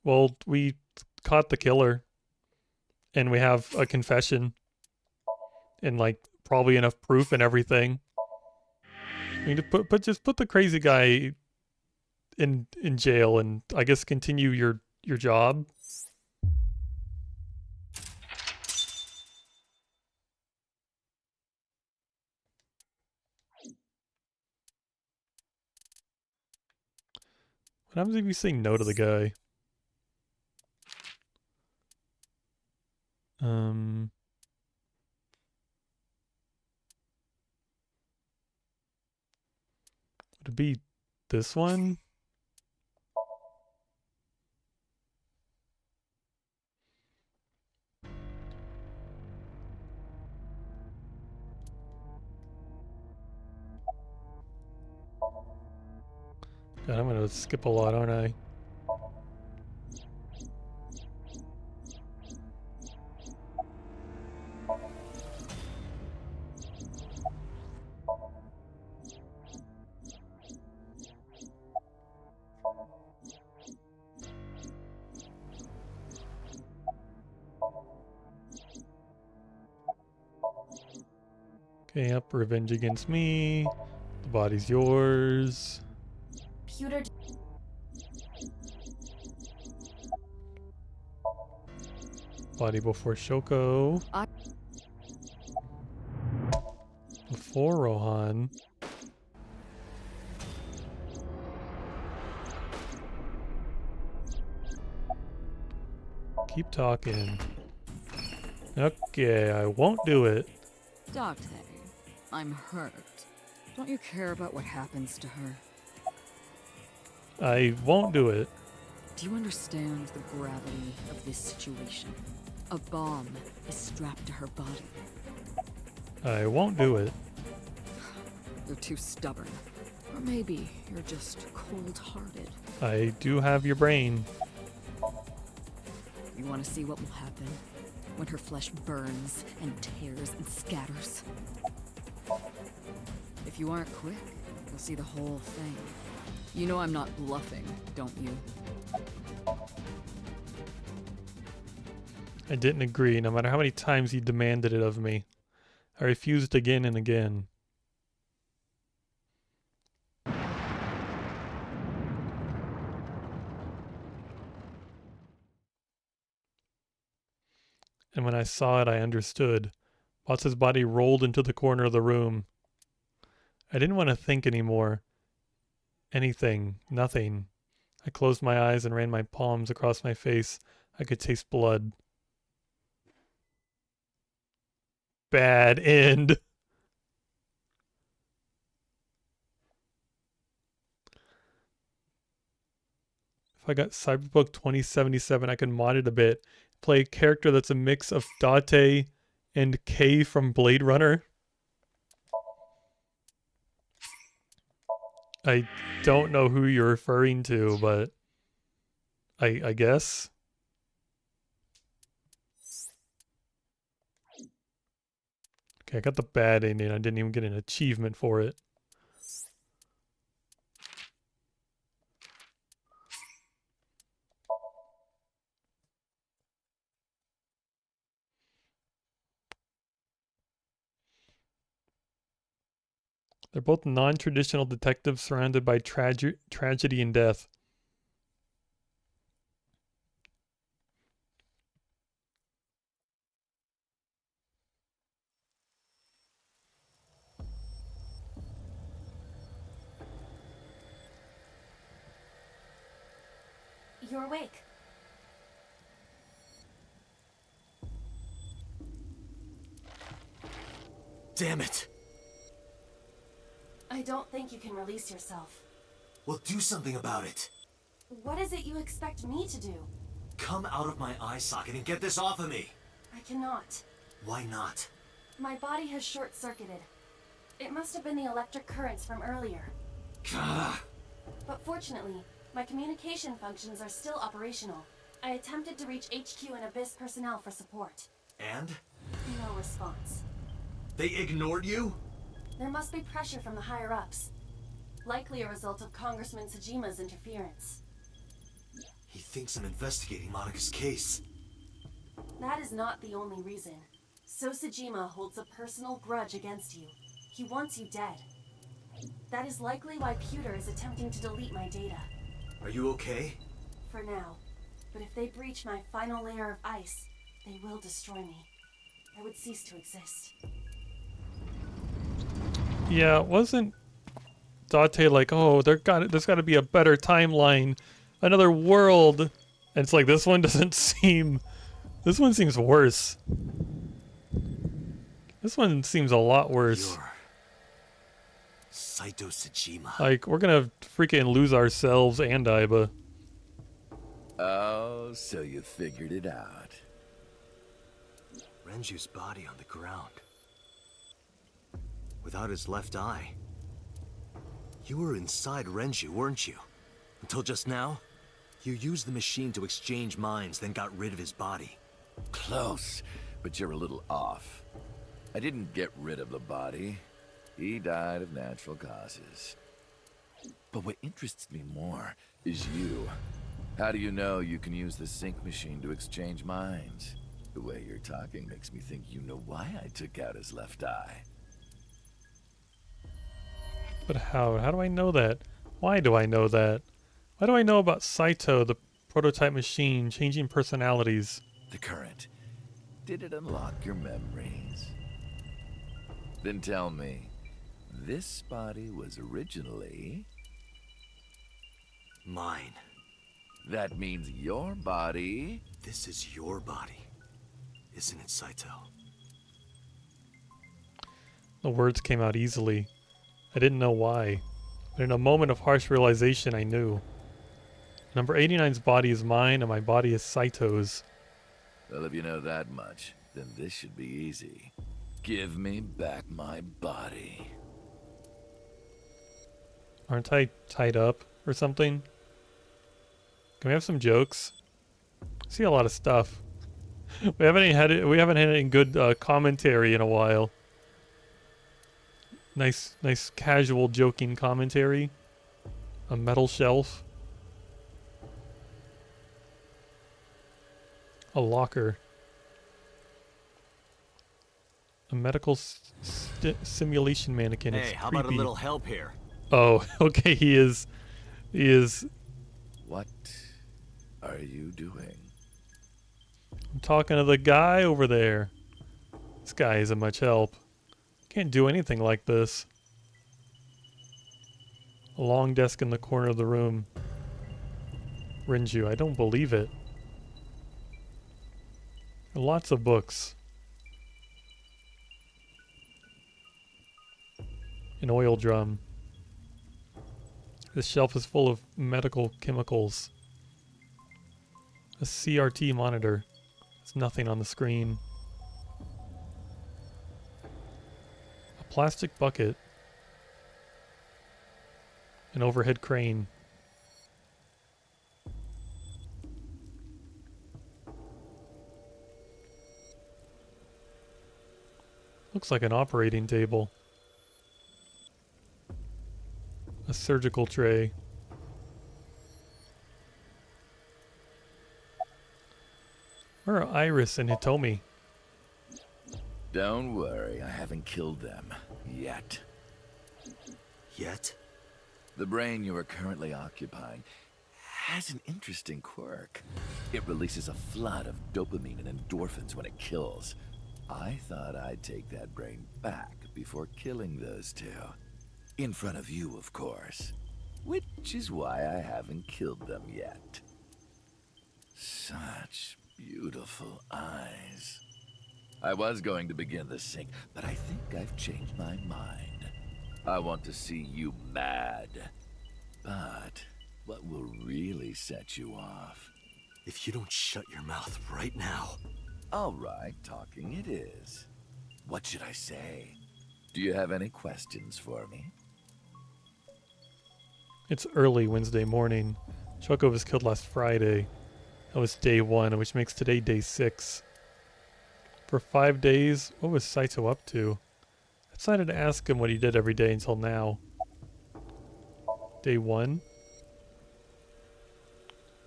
Well, we caught the killer. And we have a confession. And like probably enough proof and everything. We need to just put the crazy guy in jail and I guess continue your job. What happens if you say no to the guy? Would it be this one? God, I'm gonna skip a lot, aren't I? Okay, up, revenge against me. The body's yours. Computer. Body before Shoko. Before Rohan. Keep talking. Okay, I won't do it. Date, I'm hurt. Don't you care about what happens to her? I won't do it. Do you understand the gravity of this situation? A bomb is strapped to her body. I won't do it. You're too stubborn. Or maybe you're just cold-hearted. I do have your brain. You want to see what will happen when her flesh burns and tears and scatters? If you aren't quick, you'll see the whole thing. You know I'm not bluffing, don't you? I didn't agree, no matter how many times he demanded it of me. I refused again and again. And when I saw it, I understood. Bots's body rolled into the corner of the room. I didn't want to think anymore. Anything. Nothing. I closed my eyes and ran my palms across my face. I could taste blood. Bad end. If I got Cyberpunk 2077, I can mod it a bit. Play a character that's a mix of Date and Kay from Blade Runner. I don't know who you're referring to, but I guess. Okay, I got the bad ending. I didn't even get an achievement for it. They're both non-traditional detectives surrounded by tragedy and death. You're awake. Damn it! I don't think you can release yourself. Well, do something about it. What is it you expect me to do? Come out of my eye socket and get this off of me! I cannot. Why not? My body has short-circuited. It must have been the electric currents from earlier. Gah. But fortunately, my communication functions are still operational. I attempted to reach HQ and Abyss personnel for support. And? No response. They ignored you? There must be pressure from the higher-ups. Likely a result of Congressman Tsujima's interference. He thinks I'm investigating Monika's case. That is not the only reason. So Tsujima holds a personal grudge against you. He wants you dead. That is likely why Pewter is attempting to delete my data. Are you okay? For now. But if they breach my final layer of ice, they will destroy me. I would cease to exist. Yeah, wasn't Date like, oh, there's got to be a better timeline, another world, and it's like this one doesn't seem. This one seems worse. This one seems a lot worse. You're Saito Tsujima. Like, we're gonna freaking lose ourselves and Aiba. Oh, so you figured it out. Renju's body on the ground. Without his left eye. You were inside Renju, weren't you? Until just now? You used the machine to exchange minds, then got rid of his body. Close, but you're a little off. I didn't get rid of the body. He died of natural causes. But what interests me more is you. How do you know you can use the sync machine to exchange minds? The way you're talking makes me think you know why I took out his left eye. But how? How do I know that? Why do I know that? Why do I know about Saito, the prototype machine, changing personalities? The current. Did it unlock your memories? Then tell me, this body was originally... mine. That means your body... This is your body, isn't it, Saito? The words came out easily. I didn't know why, but in a moment of harsh realization, I knew. Number 89's body is mine, and my body is Saito's. Well, if you know that much, then this should be easy. Give me back my body. Aren't I tied up or something? Can we have some jokes? I see a lot of stuff. We haven't had any good commentary in a while. Nice casual joking commentary. A metal shelf. A locker. A medical simulation mannequin. Hey, it's how creepy. about a little help here? Oh, okay, he is. What are you doing? I'm talking to the guy over there. This guy isn't much help. Can't do anything like this. A long desk in the corner of the room. Renju, I don't believe it. Lots of books. An oil drum. This shelf is full of medical chemicals. A CRT monitor. There's nothing on the screen. A plastic bucket. An overhead crane. Looks like an operating table. A surgical tray. Where are Iris and Hitomi? Don't worry, I haven't killed them. Yet. Yet? The brain you are currently occupying has an interesting quirk. It releases a flood of dopamine and endorphins when it kills. I thought I'd take that brain back before killing those two. In front of you, of course. Which is why I haven't killed them yet. Such beautiful eyes. I was going to begin the sync, but I think I've changed my mind. I want to see you mad. But what will really set you off? If you don't shut your mouth right now. All right, talking it is. What should I say? Do you have any questions for me? It's early Wednesday morning. Shoko was killed last Friday. That was day 1, which makes today day 6. For 5 days, what was Saito up to? I decided to ask him what he did every day until now. Day 1?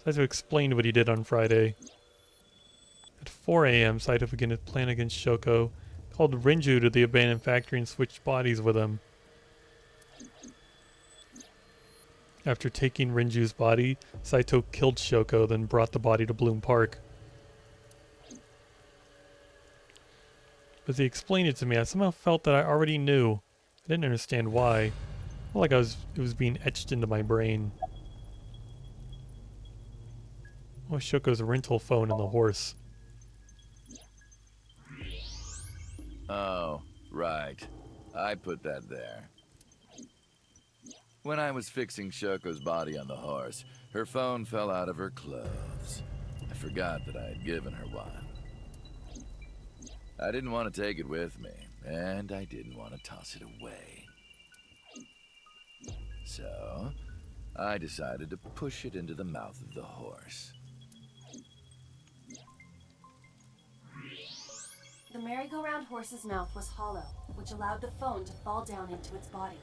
Saito explained what he did on Friday. At 4 a.m., Saito began his plan against Shoko, called Renju to the abandoned factory and switched bodies with him. After taking Renju's body, Saito killed Shoko, then brought the body to Bloom Park. As he explained it to me, I somehow felt that I already knew. I didn't understand why. I felt like it was being etched into my brain. Oh, Shoko's rental phone and the horse. Oh, right. I put that there. When I was fixing Shoko's body on the horse, her phone fell out of her clothes. I forgot that I had given her one. I didn't want to take it with me, and I didn't want to toss it away. So, I decided to push it into the mouth of the horse. The merry-go-round horse's mouth was hollow, which allowed the phone to fall down into its body.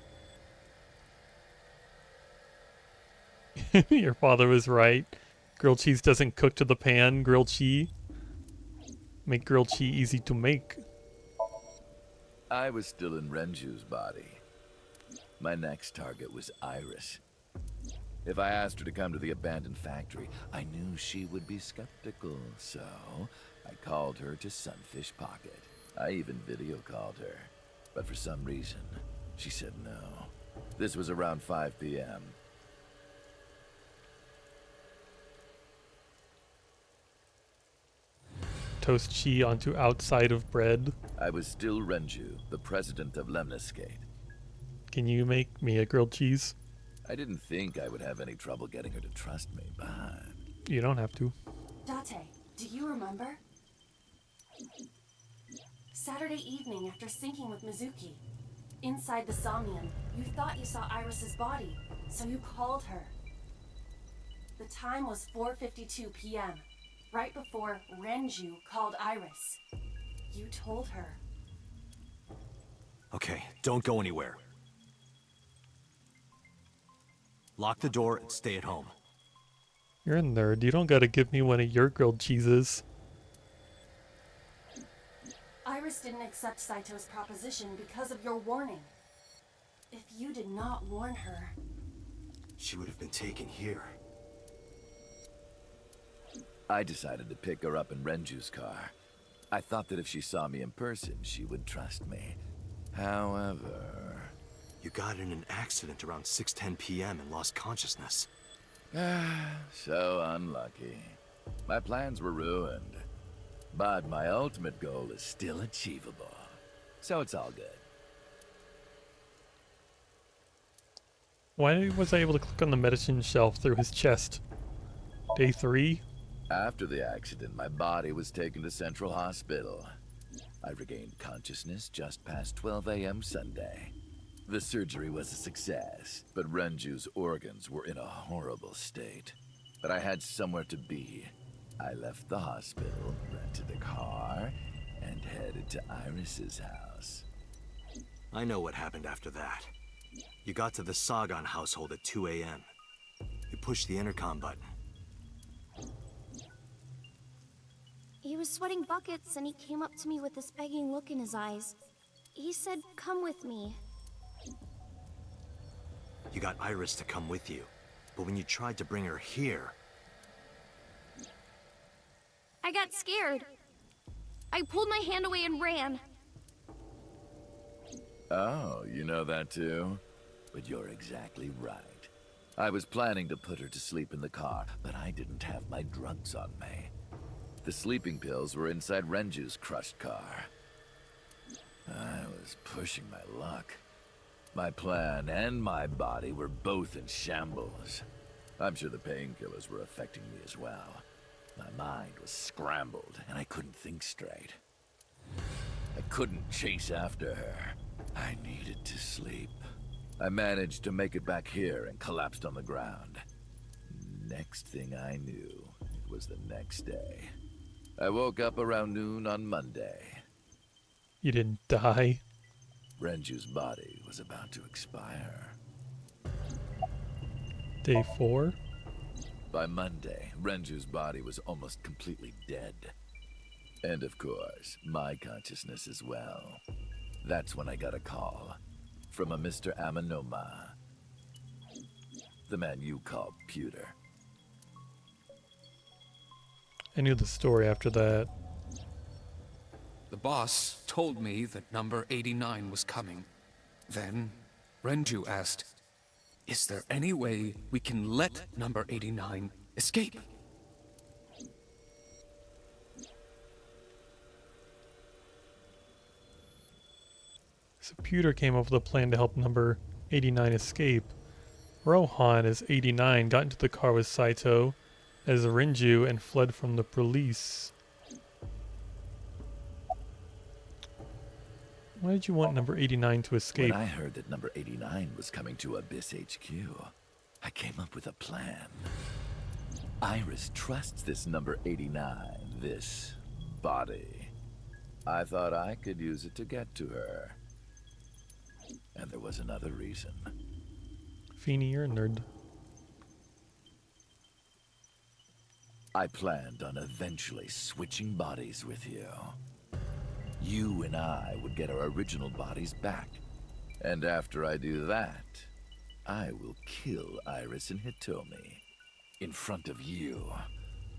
Your father was right. Grilled cheese doesn't cook to the pan. Grilled cheese. Make grilled cheese easy to make. I was still in Renju's body. My next target was Iris. If I asked her to come to the abandoned factory, I knew she would be skeptical, so I called her to Sunfish Pocket. I even video called her, but for some reason, she said no. This was around 5 p.m. Toast cheese onto outside of bread. I was still Renju, the president of Lemniscate. Can you make me a grilled cheese? I didn't think I would have any trouble getting her to trust me, but... You don't have to. Date, do you remember? Saturday evening after syncing with Mizuki. Inside the Somnium, you thought you saw Iris's body, so you called her. The time was 4:52 p.m., right before Renju called Iris. You told her. Okay, don't go anywhere. Lock the door and stay at home. You're a nerd. You don't gotta give me one of your grilled cheeses. Iris didn't accept Saito's proposition because of your warning. If you did not warn her... She would have been taken here. I decided to pick her up in Renju's car. I thought that if she saw me in person, she would trust me. However... You got in an accident around 6:10 p.m. and lost consciousness. So unlucky. My plans were ruined. But my ultimate goal is still achievable. So it's all good. Why was I able to click on the medicine shelf through his chest? Day 3? After the accident, my body was taken to Central Hospital. I regained consciousness just past 12 a.m. Sunday. The surgery was a success, but Renju's organs were in a horrible state. But I had somewhere to be. I left the hospital, rented a car, and headed to Iris's house. I know what happened after that. You got to the Sagan household at 2 a.m. You pushed the intercom button. He was sweating buckets and he came up to me with this begging look in his eyes. He said, "Come with me." You got Iris to come with you, but when you tried to bring her here... I got scared. I pulled my hand away and ran. Oh, you know that too? But you're exactly right. I was planning to put her to sleep in the car, but I didn't have my drugs on me. The sleeping pills were inside Renju's crushed car. I was pushing my luck. My plan and my body were both in shambles. I'm sure the painkillers were affecting me as well. My mind was scrambled, and I couldn't think straight. I couldn't chase after her. I needed to sleep. I managed to make it back here and collapsed on the ground. Next thing I knew, it was the next day. I woke up around noon on Monday. You didn't die? Renju's body was about to expire. Day 4? By Monday, Renju's body was almost completely dead. And of course, my consciousness as well. That's when I got a call from a Mr. Amanoma. The man you call Pewter. I knew the story after that. The boss told me that number 89 was coming. Then, Renju asked, "Is there any way we can let number 89 escape?" So Pewter came up with a plan to help number 89 escape. Rohan, as 89, got into the car with Saito as Renju and fled from the police. Why did you want number 89 to escape? When I heard that number 89 was coming to Abyss HQ, I came up with a plan. Iris trusts this number 89, this body. I thought I could use it to get to her. And there was another reason. Feeny, you're a nerd. I planned on eventually switching bodies with you. You and I would get our original bodies back. And after I do that, I will kill Iris and Hitomi in front of you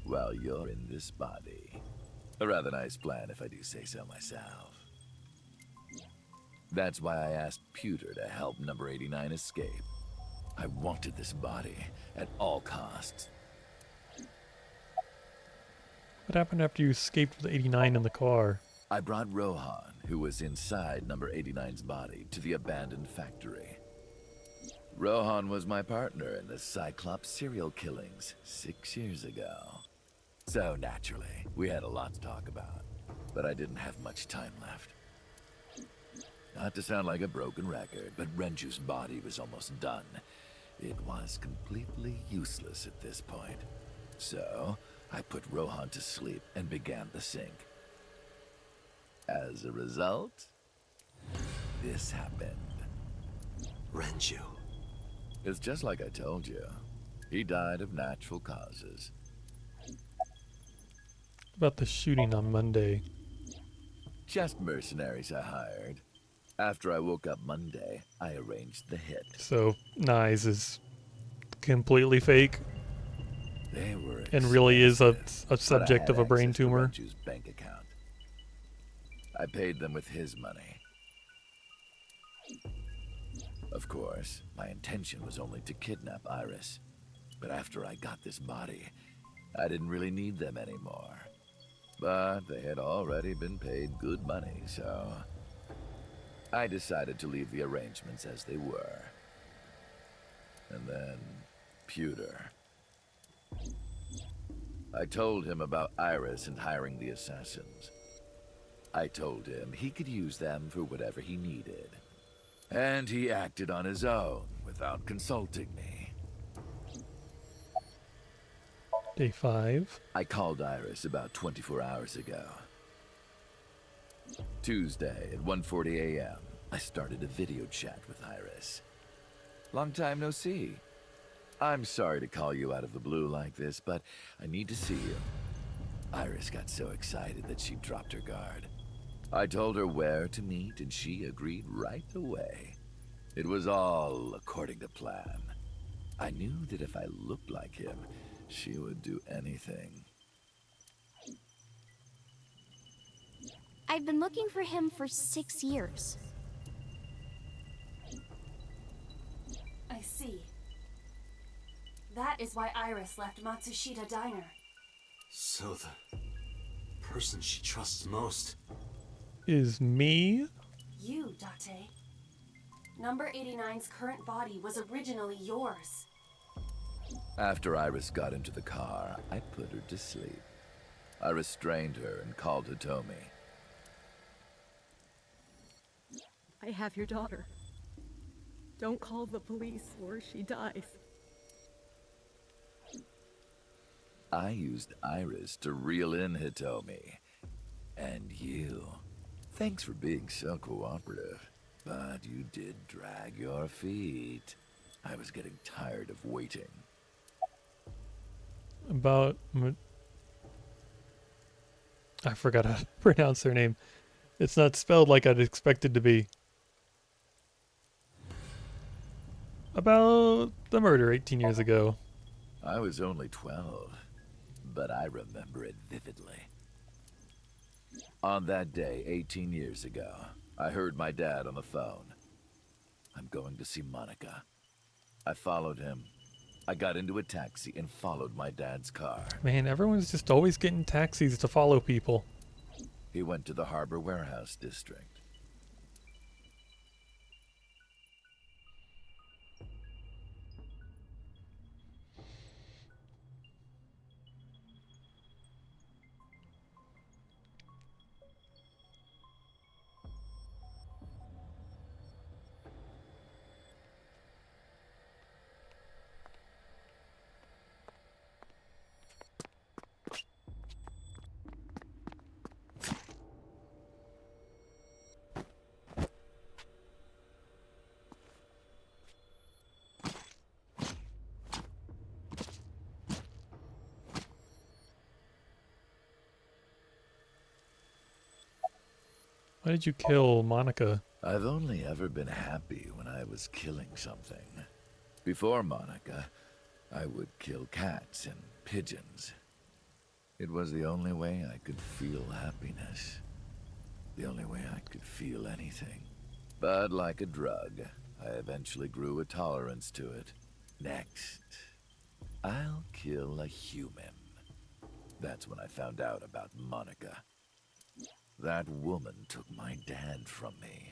while you're in this body. A rather nice plan if I do say so myself. That's why I asked Pewter to help number 89 escape. I wanted this body at all costs. What happened after you escaped with 89 in the car? I brought Rohan, who was inside number 89's body, to the abandoned factory. Rohan was my partner in the Cyclops serial killings 6 years ago. So naturally, we had a lot to talk about, but I didn't have much time left. Not to sound like a broken record, but Renju's body was almost done. It was completely useless at this point. So, I put Rohan to sleep and began the sync. As a result, this happened. Renju. It's just like I told you. He died of natural causes. About the shooting on Monday. Just mercenaries I hired. After I woke up Monday, I arranged the hit. So, Nyes is completely fake? They were and really is a subject of a brain access to tumor? Renju's bank account. I paid them with his money. Of course, my intention was only to kidnap Iris. But after I got this body, I didn't really need them anymore. But they had already been paid good money, so I decided to leave the arrangements as they were. And then, Pewter. I told him about Iris and hiring the assassins. I told him he could use them for whatever he needed. And he acted on his own without consulting me. Day 5. I called Iris about 24 hours ago. Tuesday at 1:40 a.m., I started a video chat with Iris. Long time no see. I'm sorry to call you out of the blue like this, but I need to see you. Iris got so excited that she dropped her guard. I told her where to meet, and she agreed right away. It was all according to plan. I knew that if I looked like him, she would do anything. I've been looking for him for 6 years. I see. That is why Iris left Matsushita Diner. So the person she trusts most is me? You, Date. Number 89's current body was originally yours. After Iris got into the car, I put her to sleep. I restrained her and called Hitomi. I have your daughter. Don't call the police or she dies. I used Iris to reel in Hitomi. And you. Thanks for being so cooperative. But you did drag your feet. I was getting tired of waiting. About... I forgot how to pronounce her name. It's not spelled like I'd expect it to be. About the murder 18 years ago. I was only 12, but I remember it vividly. On that day, 18 years ago, I heard my dad on the phone. I'm going to see Monica. I followed him. I got into a taxi and followed my dad's car. Man, everyone's just always getting taxis to follow people. He went to the Harbor Warehouse District. Why did you kill Monica? I've only ever been happy when I was killing something. Before Monica, I would kill cats and pigeons. It was the only way I could feel happiness. The only way I could feel anything. But like a drug, I eventually grew a tolerance to it. Next, I'll kill a human. That's when I found out about Monica. That woman took my dad from me,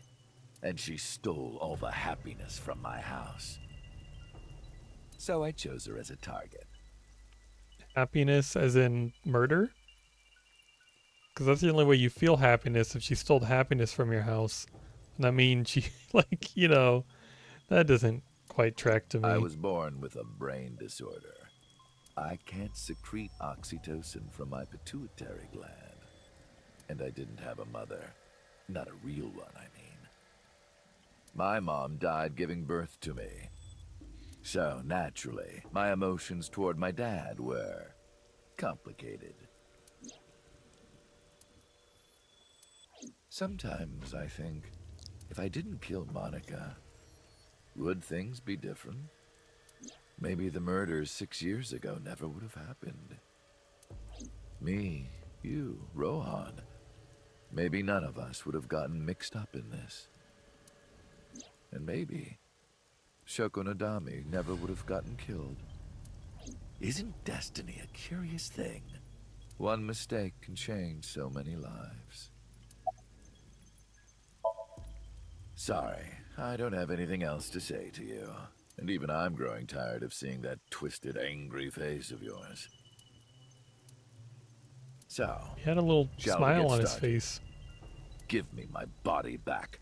and she stole all the happiness from my house. So I chose her as a target. Happiness as in murder? Because that's the only way you feel happiness, if she stole happiness from your house. And I mean, she, like, you know, that doesn't quite track to me. I was born with a brain disorder. I can't secrete oxytocin from my pituitary gland. And I didn't have a mother. Not a real one, I mean. My mom died giving birth to me. So, naturally, my emotions toward my dad were complicated. Sometimes I think, if I didn't kill Monica, would things be different? Maybe the murders 6 years ago never would have happened. Me, you, Rohan. Maybe none of us would have gotten mixed up in this. And maybe Shoko Nadami never would have gotten killed. Isn't destiny a curious thing? One mistake can change so many lives. Sorry, I don't have anything else to say to you. And even I'm growing tired of seeing that twisted, angry face of yours. So, He had a little shall we smile get on his started? face. Give me my body back.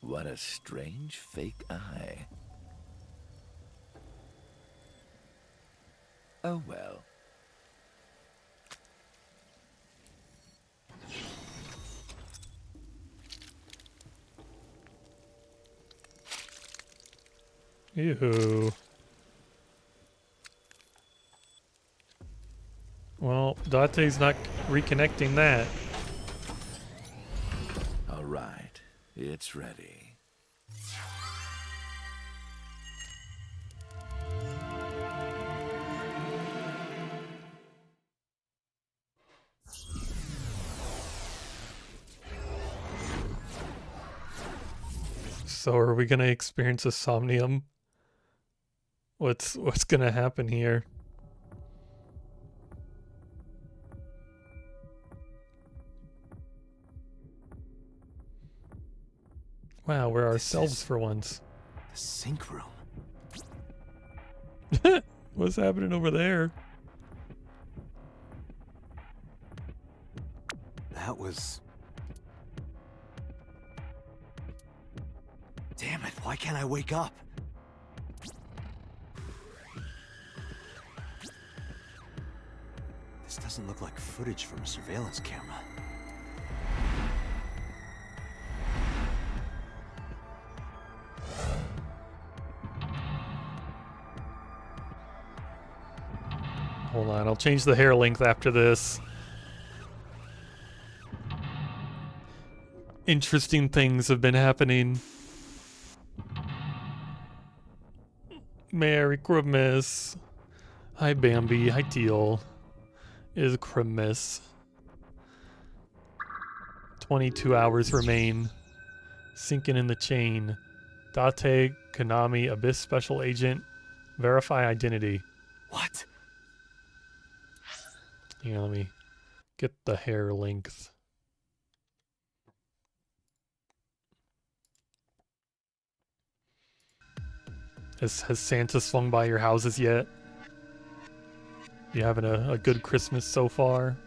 What a strange fake eye. Oh well. Ew. Well, Date's not reconnecting that. All right, it's ready. So are we gonna experience a Somnium? What's gonna happen here? Wow, we're ourselves for once. The sink room. What's happening over there? That was... Damn it, why can't I wake up? This doesn't look like footage from a surveillance camera. Hold on, I'll change the hair length after this. Interesting things have been happening. Merry Christmas. Hi Bambi, hi Teal. It is Christmas. 22 hours remain. Sinking in the chain. Date, Konami, Abyss Special Agent. Verify identity. What? Here, let me get the hair length. Has Santa swung by your houses yet? You having a good Christmas so far?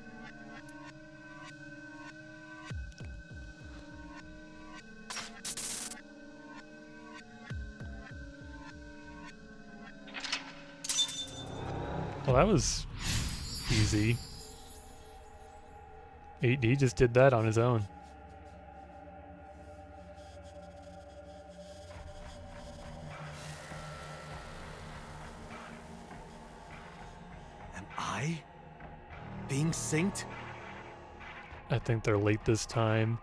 Well, that was easy. He just did that on his own. Am I being synced? I think they're late this time.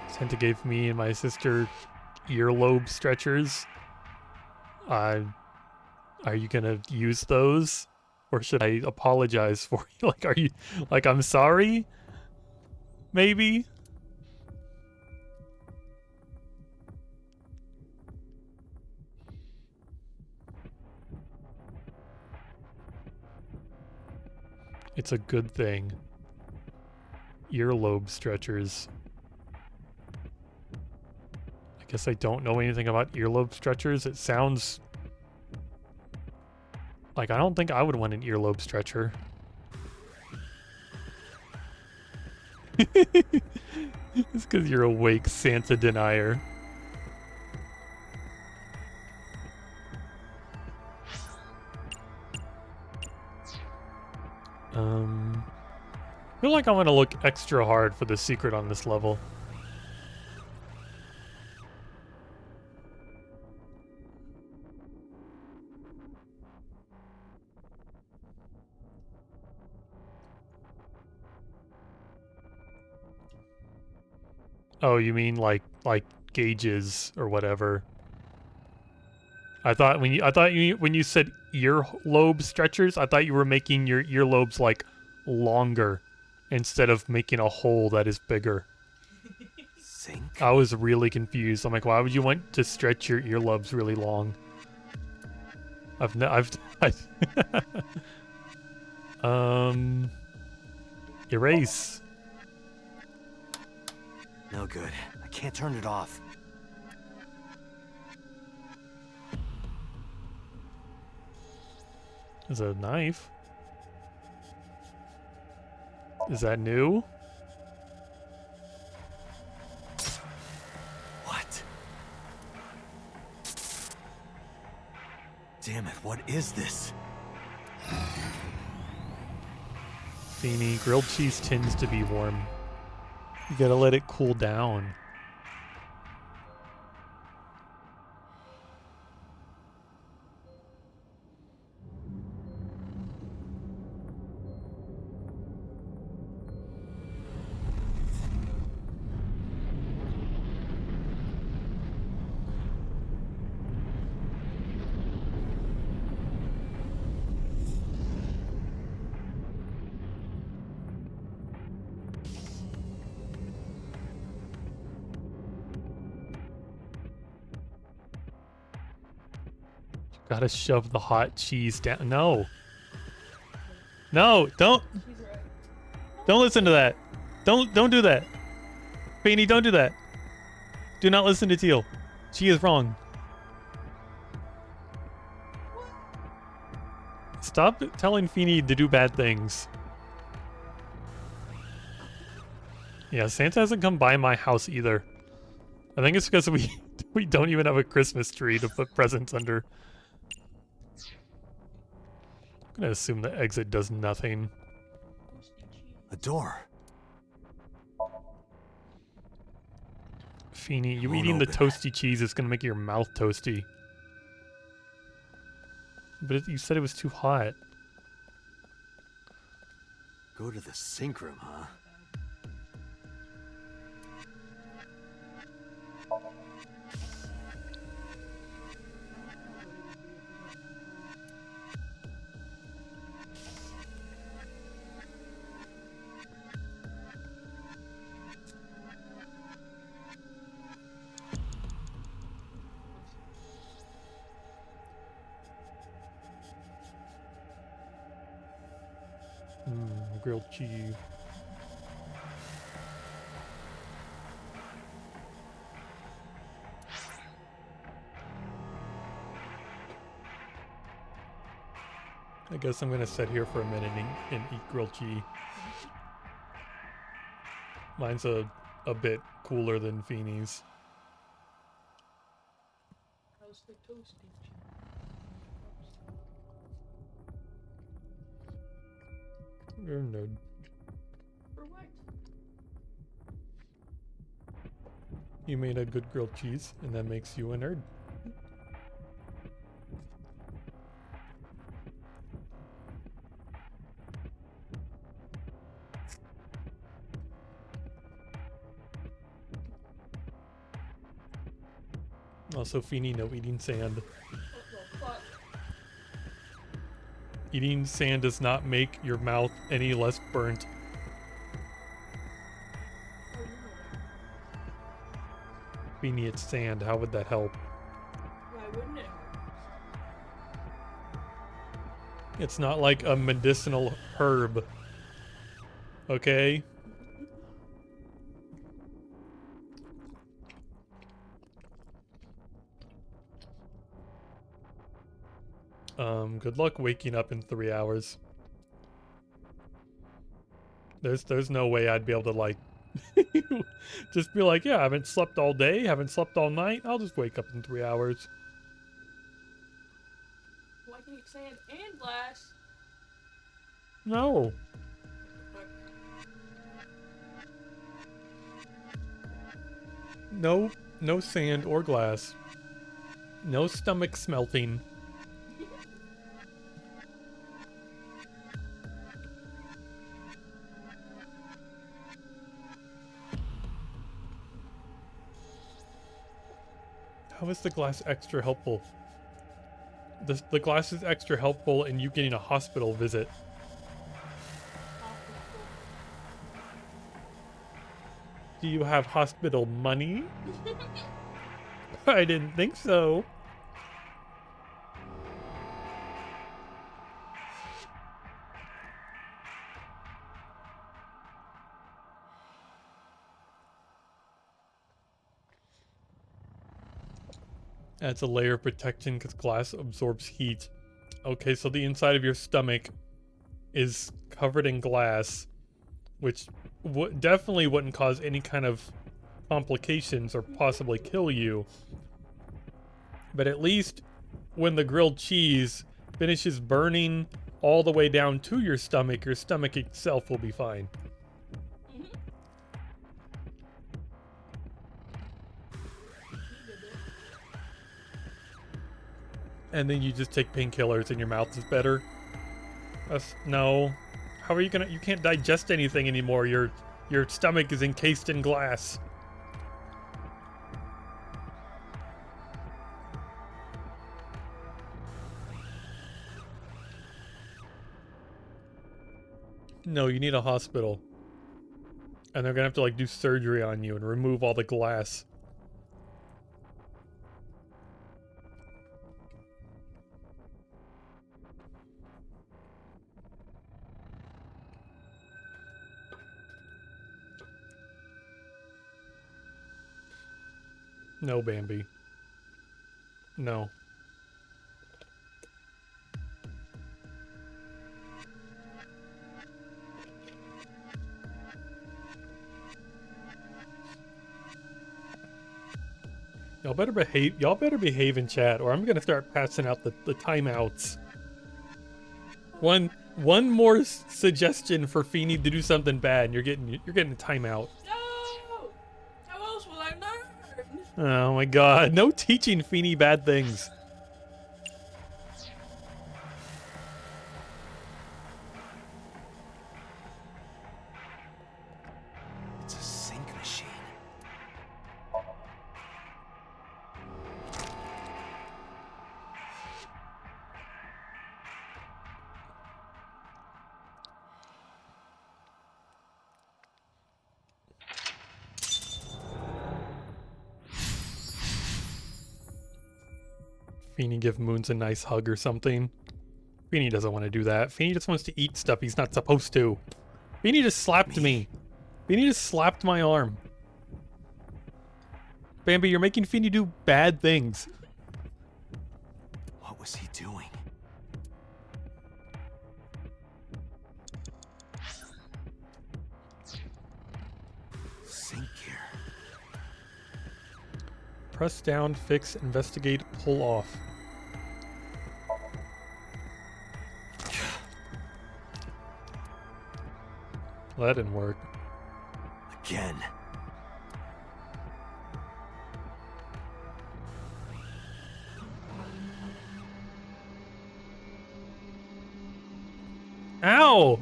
Santa gave me and my sister earlobe stretchers. Are you gonna use those? Or should I apologize for you? Like, are you, like, I'm sorry? Maybe? It's a good thing. Earlobe stretchers. I guess I don't know anything about earlobe stretchers. It sounds like I don't think I would want an earlobe stretcher. It's because you're awake, Santa denier. I feel like I'm gonna look extra hard for the secret on this level. Oh, you mean like gauges or whatever? I thought when you said earlobe stretchers, I thought you were making your earlobes like longer instead of making a hole that is bigger. Sync? I was really confused. I'm like, why would you want to stretch your earlobes really long? Yeah, Erase. No good. I can't turn it off. There's a knife. Is that new? What? Damn it, what is this? Beanie, grilled cheese tends to be warm. You gotta let it cool down. Gotta shove the hot cheese down. No. No, don't listen to that. Don't do that. Beanie, don't do that. Do not listen to Teal. She is wrong. Stop telling Feeny to do bad things. Yeah, Santa hasn't come by my house either. I think it's because we don't even have a Christmas tree to put presents under. I'm gonna assume the exit does nothing. A door. Feeny, you eating the toasty cheese is gonna make your mouth toasty. But you said it was too hot. Go to the sink room, huh? Grilled cheese. I guess I'm gonna sit here for a minute and eat grilled cheese. Mine's a bit cooler than Feeney's. How's the toasty cheese? You're a nerd. For what? You made a good grilled cheese, and that makes you a nerd. Also, Feeny, no eating sand. Eating sand does not make your mouth any less burnt. Feeny, it's sand. How would that help? Why wouldn't it? It's not like a medicinal herb. Okay? Good luck waking up in 3 hours. There's no way I'd be able to, like, just be like, yeah, I haven't slept all day, haven't slept all night, I'll just wake up in 3 hours. Why can't you sand and glass? No. No sand or glass. No stomach smelting. How is the glass extra helpful? The glass is extra helpful in you getting a hospital visit. Do you have hospital money? I didn't think so. Adds a layer of protection because glass absorbs heat. Okay, so the inside of your stomach is covered in glass, which definitely wouldn't cause any kind of complications or possibly kill you. But at least when the grilled cheese finishes burning all the way down to your stomach itself will be fine. And then you just take painkillers and your mouth is better. No. How are you gonna... You can't digest anything anymore. Your stomach is encased in glass. No, you need a hospital. And they're gonna have to, like, do surgery on you and remove all the glass. No, Bambi. No. Y'all better behave. Y'all better behave in chat, or I'm gonna start passing out the timeouts. One more suggestion for Feeny to do something bad, and you're getting a timeout. No! How else will I learn? Oh my god, no teaching Feeny bad things. It's a sync machine. Feeny give Moons a nice hug or something. Feeny doesn't want to do that. Feeny just wants to eat stuff he's not supposed to. Feeny just slapped me. Feeny just slapped my arm. Bambi, you're making Feeny do bad things. What was he doing? Sync here. Press down, fix, investigate, pull off. Well, that didn't work. Again. Ow!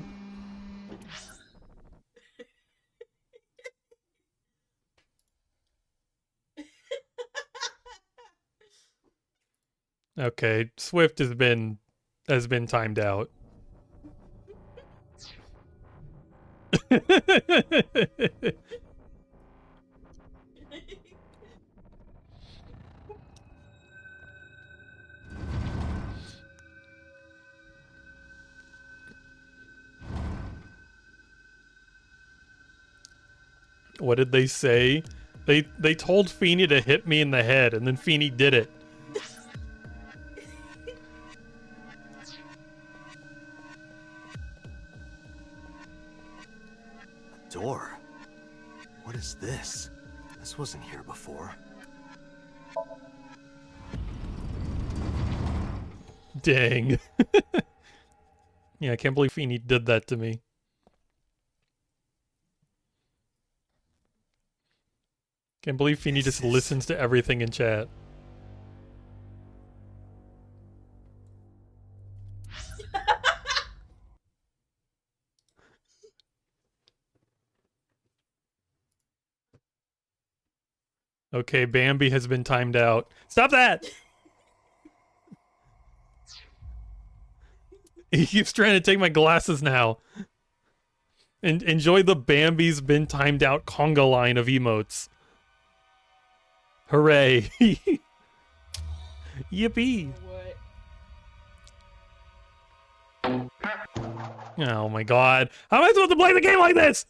Okay, Swift has been timed out. What did they say? They told Feeny to hit me in the head, and then Feeny did it. Door? What is this? This wasn't here before. Dang. Yeah, I can't believe Feeny did that to me. Can't believe Feeny just listens to everything in chat. Okay, Bambi has been timed out. Stop that! He keeps trying to take my glasses now. And enjoy the Bambi's been timed out conga line of emotes. Hooray. Yippee. Oh my god. How am I supposed to play the game like this?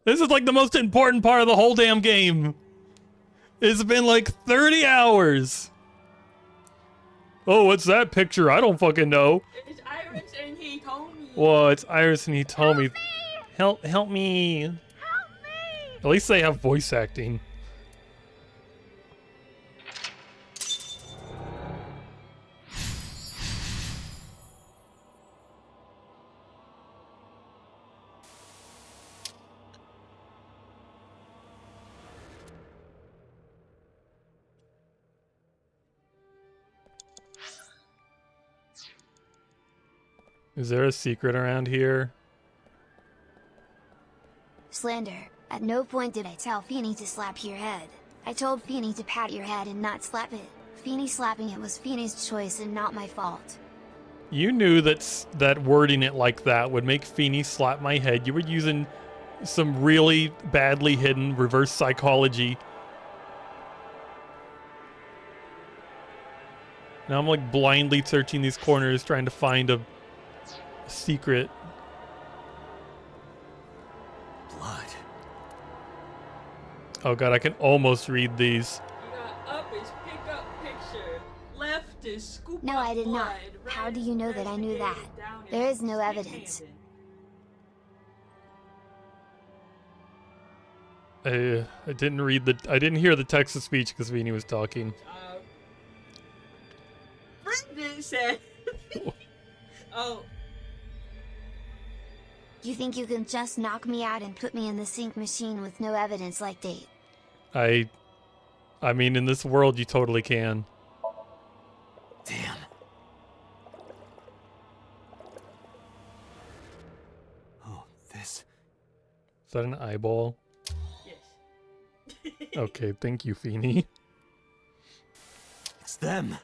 This is like the most important part of the whole damn game. It's been like 30 hours. Oh, what's that picture? I don't fucking know. It's Iris and he told me. Well, it's Iris and he told me. Help me. At least they have voice acting. Is there a secret around here? Slender, at no point did I tell Feeny to slap your head. I told Feeny to pat your head and not slap it. Feeny slapping it was Feeny's choice and not my fault. You knew that wording it like that would make Feeny slap my head. You were using some really badly hidden reverse psychology. Now I'm like blindly searching these corners trying to find a secret. Blood. Oh god, I can almost read these. You got up is pick up picture. Left is scoop No, up I did not. blood, How do you know that I knew that? There is no evidence. I didn't hear the text to speech because Vinny was talking. Brendan said. Oh. You think you can just knock me out and put me in the sink machine with no evidence like date? I mean, in this world, you totally can. Damn. Oh, this. Is that an eyeball? Yes. Okay, thank you, Feeny. It's them.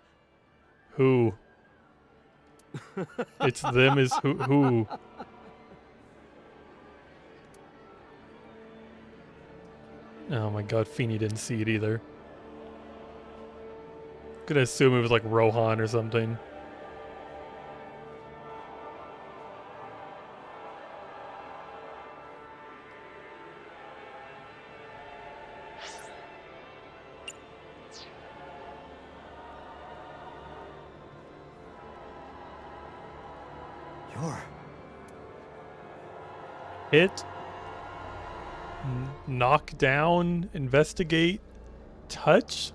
Who? It's them is who? Oh my god, Feeny didn't see it either. Could assume it was like Rohan or something. You're... Hit. Knock down, investigate, touch?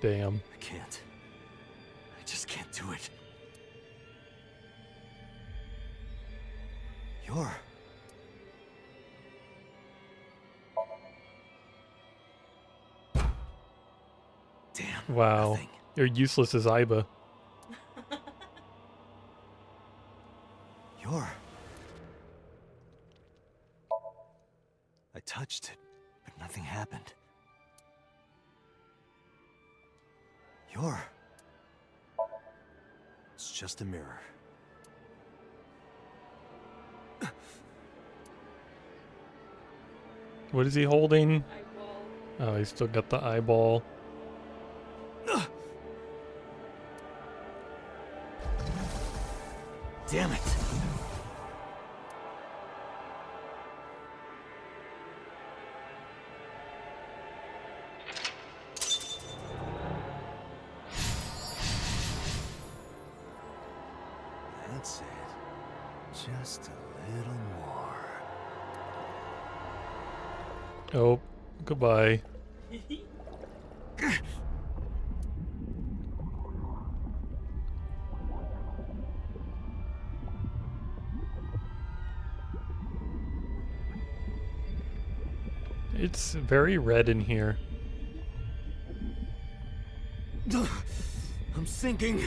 Damn. I can't. I just can't do it. You're... Damn. Wow. Nothing. You're useless as Iba. You're... I touched it, but nothing happened. You're... It's just a mirror. What is he holding? Oh, he's still got the eyeball. Damn it! That's it. Just a little more. Oh, goodbye. It's very red in here. I'm sinking.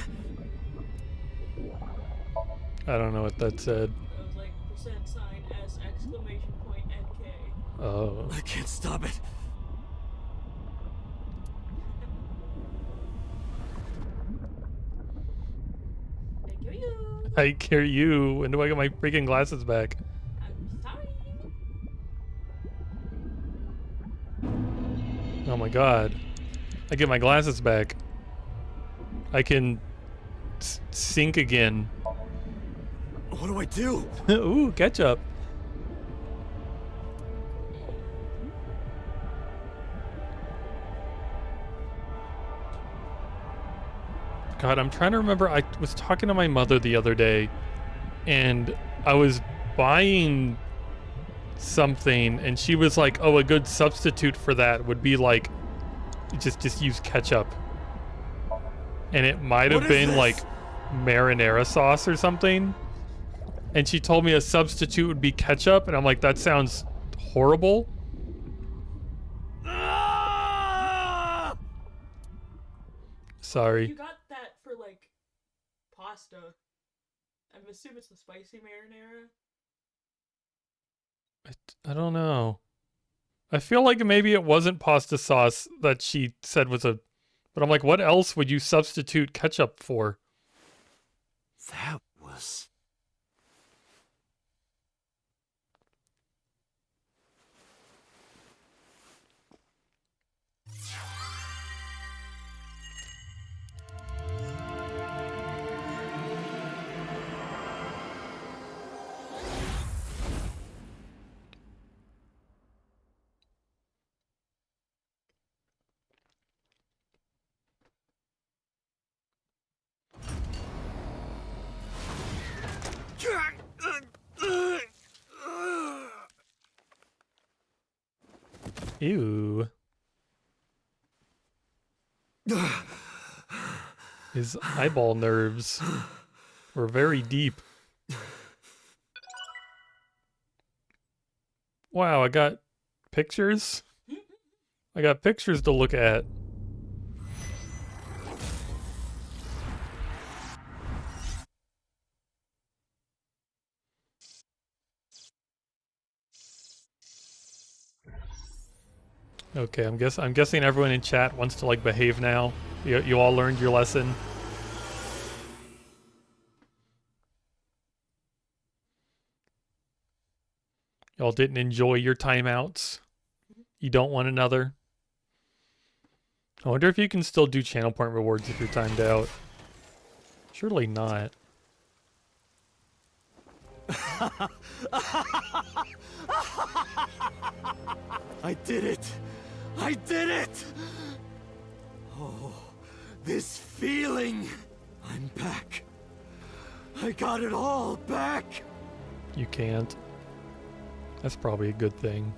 I don't know what that said. It was like %sign S exclamation point NK. Oh. I can't stop it. I care you. When do I get my freaking glasses back? I'm sorry. Oh my god. I get my glasses back. I can sink again. What do I do? Ooh, ketchup. God, I'm trying to remember. I was talking to my mother the other day, and I was buying something, and she was like, "Oh, a good substitute for that would be like just use ketchup." And it might have been like marinara sauce or something. And she told me a substitute would be ketchup, and I'm like, that sounds horrible. Sorry. You got that for like pasta. I'm assuming it's the spicy marinara. I don't know. I feel like maybe it wasn't pasta sauce that she said was a... But I'm like, what else would you substitute ketchup for? That was... Ew. His eyeball nerves were very deep. Wow, I got pictures? I got pictures to look at. Okay, I'm guessing everyone in chat wants to like behave now. You all learned your lesson. Y'all didn't enjoy your timeouts. You don't want another. I wonder if you can still do channel point rewards if you're timed out. Surely not. I did it! I did it! Oh, this feeling! I'm back. I got it all back! You can't. That's probably a good thing.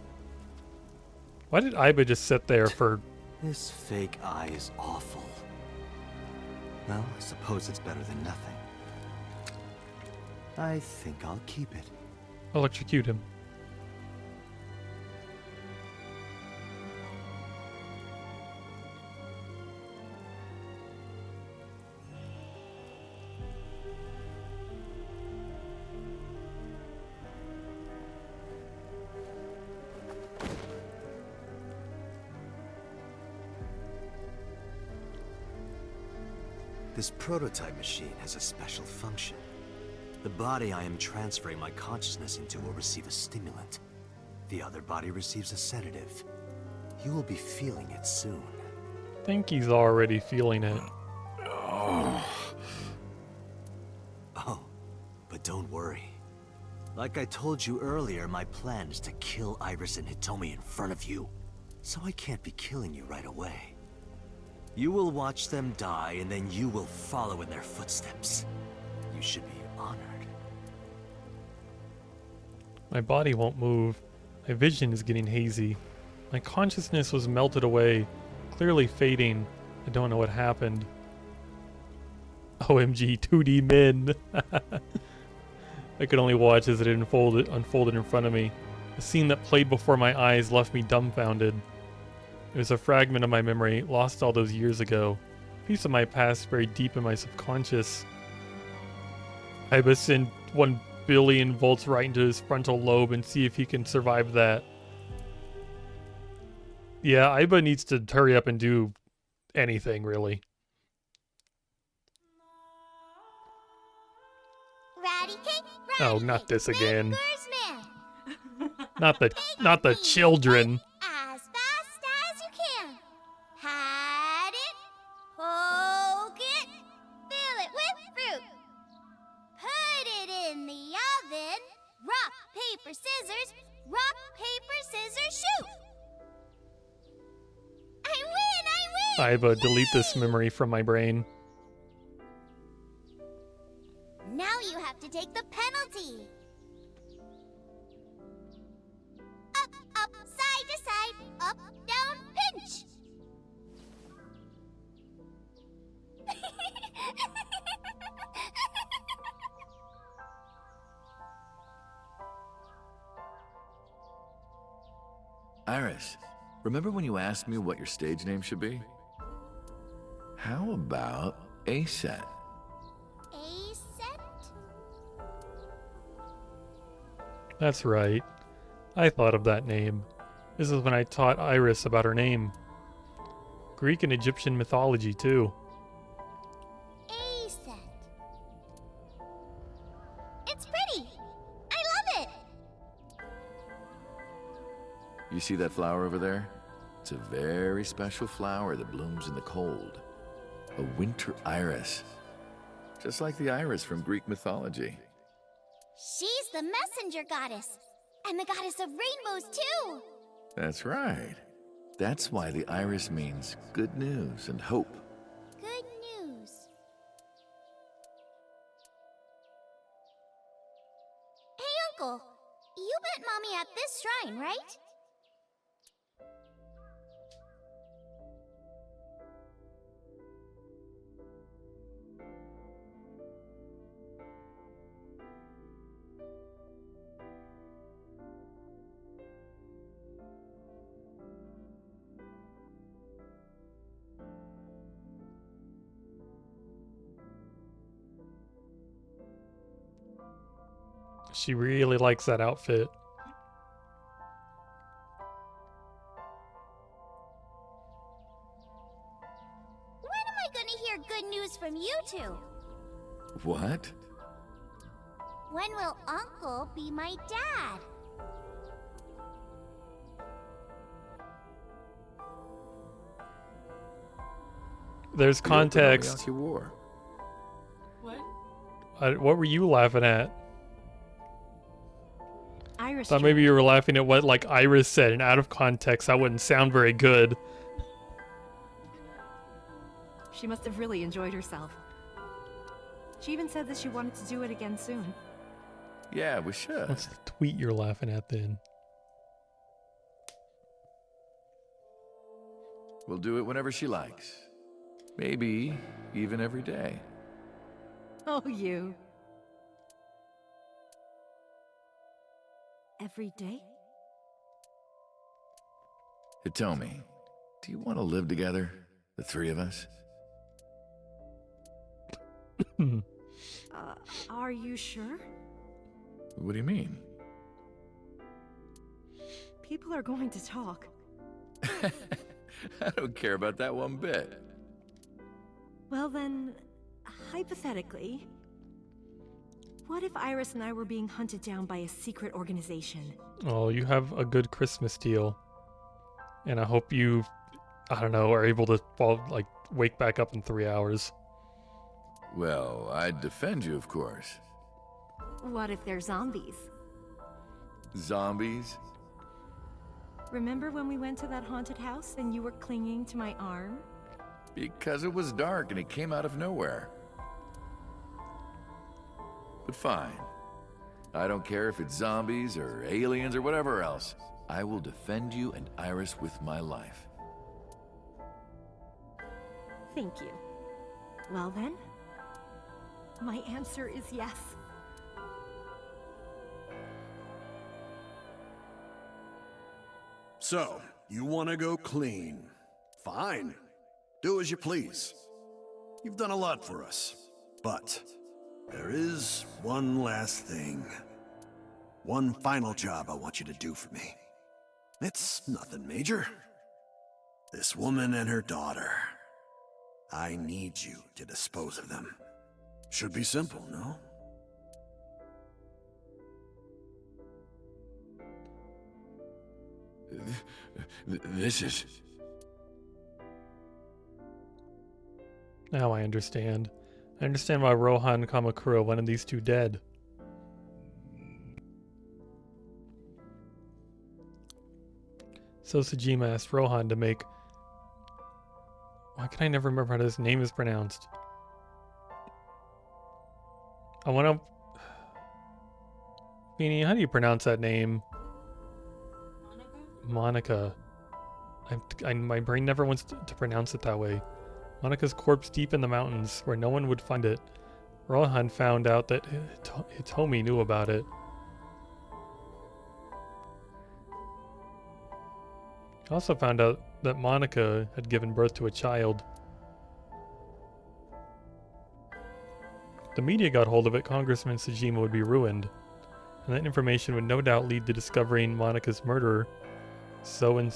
Why did Iba just sit there for... This fake eye is awful. Well, I suppose it's better than nothing. I think I'll keep it. Electrocute him. This prototype machine has a special function. The body I am transferring my consciousness into will receive a stimulant. The other body receives a sedative. You will be feeling it soon. I think he's already feeling it. Oh, but don't worry. Like I told you earlier, my plan is to kill Iris and Hitomi in front of you. So I can't be killing you right away. You will watch them die, and then you will follow in their footsteps. You should be honored. My body won't move. My vision is getting hazy. My consciousness was melted away, clearly fading. I don't know what happened. OMG, 2D men. I could only watch as it unfolded in front of me. The scene that played before my eyes left me dumbfounded. It was a fragment of my memory, lost all those years ago. A piece of my past buried deep in my subconscious. Iba send 1 billion volts right into his frontal lobe and see if he can survive that. Yeah, Iba needs to hurry up and do anything, really. Ratty cake, Oh, not this again. man. Not the children. As fast as you can. Hide it, poke it, fill it with fruit. Put it in the paper, scissors. Rock, paper, scissors, shoot! I win! I have delete this memory from my brain. Now you have to take the penalty. Up, side to side, up, down, pinch. Iris, remember when you asked me what your stage name should be? How about A-Set? That's right. I thought of that name. This is when I taught Iris about her name. Greek and Egyptian mythology, too. A-set. It's pretty. I love it. You see that flower over there? It's a very special flower that blooms in the cold. A winter iris. Just like the iris from Greek mythology. She's the messenger goddess. And the goddess of rainbows, too. That's right. That's why the iris means good news and hope. Good news. Hey, Uncle. You met Mommy at this shrine, right? She really likes that outfit. When am I gonna hear good news from you two? What? When will Uncle be my dad? There's context. You wore. What? What were you laughing at? Iris. Thought maybe you were laughing at what like Iris said, and out of context, that wouldn't sound very good. She must have really enjoyed herself. She even said that she wanted to do it again soon. Yeah, we should. What's the tweet you're laughing at then? We'll do it whenever she likes. Maybe even every day. Oh, you. Every day? Hitomi, do you want to live together? The three of us? Are you sure? What do you mean? People are going to talk. I don't care about that one bit. Well then, hypothetically, what if Iris and I were being hunted down by a secret organization? Oh, you have a good Christmas deal. And I hope you, I don't know, are able to wake back up in 3 hours. Well, I'd defend you, of course. What if they're zombies? Zombies? Remember when we went to that haunted house and you were clinging to my arm? Because it was dark and it came out of nowhere. But fine. I don't care if it's zombies or aliens or whatever else. I will defend you and Iris with my life. Thank you. Well then, my answer is yes. So, you want to go clean? Fine. Do as you please. You've done a lot for us. But there is one last thing. One final job I want you to do for me. It's nothing major. This woman and her daughter. I need you to dispose of them. Should be simple, no? This is... Now I understand. I understand why Rohan and Kamakura wanted these two dead. So Sejima asked Rohan to make... Why can I never remember how his name is pronounced? I want to... Feeny, how do you pronounce that name? Monica. My brain never wants to pronounce it that way. Monica's corpse deep in the mountains, where no one would find it. Rohan found out that Hitomi knew about it. He also found out that Monica had given birth to a child. If the media got hold of it, Congressman Sejima would be ruined, and that information would no doubt lead to discovering Monica's murderer. So and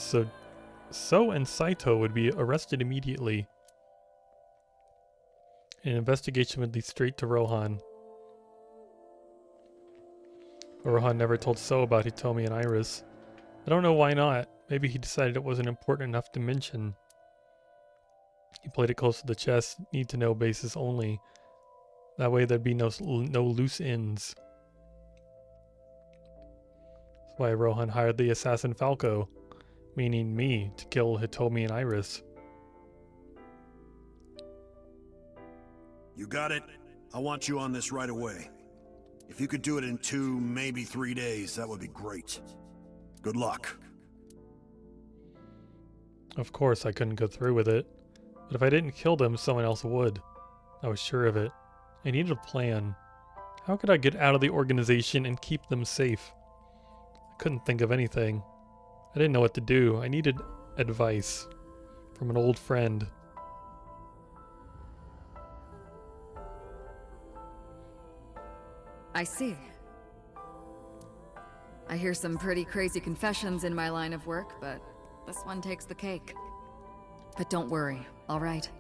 Saito would be arrested immediately. An investigation would lead straight to Rohan. But Rohan never told So about Hitomi and Iris. I don't know why not. Maybe he decided it wasn't important enough to mention. He played it close to the chest, need-to-know basis only. That way there'd be no loose ends. That's why Rohan hired the assassin Falco, meaning me, to kill Hitomi and Iris. You got it? I want you on this right away. If you could do it in 2, maybe 3 days, that would be great. Good luck. Of course I couldn't go through with it, but if I didn't kill them, someone else would. I was sure of it. I needed a plan. How could I get out of the organization and keep them safe? I couldn't think of anything. I didn't know what to do. I needed advice from an old friend. I see. I hear some pretty crazy confessions in my line of work, but this one takes the cake. But don't worry, all right?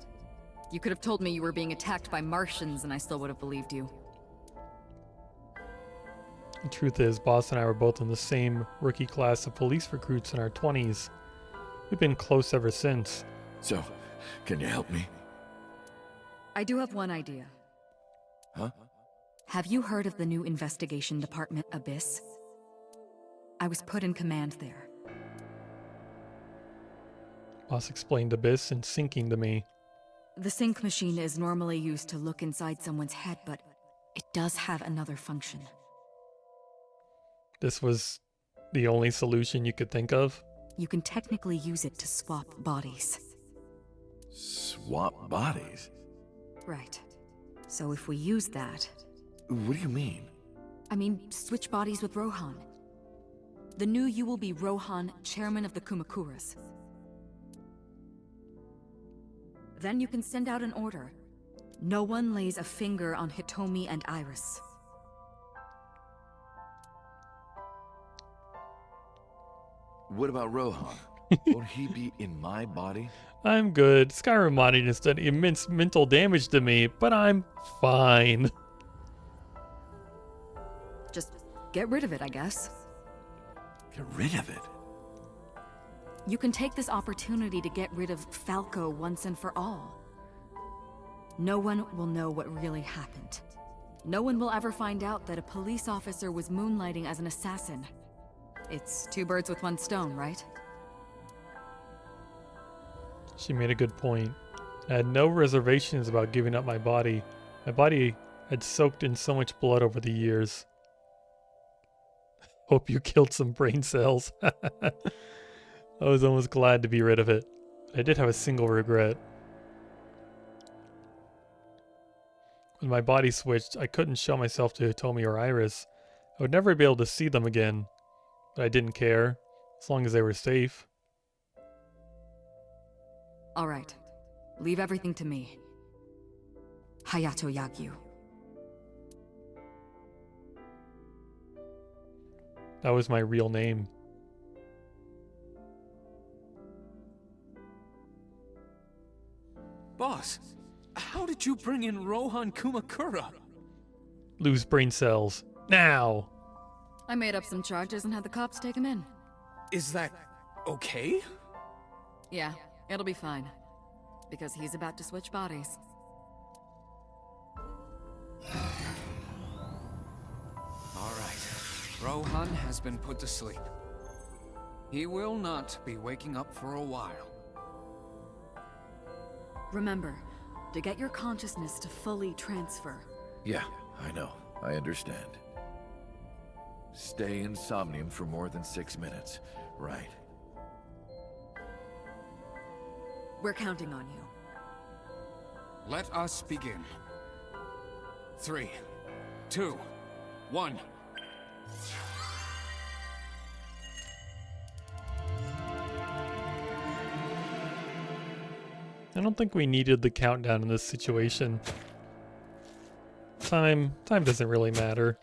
You could have told me you were being attacked by Martians and I still would have believed you. The truth is, Boss and I were both in the same rookie class of police recruits in our 20s. We've been close ever since. So, can you help me? I do have one idea. Huh? Have you heard of the new investigation department, Abyss? I was put in command there. Boss explained Abyss and sinking to me. The sync machine is normally used to look inside someone's head, but it does have another function. This was the only solution you could think of? You can technically use it to swap bodies. Swap bodies? Right. So if we use that... What do you mean? I mean, switch bodies with Rohan. The new you will be Rohan, chairman of the Kumakuras. Then you can send out an order. No one lays a finger on Hitomi and Iris. What about Rohan? Won't he be in my body? I'm good. Skyrim modding has done immense mental damage to me, but I'm fine. Just get rid of it, I guess. Get rid of it? You can take this opportunity to get rid of Falco once and for all. No one will know what really happened. No one will ever find out that a police officer was moonlighting as an assassin. It's 2 birds with 1 stone, right? She made a good point. I had no reservations about giving up my body. My body had soaked in so much blood over the years. Hope you killed some brain cells. I was almost glad to be rid of it. I did have a single regret. When my body switched, I couldn't show myself to Hitomi or Iris. I would never be able to see them again. But I didn't care, as long as they were safe. All right. Leave everything to me. Hayato Yagyu. That was my real name. Boss, how did you bring in Rohan Kumakura? Lose brain cells. Now! I made up some charges and had the cops take him in. Is that okay? Yeah, it'll be fine. Because he's about to switch bodies. All right. Rohan has been put to sleep. He will not be waking up for a while. Remember, to get your consciousness to fully transfer. Yeah, I know. I understand. Stay in Somnium for more than 6 minutes. Right. We're counting on you. Let us begin. 3, 2, 1. I don't think we needed the countdown in this situation. Time doesn't really matter.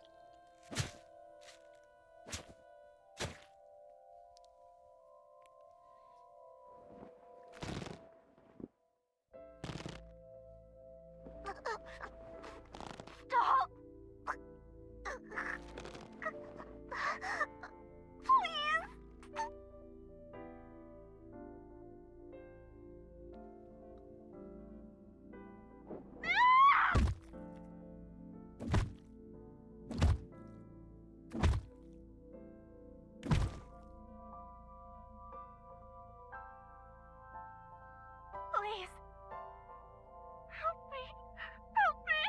Stop! Please! Please. Help me. Help me.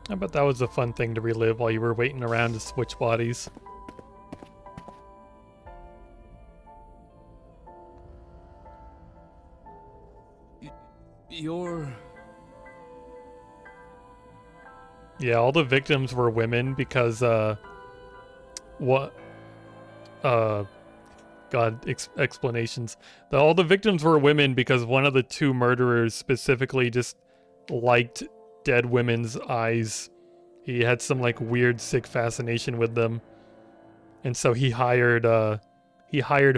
I bet that was a fun thing to relive while you were waiting around to switch bodies. You're... Yeah, all the victims were women because, explanations. All the victims were women because one of the two murderers specifically just liked dead women's eyes. He had some, like, weird, sick fascination with them. And so he hired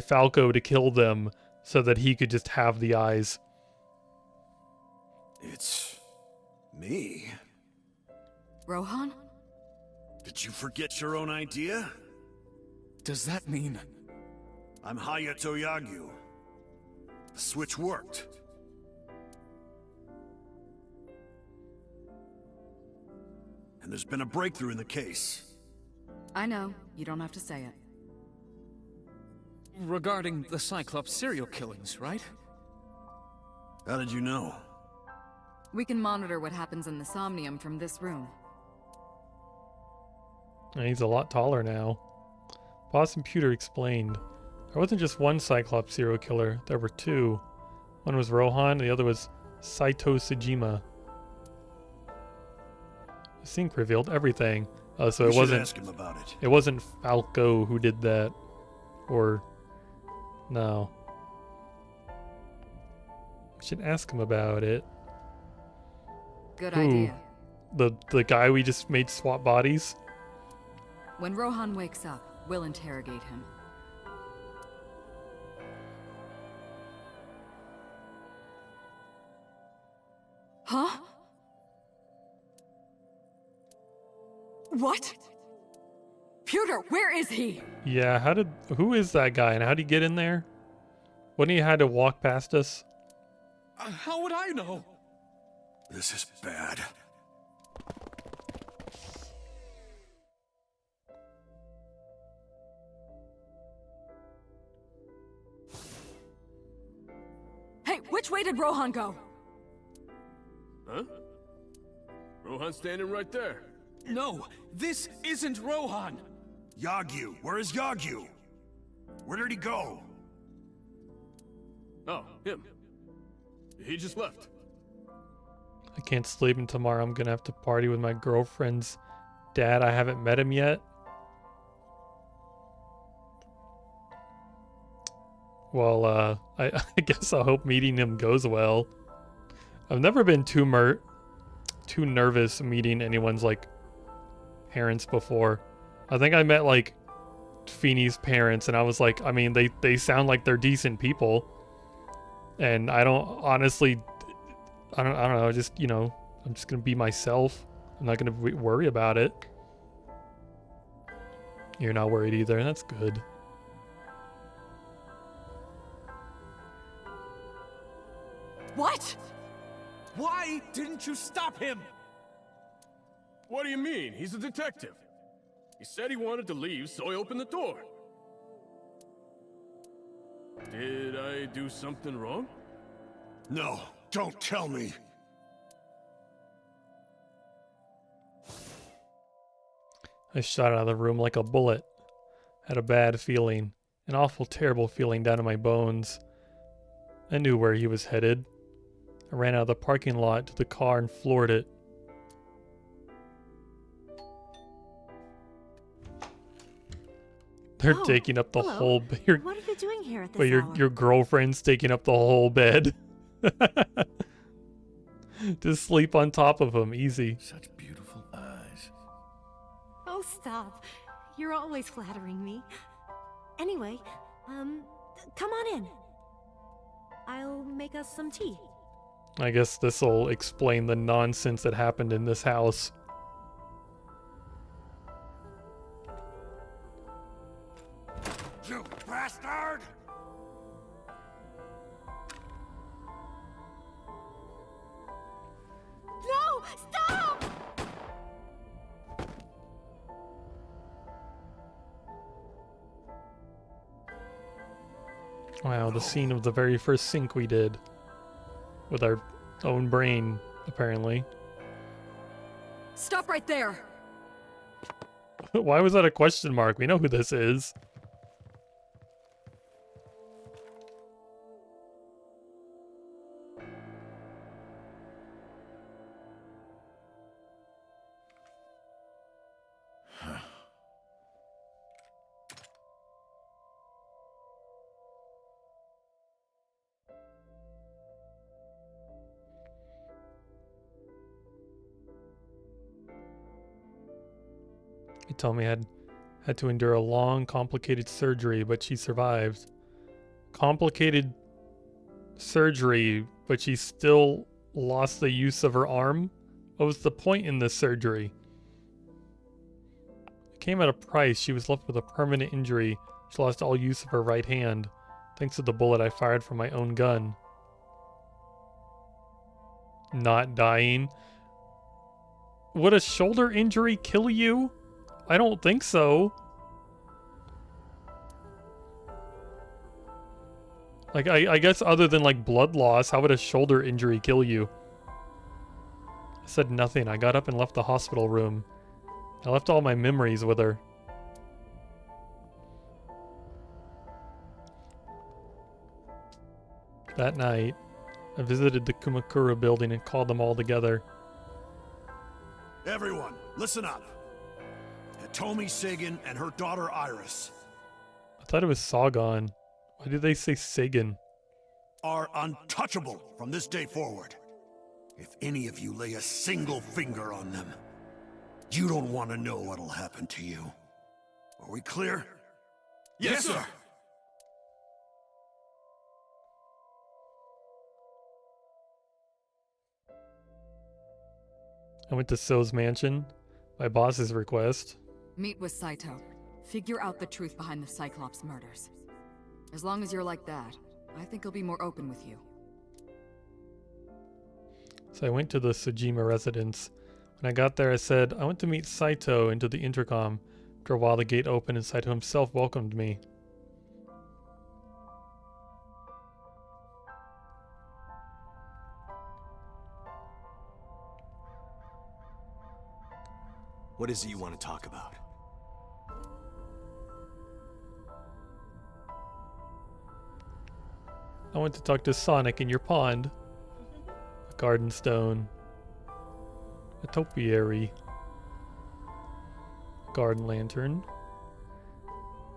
Falco to kill them so that he could just have the eyes. It's me. Rohan? Did you forget your own idea? Does that mean... I'm Hayato Yagyu. The switch worked. And there's been a breakthrough in the case. I know. You don't have to say it. Regarding the Cyclops serial killings, right? How did you know? We can monitor what happens in the Somnium from this room. And he's a lot taller now. Boss Computer explained. There wasn't just one Cyclops serial killer, there were two. One was Rohan, the other was Saito Sejima. The sync revealed everything. So We it should wasn't. ask him about it. It wasn't Falco who did that, or no. We should ask him about it. Good Who? idea. The guy we just made swap bodies. When Rohan wakes up, we'll interrogate him. Huh? What? Pewter, where is he? Yeah, who is that guy and how'd he get in there? Wouldn't he had to walk past us? How would I know? This is bad. Hey, which way did Rohan go? Huh? Rohan's standing right there. No, this isn't Rohan. Yagyu, where is Yagyu? Where did he go? Oh, him. He just left. I can't sleep and tomorrow I'm gonna have to party with my girlfriend's dad. I haven't met him yet. Well, I guess I hope meeting him goes well. I've never been too nervous meeting anyone's, like, parents before. I think I met, like, Feeney's parents, and I was like, I mean, they sound like they're decent people. And I don't, honestly, I don't know, just, you know, I'm just gonna be myself. I'm not gonna worry about it. You're not worried either, that's good. didn't you stop him? What do you mean? He's a detective. He said he wanted to leave, so I opened the door. Did I do something wrong? No, don't tell me. I shot out of the room like a bullet. Had a bad feeling, an awful, terrible feeling down in my bones. I knew where he was headed. I ran out of the parking lot to the car and floored it. They're taking up the whole bed. What are you doing here at this But hour? your girlfriend's taking up the whole bed. Just sleep on top of him, easy. Such beautiful eyes. Oh, stop. You're always flattering me. Anyway, come on in. I'll make us some tea. I guess this'll explain the nonsense that happened in this house. You bastard! No! Stop! Wow, the scene of the very first sync we did. With our own brain, apparently. Stop right there! Why was that a question mark? We know who this is. He told me I had to endure a long, complicated surgery, but she survived. Complicated surgery, but she still lost the use of her arm? What was the point in this surgery? It came at a price. She was left with a permanent injury. She lost all use of her right hand, thanks to the bullet I fired from my own gun. Not dying. Would a shoulder injury kill you? I don't think so. Like, I guess other than, like, blood loss, how would a shoulder injury kill you? I said nothing. I got up and left the hospital room. I left all my memories with her. That night, I visited the Kumakura building and called them all together. Everyone, listen up. Hitomi Sagan and her daughter Iris I thought it was Sagan. Why did they say Sagan? are untouchable from this day forward. If any of you lay a single finger on them, you don't want to know what'll happen to you. Are we clear? Yes, sir. I went to So's mansion, my boss's request. Meet with Saito. Figure out the truth behind the Cyclops murders. As long as you're like that, I think he'll be more open with you. So I went to the Tsujima residence. When I got there, I said, I want to meet Saito into the intercom. After a while, the gate opened and Saito himself welcomed me. What is it you want to talk about? I went to talk to Sonic in your pond. A garden stone. A topiary. Garden lantern.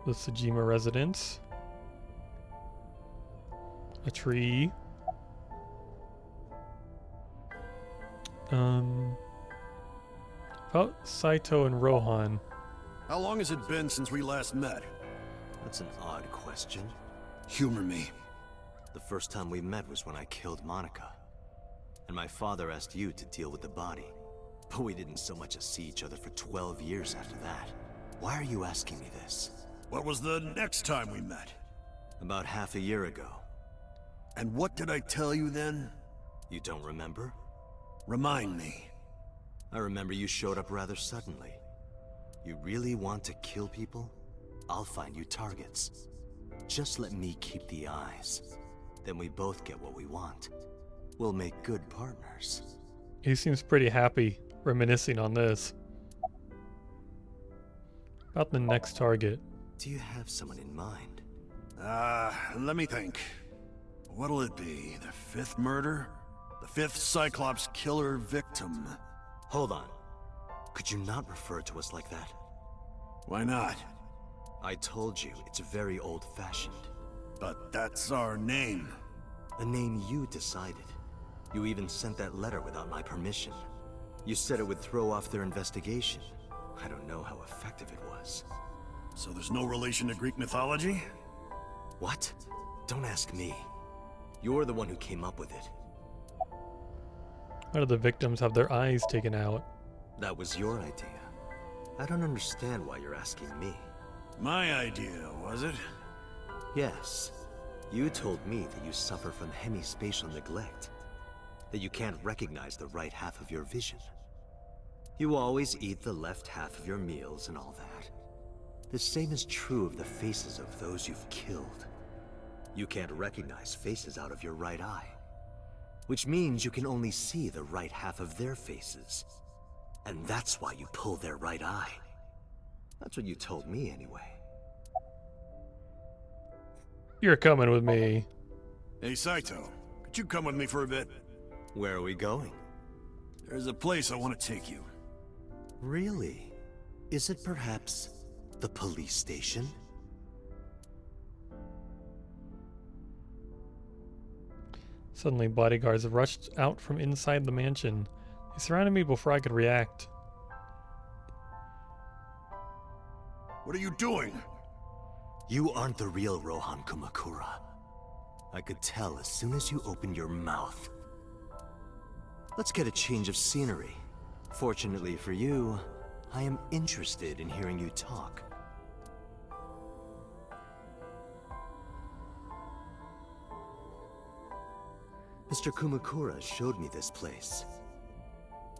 The Tsujima residence. A tree. About Saito and Rohan. How long has it been since we last met? That's an odd question. Humor me. The first time we met was when I killed Monica. And my father asked you to deal with the body. But we didn't so much as see each other for 12 years after that. Why are you asking me this? What was the next time we met? About half a year ago. And what did I tell you then? You don't remember? Remind me. I remember you showed up rather suddenly. You really want to kill people? I'll find you targets. Just let me keep the eyes. Then we both get what we want. We'll make good partners. He seems pretty happy, reminiscing on this. About the next target. Do you have someone in mind? Let me think. What'll it be? The 5th murder? The 5th Cyclops killer victim? Hold on. Could you not refer to us like that? Why not? I told you, it's very old-fashioned. But that's our name. A name you decided. You even sent that letter without my permission. You said it would throw off their investigation. I don't know how effective it was. So there's no relation to Greek mythology? What? Don't ask me. You're the one who came up with it. Why do the victims have their eyes taken out? That was your idea. I don't understand why you're asking me. My idea, was it? Yes. You told me that you suffer from hemispatial neglect. That you can't recognize the right half of your vision. You always eat the left half of your meals and all that. The same is true of the faces of those you've killed. You can't recognize faces out of your right eye. Which means you can only see the right half of their faces. And that's why you pull their right eye. That's what you told me anyway. You're coming with me. Hey, Saito. Could you come with me for a bit? Where are we going? There's a place I want to take you. Really? Is it perhaps the police station? Suddenly, bodyguards rushed out from inside the mansion. They surrounded me before I could react. What are you doing? You aren't the real Rohan Kumakura. I could tell as soon as you opened your mouth. Let's get a change of scenery. Fortunately for you, I am interested in hearing you talk. Mr. Kumakura showed me this place.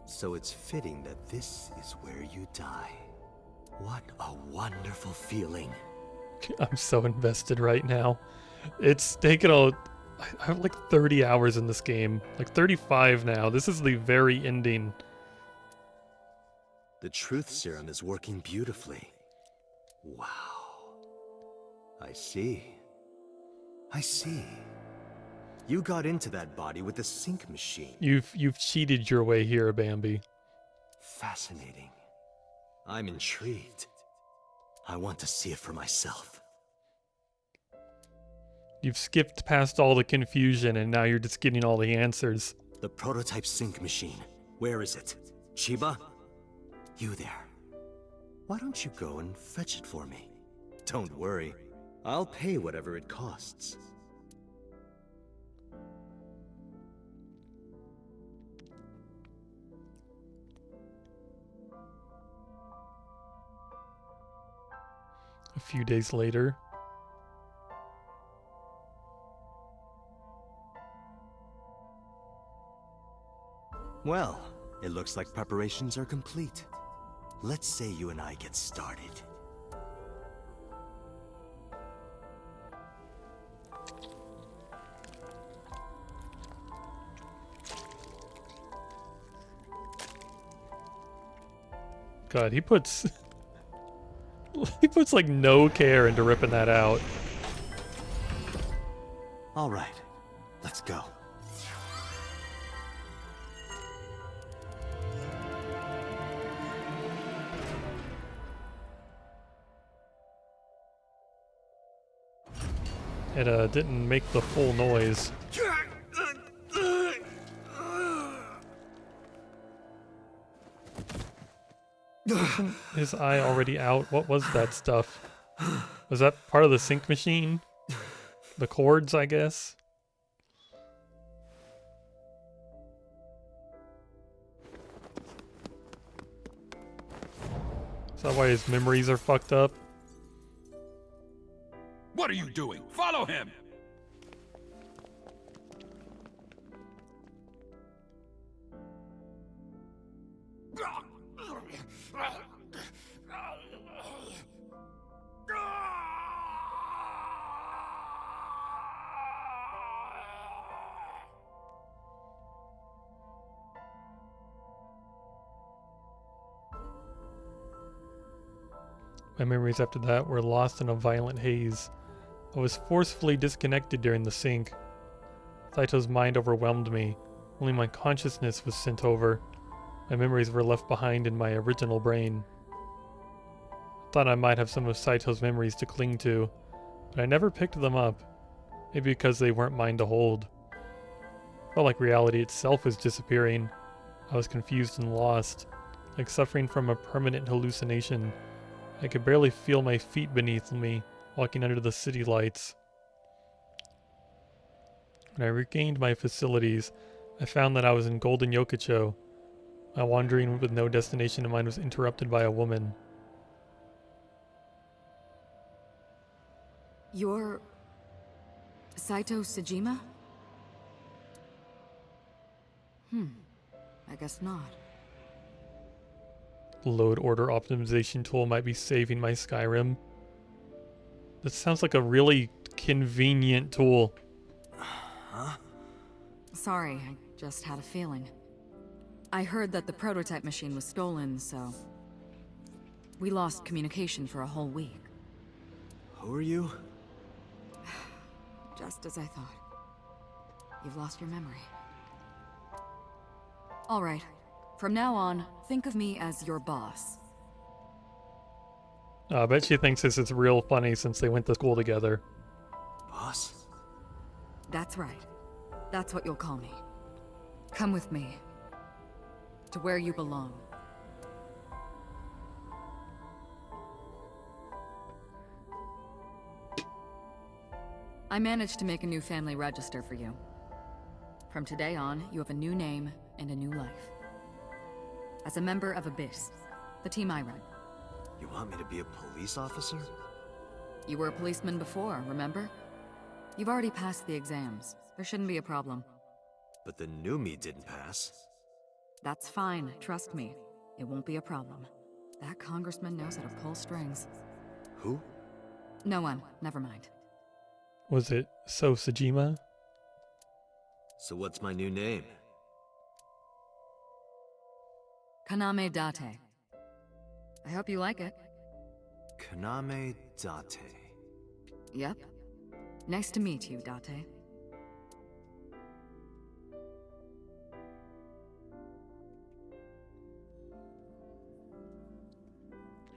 So it's fitting that this is where you die. What a wonderful feeling. I'm so invested right now. It's taken I have like 30 hours in this game. Like 35 now. This is the very ending. The truth serum is working beautifully. Wow. I see. I see. You got into that body with the sync machine. You've cheated your way here, Bambi. Fascinating. I'm intrigued. I want to see it for myself. You've skipped past all the confusion and now you're just getting all the answers. The prototype sync machine. Where is it? Chiba? You there. Why don't you go and fetch it for me? Don't worry. I'll pay whatever it costs. A few days later. Well, it looks like preparations are complete. Let's say you and I get started. God, he puts like no care into ripping that out. All right, let's go. It didn't make the full noise. Isn't his eye already out? What was that stuff? Was that part of the sync machine? The cords, I guess? Is that why his memories are fucked up? What are you doing? Follow him! My memories after that were lost in a violent haze. I was forcefully disconnected during the sync. Saito's mind overwhelmed me. Only my consciousness was sent over. My memories were left behind in my original brain. I thought I might have some of Saito's memories to cling to, but I never picked them up. Maybe because they weren't mine to hold. Felt like reality itself was disappearing. I was confused and lost, like suffering from a permanent hallucination. I could barely feel my feet beneath me, walking under the city lights. When I regained my facilities, I found that I was in Golden Yokocho. My wandering with no destination in mind was interrupted by a woman. You're... Saito Sejima? I guess not. The load order optimization tool might be saving my Skyrim. This sounds like a really convenient tool. Huh? Sorry, I just had a feeling. I heard that the prototype machine was stolen, so... we lost communication for a whole week. Who are you? Just as I thought. You've lost your memory. Alright. From now on, think of me as your boss. I bet she thinks this is real funny since they went to school together. Boss? That's right. That's what you'll call me. Come with me. To where you belong. I managed to make a new family register for you. From today on, you have a new name and a new life. As a member of Abyss, the team I run. You want me to be a police officer? You were a policeman before, remember? You've already passed the exams. There shouldn't be a problem. But the new me didn't pass. That's fine, trust me. It won't be a problem. That congressman knows how to pull strings. Who? No one, never mind. Was it So Sejima? So what's my new name? Kaname Date. I hope you like it. Kaname Date. Yep. Nice to meet you, Date.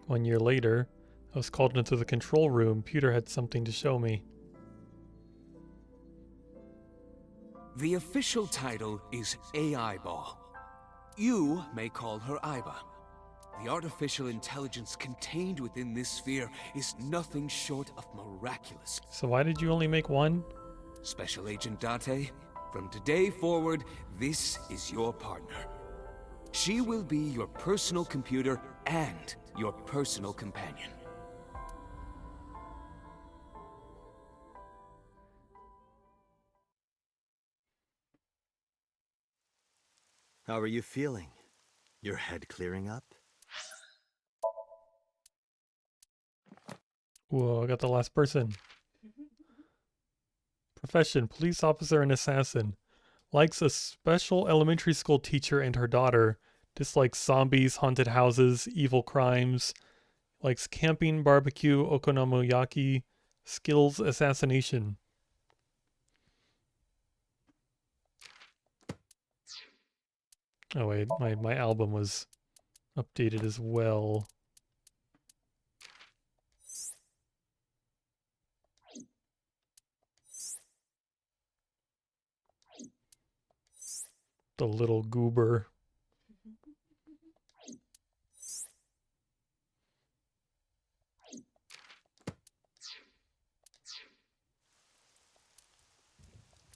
One year later, I was called into the control room. Peter had something to show me. The official title is AI Ball. You may call her Aiba. The artificial intelligence contained within this sphere is nothing short of miraculous. So why did you only make one? Special Agent Date, from today forward, this is your partner. She will be your personal computer and your personal companion. How are you feeling? Your head clearing up? Whoa, I got the last person. Profession, police officer and assassin. Likes a special elementary school teacher and her daughter. Dislikes zombies, haunted houses, evil crimes. Likes camping, barbecue, okonomiyaki. Skills, assassination. Oh wait, my album was updated as well. The little goober.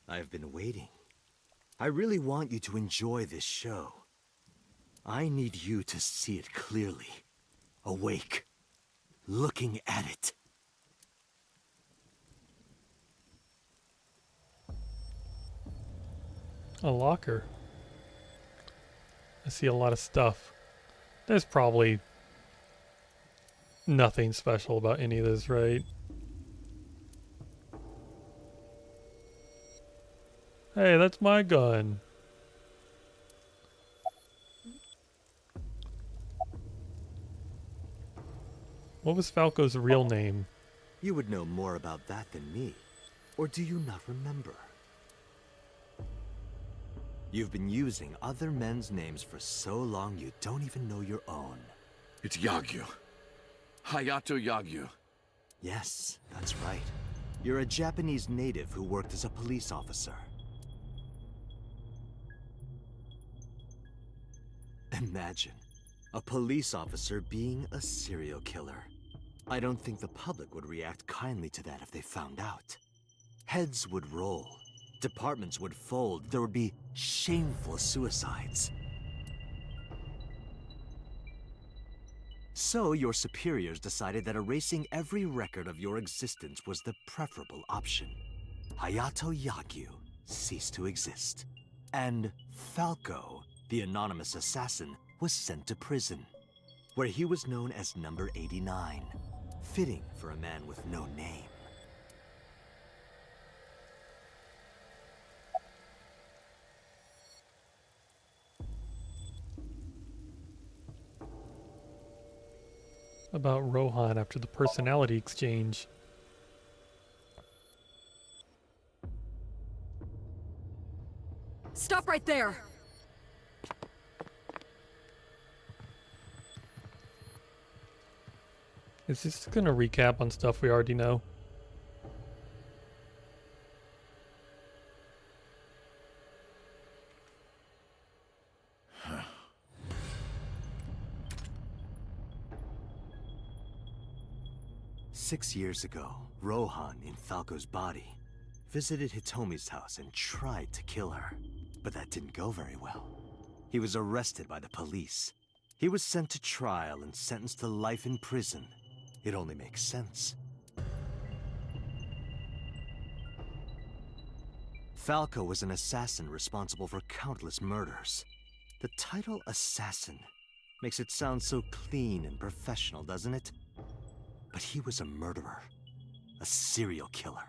I've been waiting. I really want you to enjoy this show. I need you to see it clearly. Awake. Looking at it. A locker. I see a lot of stuff. There's probably nothing special about any of this, right? Hey, that's my gun. What was Falco's real name? You would know more about that than me. Or do you not remember? You've been using other men's names for so long you don't even know your own. It's Yagyu. Hayato Yagyu. Yes, that's right. You're a Japanese native who worked as a police officer. Imagine, a police officer being a serial killer. I don't think the public would react kindly to that if they found out. Heads would roll, departments would fold, there would be shameful suicides. So your superiors decided that erasing every record of your existence was the preferable option. Hayato Yagyu ceased to exist. And Falco, the anonymous assassin, was sent to prison, where he was known as Number 89, fitting for a man with no name. About Rohan after the personality exchange. Stop right there! Is this gonna recap on stuff we already know? Huh. 6 years ago, Rohan, in Falco's body, visited Hitomi's house and tried to kill her. But that didn't go very well. He was arrested by the police. He was sent to trial and sentenced to life in prison. It only makes sense. Falco was an assassin responsible for countless murders. The title assassin makes it sound so clean and professional, doesn't it? But he was a murderer, a serial killer.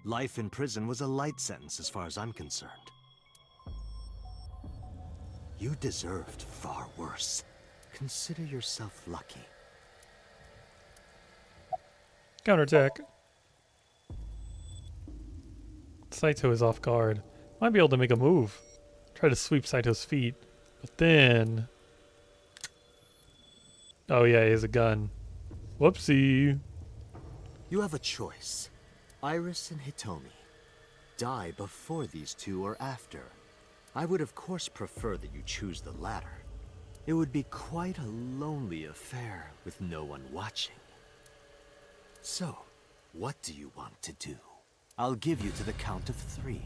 Life in prison was a light sentence as far as I'm concerned. You deserved far worse. Consider yourself lucky. Counterattack. Saito is off guard. Might be able to make a move. Try to sweep Saito's feet. But then... Oh yeah, he has a gun. Whoopsie. You have a choice. Iris and Hitomi. Die before these two or after. I would of course prefer that you choose the latter. It would be quite a lonely affair with no one watching. So, what do you want to do? I'll give you to the count of 3.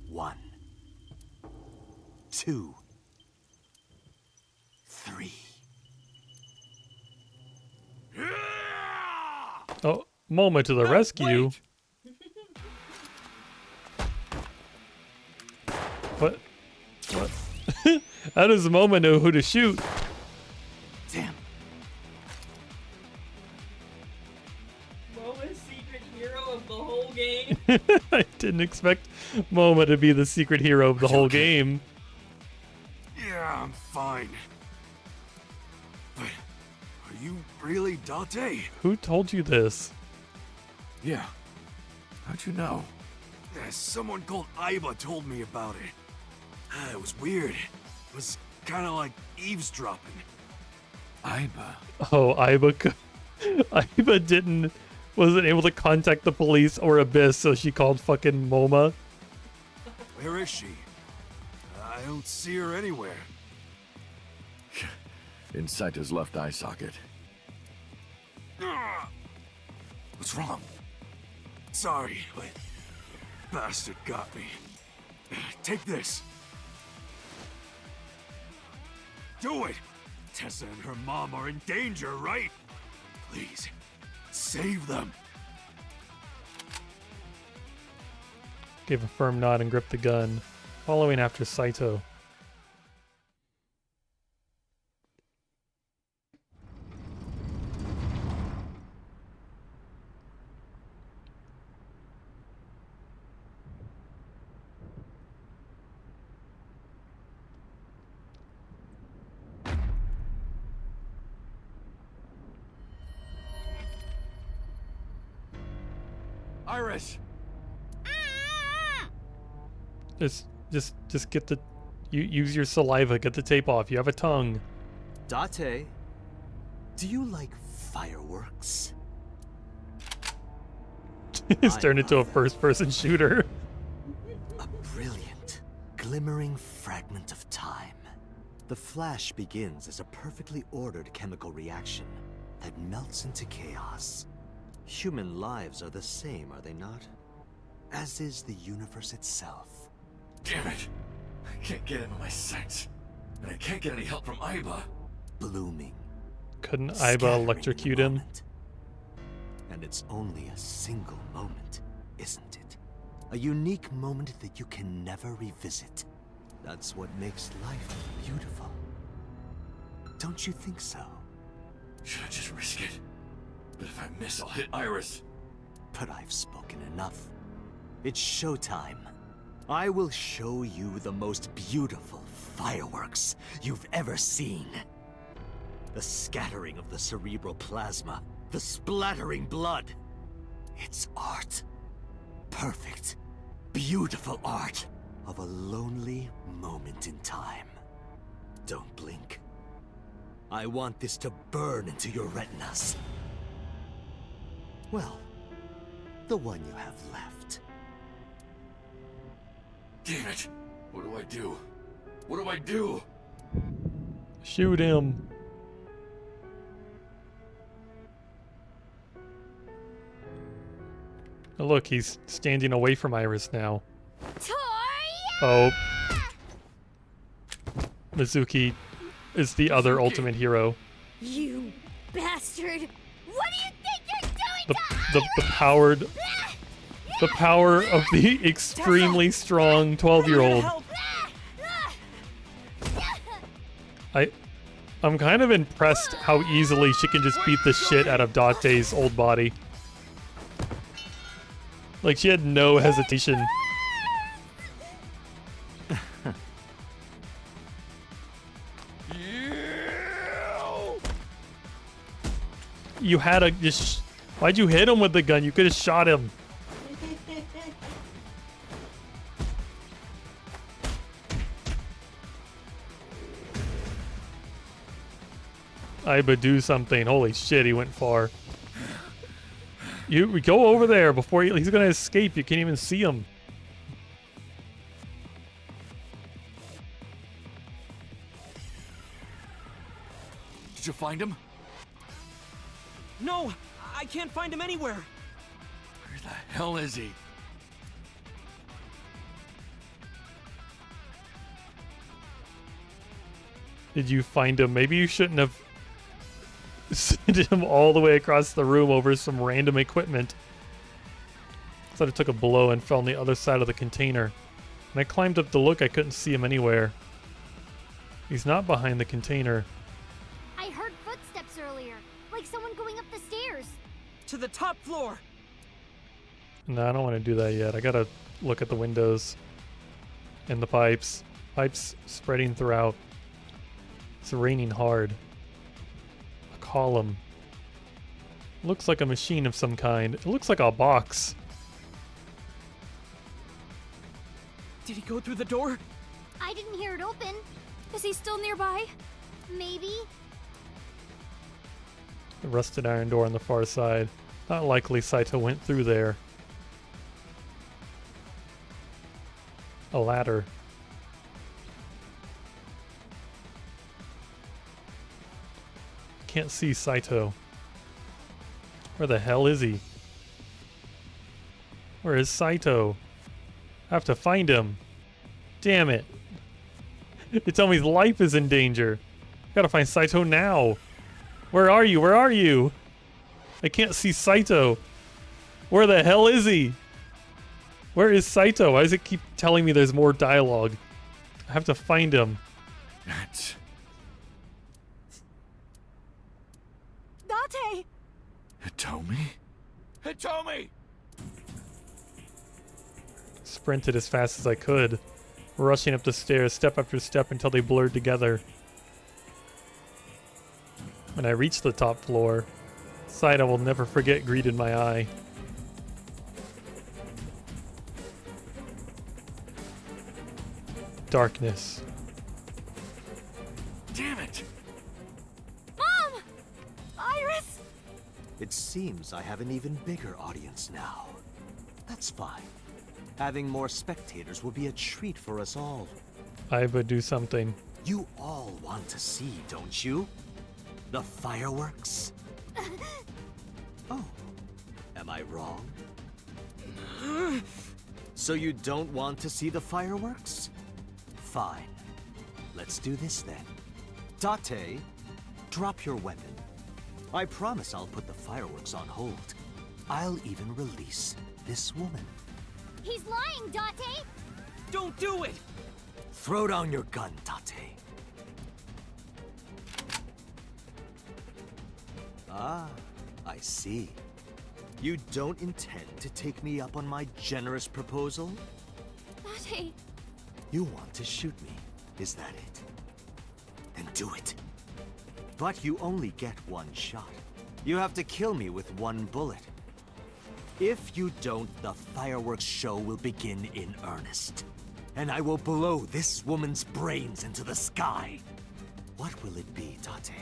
1, 2, 3. Oh, Moma to the rescue. What? What? How does Moma know who to shoot? Damn. Moma's secret hero of the whole game. I didn't expect Moma to be the secret hero of the whole game. Yeah, I'm fine. But are you really Date? Who told you this? Yeah. How'd you know? Someone called Aiba told me about it. It was weird. It was kind of like eavesdropping. Aiba? Oh, Aiba wasn't able to contact the police or Abyss, so she called fucking Moma. Where is she? I don't see her anywhere. In Saito's left eye socket. What's wrong? Sorry, but bastard got me. Take this. Do it! Tessa and her mom are in danger, right? Please, save them. Gave a firm nod and gripped the gun, following after Saito. Iris! Just get the... use your saliva, get the tape off. You have a tongue. Date, do you like fireworks? It's turned into a first-person shooter. A brilliant, glimmering fragment of time. The flash begins as a perfectly ordered chemical reaction that melts into chaos. Human lives are the same, are they not? As is the universe itself. Damn it! I can't get into my sights. And I can't get any help from Aiba. Blooming. Couldn't Aiba electrocute him? And it's only a single moment, isn't it? A unique moment that you can never revisit. That's what makes life beautiful. Don't you think so? Should I just risk it? But if I miss, I'll hit Iris. But I've spoken enough. It's showtime. I will show you the most beautiful fireworks you've ever seen. The scattering of the cerebral plasma, the splattering blood. It's art. Perfect, beautiful art of a lonely moment in time. Don't blink. I want this to burn into your retinas. Well, the one you have left. Damn it! What do I do? What do I do? Shoot him. Oh, look, he's standing away from Iris now. Oh. Mizuki is the other ultimate hero. You bastard! What do you think you're doing The power of the extremely strong 12-year-old. I'm kind of impressed how easily she can just beat the shit out of Date's old body. Like, she had no hesitation. You had to just... Why'd you hit him with the gun? You could have shot him. Aiba, do something. Holy shit, he went far. You go over there before he's gonna escape. You can't even see him. Did you find him? No, I can't find him anywhere. Where the hell is he? Did you find him? Maybe you shouldn't have sent him all the way across the room over some random equipment. I thought it took a blow and fell on the other side of the container. When I climbed up to look, I couldn't see him anywhere. He's not behind the container. I heard footsteps earlier, like someone going up the stairs. To the top floor. No, I don't want to do that yet. I gotta look at the windows and the pipes. Pipes spreading throughout. It's raining hard. A column. Looks like a machine of some kind. It looks like a box. Did he go through the door? I didn't hear it open. Is he still nearby? Maybe. The rusted iron door on the far side. Not likely Saito went through there. A ladder. Can't see Saito. Where the hell is he? Where is Saito? I have to find him. Damn it. They tell me his life is in danger. Gotta find Saito now. Where are you? Where are you? I can't see Saito. Where the hell is he? Where is Saito? Why does it keep telling me there's more dialogue? I have to find him. That's... Date! Hitomi? Hitomi! Sprinted as fast as I could, rushing up the stairs step after step until they blurred together. When I reached the top floor, sight I will never forget greeted my eye. darkness. Damn it! Mom! Iris! It seems I have an even bigger audience now. That's fine. Having more spectators will be a treat for us all. Iba, do something. You all want to see, don't you? The fireworks? Oh, am I wrong? So you don't want to see the fireworks? Fine. Let's do this then. Date, drop your weapon. I promise I'll put the fireworks on hold. I'll even release this woman. He's lying, Date! Don't do it! Throw down your gun, Date. Ah, I see. You don't intend to take me up on my generous proposal? Date! You want to shoot me, is that it? Then do it. But you only get one shot. You have to kill me with one bullet. If you don't, the fireworks show will begin in earnest. And I will blow this woman's brains into the sky. What will it be, Date?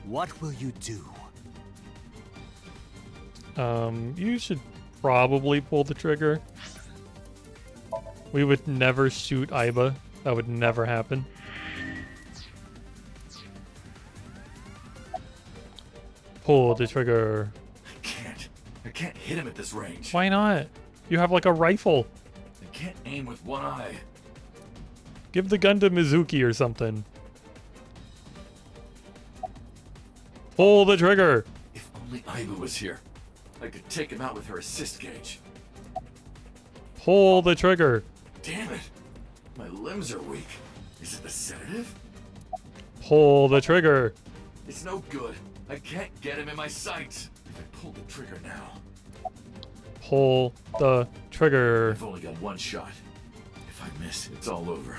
What will you do? You should probably pull the trigger. We would never shoot Iba. That would never happen. Pull the trigger. I can't hit him at this range. Why not? You have like a rifle. I can't aim with one eye. Give the gun to Mizuki or something. Pull the trigger. If only Iba was here, I could take him out with her assist gauge. Pull the trigger. Damn it. My limbs are weak. Is it the sedative? Pull the trigger. It's no good. I can't get him in my sights. If I pull the trigger now. Pull the trigger. I've only got one shot. If I miss, it's all over.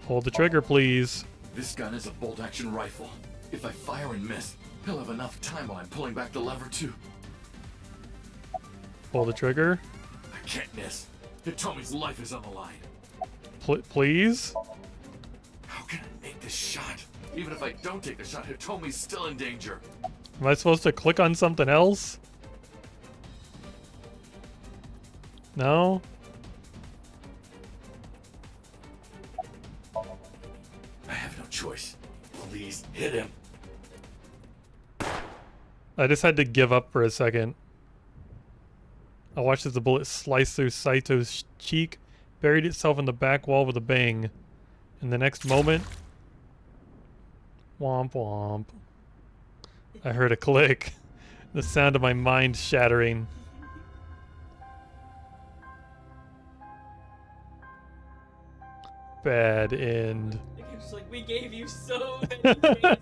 Pull the trigger, please. This gun is a bolt-action rifle. If I fire and miss, he'll have enough time while I'm pulling back the lever too. Pull the trigger. I can't miss. Hitomi's life is on the line. Please? How can I make this shot? Even if I don't take the shot, Hitomi's still in danger. Am I supposed to click on something else? No? I have no choice. Please hit him. I just had to give up for a second. I watched as the bullet sliced through Saito's cheek, buried itself in the back wall with a bang. In the next moment... Womp womp. I heard a click. The sound of my mind shattering. Bad end. It's like, we gave you so many chances.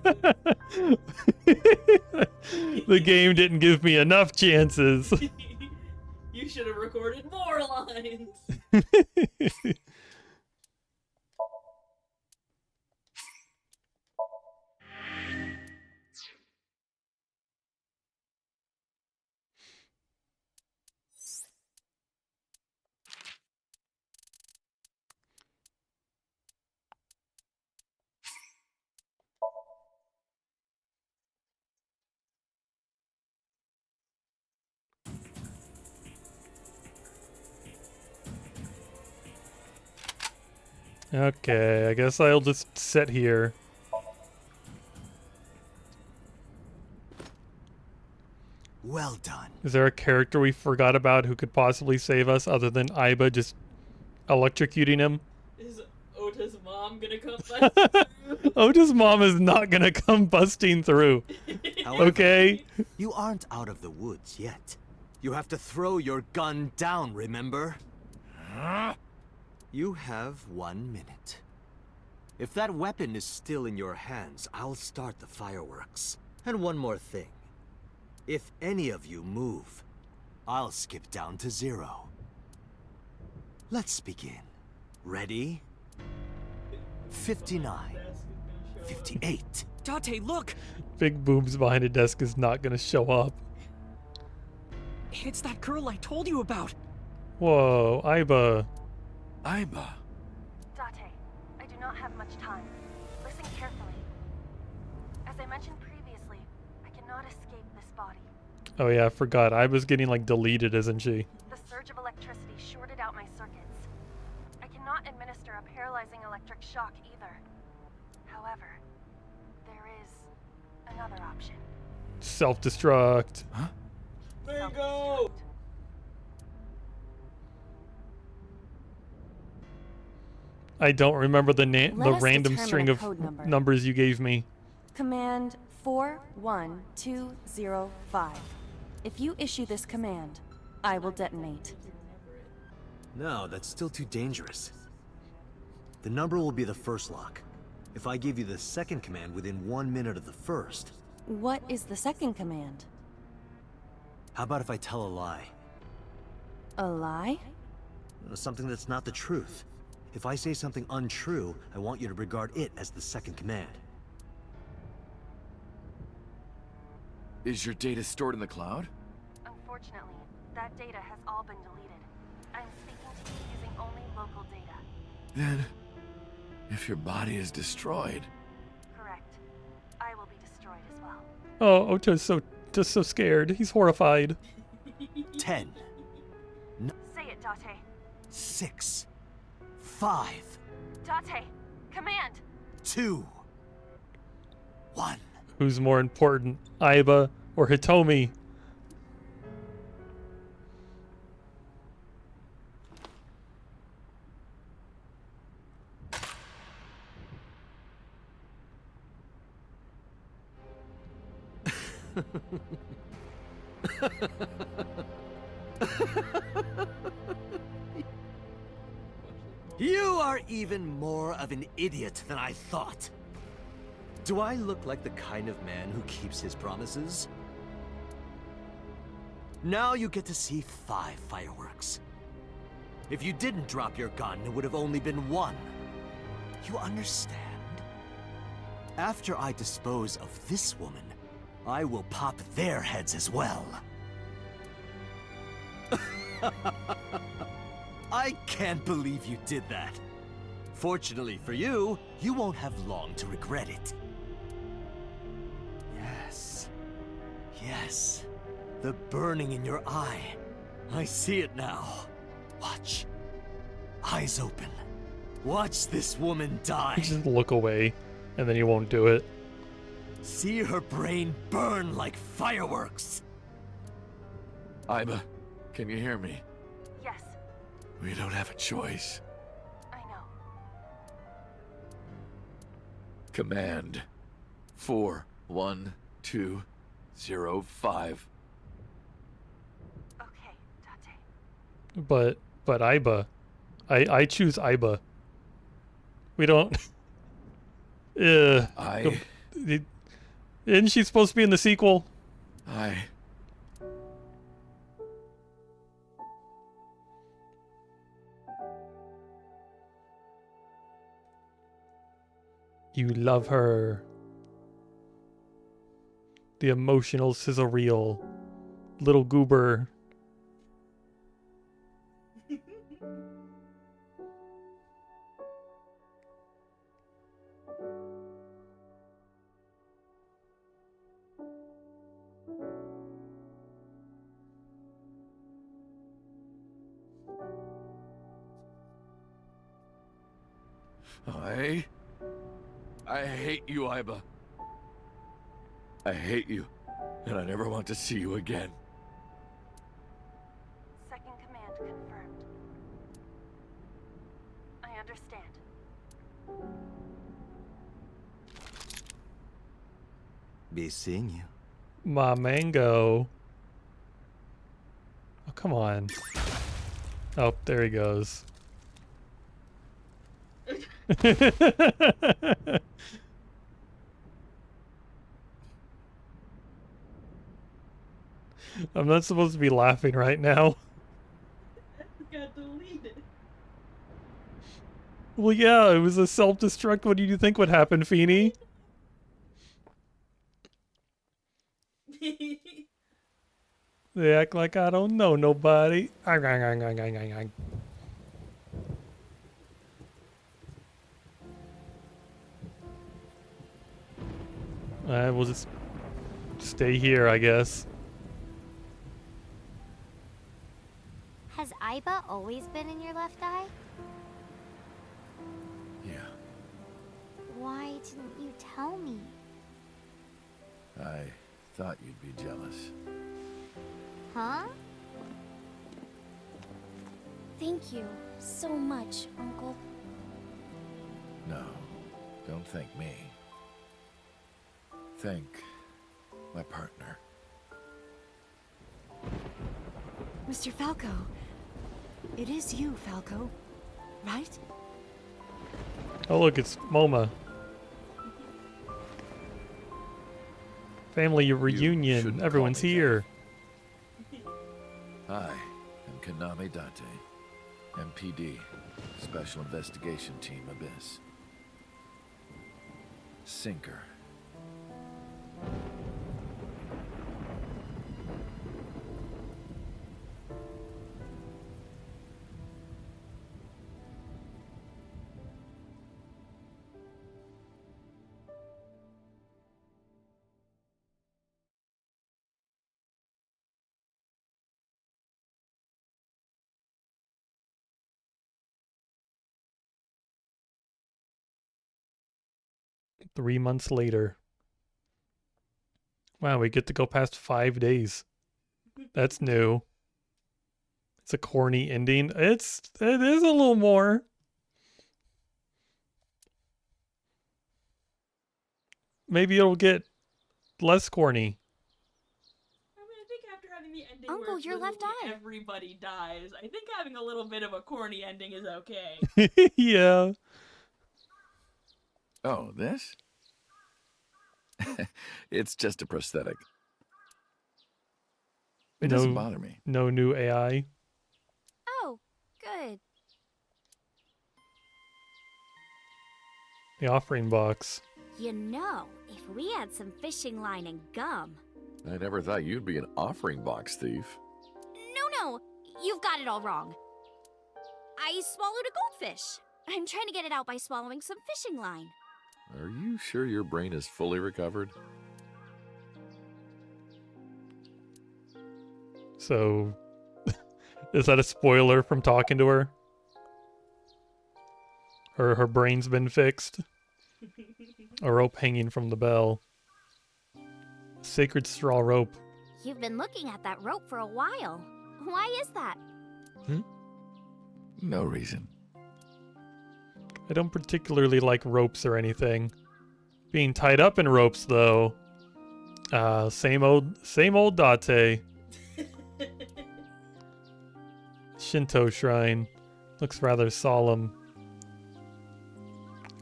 The game didn't give me enough chances. You should have recorded more lines. Okay, I guess I'll just sit here. Well done. Is there a character we forgot about who could possibly save us other than Iba just electrocuting him? Is Ota's mom gonna come back? Ota's mom is not gonna come busting through. However, Okay? You aren't out of the woods yet. You have to throw your gun down, remember? You have 1 minute. If that weapon is still in your hands, I'll start the fireworks. And one more thing. If any of you move, I'll skip down to 0. Let's begin. Ready? 59. 58. Date, look! Big Boom's behind a desk is not gonna show up. It's that girl I told you about. Whoa, Iba. Iba. not have much time. Listen carefully. As I mentioned previously, I cannot escape this body. Oh yeah, I forgot. I was getting like deleted, isn't she? The surge of electricity shorted out my circuits. I cannot administer a paralyzing electric shock either. However, there is another option. Self-destruct. Huh? Bingo! I don't remember the Let the us random determine string a of code number. numbers you gave me. Command 41205. If you issue this command, I will detonate. No, that's still too dangerous. The number will be the first lock. If I give you the second command within 1 minute of the first. What is the second command? How about if I tell a lie? A lie? Something that's not the truth. If I say something untrue, I want you to regard it as the second command. Is your data stored in the cloud? Unfortunately, that data has all been deleted. I'm speaking to you using only local data. Then, if your body is destroyed... Correct. I will be destroyed as well. Oh, Oto's just so scared. He's horrified. 10. Say it, Date. 6. 5. Date, command! 2. 1. Who's more important, Aiba or Hitomi? You are even more of an idiot than I thought. Do I look like the kind of man who keeps his promises? Now you get to see 5 fireworks. If you didn't drop your gun, it would have only been 1. You understand? After I dispose of this woman, I will pop their heads as well. I can't believe you did that. Fortunately for you, you won't have long to regret it. Yes. Yes. The burning in your eye. I see it now. Watch. Eyes open. Watch this woman die. Just look away, and then you won't do it. See her brain burn like fireworks. Aiba, can you hear me? Yes, We don't have a choice. I know. Command 41205. Okay, Date. But Aiba, I choose Aiba. We don't. Isn't she supposed to be in the sequel? You love her. The emotional sizzle reel. Little goober. I hate you, Aiba. I hate you, and I never want to see you again. Second command confirmed. I understand. Be seeing you. My mango. Oh, come on. Oh, there he goes. I'm not supposed to be laughing right now. Got deleted. Well, yeah, it was a self-destruct. What do you think would happen, Feeny? They act like I don't know nobody. We'll just stay here, I guess. Has Aiba always been in your left eye? Yeah, Why didn't you tell me? I thought you'd be jealous. Huh? Thank you so much, Uncle. No, don't thank me. Thank my partner. Mr. Falco. It is you, Falco. Right? Oh, look, it's MoMA. Family reunion. shouldn't call Everyone's me here. I am Kaname Date, MPD, Special Investigation Team Abyss. Sinker. Three months later. Wow, we get to go past 5 days. That's new. It's a corny ending. It is a little more. Maybe it'll get less corny. I mean, I think after having the ending Uncle, where your left literally eye. everybody dies, I think having a little bit of a corny ending is okay. Yeah. Oh, this? It's just a prosthetic. It doesn't bother me. No new AI. Oh, good. The offering box. You know, if we had some fishing line and gum. I never thought you'd be an offering box thief. No, you've got it all wrong. I swallowed a goldfish. I'm trying to get it out by swallowing some fishing line. Are you sure your brain is fully recovered? So, is that a spoiler from talking to her? Her brain's been fixed? A rope hanging from the bell. Sacred straw rope. You've been looking at that rope for a while. Why is that? No reason. I don't particularly like ropes or anything. Being tied up in ropes, though. Same old Date. Shinto shrine. Looks rather solemn.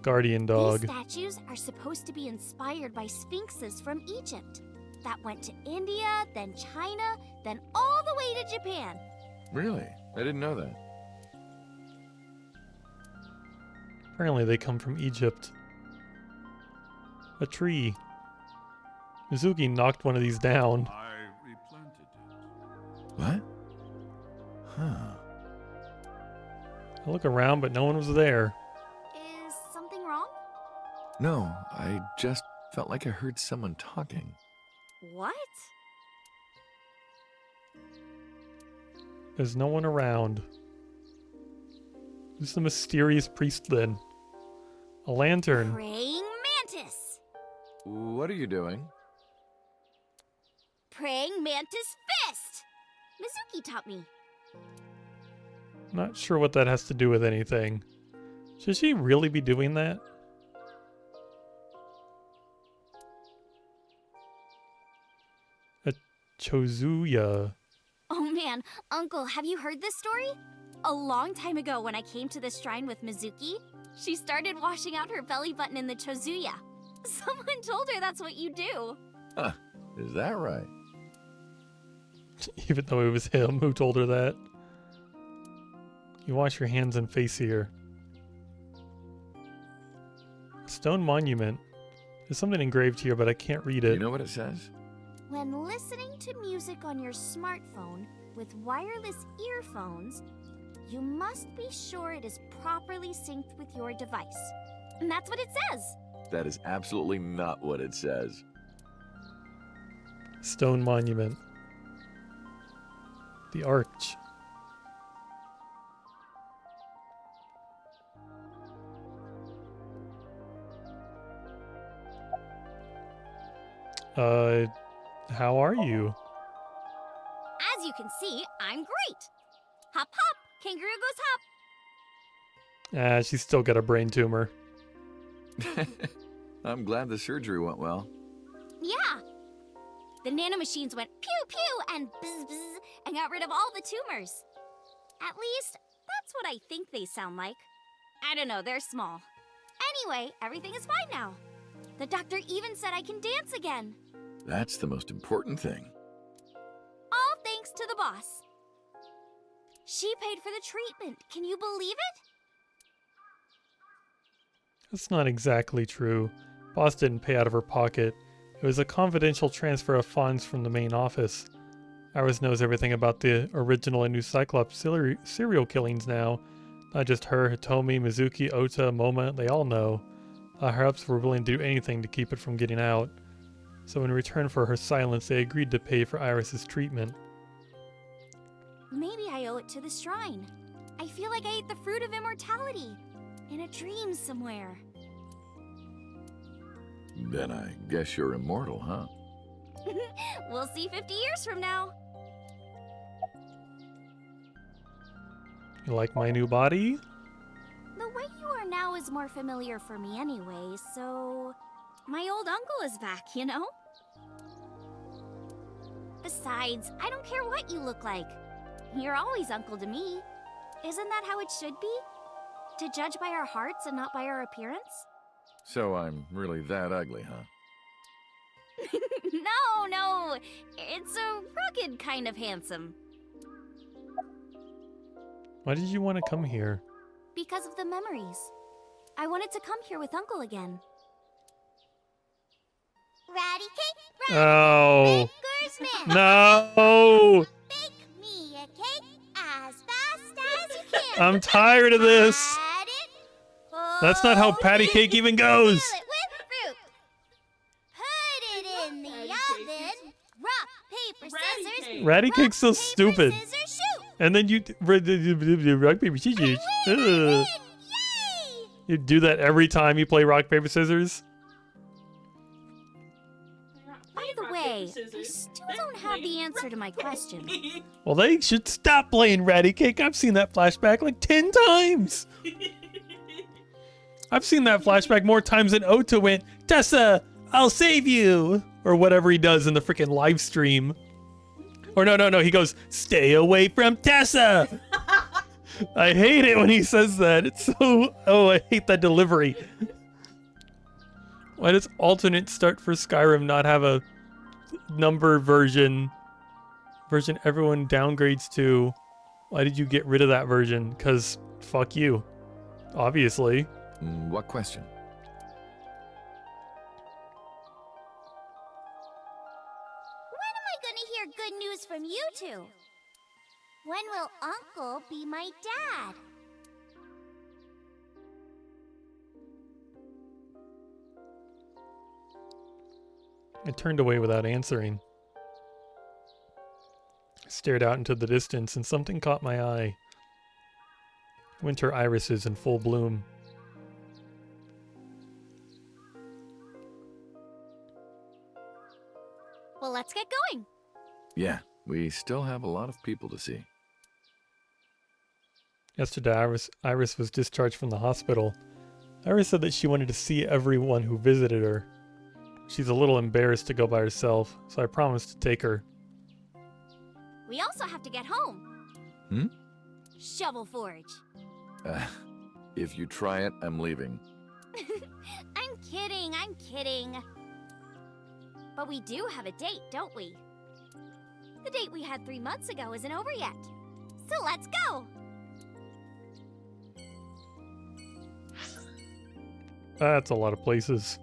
Guardian dog. These statues are supposed to be inspired by sphinxes from Egypt. That went to India, then China, then all the way to Japan. Really? I didn't know that. Apparently they come from Egypt. A tree. Mizuki knocked one of these down. I replanted it. What? Huh. I look around, but no one was there. Is something wrong? No, I just felt like I heard someone talking. What? There's no one around. Who's the mysterious priest then? A lantern. Praying mantis. What are you doing? Praying mantis fist. Mizuki taught me. Not sure what that has to do with anything. Should she really be doing that? A Chozuya. Oh man, Uncle, have you heard this story? A long time ago when I came to this shrine with Mizuki, she started washing out her belly button in the Chozuya. Someone told her that's what you do. Huh. Is that right? Even though it was him who told her that. You wash your hands and face here. Stone monument. There's something engraved here, but I can't read it. You know what it says? When listening to music on your smartphone with wireless earphones, you must be sure it is properly synced with your device. And that's what it says. That is absolutely not what it says. Stone monument. The arch. How are you? As you can see, I'm great. Hop hop, kangaroo goes hop. She's still got a brain tumor. I'm glad the surgery went well. Yeah. The nanomachines went pew pew and bzz bzz and got rid of all the tumors. At least, that's what I think they sound like. I don't know, they're small. Anyway, everything is fine now. The doctor even said I can dance again. That's the most important thing. All thanks to the boss. She paid for the treatment. Can you believe it? That's not exactly true. Boss didn't pay out of her pocket. It was a confidential transfer of funds from the main office. Iris knows everything about the original and new Cyclops serial killings now. Not just her, Hitomi, Mizuki, Ota, Moma, they all know. The higher-ups were willing to do anything to keep it from getting out. So in return for her silence, they agreed to pay for Iris's treatment. Maybe I owe it to the shrine. I feel like I ate the fruit of immortality. In a dream somewhere. Then I guess you're immortal, huh? We'll see 50 years from now. You like my new body? The way you are now is more familiar for me anyway, so... My old uncle is back, you know? Besides, I don't care what you look like. You're always uncle to me. Isn't that how it should be? To judge by our hearts and not by our appearance? So I'm really that ugly, huh? No. It's a rugged kind of handsome. Why did you want to come here? Because of the memories. I wanted to come here with Uncle again. Ratty cake, Oh. Bakersman. No! Bake me a cake as fast as you can. I'm tired of this. That's not how patty cake even goes. Fill it with fruit. Put it in the oven. Rock, paper, scissors. Ratty cake's so stupid. Scissors, shoot. And then you rock paper scissors. Ugh. You do that every time you play rock paper scissors. By the way, I still don't have the answer to my question. Well, they should stop playing Ratty Cake. I've seen that flashback like 10 times. I've seen that flashback more times than Ota went, Tessa, I'll save you. Or whatever he does in the freaking live stream. Or no, he goes, stay away from Tessa. I hate it when he says that. It's so, I hate that delivery. Why does alternate start for Skyrim not have a number version everyone downgrades to? Why did you get rid of that version? Because fuck you. Obviously. What question? When am I gonna hear good news from you two? When will Uncle be my dad? I turned away without answering. I stared out into the distance and something caught my eye. Winter irises in full bloom. Well, let's get going. Yeah, we still have a lot of people to see. Yesterday, Iris was discharged from the hospital. Iris said that she wanted to see everyone who visited her. She's a little embarrassed to go by herself, so I promised to take her. We also have to get home. Shovel Forge. If you try it, I'm leaving. I'm kidding. But we do have a date, don't we? The date we had 3 months ago isn't over yet. So let's go! That's a lot of places.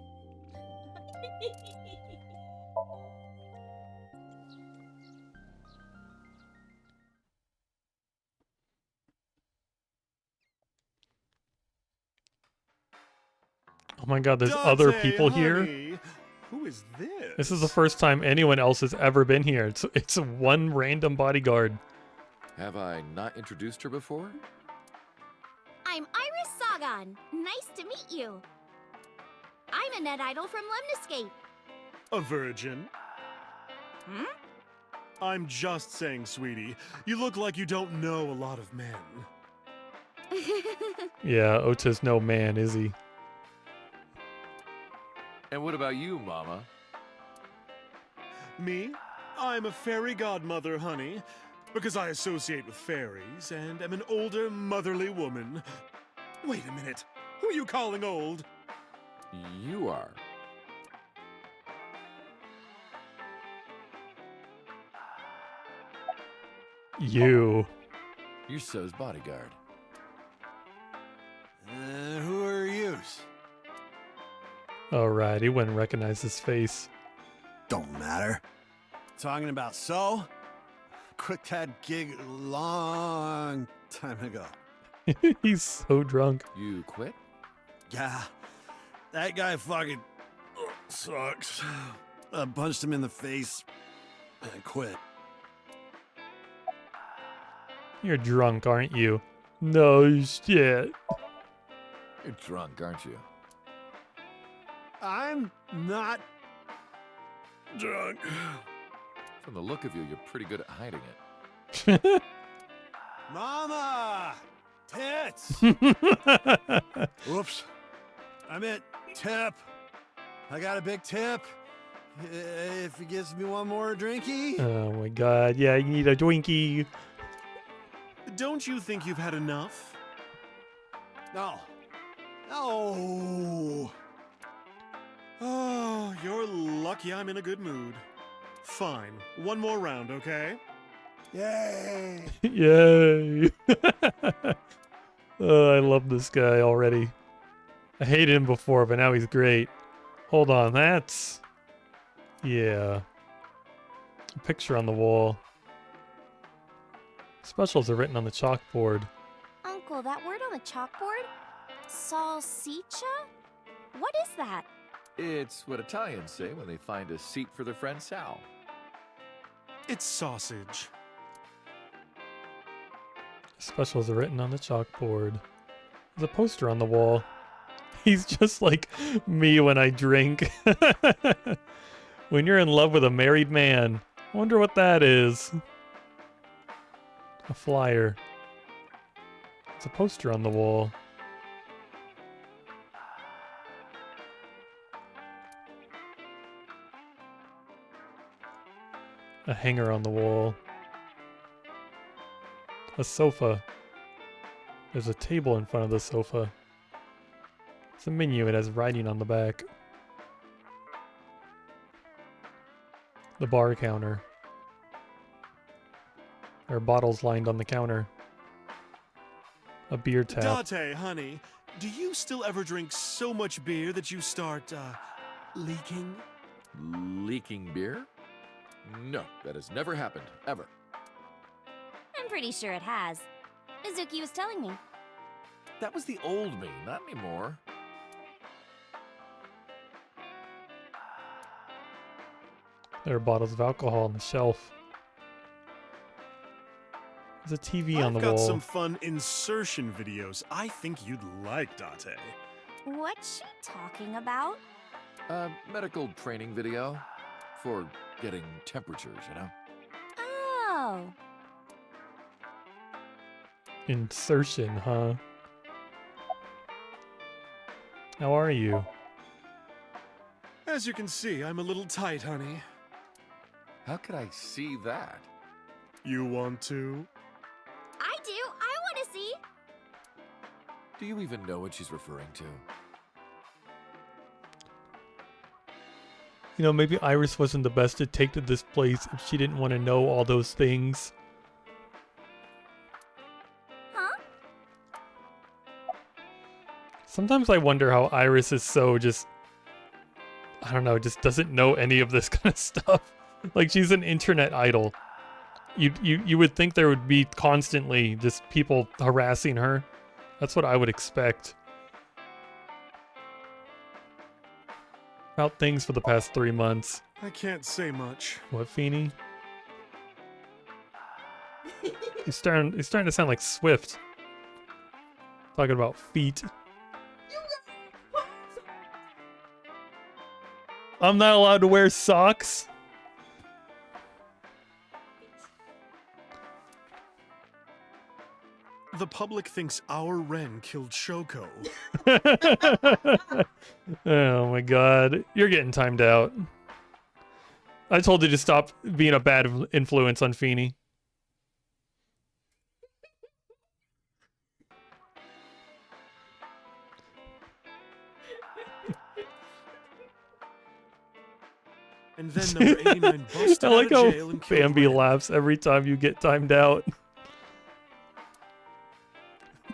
Oh my god, there's other people here? Who is this? is. This is the first time anyone else has ever been here. It's one random bodyguard. Have I not introduced her before? I'm Iris Sagan. Nice to meet you. I'm a net idol from Lemniscape. A virgin? Hmm? I'm just saying, sweetie. You look like you don't know a lot of men. Yeah, Ota's no man, is he? And what about you, Mama? Me? I'm a fairy godmother, honey. Because I associate with fairies and am an older, motherly woman. Wait a minute. Who are you calling old? You are. You. You're So's bodyguard. Who are yous? Alright, he wouldn't recognize his face. Don't matter. Talking about So? Quit that gig a long time ago. He's so drunk. You quit? Yeah. That guy fucking sucks. I punched him in the face and quit. You're drunk, aren't you? No shit. You're drunk, aren't you? I'm not drunk. From the look of you, you're pretty good at hiding it. Mama! Tits! Whoops. I meant tip. I got a big tip. If he gives me one more drinky. Oh my god, yeah, you need a Twinkie. Don't you think you've had enough? No. No. Oh, you're lucky I'm in a good mood. Fine. One more round, okay? Yay! Yay! Oh, I love this guy already. I hated him before, but now he's great. Hold on, that's... Yeah. A picture on the wall. Specials are written on the chalkboard. Uncle, that word on the chalkboard? Salsicha? What is that? It's what Italians say when they find a seat for their friend Sal. It's sausage. Specials are written on the chalkboard. There's a poster on the wall. He's just like me when I drink. When you're in love with a married man. I wonder what that is. A flyer. It's a poster on the wall. A hanger on the wall. A sofa. There's a table in front of the sofa. It's a menu. It has writing on the back. The bar counter. There are bottles lined on the counter. A beer tap. Date, honey, do you still ever drink so much beer that you start, leaking? Leaking beer? No, that has never happened, ever. I'm pretty sure it has. Mizuki was telling me. That was the old me, not anymore. There are bottles of alcohol on the shelf. There's a TV on the I've got wall. some fun insertion videos I think you'd like, Date. What's she talking about? A medical training video for getting temperatures, you know? Oh. Insertion, huh? How are you? As you can see, I'm a little tight, honey. How could I see that? You want to? I do. I want to see. Do you even know what she's referring to? You know, maybe Iris wasn't the best to take to this place if she didn't want to know all those things. Huh? Sometimes I wonder how Iris is so just... I don't know, just doesn't know any of this kind of stuff. Like, she's an internet idol. You would think there would be constantly just people harassing her. That's what I would expect. about things for the past 3 months. I can't say much. What, Feeney? He's starting to sound like Swift. Talking about feet. I'm not allowed to wear socks? The public thinks our Ren killed Shoko. Oh my god. You're getting timed out. I told you to stop being a bad influence on Feeney. And then number 89 busted I out like of how jail and killed Bambi Ren. laughs every time you get timed out.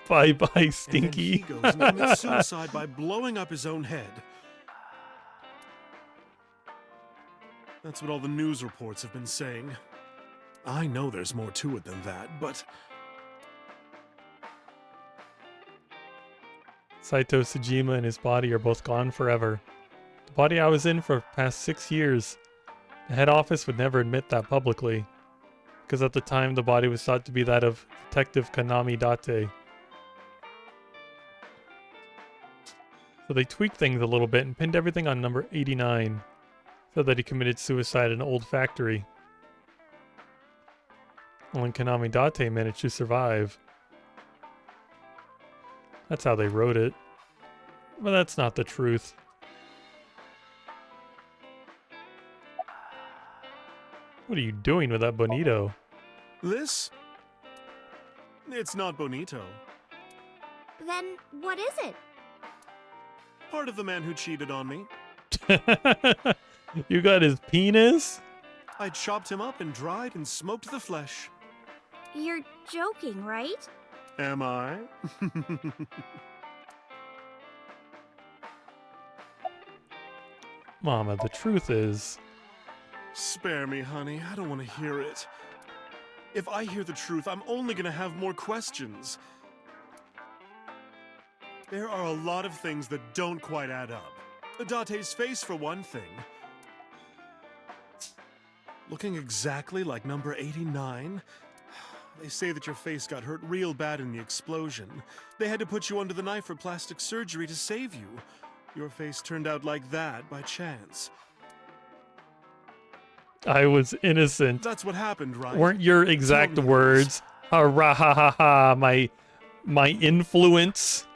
Bye bye, Stinky. And then he goes and commits suicide by blowing up his own head. That's what all the news reports have been saying. I know there's more to it than that, but... Saito Sejima and his body are both gone forever. The body I was in for the past 6 years. The head office would never admit that publicly, because at the time the body was thought to be that of Detective Kanami Date. So they tweaked things a little bit and pinned everything on number 89, so that he committed suicide in an old factory. Only Kanami Date managed to survive. That's how they wrote it. But that's not the truth. What are you doing with that bonito? This? It's not bonito. Then what is it? Part of the man who cheated on me. You got his penis? I chopped him up and dried and smoked the flesh. You're joking, right? Am I? Mama, the truth is... Spare me, honey. I don't want to hear it. If I hear the truth, I'm only gonna have more questions. There are a lot of things that don't quite add up. Date's face, for one thing. Looking exactly like number 89. They say that your face got hurt real bad in the explosion. They had to put you under the knife for plastic surgery to save you. Your face turned out like that by chance. I was innocent. That's what happened, right? Weren't your exact words? Rah ha ha ha, my influence?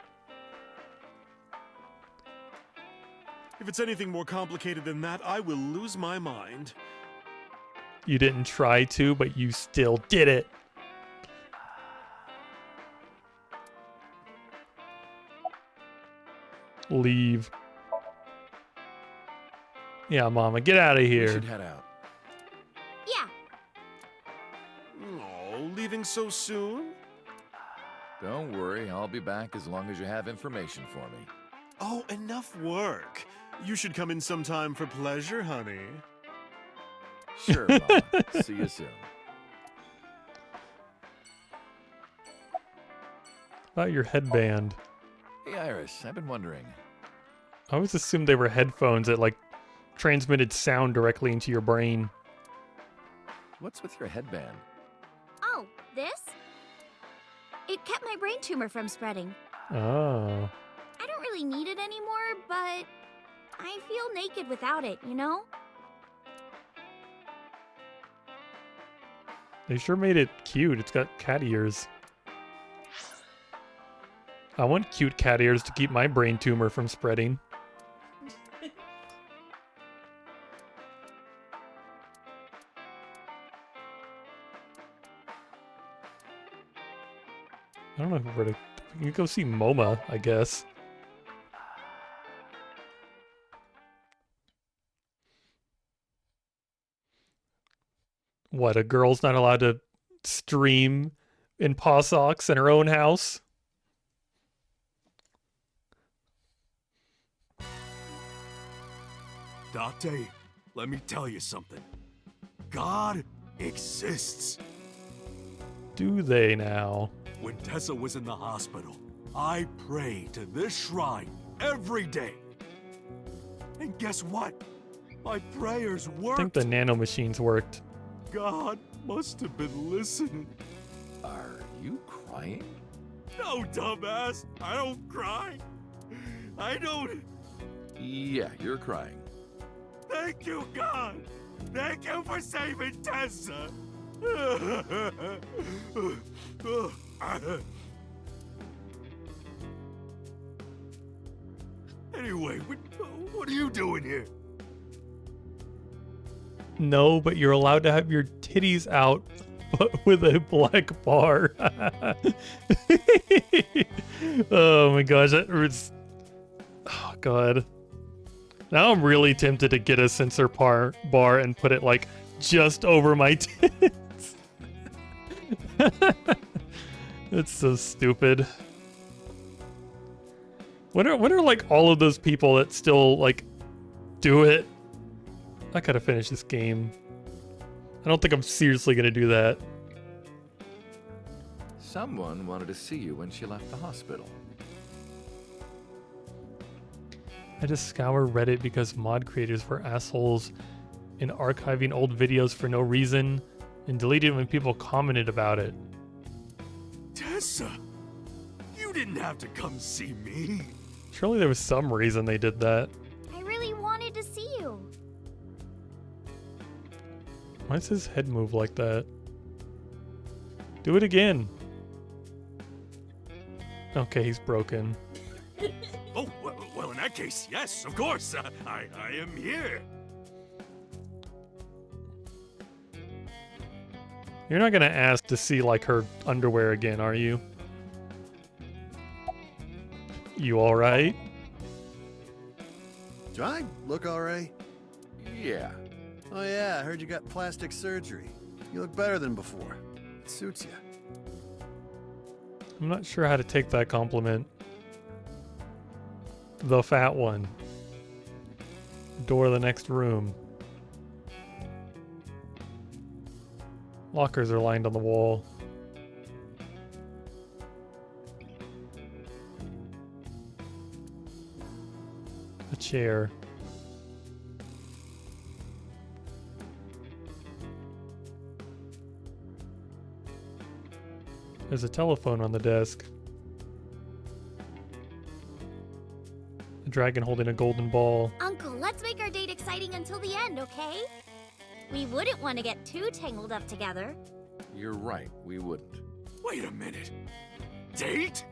If it's anything more complicated than that, I will lose my mind. You didn't try to, but you still did it. Leave. Yeah, Mama, get out of here. We should head out. Yeah. Oh, leaving so soon? Don't worry, I'll be back as long as you have information for me. Oh, enough work. You should come in sometime for pleasure, honey. Sure, Mama. See you soon. About your headband. Hey, Iris, I've been wondering. I always assumed they were headphones that, like, transmitted sound directly into your brain. What's with your headband? Oh, this? It kept my brain tumor from spreading. Oh. I don't really need it anymore, but I feel naked without it, you know? They sure made it cute. It's got cat ears. I want cute cat ears to keep my brain tumor from spreading. I don't know where to... You can go see MoMA, I guess. What, a girl's not allowed to stream in paw socks in her own house? Date, let me tell you something. God exists. Do they now? When Tessa was in the hospital, I prayed to this shrine every day. And guess what? My prayers I worked. think the nano machines worked. God must have been listening. Are you crying? No, dumbass. I don't cry. I don't. Yeah, you're crying. Thank you, God. Thank you for saving Tessa. Anyway, what are you doing here? No, but you're allowed to have your titties out, but with a black bar. Oh my gosh, that was... Oh god. Now I'm really tempted to get a sensor bar and put it like just over my tits. It's so stupid. What are like all of those people that still like do it? I gotta finish this game. I don't think I'm seriously gonna do that. Someone wanted to see you when she left the hospital. I just scour Reddit because mod creators were assholes in archiving old videos for no reason and deleting when people commented about it. Tessa, you didn't have to come see me. Surely there was some reason they did that. I really wanted to see you. Why does his head move like that? Do it again. Okay, he's broken. Oh, well, in that case, yes, of course. I am here. You're not gonna ask to see like her underwear again, are you? You alright? Do I look alright? Yeah. Oh yeah, I heard you got plastic surgery. You look better than before. It suits you. I'm not sure how to take that compliment. The fat one. Door of the next room. Lockers are lined on the wall. A chair. There's a telephone on the desk. A dragon holding a golden ball. Uncle, let's make our date exciting until the end, okay? We wouldn't want to get too tangled up together. You're right, we wouldn't. Wait a minute. Date?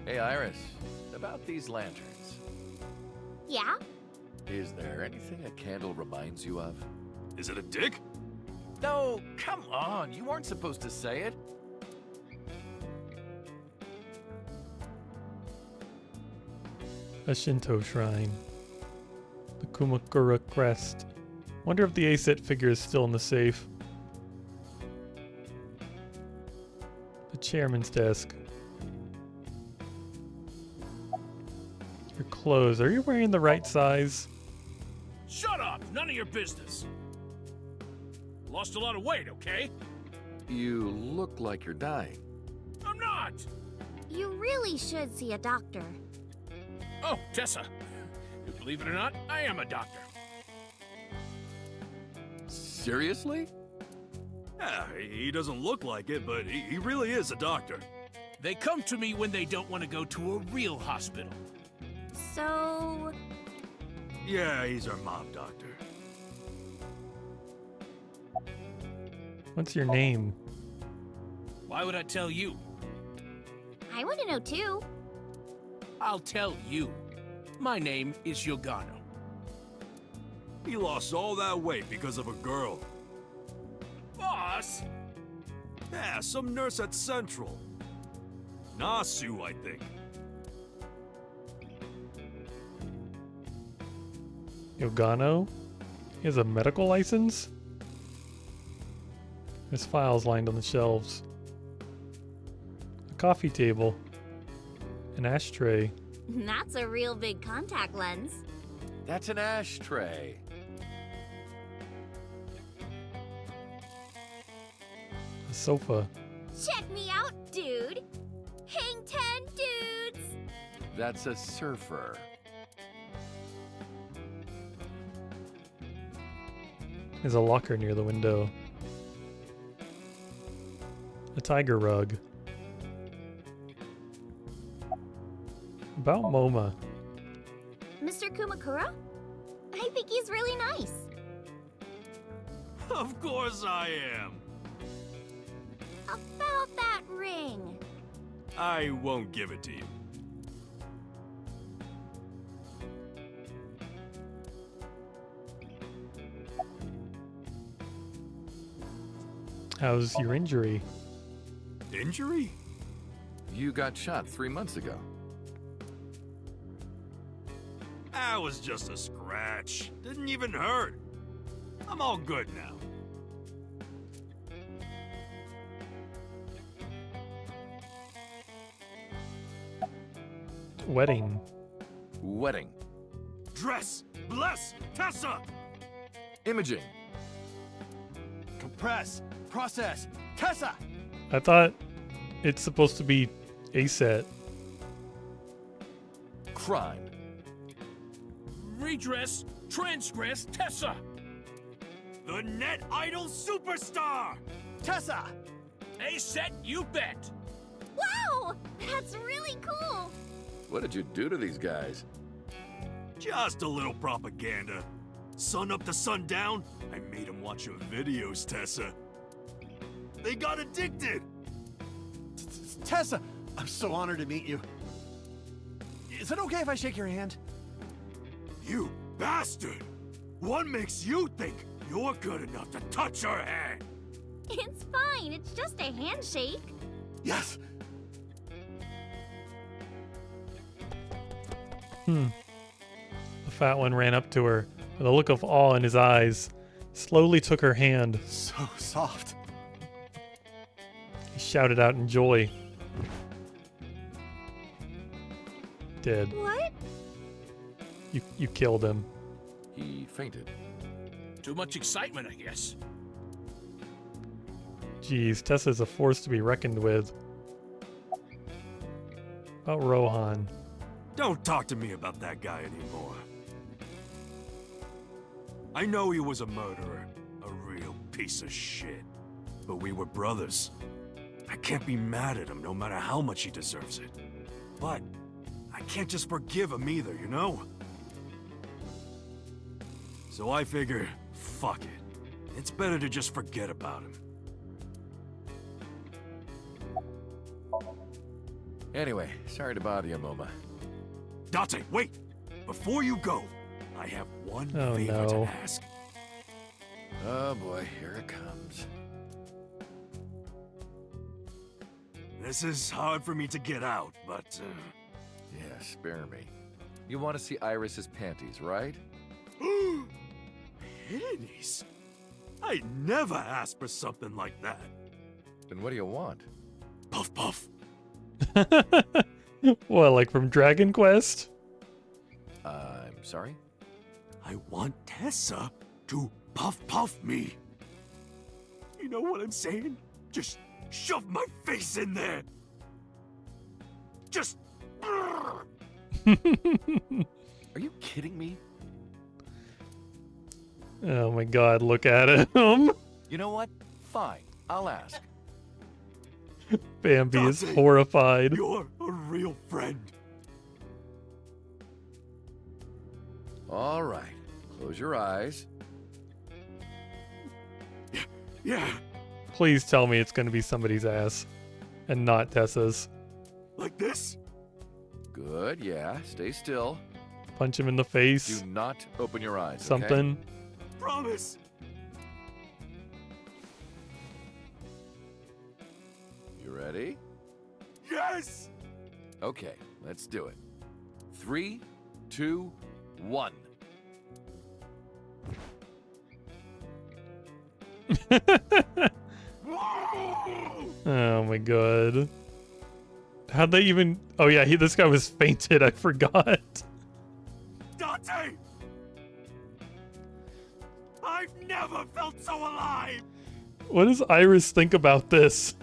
Hey, Iris, about these lanterns. Yeah? Is there anything a candle reminds you of? Is it a dick? No, come on, you weren't supposed to say it. A Shinto shrine. The Kumakura crest. Wonder if the Aset figure is still in the safe. The chairman's desk. Your clothes. Are you wearing the right size? Shut up! None of your business. Lost a lot of weight, okay? You look like you're dying. I'm not! You really should see a doctor. Oh, Tessa. Believe it or not, I am a doctor. Seriously? Yeah, he doesn't look like it, but he really is a doctor. They come to me when they don't want to go to a real hospital. So... Yeah, he's our mom doctor. What's your name? Why would I tell you? I want to know too. I'll tell you. My name is Yogano. He lost all that weight because of a girl. Boss! Yeah, some nurse at Central. Nasu, I think. Yogano? He has a medical license? There's files lined on the shelves. A coffee table. An ashtray. That's a real big contact lens. That's an ashtray. A sofa. Check me out, dude! Hang That's a surfer. There's a locker near the window. A tiger rug. About Moma. Mr. Kumakura? I think he's really nice. Of course I am. About that ring. I won't give it to you. How's your injury? Injury? You got shot 3 months ago. That was just a scratch. Didn't even hurt. I'm all good now. Wedding. Wedding. Dress! Bless! Tessa! Imaging. Compress. Process. Tessa! I thought it's supposed to be a set. Crime. Redress! Transgress! Tessa! The Net Idol Superstar! Tessa! A set, you bet! Wow! That's really cool! What did you do to these guys? Just a little propaganda. Sun up to sundown, I made them watch your videos, Tessa. They got addicted! Tessa! I'm so honored to meet you. Is it okay if I shake your hand? You bastard! What makes you think you're good enough to touch her hand? It's fine, it's just a handshake. Yes! The fat one ran up to her with a look of awe in his eyes, slowly took her hand. So soft. He shouted out in joy. Dead. What? You killed him. He fainted. Too much excitement, I guess. Jeez, Tessa's a force to be reckoned with. About Rohan. Don't talk to me about that guy anymore. I know he was a murderer, a real piece of shit. But we were brothers. I can't be mad at him no matter how much he deserves it. But I can't just forgive him either, you know? So I figure, fuck it. It's better to just forget about him. Anyway, sorry to bother you, Moma. Date, wait! Before you go, I have one Oh, favor no. to ask. Oh boy, here it comes. This is hard for me to get out, but... Yeah, spare me. You want to see Iris's panties, right? Panties? I never asked for something like that. Then what do you want? Puff puff. What, like from Dragon Quest? I'm sorry? I want Tessa to puff puff me. You know what I'm saying? Just shove my face in there. Just... Are you kidding me? Oh my god, look at him. You know what? Fine, I'll ask. Bambi is Dante, horrified. You're a real friend. All right, close your eyes. Yeah, Please tell me it's gonna be somebody's ass and not Tessa's. like this? Good, yeah, stay still. Punch him in the face. Do not open your eyes, okay? Something. Promise. You ready? Yes! Okay, let's do it. 3, 2, 1. Oh my god. How'd they even... Oh yeah, this guy was fainted, I forgot. Dante! I've never felt so alive! What does Iris think about this?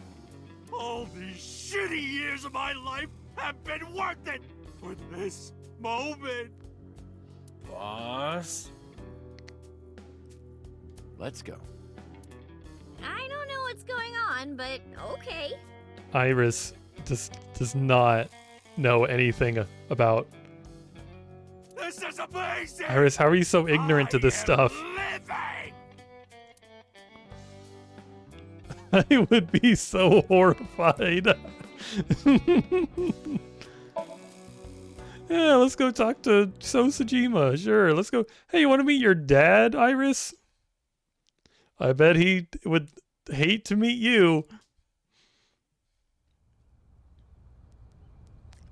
All these shitty years of my life have been worth it! for this moment. Boss? Let's go. I don't know what's going on, but okay. Iris just does not know anything about. This is amazing. Iris, how are you so ignorant to this stuff? Living. I would be so horrified. Yeah, let's go talk to Sosajima. Sure, let's go. Hey, you want to meet your dad, Iris? I bet he would hate to meet you.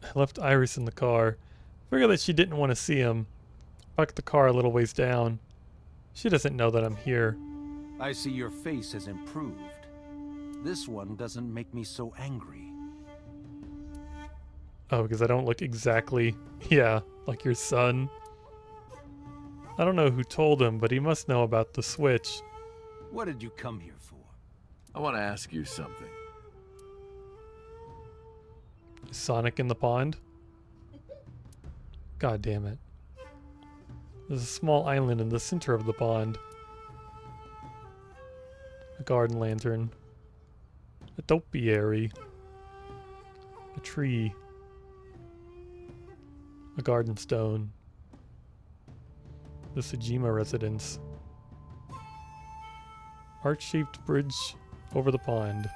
I left Iris in the car. Figured that she didn't want to see him. Parked the car a little ways down. She doesn't know that I'm here. I see your face has improved. This one doesn't make me so angry. Oh, because I don't look exactly, yeah, like your son. I don't know who told him, but he must know about the Switch. What did you come here for? I want to ask you something. Is Sonic in the pond? God damn it. There's a small island in the center of the pond. A garden lantern. A topiary. A tree. A garden stone. The Sejima residence. Arch-shaped bridge over the pond.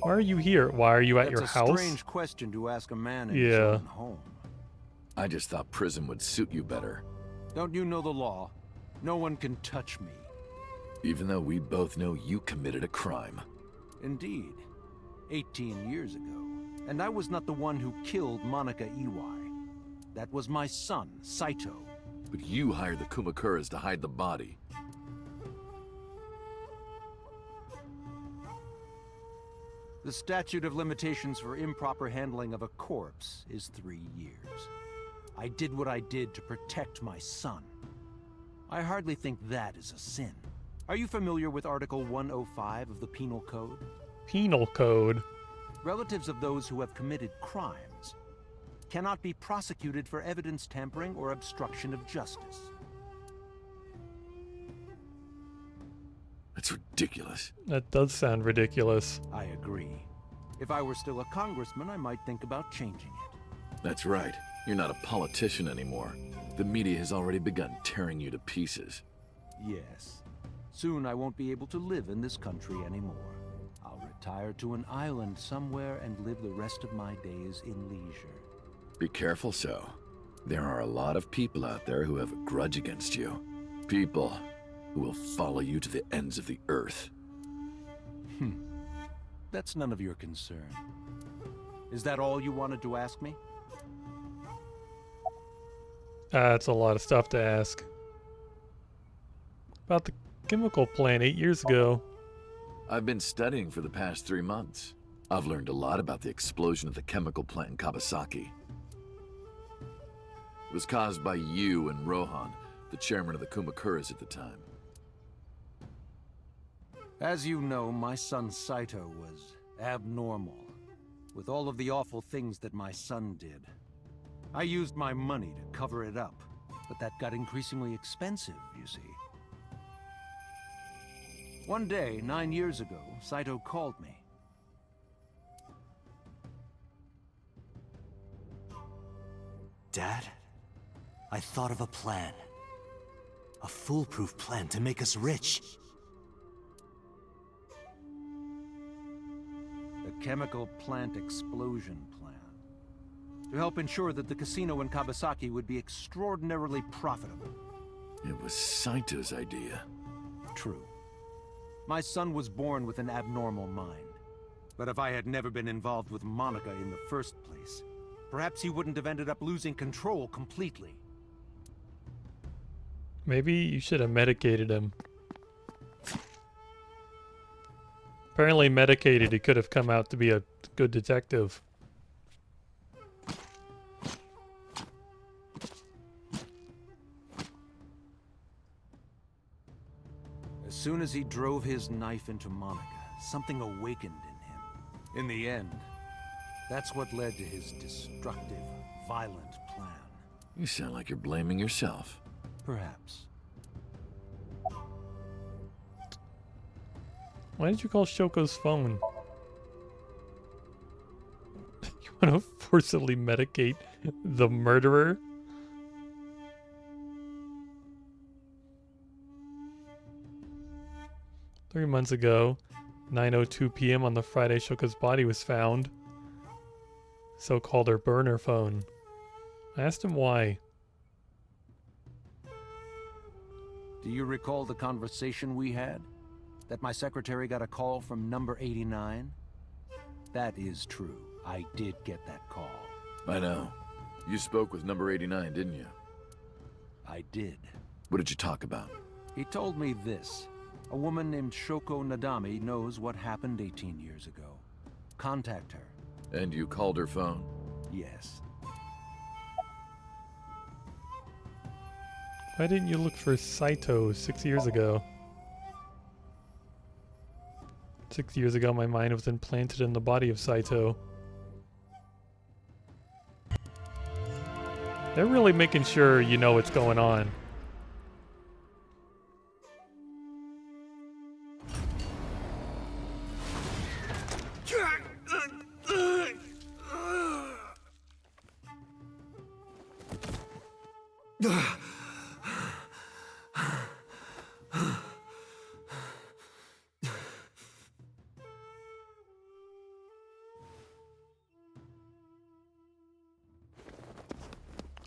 Why are you here? Why are you at your house? That's a strange question to ask a man in his own home. I just thought prison would suit you better. Don't you know the law? No one can touch me. Even though we both know you committed a crime. Indeed. 18 years ago. And I was not the one who killed Monica Iwai. That was my son, Saito. But you hired the Kumakuras to hide the body. The statute of limitations for improper handling of a corpse is 3 years. I did what I did to protect my son. I hardly think that is a sin. Are you familiar with Article 105 of the Penal Code? Penal Code? Relatives of those who have committed crimes cannot be prosecuted for evidence tampering or obstruction of justice. That's ridiculous. That does sound ridiculous. I agree. If I were still a congressman, I might think about changing it. That's right. You're not a politician anymore. The media has already begun tearing you to pieces. Yes. Soon I won't be able to live in this country anymore. I'll retire to an island somewhere and live the rest of my days in leisure. Be careful, So. There are a lot of people out there who have a grudge against you. People who will follow you to the ends of the earth. That's none of your concern. Is that all you wanted to ask me? That's a lot of stuff to ask. About the chemical plant 8 years ago. I've been studying for the past 3 months. I've learned a lot about the explosion of the chemical plant in Kawasaki. It was caused by you and Rohan, the chairman of the Kumakuras at the time. As you know, my son Saito was abnormal, with all of the awful things that my son did. I used my money to cover it up, but that got increasingly expensive, you see. One day, 9 years ago, Saito called me. Dad, I thought of a plan. A foolproof plan to make us rich. The chemical plant explosion plan. To help ensure that the casino in Kawasaki would be extraordinarily profitable. It was Saito's idea. True. My son was born with an abnormal mind. But if I had never been involved with Monica in the first place, perhaps he wouldn't have ended up losing control completely. Maybe you should have medicated him. Apparently medicated, he could have come out to be a good detective. As soon as he drove his knife into Monica, something awakened in him. In the end, that's what led to his destructive, violent plan. You sound like you're blaming yourself. Perhaps. Why did you call Shoko's phone? You want to forcibly medicate the murderer? Three months ago, 9:02 p.m. on the Friday, Shoko's body was found. So called her burner phone. I asked him why. Do you recall the conversation we had? That my secretary got a call from number 89? That is true. I did get that call. I know. You spoke with number 89, didn't you? I did. What did you talk about? He told me this. A woman named Shoko Nadami knows what happened 18 years ago. Contact her. And you called her phone? Yes. Why didn't you look for Saito 6 years ago? 6 years ago, my mind was implanted in the body of Saito. They're really making sure you know what's going on.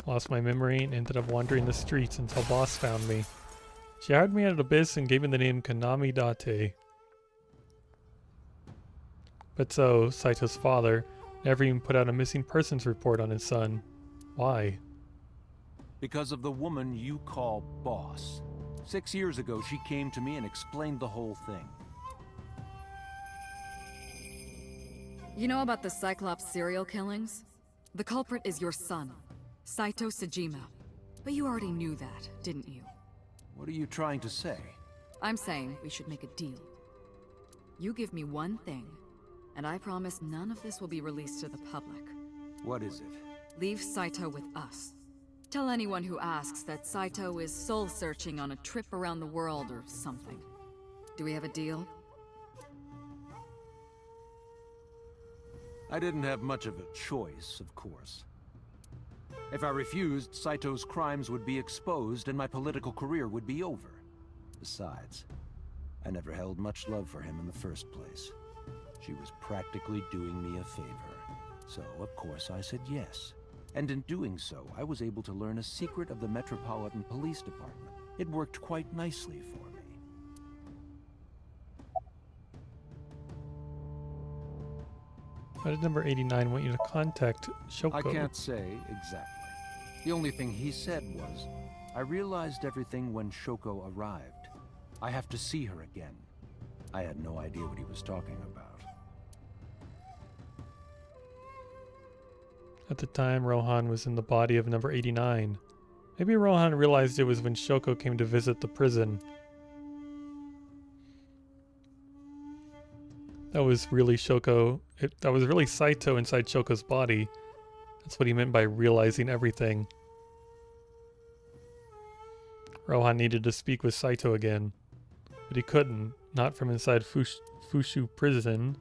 Lost my memory and ended up wandering the streets until Boss found me. She hired me at an abyss and gave me the name Konami Date. But so, Saito's father never even put out a missing persons report on his son. Why? Because of the woman you call Boss. 6 years ago, she came to me and explained the whole thing. You know about the Cyclops serial killings? The culprit is your son, Saito Sejima. But you already knew that, didn't you? What are you trying to say? I'm saying we should make a deal. You give me one thing, and I promise none of this will be released to the public. What is it? Leave Saito with us. Tell anyone who asks that Saito is soul-searching on a trip around the world or something. Do we have a deal? I didn't have much of a choice, of course. If I refused, Saito's crimes would be exposed and my political career would be over. Besides, I never held much love for him in the first place. She was practically doing me a favor. So, of course, I said yes. And in doing so, I was able to learn a secret of the Metropolitan Police Department. It worked quite nicely for me. Why did number 89 want you to contact Shoko? I can't say exactly. The only thing he said was, I realized everything when Shoko arrived. I have to see her again. I had no idea what he was talking about. At the time, Rohan was in the body of number 89. Maybe Rohan realized it was when Shoko came to visit the prison. That was really Shoko. That was really Saito inside Shoko's body. That's what he meant by realizing everything. Rohan needed to speak with Saito again, but he couldn't, not from inside Fushu prison.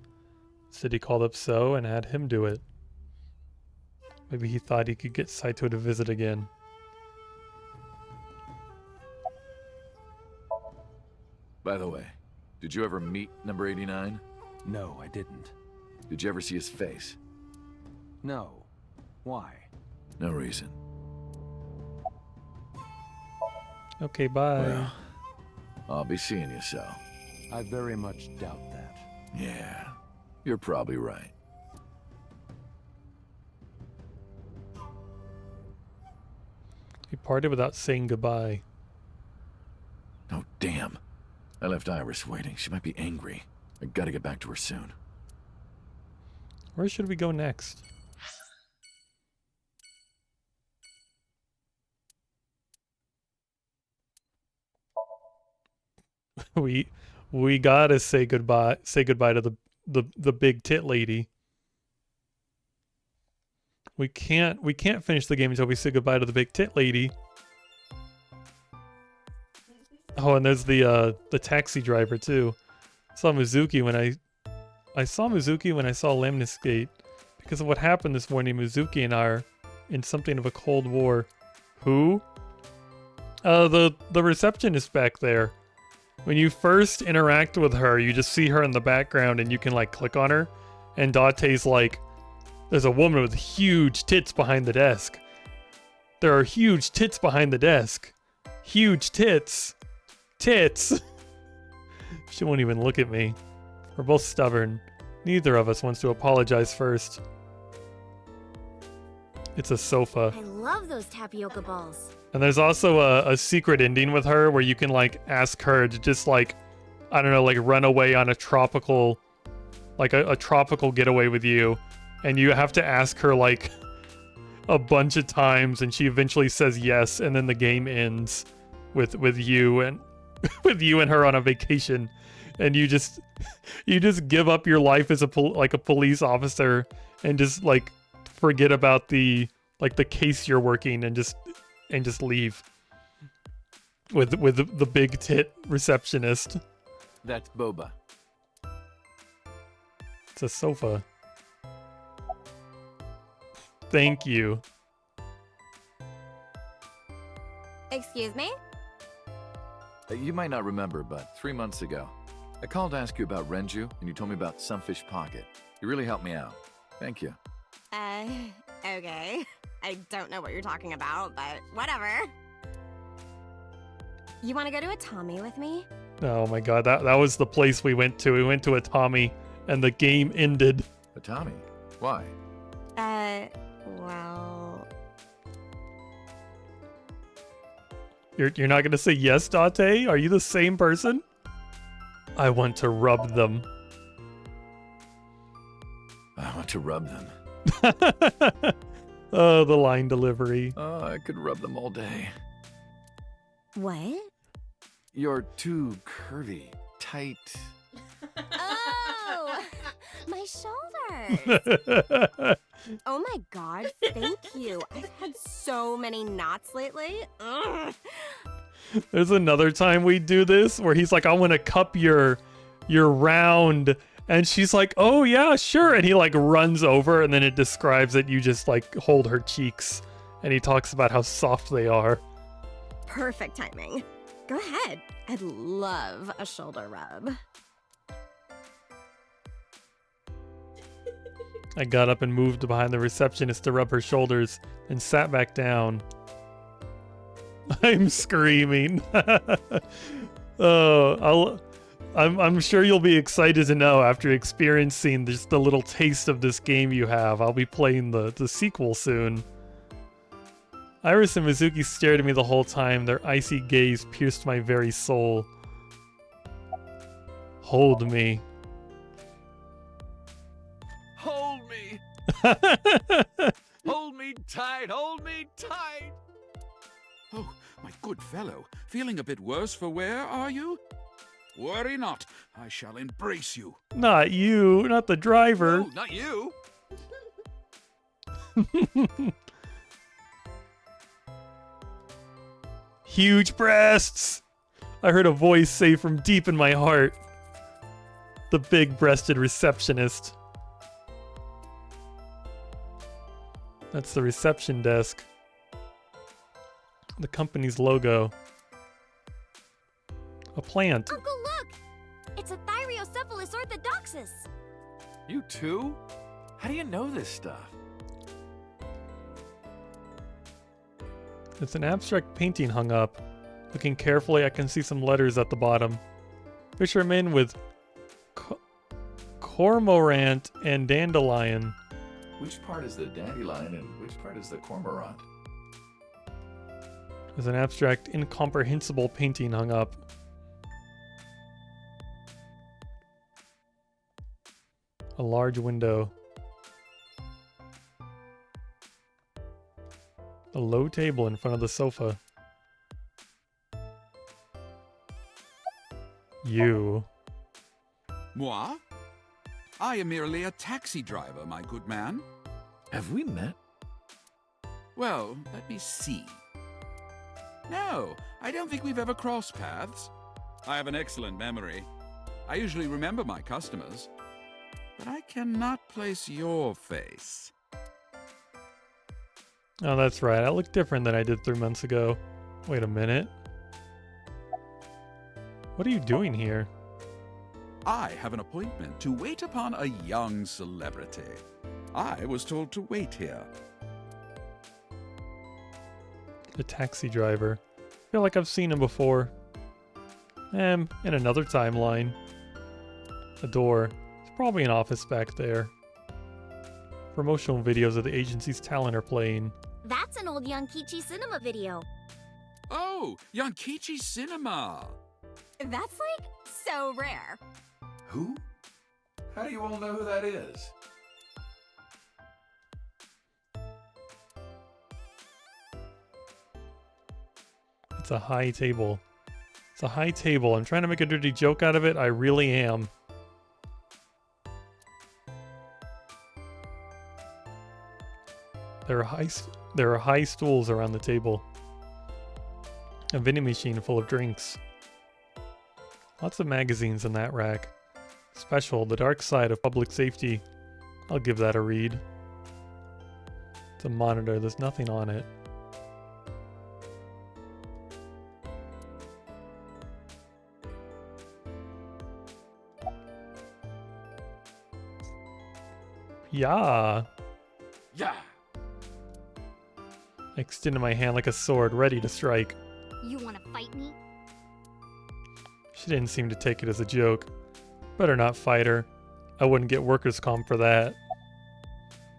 Instead, he called up So and had him do it. Maybe he thought he could get Saito to visit again. By the way, did you ever meet number 89? No, I didn't. Did you ever see his face? No. Why? No reason. Okay, bye. Well, I'll be seeing you, So. I very much doubt that. Yeah, you're probably right. He parted without saying goodbye. Oh, damn. I left Iris waiting. She might be angry. I gotta get back to her soon. Where should we go next? we gotta say goodbye. Say goodbye to the big tit lady. We can't finish the game until we say goodbye to the big tit lady. Oh, and there's the taxi driver too. I saw Mizuki when I saw Lemniscate because of what happened this morning. Mizuki and I are in something of a cold war. Who? The receptionist back there. When you first interact with her, you just see her in the background and you can like click on her, and Date's like, there's a woman with huge tits behind the desk. There are huge tits behind the desk. Huge tits. Tits. She won't even look at me. We're both stubborn. Neither of us wants to apologize first. It's a sofa. I love those tapioca balls. And there's also a secret ending with her where you can like ask her to just like, I don't know, like run away on a tropical, like a tropical getaway with you. And you have to ask her like a bunch of times and she eventually says yes. And then the game ends with you and with you and her on a vacation. And you just give up your life as a police officer and just like forget about the case you're working and just leave with the big tit receptionist. That's Boba. It's a sofa. Thank you. Excuse me? You might not remember, but 3 months ago, I called to ask you about Renju, and you told me about Sunfish Pocket. You really helped me out. Thank you. Okay. I don't know what you're talking about, but whatever. You want to go to a Tommy with me? Oh my god, that was the place we went to. We went to a Tommy, and the game ended. A Tommy? Why? Well... You're not gonna say yes, Date? Are you the same person? I want to rub them. I want to rub them. Oh, the line delivery. Oh, I could rub them all day. What? You're too curvy, tight. Oh! My shoulders! Oh my god, thank you. I've had so many knots lately. Ugh. There's another time we do this where he's like, I want to cup your round. And she's like, oh yeah, sure. And he like runs over and then it describes that you just like hold her cheeks. And he talks about how soft they are. Perfect timing. Go ahead. I'd love a shoulder rub. I got up and moved behind the receptionist to rub her shoulders and sat back down. I'm screaming. I'm sure you'll be excited to know after experiencing just the little taste of this game you have. I'll be playing the sequel soon. Iris and Mizuki stared at me the whole time. Their icy gaze pierced my very soul. Hold me. Hold me! Hold me tight, hold me tight! Oh, my good fellow, feeling a bit worse for wear, are you? Worry not, I shall embrace you. Not you, not the driver. No, not you! Huge breasts! I heard a voice say from deep in my heart. The big-breasted receptionist. That's the reception desk. The company's logo. A plant. Uncle, look! It's a Thyreocephalus orthodoxus. You too? How do you know this stuff? It's an abstract painting hung up. Looking carefully, I can see some letters at the bottom. Fisherman with cormorant and dandelion. Which part is the dandelion and which part is the cormorant? There's an abstract, incomprehensible painting hung up. A large window. A low table in front of the sofa. You. Moi? I am merely a taxi driver, my good man. Have we met? Well, let me see. No, I don't think we've ever crossed paths. I have an excellent memory. I usually remember my customers. But I cannot place your face. Oh, that's right. I look different than I did 3 months ago. Wait a minute. What are you doing here? I have an appointment to wait upon a young celebrity. I was told to wait here. The taxi driver. I feel like I've seen him before. In another timeline. A door. There's probably an office back there. Promotional videos of the agency's talent are playing. That's an old Yankichi Cinema video. Oh, Yankichi Cinema! That's like so rare. Who? How do you all know who that is? It's a high table. It's a high table. I'm trying to make a dirty joke out of it. I really am. There are high stools around the table. A vending machine full of drinks. Lots of magazines in that rack. Special, The Dark Side of Public Safety. I'll give that a read. It's a monitor. There's nothing on it. Yeah. Yeah. I extended my hand like a sword, ready to strike. You wanna fight me? She didn't seem to take it as a joke. Better not fight her. I wouldn't get workers' comp for that.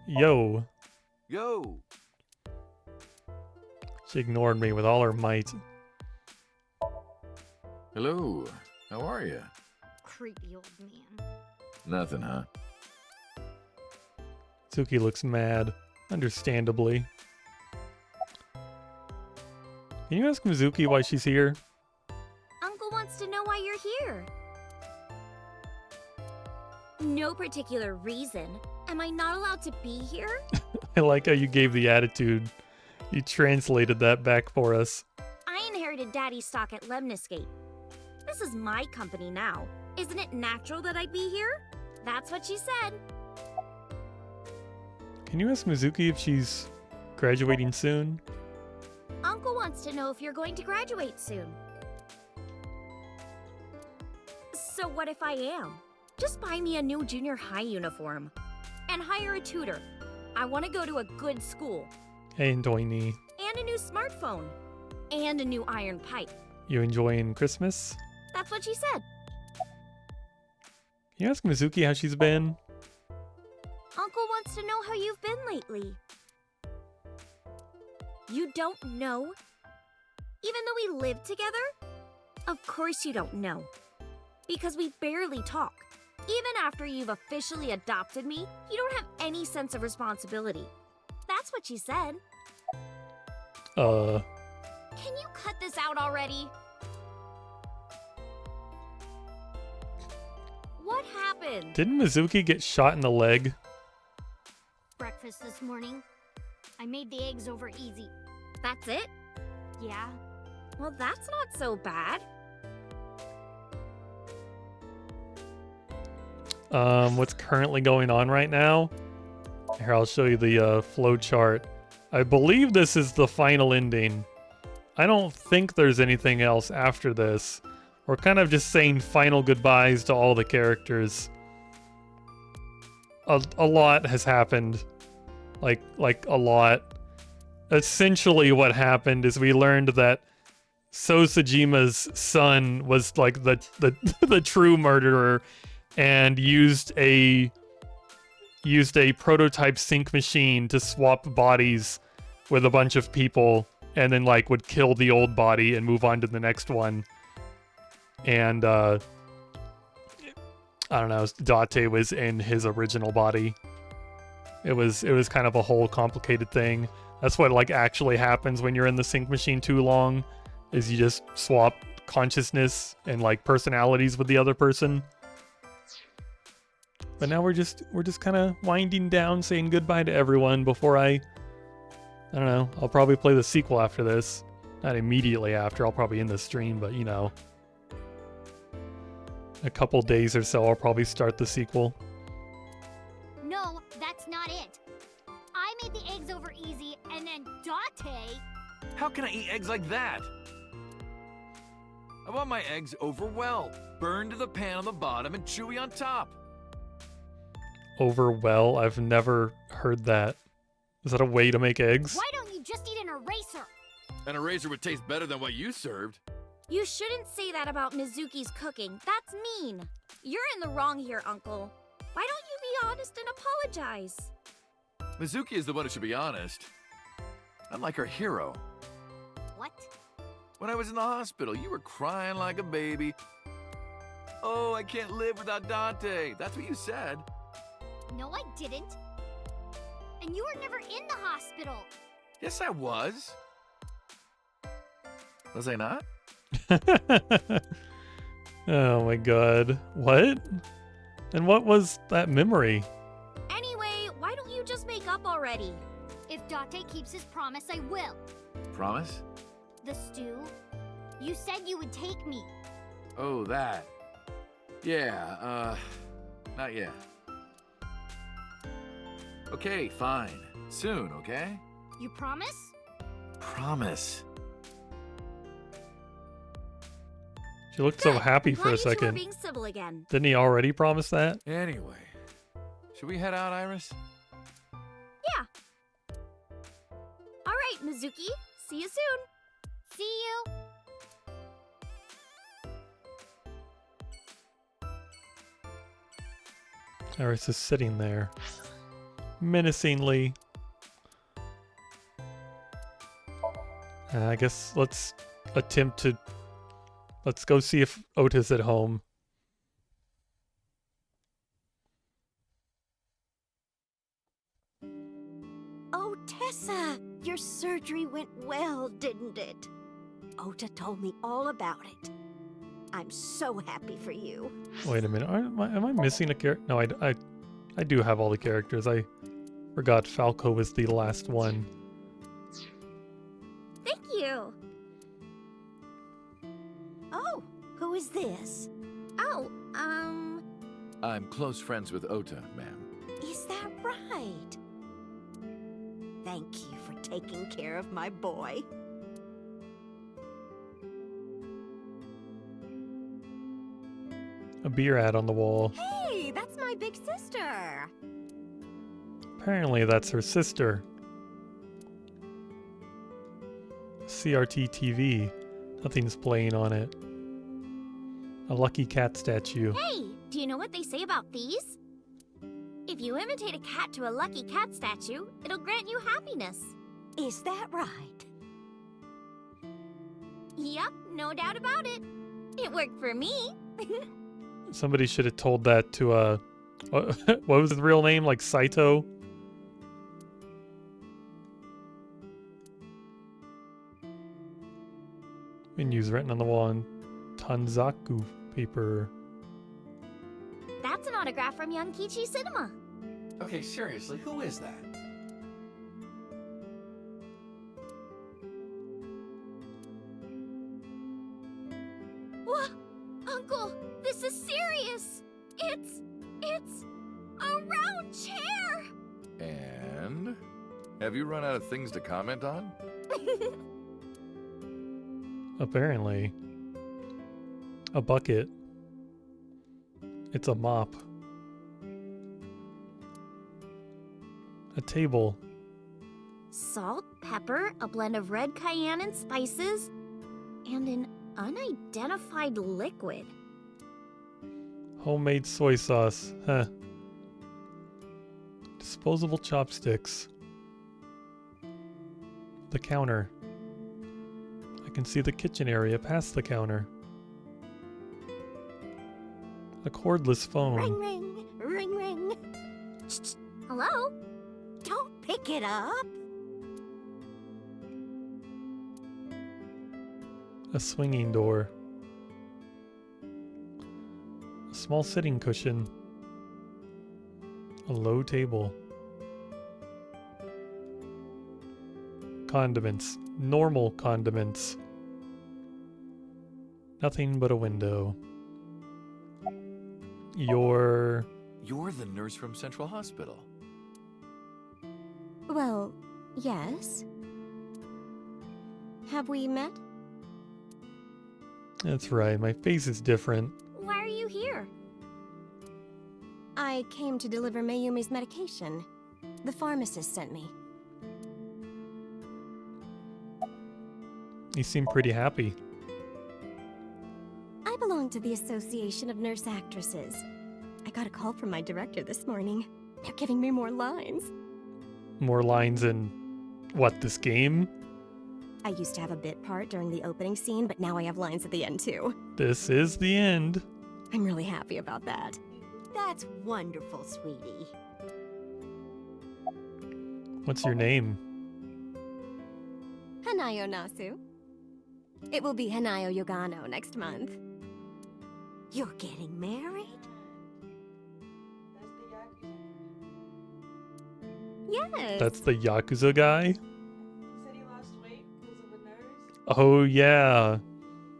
Yo. Yo. She ignored me with all her might. Hello. How are you? Creepy old man. Nothing, huh? Suki looks mad. Understandably. Can you ask Mizuki why she's here? Uncle wants to know why you're here. No particular reason. Am I not allowed to be here? I like how you gave the attitude. You translated that back for us. I inherited Daddy's stock at Lemniscape. This is my company now. Isn't it natural that I'd be here? That's what she said. Can you ask Mizuki if she's graduating soon? Uncle wants to know if you're going to graduate soon. So what if I am? Just buy me a new junior high uniform. And hire a tutor. I want to go to a good school. Hey, Doini. And a new smartphone. And a new iron pipe. You enjoying Christmas? That's what she said. Can you ask Mizuki how she's been? Uncle wants to know how you've been lately. You don't know? Even though we live together? Of course you don't know. Because we barely talk. Even after you've officially adopted me, you don't have any sense of responsibility. That's what she said. Can you cut this out already? What happened? Didn't Mizuki get shot in the leg? Breakfast this morning. I made the eggs over easy. That's it? Yeah. Well, that's not so bad. What's currently going on right now? Here, I'll show you the flow chart. I believe this is the final ending. I don't think there's anything else after this. We're kind of just saying final goodbyes to all the characters. A lot has happened. Like a lot. Essentially what happened is we learned that Sosajima's son was like the true murderer and used a prototype sync machine to swap bodies with a bunch of people and then like would kill the old body and move on to the next one. And I don't know, Date was in his original body. It was kind of a whole complicated thing. That's what like actually happens when you're in the sync machine too long, is you just swap consciousness and like personalities with the other person. But now we're just kind of winding down, saying goodbye to everyone before I I don't know. I'll probably play the sequel after this. Not immediately after. I'll probably end the stream, but you know. A couple days or so, I'll probably start the sequel. No, that's not it. I made the eggs over easy, and then Date... How can I eat eggs like that? I want my eggs over well. Burned to the pan on the bottom and chewy on top. Over well? I've never heard that. Is that a way to make eggs? Why don't you just eat an eraser? An eraser would taste better than what you served. You shouldn't say that about Mizuki's cooking. That's mean. You're in the wrong here, Uncle. Why don't you be honest and apologize? Mizuki is the one who should be honest. I'm like her hero. What? When I was in the hospital, you were crying like a baby. Oh, I can't live without Dante. That's what you said. No, I didn't. And you were never in the hospital. Yes, I was. Was I not? Oh my god. What? And what was that memory? Anyway, why don't you just make up already? If Date keeps his promise, I will. Promise? The stew? You said you would take me. Oh, that. Yeah, not yet. Okay, fine. Soon, okay? You promise? Promise. She looked so happy for a Glad you two are second. being civil again. Didn't he already promise that? Anyway, should we head out, Iris? Yeah. All right, Mizuki. See you soon. See you. Iris is sitting there, menacingly. I guess let's attempt to... Let's go see if Ota's at home. Oh, Tessa, your surgery went well, didn't it? Ota told me all about it. I'm so happy for you. Wait a minute, am I missing a character? No, I do have all the characters. I forgot Falco was the last one. Thank you. Oh, who is this? Oh, I'm close friends with Ota, ma'am. Is that right? Thank you for taking care of my boy. A beer ad on the wall. Hey, that's my big sister. Apparently that's her sister. CRT TV. Nothing's playing on it. A lucky cat statue. Hey, do you know what they say about these? If you imitate a cat to a lucky cat statue, it'll grant you happiness. Is that right? Yep, no doubt about it. It worked for me. Somebody should have told that to what was his real name? Like Saito? Menus written on the wall in Tanzaku paper. That's an autograph from young Kichi Cinema. Okay, seriously, who is that? What? Uncle, this is serious. It's a round chair. And? Have you run out of things to comment on? Apparently. A bucket. It's a mop. A table. Salt, pepper, a blend of red cayenne and spices, and an unidentified liquid. Homemade soy sauce. Huh. Disposable chopsticks. The counter. I can see the kitchen area past the counter. A cordless phone. Ring, ring, ring, ring. Hello? Don't pick it up. A swinging door. A small sitting cushion. A low table. condiments. Normal condiments. Nothing but a window. You're the nurse from Central Hospital. Well, yes. Have we met? That's right, my face is different. Why are you here? I came to deliver Mayumi's medication. The pharmacist sent me. You seem pretty happy. I belong to the Association of Nurse Actresses. I got a call from my director this morning. They're giving me more lines. More lines in, what, this game? I used to have a bit part during the opening scene, but now I have lines at the end too. This is the end. I'm really happy about that. That's wonderful, sweetie. What's your name? Hanayo Nasu. It will be Hanayo Yogano next month. You're getting married? Yes. That's the Yakuza guy? He said he lost weight because of the nurse. Oh yeah.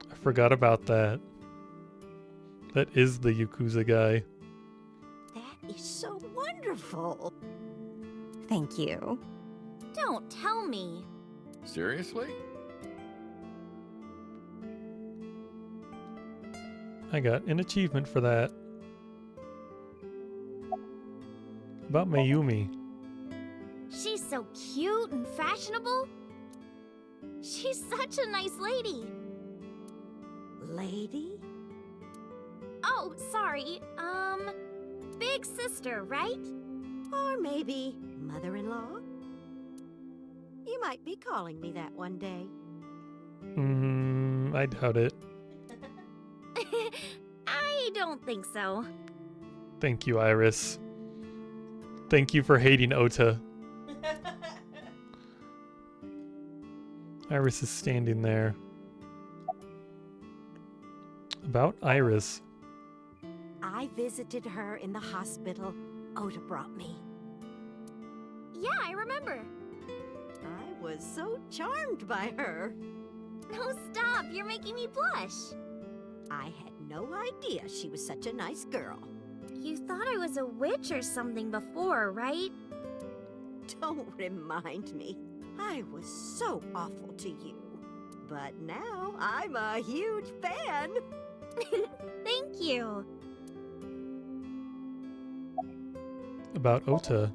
I forgot about that. That is the Yakuza guy. That is so wonderful. Thank you. Don't tell me. Seriously? I got an achievement for that. About Mayumi. She's so cute and fashionable. She's such a nice lady. Lady? Oh, sorry. Big sister, right? Or maybe mother-in-law? You might be calling me that one day. I doubt it. I don't think so. Thank you, Iris. Thank you for hating Ota. Iris is standing there. About Iris. I visited her in the hospital. Ota brought me. Yeah, I remember. I was so charmed by her. No, stop. You're making me blush. I had no idea she was such a nice girl. You thought I was a witch or something before, right? Don't remind me. I was so awful to you. But now I'm a huge fan. Thank you. About Ota.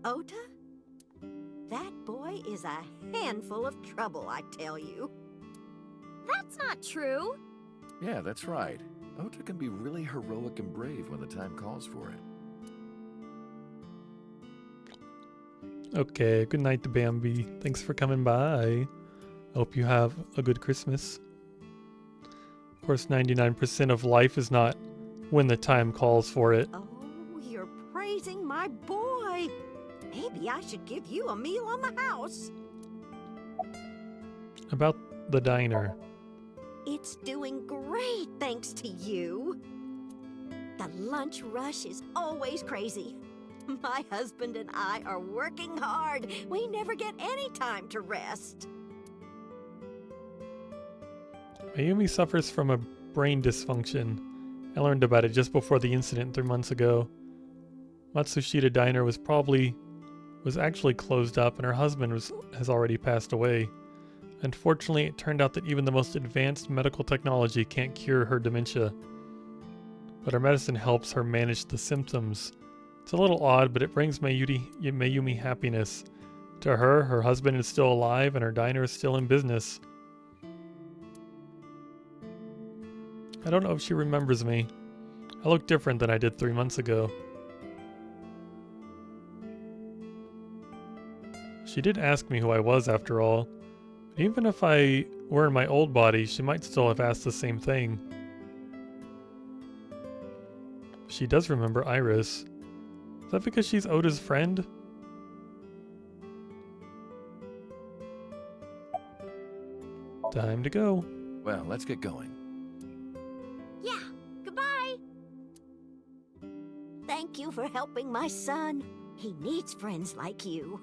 Ota? That boy is a handful of trouble, I tell you. That's not true. Yeah, that's right. Ota can be really heroic and brave when the time calls for it. Okay, good night to Bambi. Thanks for coming by. Hope you have a good Christmas. Of course, 99% of life is not when the time calls for it. Oh, you're praising my boy. Maybe I should give you a meal on the house. About the diner. It's doing great thanks to you. The lunch rush is always crazy. My husband and I are working hard. We never get any time to rest. Mayumi suffers from a brain dysfunction. I learned about it just before the incident 3 months ago. Matsushita Diner was actually closed up, and her husband has already passed away. Unfortunately, it turned out that even the most advanced medical technology can't cure her dementia. But her medicine helps her manage the symptoms. It's a little odd, but it brings Mayumi happiness. To her, her husband is still alive and her diner is still in business. I don't know if she remembers me. I look different than I did 3 months ago. She did ask me who I was after all. Even if I were in my old body, she might still have asked the same thing. She does remember Iris. Is that because she's Ota's friend? Time to go. Well, let's get going. Yeah, goodbye. Thank you for helping my son. He needs friends like you.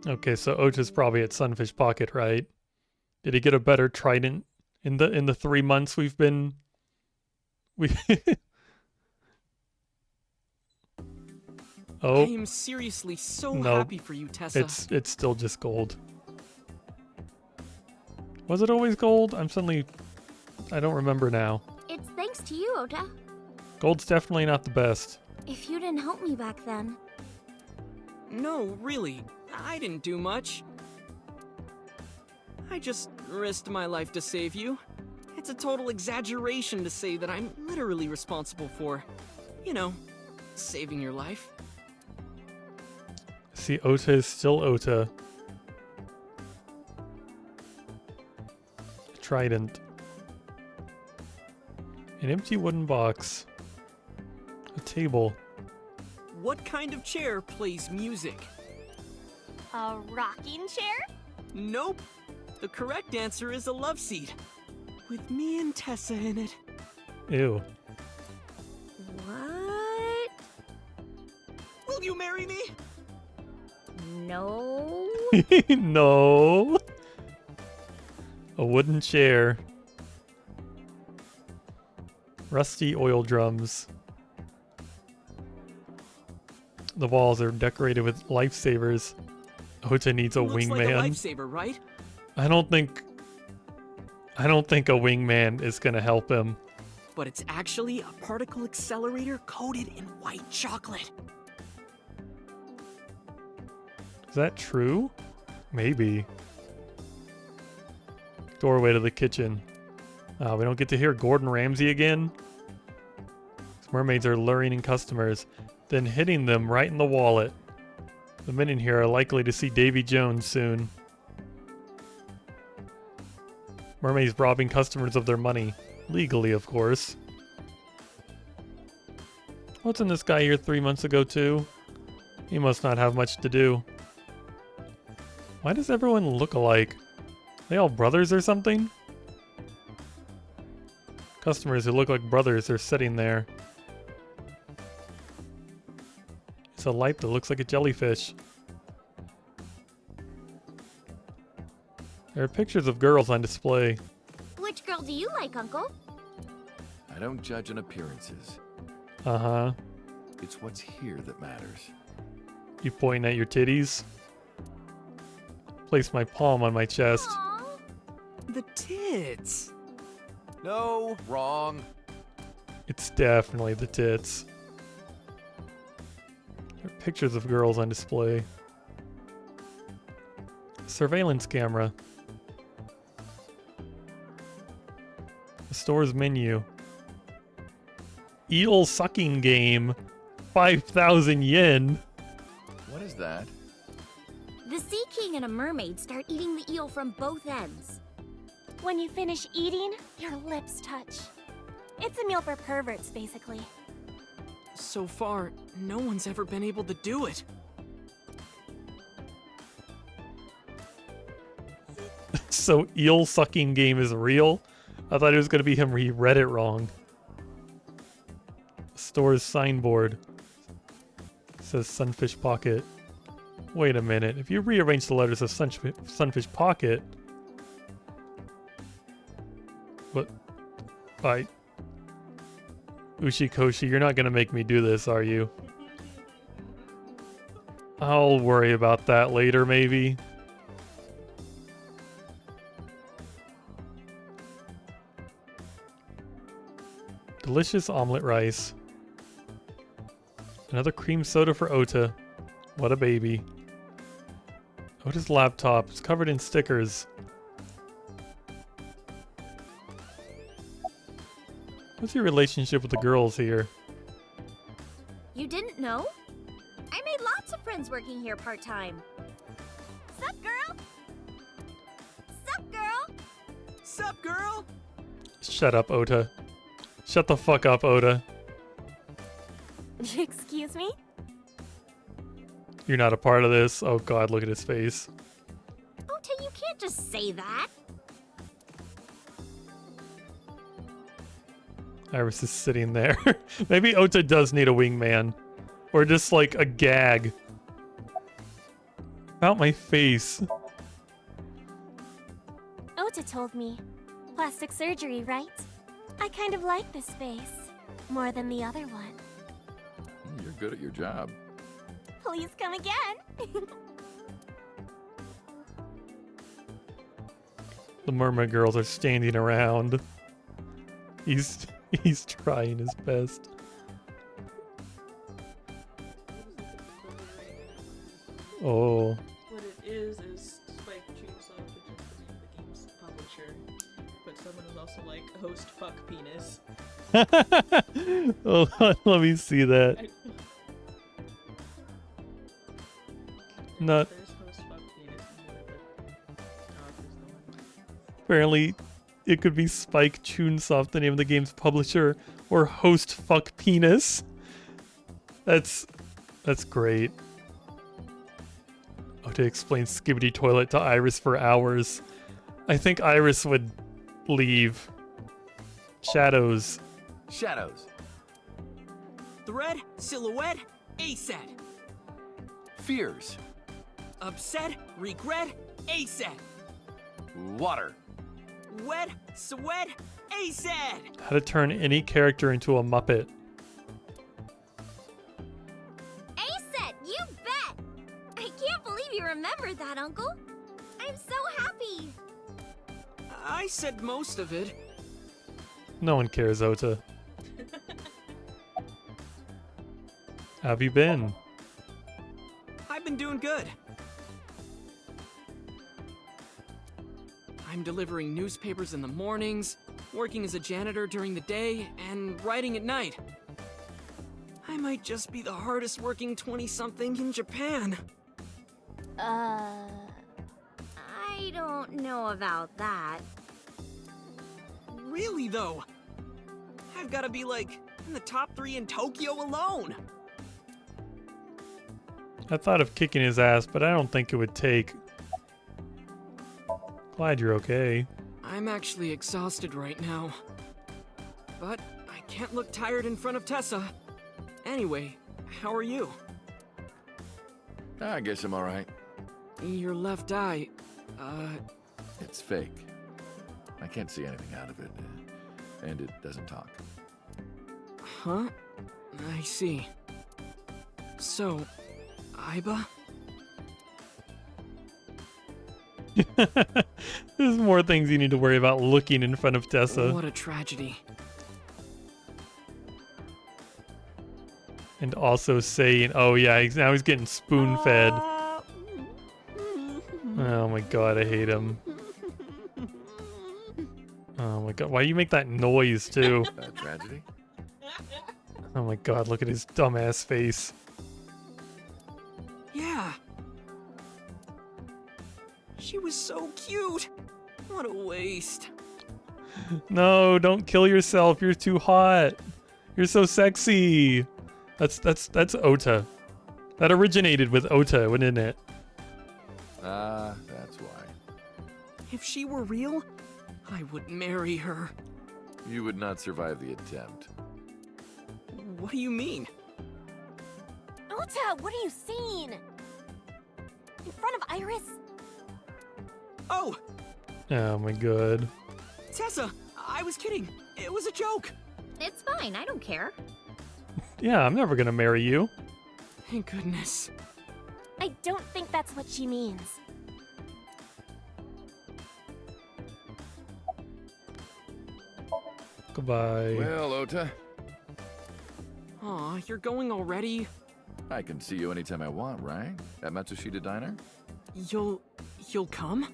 Okay, so Ota's probably at Sunfish Pocket, right? Did he get a better trident in the 3 months we've been Oh. I am seriously so No, happy for you, Tessa. it's still just gold. Was it always gold? I don't remember now. It's thanks to you, Ota. Gold's definitely not the best. If you didn't help me back then. No, really. I didn't do much. I just risked my life to save you. It's a total exaggeration to say that I'm literally responsible for, you know, saving your life. See, Ota is still Ota. Trident. An empty wooden box. A table. What kind of chair plays music? A rocking chair? Nope. The correct answer is a love seat. With me and Tessa in it. Ew. What? Will you marry me? No. No. A wooden chair. Rusty oil drums. The walls are decorated with lifesavers. Ota needs a Looks wingman. like a lifesaver, right? I don't think a wingman is gonna help him. But it's actually a particle accelerator coated in white chocolate. Is that true? Maybe. Doorway to the kitchen. Oh, we don't get to hear Gordon Ramsay again? These mermaids are luring in customers, then hitting them right in the wallet. The men in here are likely to see Davy Jones soon. Mermaids robbing customers of their money. Legally, of course. Wasn't this guy here 3 months ago, too? He must not have much to do. Why does everyone look alike? They all brothers or something? Customers who look like brothers are sitting there. It's a light that looks like a jellyfish. There are pictures of girls on display. Which girl do you like, Uncle? I don't judge on appearances. Uh-huh. It's what's here that matters. You pointing at your titties? Place my palm on my chest. The tits. No, wrong. It's definitely the tits. There are pictures of girls on display. Surveillance camera. The store's menu. Eel sucking game. 5,000 yen. What is that? The Sea King and a mermaid start eating the eel from both ends. When you finish eating, your lips touch. It's a meal for perverts, basically. So far, no one's ever been able to do it. So eel sucking game is real? I thought it was going to be him read it wrong. Store's signboard. It says Sunfish Pocket. Wait a minute. If you rearrange the letters of Sunfish Pocket... What? Ushikoshi, you're not going to make me do this, are you? I'll worry about that later, maybe. Delicious omelet rice. Another cream soda for Ota. What a baby. Ota's laptop is covered in stickers. What's your relationship with the girls here? You didn't know? I made lots of friends working here part-time. Sup, girl? Sup, girl? Sup, girl? Shut up, Ota. Shut the fuck up, Ota. Excuse me? You're not a part of this. Oh god, look at his face. Ota, you can't just say that. Iris is sitting there. Maybe Ota does need a wingman. Or just like a gag. About my face. Ota told me. Plastic surgery, right? I kind of like this face. More than the other one. You're good at your job. Please come again. The Mermaid girls are standing around. He's trying his best. Oh. What it is Spike Chunsoft, which is the game's publisher. But someone was also like, host fuck penis. Hold on, let me see that. Not. Apparently, it could be Spike Chunsoft, the name of the game's publisher, or host fuck penis. That's great. Oh, to explain Skibbity Toilet to Iris for hours. I think Iris would leave. Shadows. Shadows. Thread, silhouette, ASAT. Fears. Upset, regret, ASAT. Water. Wet, sweat, ASAT. How to turn any character into a Muppet. ASAT, you bet! I can't believe you remembered that, Uncle. I'm so happy. I said most of it. No one cares, Ota. How have you been? I've been doing good. I'm delivering newspapers in the mornings, working as a janitor during the day, and writing at night. I might just be the hardest working 20-something in Japan. I don't know about that. Really, though? I've got to be, like, in the top 3 in Tokyo alone. I thought of kicking his ass, but I don't think it would take. Glad you're okay. I'm actually exhausted right now. But I can't look tired in front of Tessa. Anyway, how are you? I guess I'm alright. Your left eye, It's fake. I can't see anything out of it. And it doesn't talk. Huh? I see. So, Aiba? There's more things you need to worry about looking in front of Tessa. What a tragedy. And also saying, oh yeah, now he's getting spoon-fed. Oh my god, I hate him. Oh my god, why do you make that noise too? Tragedy? Oh my god, look at his dumbass face. Yeah. She was so cute. What a waste. No, don't kill yourself. You're too hot. You're so sexy. That's Ota. That originated with Ota, wouldn't it? That's why. If she were real, I would marry her. You would not survive the attempt. What do you mean? Ota, what are you seeing? In front of Iris? Oh! Oh my god. Tessa, I was kidding. It was a joke. It's fine, I don't care. Yeah, I'm never gonna marry you. Thank goodness. I don't think that's what she means. Goodbye. Well, Ota. Aw, you're going already? I can see you anytime I want, right? At Matsushita Diner? You'll come?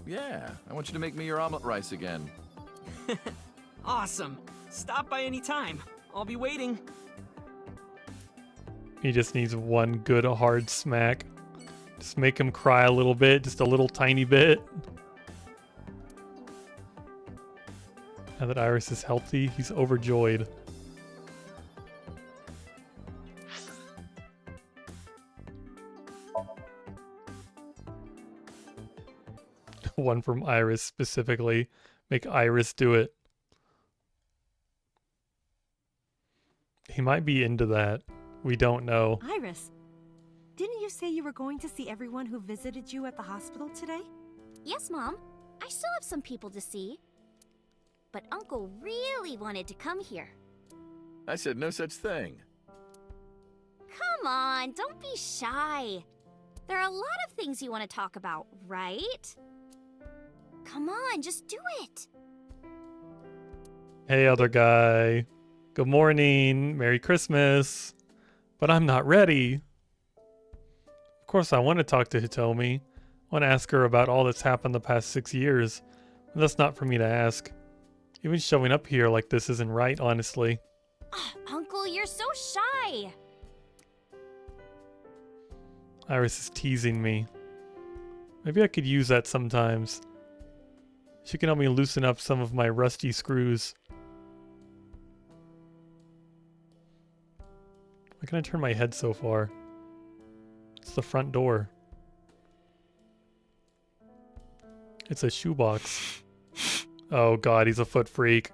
Yeah, I want you to make me your omelet rice again. Awesome. Stop by any time. I'll be waiting. He just needs one good hard smack. Just make him cry a little bit, just a little tiny bit. Now that Iris is healthy, he's overjoyed. One from Iris specifically. Make Iris do it. He might be into that. We don't know. Iris, Didn't you say you were going to see everyone who visited you at the hospital today? Yes, Mom. I still have some people to see. But Uncle really wanted to come here. I said no such thing. Come on, don't be shy. There are a lot of things you want to talk about, right? Come on, just do it. Hey, other guy. Good morning. Merry Christmas. But I'm not ready. Of course, I want to talk to Hitomi. I want to ask her about all that's happened the past 6 years. But that's not for me to ask. Even showing up here like this isn't right, honestly. Uncle, you're so shy. Iris is teasing me. Maybe I could use that sometimes. She can help me loosen up some of my rusty screws. Why can I turn my head so far? It's the front door. It's a shoebox. Oh god, he's a foot freak.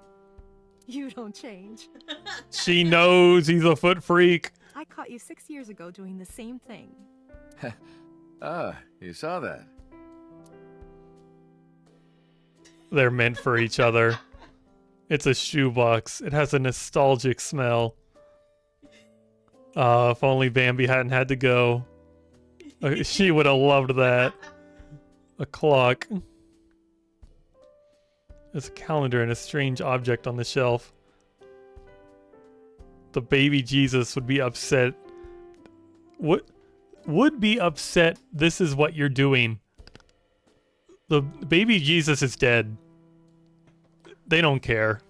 You don't change. She knows he's a foot freak. I caught you 6 years ago doing the same thing. You saw that. They're meant for each other. It's a shoebox. It has a nostalgic smell. If only Bambi hadn't had to go. She would have loved that. A clock. There's a calendar and a strange object on the shelf. The baby Jesus would be upset. Would be upset this is what you're doing. The baby Jesus is dead. They don't care.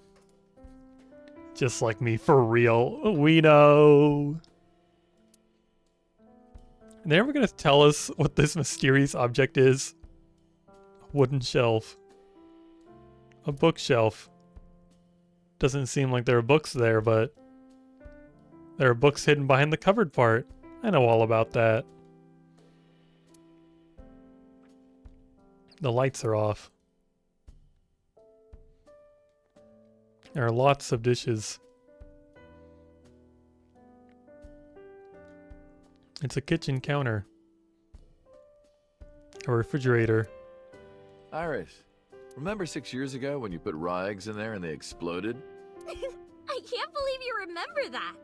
Just like me, for real. We know. They're never gonna tell us what this mysterious object is. A wooden shelf. A bookshelf. Doesn't seem like there are books there, but there are books hidden behind the covered part. I know all about that. The lights are off. There are lots of dishes. It's a kitchen counter. A refrigerator. Iris, remember 6 years ago when you put raw eggs in there and they exploded? I can't believe you remember that.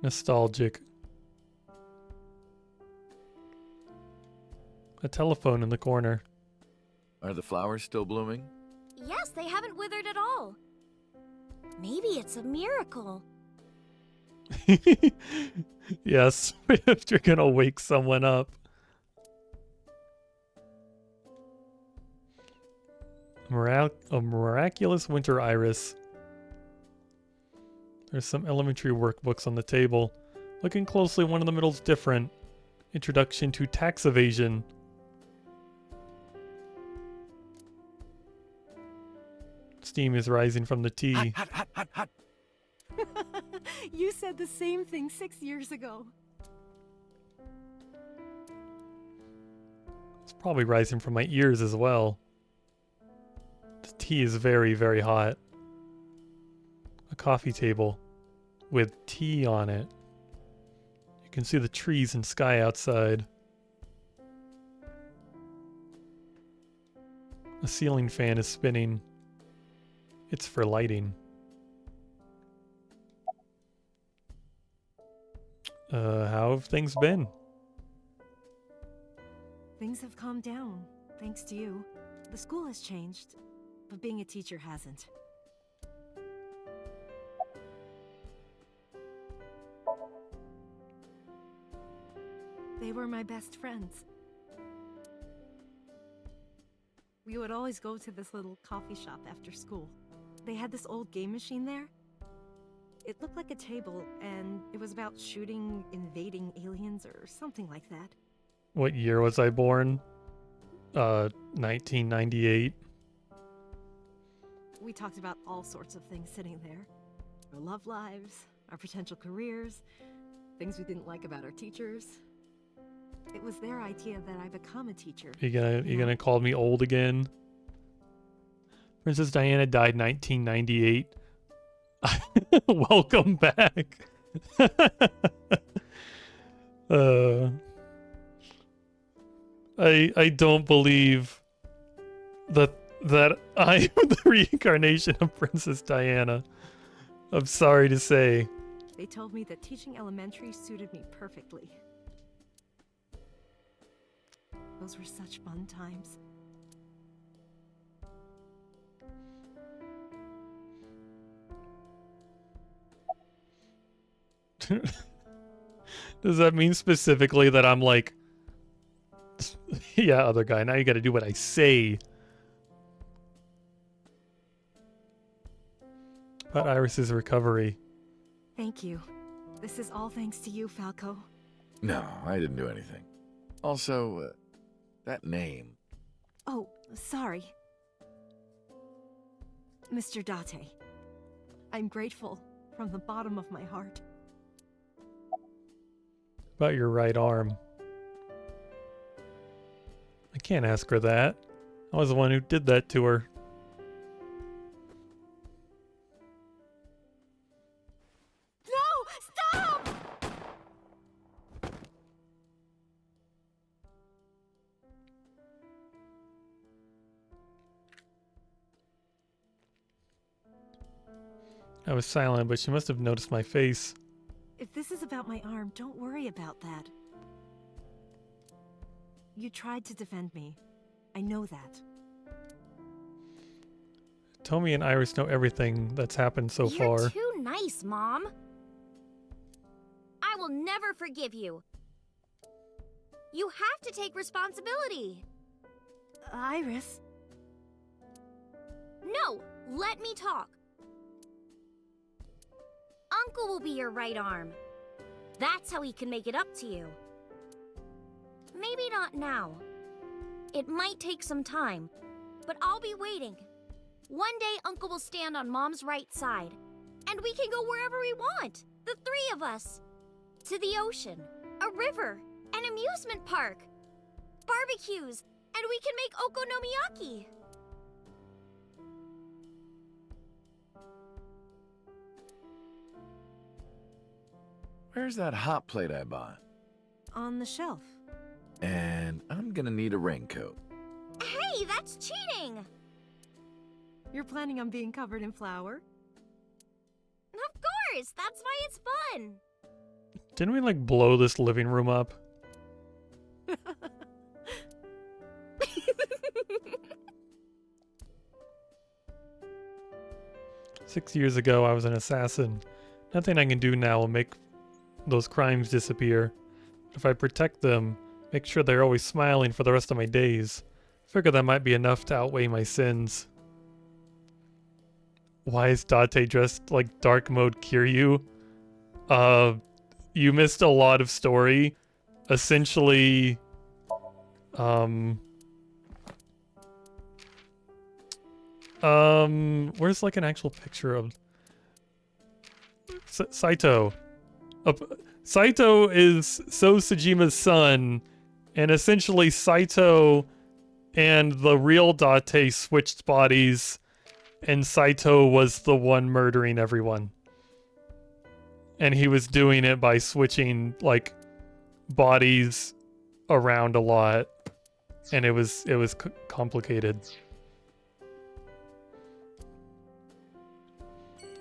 Nostalgic. A telephone in the corner. Are the flowers still blooming? Yes, they haven't withered at all. Maybe it's a miracle. Yes, if you're gonna wake someone up. A miraculous winter iris. There's some elementary workbooks on the table. Looking closely, one in the middle's different. Introduction to Tax Evasion. Steam is rising from the tea. Hot. You said the same thing 6 years ago. It's probably rising from my ears as well. The tea is very, very hot. A coffee table with tea on it. You can see the trees and sky outside. A ceiling fan is spinning. It's for lighting. How have things been? Things have calmed down, thanks to you. The school has changed, but being a teacher hasn't. They were my best friends. We would always go to this little coffee shop after school. They had this old game machine there. It looked like a table, and it was about shooting invading aliens or something like that. What year was I born? 1998. We talked about all sorts of things sitting there. Our love lives, our potential careers, things we didn't like about our teachers. It was their idea that I become a teacher. You gonna call me old again? Princess Diana died 1998. Welcome back. I don't believe that I am the reincarnation of Princess Diana. I'm sorry to say. They told me that teaching elementary suited me perfectly. Those were such fun times. Does that mean specifically that I'm like, yeah, other guy, now you gotta do what I say. About Iris's recovery. Thank you. This is all thanks to you, Falco. No, I didn't do anything. Also, that name. Oh, sorry. Mr. Date. I'm grateful from the bottom of my heart. About your right arm. I can't ask her that. I was the one who did that to her. No! Stop! I was silent, but she must have noticed my face. If this is about my arm, don't worry about that. You tried to defend me. I know that. Tommy and Iris know everything that's happened so You're far. too nice, Mom. I will never forgive you. You have to take responsibility. Iris. No, let me talk. Uncle will be your right arm. That's how he can make it up to you. Maybe not now. It might take some time, but I'll be waiting. One day Uncle will stand on Mom's right side, and we can go wherever we want, the three of us. To the ocean, a river, an amusement park, barbecues, and we can make okonomiyaki. Where's that hot plate I bought? On the shelf. And I'm gonna need a raincoat. Hey, that's cheating! You're planning on being covered in flour? Of course, that's why it's fun. Didn't we like blow this living room up? 6 years ago, I was an assassin. Nothing I can do now will make those crimes disappear. If I protect them, make sure they're always smiling for the rest of my days, figure that might be enough to outweigh my sins. Why is Date dressed like dark mode Kiryu? You missed a lot of story. Essentially, where's like an actual picture of Saito? Saito is So Tsujima's son, and essentially Saito and the real Date switched bodies, and Saito was the one murdering everyone. And he was doing it by switching like bodies around a lot, and it was complicated.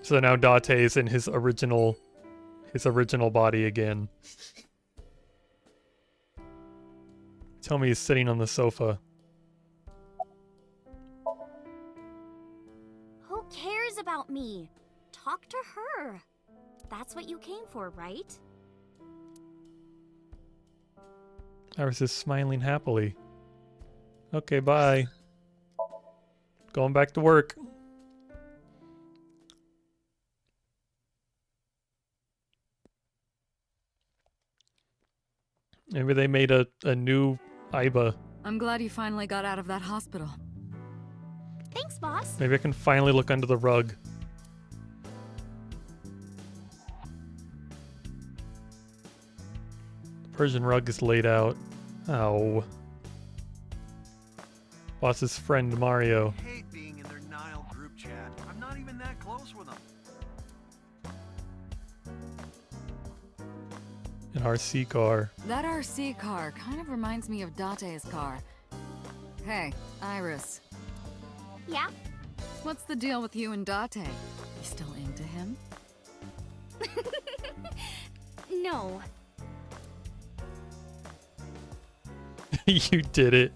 So now Date is in his original body again. Tell me he's sitting on the sofa. Who cares about me? Talk to her. That's what you came for, right? Iris is smiling happily. Okay, bye. Going back to work. Maybe they made a new Aiba. I'm glad you finally got out of that hospital. Thanks, boss. Maybe I can finally look under the rug. Persian rug is laid out. Oh. Boss's friend Mario. I hate being in their Nile group chat. I'm not even that close with them. An RC car. That RC car kind of reminds me of Date's car. Hey, Iris. Yeah? What's the deal with you and Date? You still into him? No. You did it.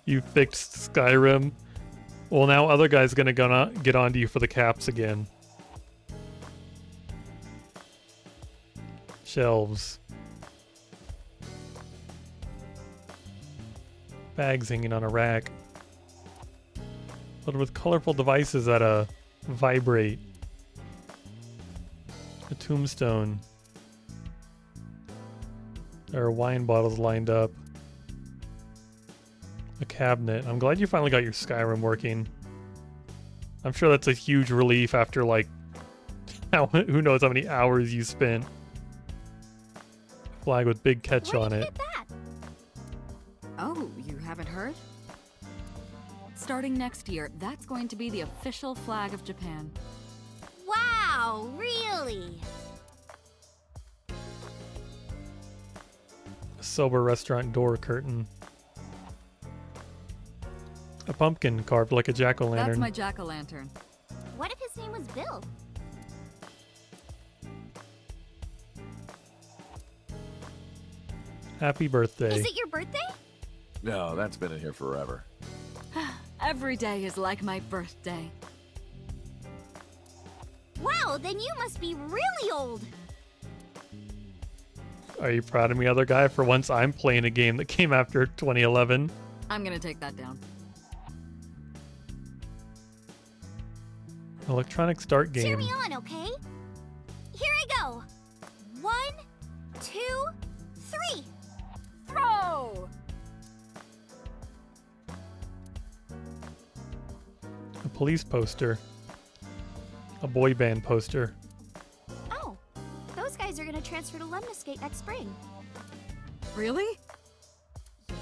You fixed Skyrim. Well, now other guy's gonna get onto you for the caps again. Shelves. Bags hanging on a rack. But with colorful devices that vibrate. A tombstone. There are wine bottles lined up. A cabinet. I'm glad you finally got your Skyrim working. I'm sure that's a huge relief after like who knows how many hours you spent. Flag with big catch on it. Oh, you haven't heard? Starting next year, that's going to be the official flag of Japan. Wow, really? A sober restaurant door curtain. A pumpkin carved like a jack-o'-lantern. That's my jack-o'-lantern. What if his name was Bill? Happy birthday. Is it your birthday? No, that's been in here forever. Every day is like my birthday. Wow, then you must be really old. Are you proud of me, other guy? For once, I'm playing a game that came after 2011. I'm gonna take that down. Electronic start game. Cheer me on, okay? Here I go. 1, 2, 3. Throw! A police poster. A boy band poster. Oh, those guys are gonna transfer to Lemniscate next spring. Really? Yeah?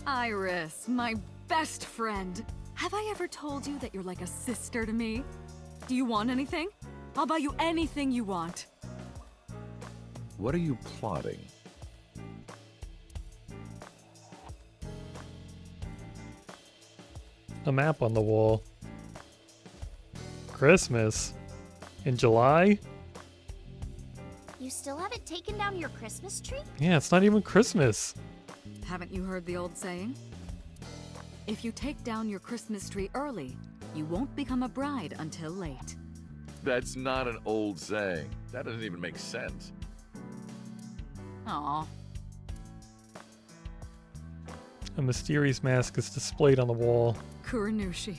Iris, my best friend. Have I ever told you that you're like a sister to me? Do you want anything? I'll buy you anything you want. What are you plotting? A map on the wall. Christmas? In July? You still haven't taken down your Christmas tree? Yeah, it's not even Christmas. Haven't you heard the old saying? If you take down your Christmas tree early, you won't become a bride until late. That's not an old saying. That doesn't even make sense. Aw. A mysterious mask is displayed on the wall. Kuranushi.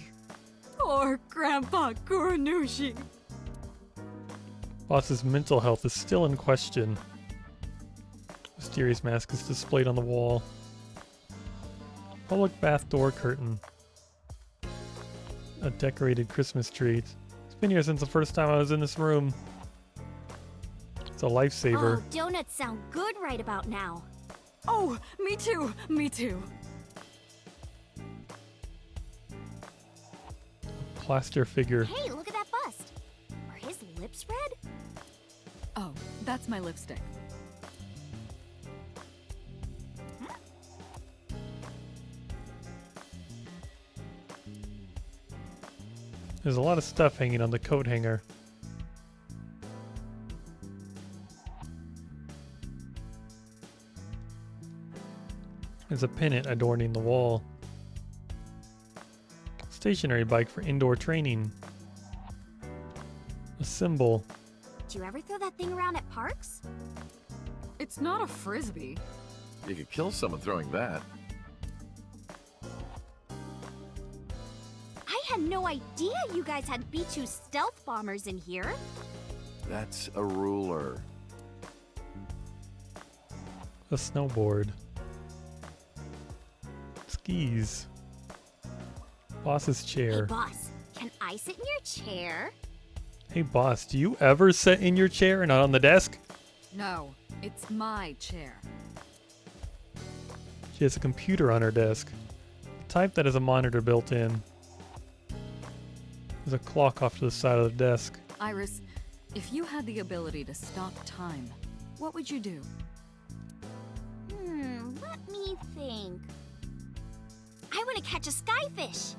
Poor Grandpa Kuranushi. Boss's mental health is still in question. Mysterious mask is displayed on the wall. Public bath door curtain. A decorated Christmas tree. It's been here since the first time I was in this room. It's a lifesaver. Oh, donuts sound good right about now. Oh, me too, me too. Plaster figure. Hey, look at that bust. Are his lips red? Oh, that's my lipstick. There's a lot of stuff hanging on the coat hanger. There's a pennant adorning the wall. Stationary bike for indoor training. A symbol. Do you ever throw that thing around at parks? It's not a frisbee. You could kill someone throwing that. I had no idea you guys had B-2 stealth bombers in here. That's a ruler. A snowboard. Skis. Boss's chair. Hey, boss, can I sit in your chair? Hey, boss, do you ever sit in your chair and not on the desk? No, it's my chair. She has a computer on her desk. The type that has a monitor built in. There's a clock off to the side of the desk. Iris, if you had the ability to stop time, what would you do? Let me think. I want to catch a skyfish.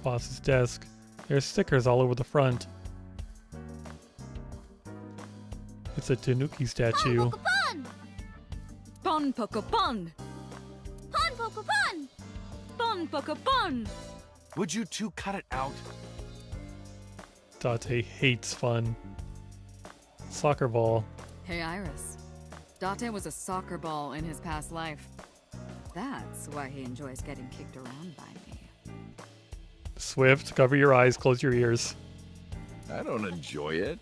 Boss's desk. There's stickers all over the front. It's a Tanuki statue. Pon! Pon poco pon! Pon poco pon! Pon poco pon! Would you two cut it out? Date hates fun. Soccer ball. Hey Iris, Date was a soccer ball in his past life. That's why he enjoys getting kicked around by me. Swift, cover your eyes, close your ears. I don't enjoy it.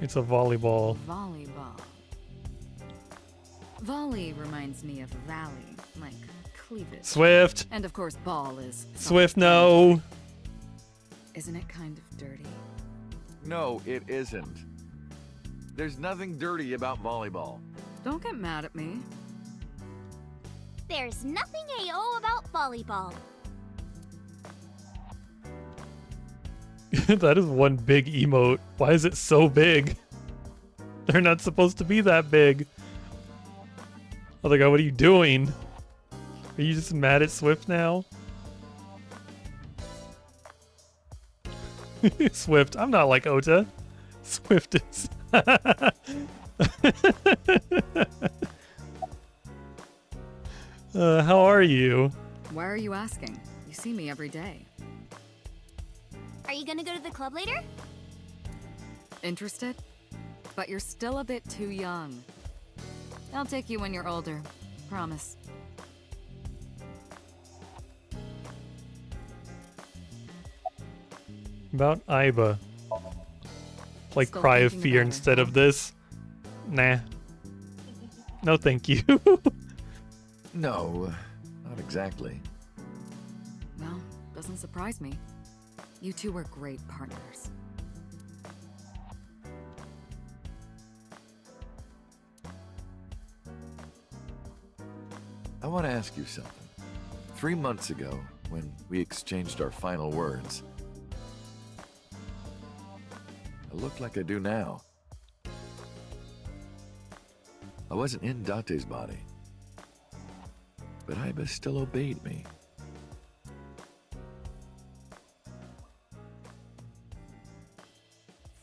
It's a volleyball. Volleyball. Volley reminds me of valley, like cleavage. Swift! And of course ball is... Swift, no! Isn't it kind of dirty? No, it isn't. There's nothing dirty about volleyball. Don't get mad at me. There's nothing AO about volleyball. That is one big emote. Why is it so big? They're not supposed to be that big. Other guy, what are you doing? Are you just mad at Swift now? Swift, I'm not like Ota. Swift is. How are you? Why are you asking? You see me every day. Are you gonna go to the club later? Interested? But you're still a bit too young. I'll take you when you're older. Promise. About Aiba. Like Still Cry of thinking Fear about her, instead huh? of this? Nah. No thank you. No, not exactly. Well, doesn't surprise me. You two were great partners. I want to ask you something. 3 months ago, when we exchanged our final words, I looked like I do now. I wasn't in Date's body, but Aiba still obeyed me.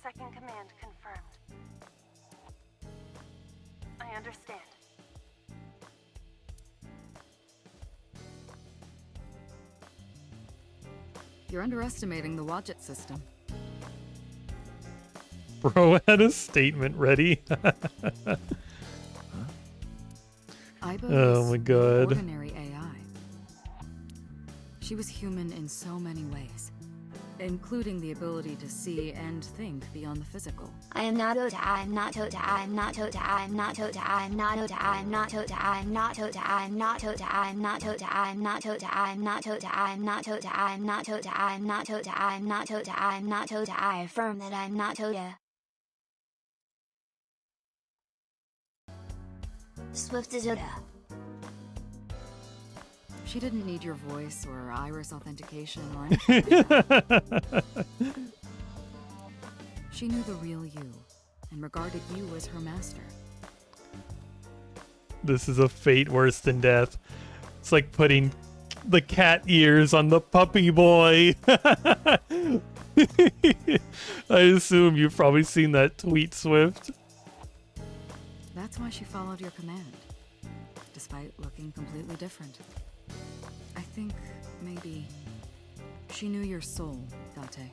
Second command confirmed. I understand. You're underestimating the Wadjet system. Bro had a statement ready. Aiba Oh was my no god. ordinary AI. She was human in so many ways, including the ability to see and think beyond the physical. I am not Ota, I am not Ota, I am not Ota, I am not Ota, I am not Ota, I am not Ota, I am not Ota, I am not Ota, I am not Ota, I am not Ota, I am not Ota, I am not Ota, I am not Ota, I am not Ota, I am not Ota, I am not Ota, I affirm that I am not Ota. Swift is Ota. She didn't need your voice or iris authentication or anything. She knew the real you and regarded you as her master. This is a fate worse than death. It's like putting the cat ears on the puppy boy. I assume you've probably seen that tweet, Swift. That's why she followed your command, despite looking completely different. I think maybe she knew your soul, Date.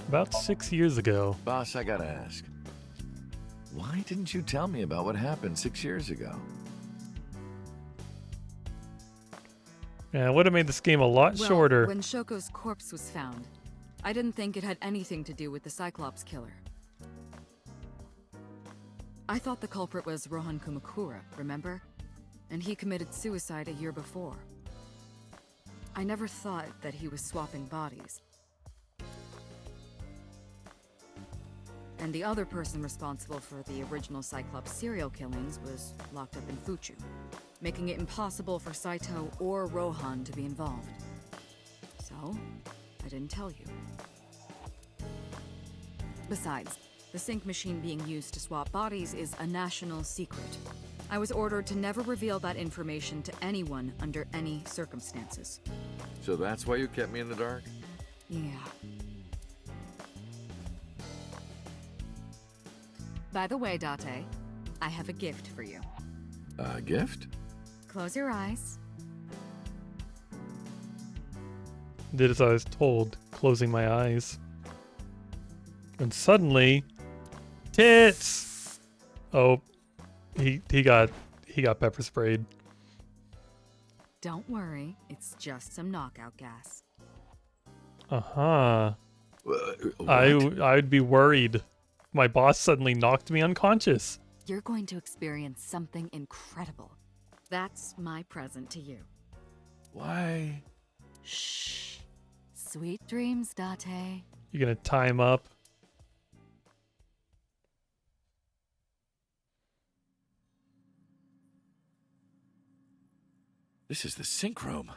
About 6 years ago. Boss, I gotta ask. Why didn't you tell me about what happened 6 years ago? Yeah, it would have made this game a lot Well, shorter. when Shoko's corpse was found, I didn't think it had anything to do with the Cyclops killer. I thought the culprit was Rohan Kumakura, remember? And he committed suicide a year before. I never thought that he was swapping bodies. And the other person responsible for the original Cyclops serial killings was locked up in Fuchu, making it impossible for Saito or Rohan to be involved. So, I didn't tell you. Besides, the sync machine being used to swap bodies is a national secret. I was ordered to never reveal that information to anyone under any circumstances. So that's why you kept me in the dark? Yeah. By the way, Date, I have a gift for you. A gift? Close your eyes. Did as I was told, closing my eyes. And suddenly, tits! Oh, he got pepper sprayed. Don't worry, it's just some knockout gas. Uh-huh. I'd be worried. My boss suddenly knocked me unconscious. You're going to experience something incredible. That's my present to you. Why? Shh. Sweet dreams, Date. You're gonna tie him up. This is the sync room.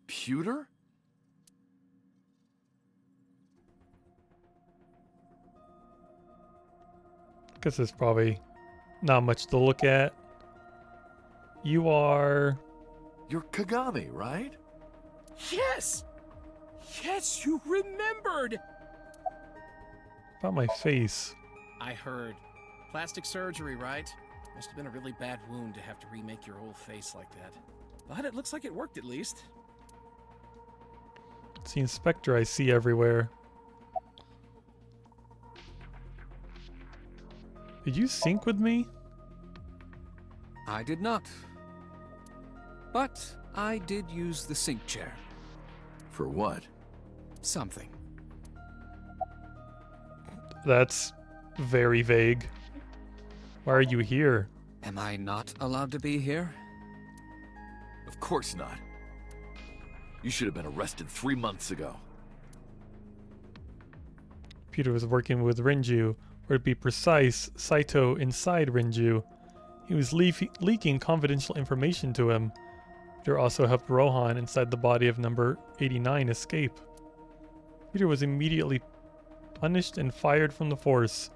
Computer? Guess there's probably not much to look at. You are... You're Kagami, right? Yes! Yes, you remembered! About my face. I heard. Plastic surgery, right? Must have been a really bad wound to have to remake your whole face like that. But it looks like it worked at least. It's the inspector I see everywhere. Did you sync with me? I did not. But I did use the sync chair. For what? Something. That's very vague. Why are you here? Am I not allowed to be here? Of course not. You should have been arrested 3 months ago. Peter was working with Rinju, or to be precise, Saito inside Rinju. He was leaking confidential information to him. Peter also helped Rohan inside the body of number 89 escape. Peter was immediately punished and fired from the force.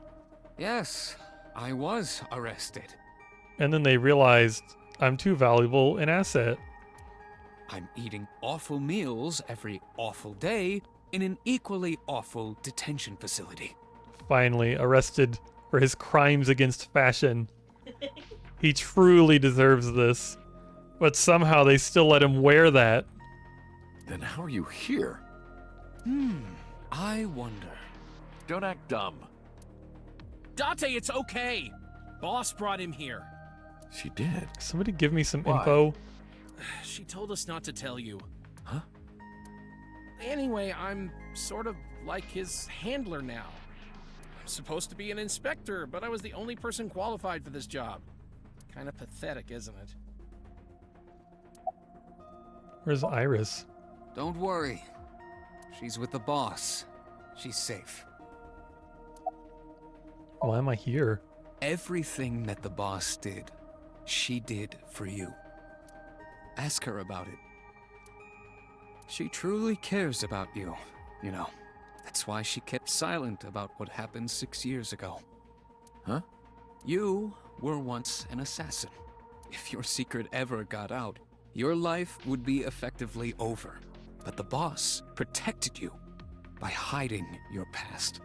Yes, I was arrested. And then they realized I'm too valuable an asset. I'm eating awful meals every awful day in an equally awful detention facility. Finally arrested for his crimes against fashion. He truly deserves this. But somehow they still let him wear that. Then how are you here? I wonder. Don't act dumb. Date, it's okay! Boss brought him here. She did. Somebody give me some Why? info. She told us not to tell you. Huh? Anyway, I'm sort of like his handler now. I'm supposed to be an inspector, but I was the only person qualified for this job. Kind of pathetic, isn't it? Where's Iris? Don't worry. She's with the boss. She's safe. Why am I here? Everything that the boss did, she did for you. Ask her about it. She truly cares about you, you know. That's why she kept silent about what happened 6 years ago. Huh? You were once an assassin. If your secret ever got out, your life would be effectively over. But the boss protected you by hiding your past.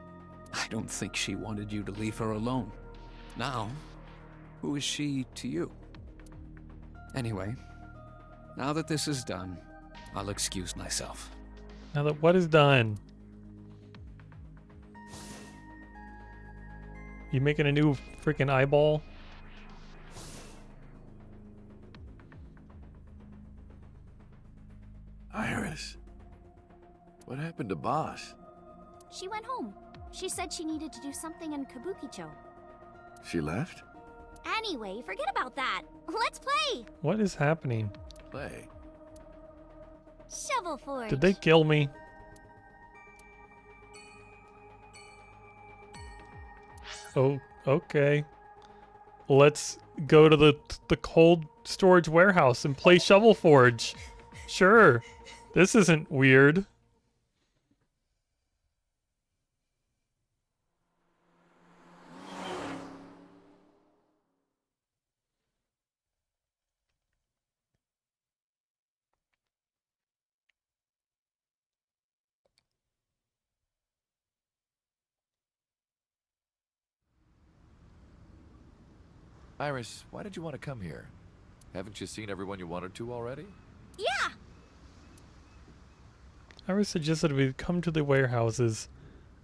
I don't think she wanted you to leave her alone. Now, who is she to you? Anyway, now that this is done, I'll excuse myself. Now that what is done? You making a new freaking eyeball? What happened to Boss? She went home. She said she needed to do something in Kabukicho. She left? Anyway, forget about that. Let's play! What is happening? Play. Shovel Forge. Did they kill me? Oh, okay. Let's go to the cold storage warehouse and play Shovel Forge. Sure. This isn't weird. Iris, why did you want to come here? Haven't you seen everyone you wanted to already? Yeah! Iris suggested we come to the warehouses.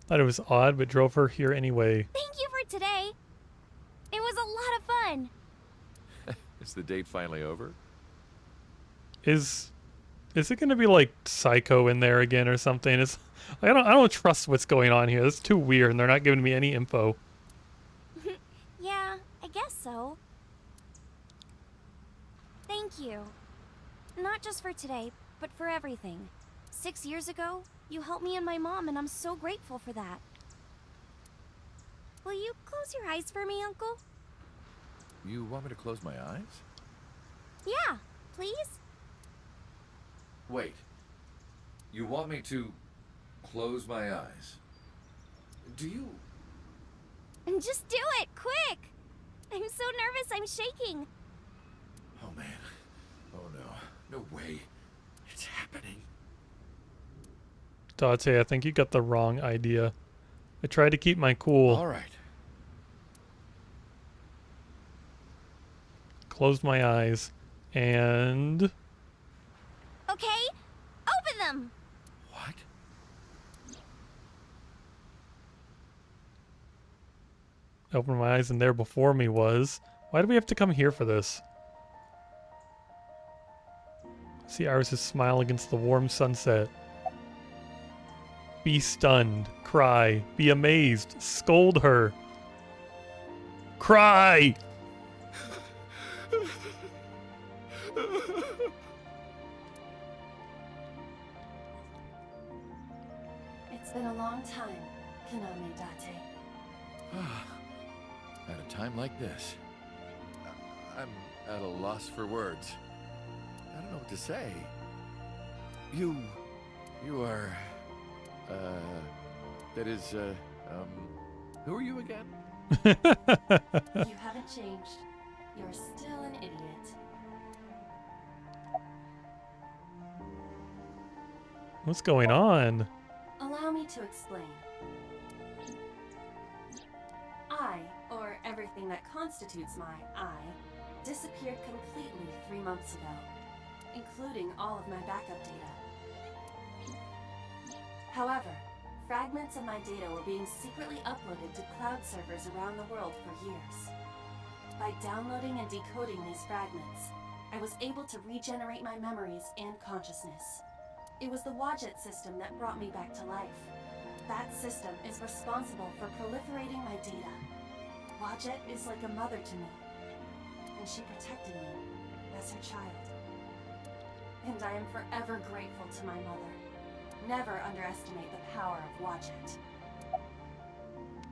Thought it was odd, but drove her here anyway. Thank you for today. It was a lot of fun. Is the date finally over? Is it gonna be like Psycho in there again or something? I don't trust what's going on here. It's too weird, and they're not giving me any info. Yeah, I guess so. Thank you. Not just for today, but for everything. 6 years ago, you helped me and my mom, and I'm so grateful for that. Will you close your eyes for me, Uncle? You want me to close my eyes? Yeah, please? Wait. You want me to close my eyes? Do you? And just do it, quick! I'm so nervous, I'm shaking. Oh man. Oh no. No way. It's happening. Date, I think you got the wrong idea. I tried to keep my cool. All right. Closed my eyes. And... Okay, open them! What? Opened my eyes and there before me was... Why do we have to come here for this? See Iris' smile against the warm sunset. Be stunned. Cry. Be amazed. Scold her. Cry! It's been a long time, Kaname Date. At a time like this, I'm at a loss for words. I don't know what to say. You are, that is, who are you again? You haven't changed. You're still an idiot. What's going on? Allow me to explain. I, or everything that constitutes my I, disappeared completely 3 months ago, including all of my backup data. However, fragments of my data were being secretly uploaded to cloud servers around the world for years. By downloading and decoding these fragments, I was able to regenerate my memories and consciousness. It was the Wadjet system that brought me back to life. That system is responsible for proliferating my data. Wadjet is like a mother to me, and she protected me as her child. And I am forever grateful to my mother. Never underestimate the power of Wadjet.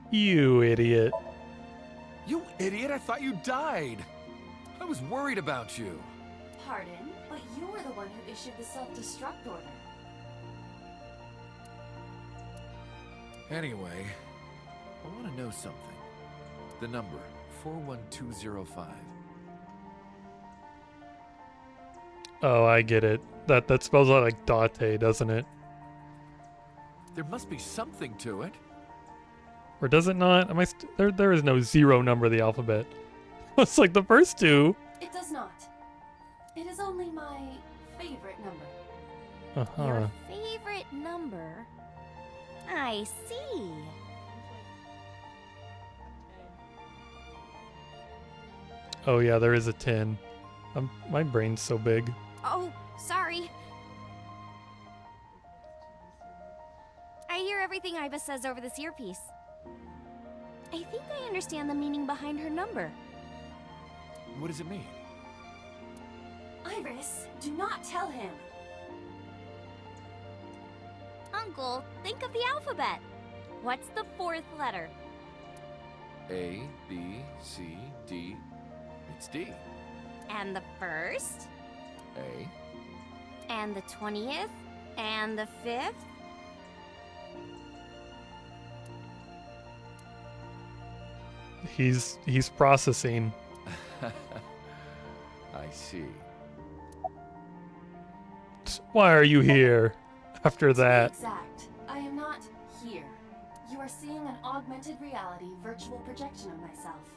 You idiot. You idiot, I thought you died. I was worried about you. Pardon, but you were the one who issued the self-destruct order. Anyway, I want to know something. The number, 41205. Oh, I get it. That spells out like Date, doesn't it? There must be something to it. Or does it not? Am I there is no 0 number of the alphabet. It's like the first two. It does not. It is only my favorite number. Uh-huh. Your favorite number? I see. Oh yeah, there is a 10. My brain's so big. Oh, sorry. hear everything Iva says over this earpiece. I think I understand the meaning behind her number. What does it mean? Iris, do not tell him. Uncle, think of the alphabet. What's the fourth letter? A, B, C, D. It's D. And the first? A. And the 20th? And the 5th? He's processing. I see. Why are you here? After To be that. exact, I am not here. You are seeing an augmented reality virtual projection of myself.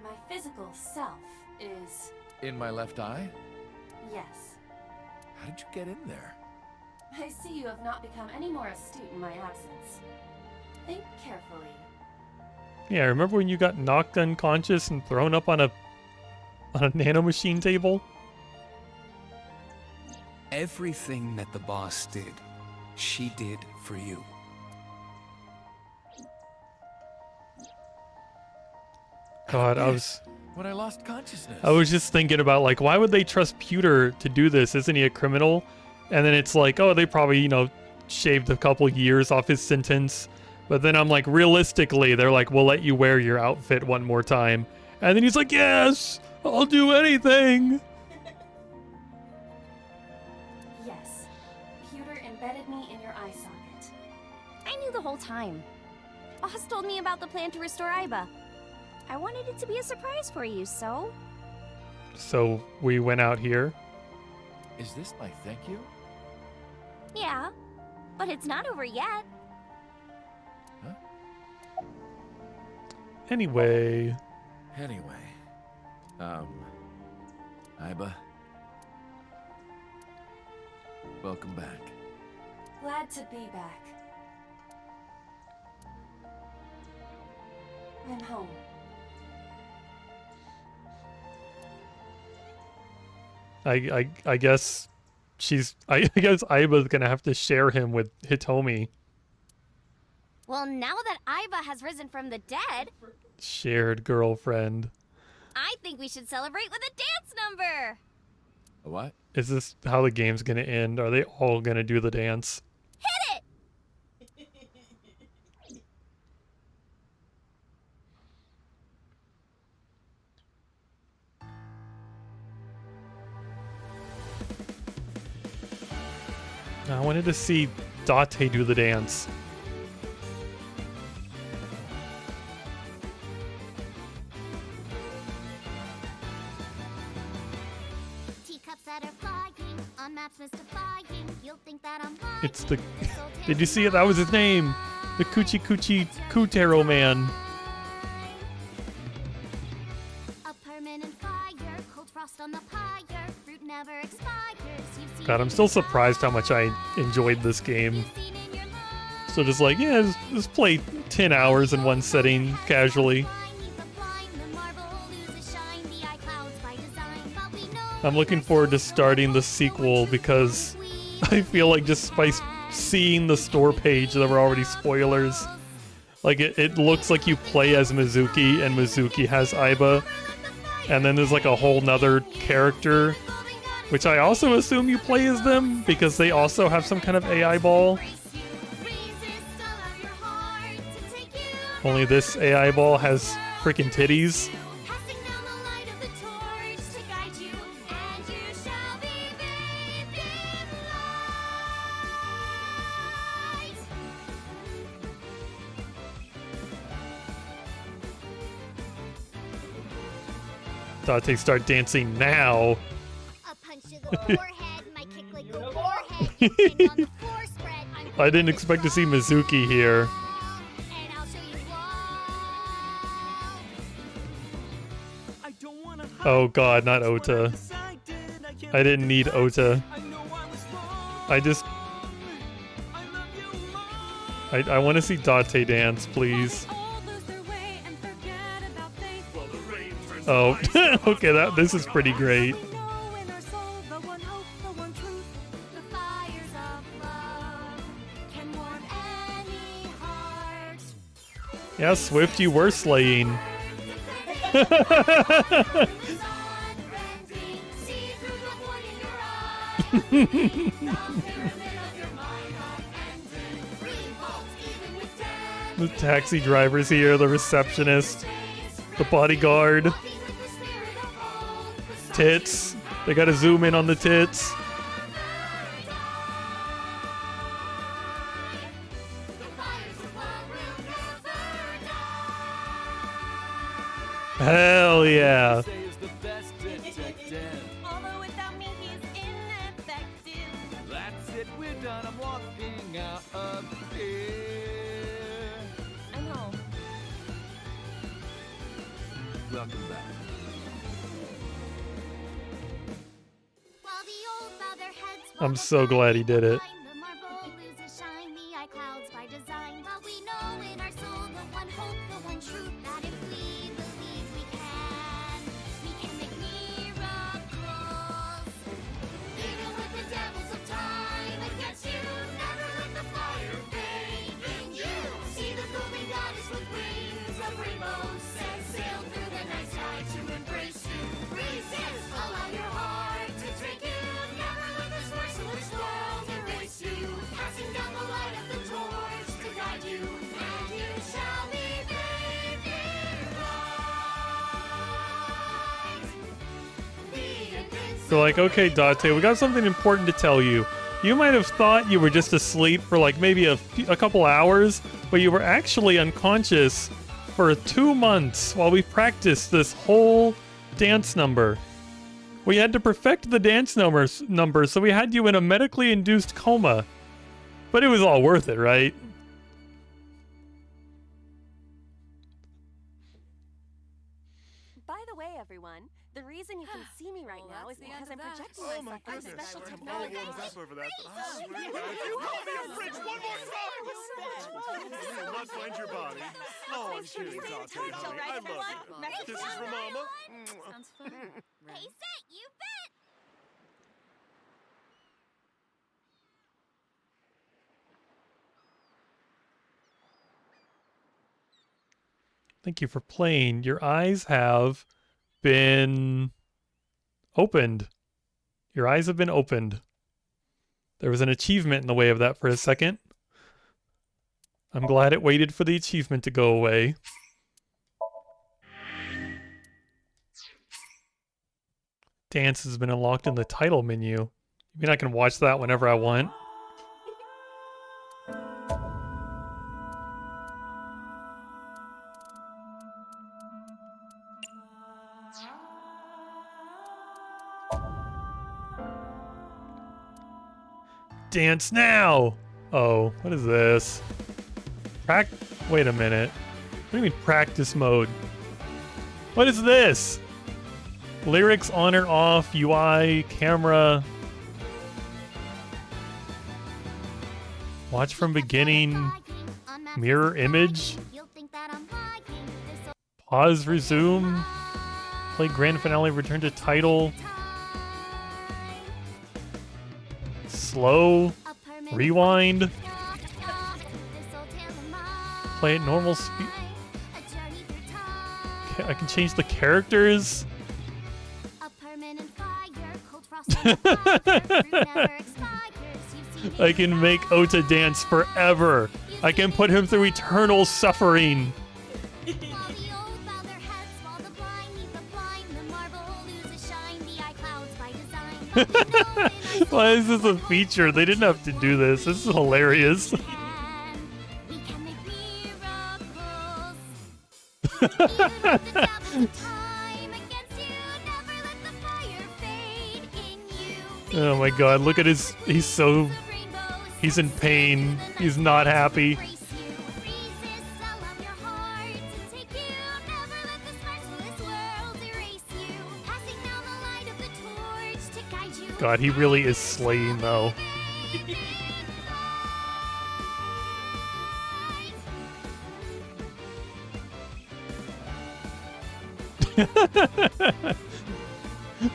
My physical self is... In my left eye? yes. How did you get in there? I see you have not become any more astute in my absence. Think carefully. Yeah, remember when you got knocked unconscious and thrown up on a nanomachine table? Everything that the boss did, she did for you. God, I was When I lost consciousness. I was just thinking about, like, why would they trust Pewter to do this? Isn't he a criminal? And then it's like, oh, they probably, you know, shaved a couple years off his sentence. But then I'm like, realistically, they're like, we'll let you wear your outfit one more time. And then he's like, yes, I'll do anything. Yes. Pewter embedded me in your eye socket. I knew the whole time. Oz told me about the plan to restore Iba. I wanted it to be a surprise for you, so... So we went out here. Is this my thank you? Yeah, but it's not over yet. Anyway. Iba. Welcome back. Glad to be back. I'm home. I guess I guess Iba's gonna have to share him with Hitomi. Well, now that Iba has risen from the dead, Shared girlfriend. I think we should celebrate with a dance number. A what? Is this how the game's gonna end? Are they all gonna do the dance? Hit it! I wanted to see Date do the dance. Teacups that are flying on maps mystifying. You'll think that I'm lying. It's the... Did you see it? That was his name. The Coochie Coochie Kutero Man. A permanent fire, cold frost on the pyre, fruit never expires. God, I'm still surprised how much I enjoyed this game. So just like, yeah, just play 10 hours in one setting casually. I'm looking forward to starting the sequel because I feel like just by seeing the store page there were already spoilers. Like it looks like you play as Mizuki and Mizuki has Iba. And then there's like a whole nother character, which I also assume you play as them because they also have some kind of AI ball. Only this AI ball has freaking titties. Date, start dancing now. I didn't expect to see Mizuki here. Oh god, not Ota. I didn't need Ota. I want to see Date dance, please. Oh, okay, this is pretty great. Yeah, Swift, you were slaying. The taxi driver's here, the receptionist, the bodyguard, tits. They gotta zoom in on the tits. Hell yeah. Although without me he's ineffective. That's it, we're done. I'm walking out of here. I know. Welcome back. I'm so glad he did it. They're like, okay, Date, we got something important to tell you. You might have thought you were just asleep for like maybe a couple hours, but you were actually unconscious for 2 months while we practiced this whole dance number. We had to perfect the dance number, so we had you in a medically induced coma. But it was all worth it, right? By the way, everyone, the reason you can see me right now is because I'm projecting myself with special technology. over that, but I swear to God, you call me a fridge one more time! You will not find your body. Oh, I'm kidding, Dante, honey. I love you. Kisses from Mama. Sounds fun. Hey, Sit, you bet! Thank you for playing. Your eyes have been opened. Your eyes have been opened. There was an achievement in the way of that for a second. I'm glad it waited for the achievement to go away. Dance has been unlocked in the title menu. You mean I can watch that whenever I want? Dance now! Oh, what is this? Wait a minute. What do you mean practice mode? What is this? Lyrics on or off, UI, camera. Watch from beginning. Mirror image. Pause, resume. Play grand finale, return to title. Slow. Rewind. Play at normal speed. I can change the characters. I can make Ota dance forever. I can put him through eternal suffering. Why is this a feature? They didn't have to do this. This is hilarious. Oh my god, look at his... He's in pain. He's not happy. God, he really is slaying though.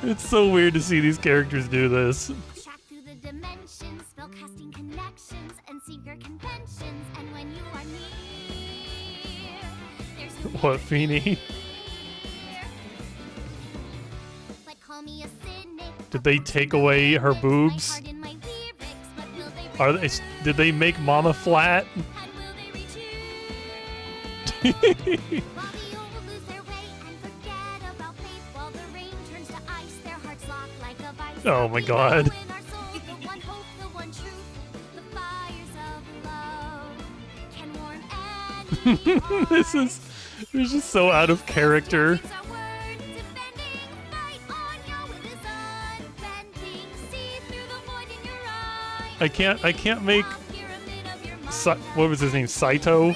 It's so weird to see these characters do this. Track through the dimensions, spellcasting connections, and secret conventions. And when you are near, What, Feeny? Did they take away her boobs? Are they? Did they make Mama flat? Oh my god. This is just so out of character. I can't make what was his name? Saito?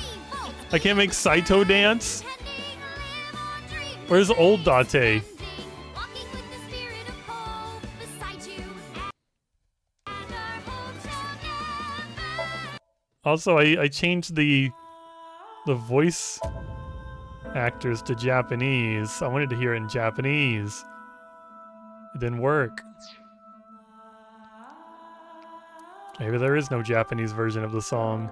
I can't make Saito dance. Where's old Date? Also, I changed the voice actors to Japanese. I wanted to hear it in Japanese. It didn't work. Maybe there is no Japanese version of the song.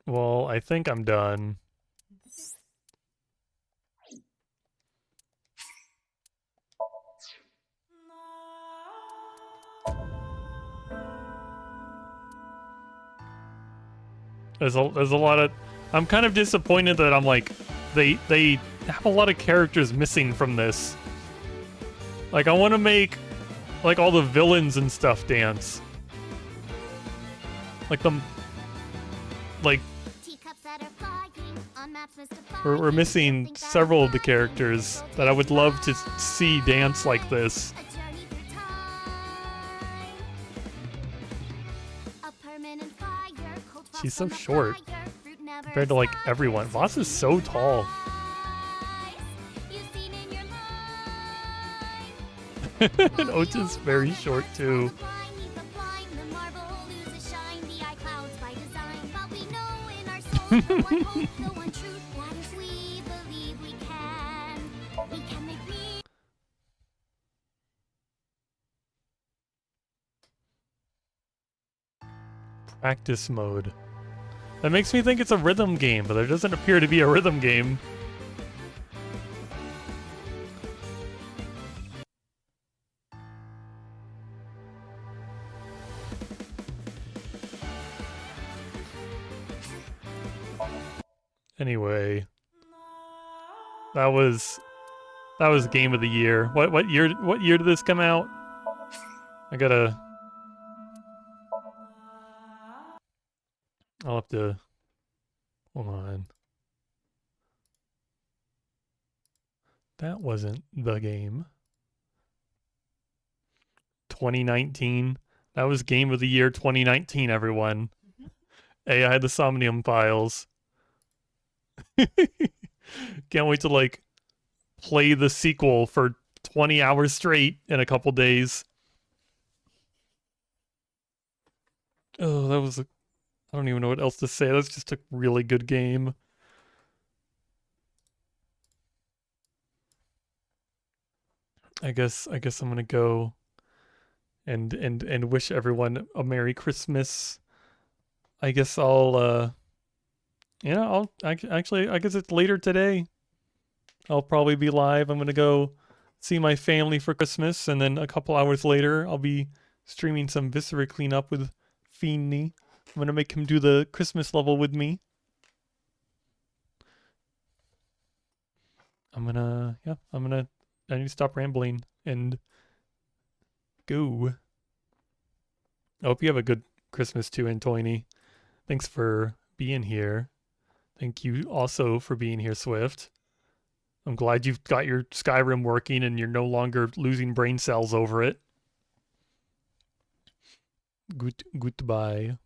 Well, I think I'm done. There's a lot of... I'm kind of disappointed that I'm like... They have a lot of characters missing from this. Like, I want to make... like, all the villains and stuff dance. Like, like... We're missing several of the characters that I would love to see dance like this. She's so short compared to like everyone. Voss is so tall. And Ota's very short too. Practice mode. That makes me think it's a rhythm game, but there doesn't appear to be a rhythm game. Anyway, that was game of the year. What year did this come out? I'll have to hold on. That wasn't the game. 2019. That was game of the year 2019, everyone. Hey, I had the Somnium files. Can't wait to like play the sequel for 20 hours straight in a couple days. Oh, that was I don't even know what else to say. That's just a really good game. I guess I'm gonna go and wish everyone a Merry Christmas. I guess I'll actually I guess it's later today. I'll probably be live. I'm gonna go see my family for Christmas, and then a couple hours later I'll be streaming some Viscera cleanup with Feeny. I'm gonna make him do the Christmas level with me. I need to stop rambling and go. I hope you have a good Christmas too, Antoine. Thanks for being here. Thank you also for being here, Swift. I'm glad you've got your Skyrim working and you're no longer losing brain cells over it. Goodbye.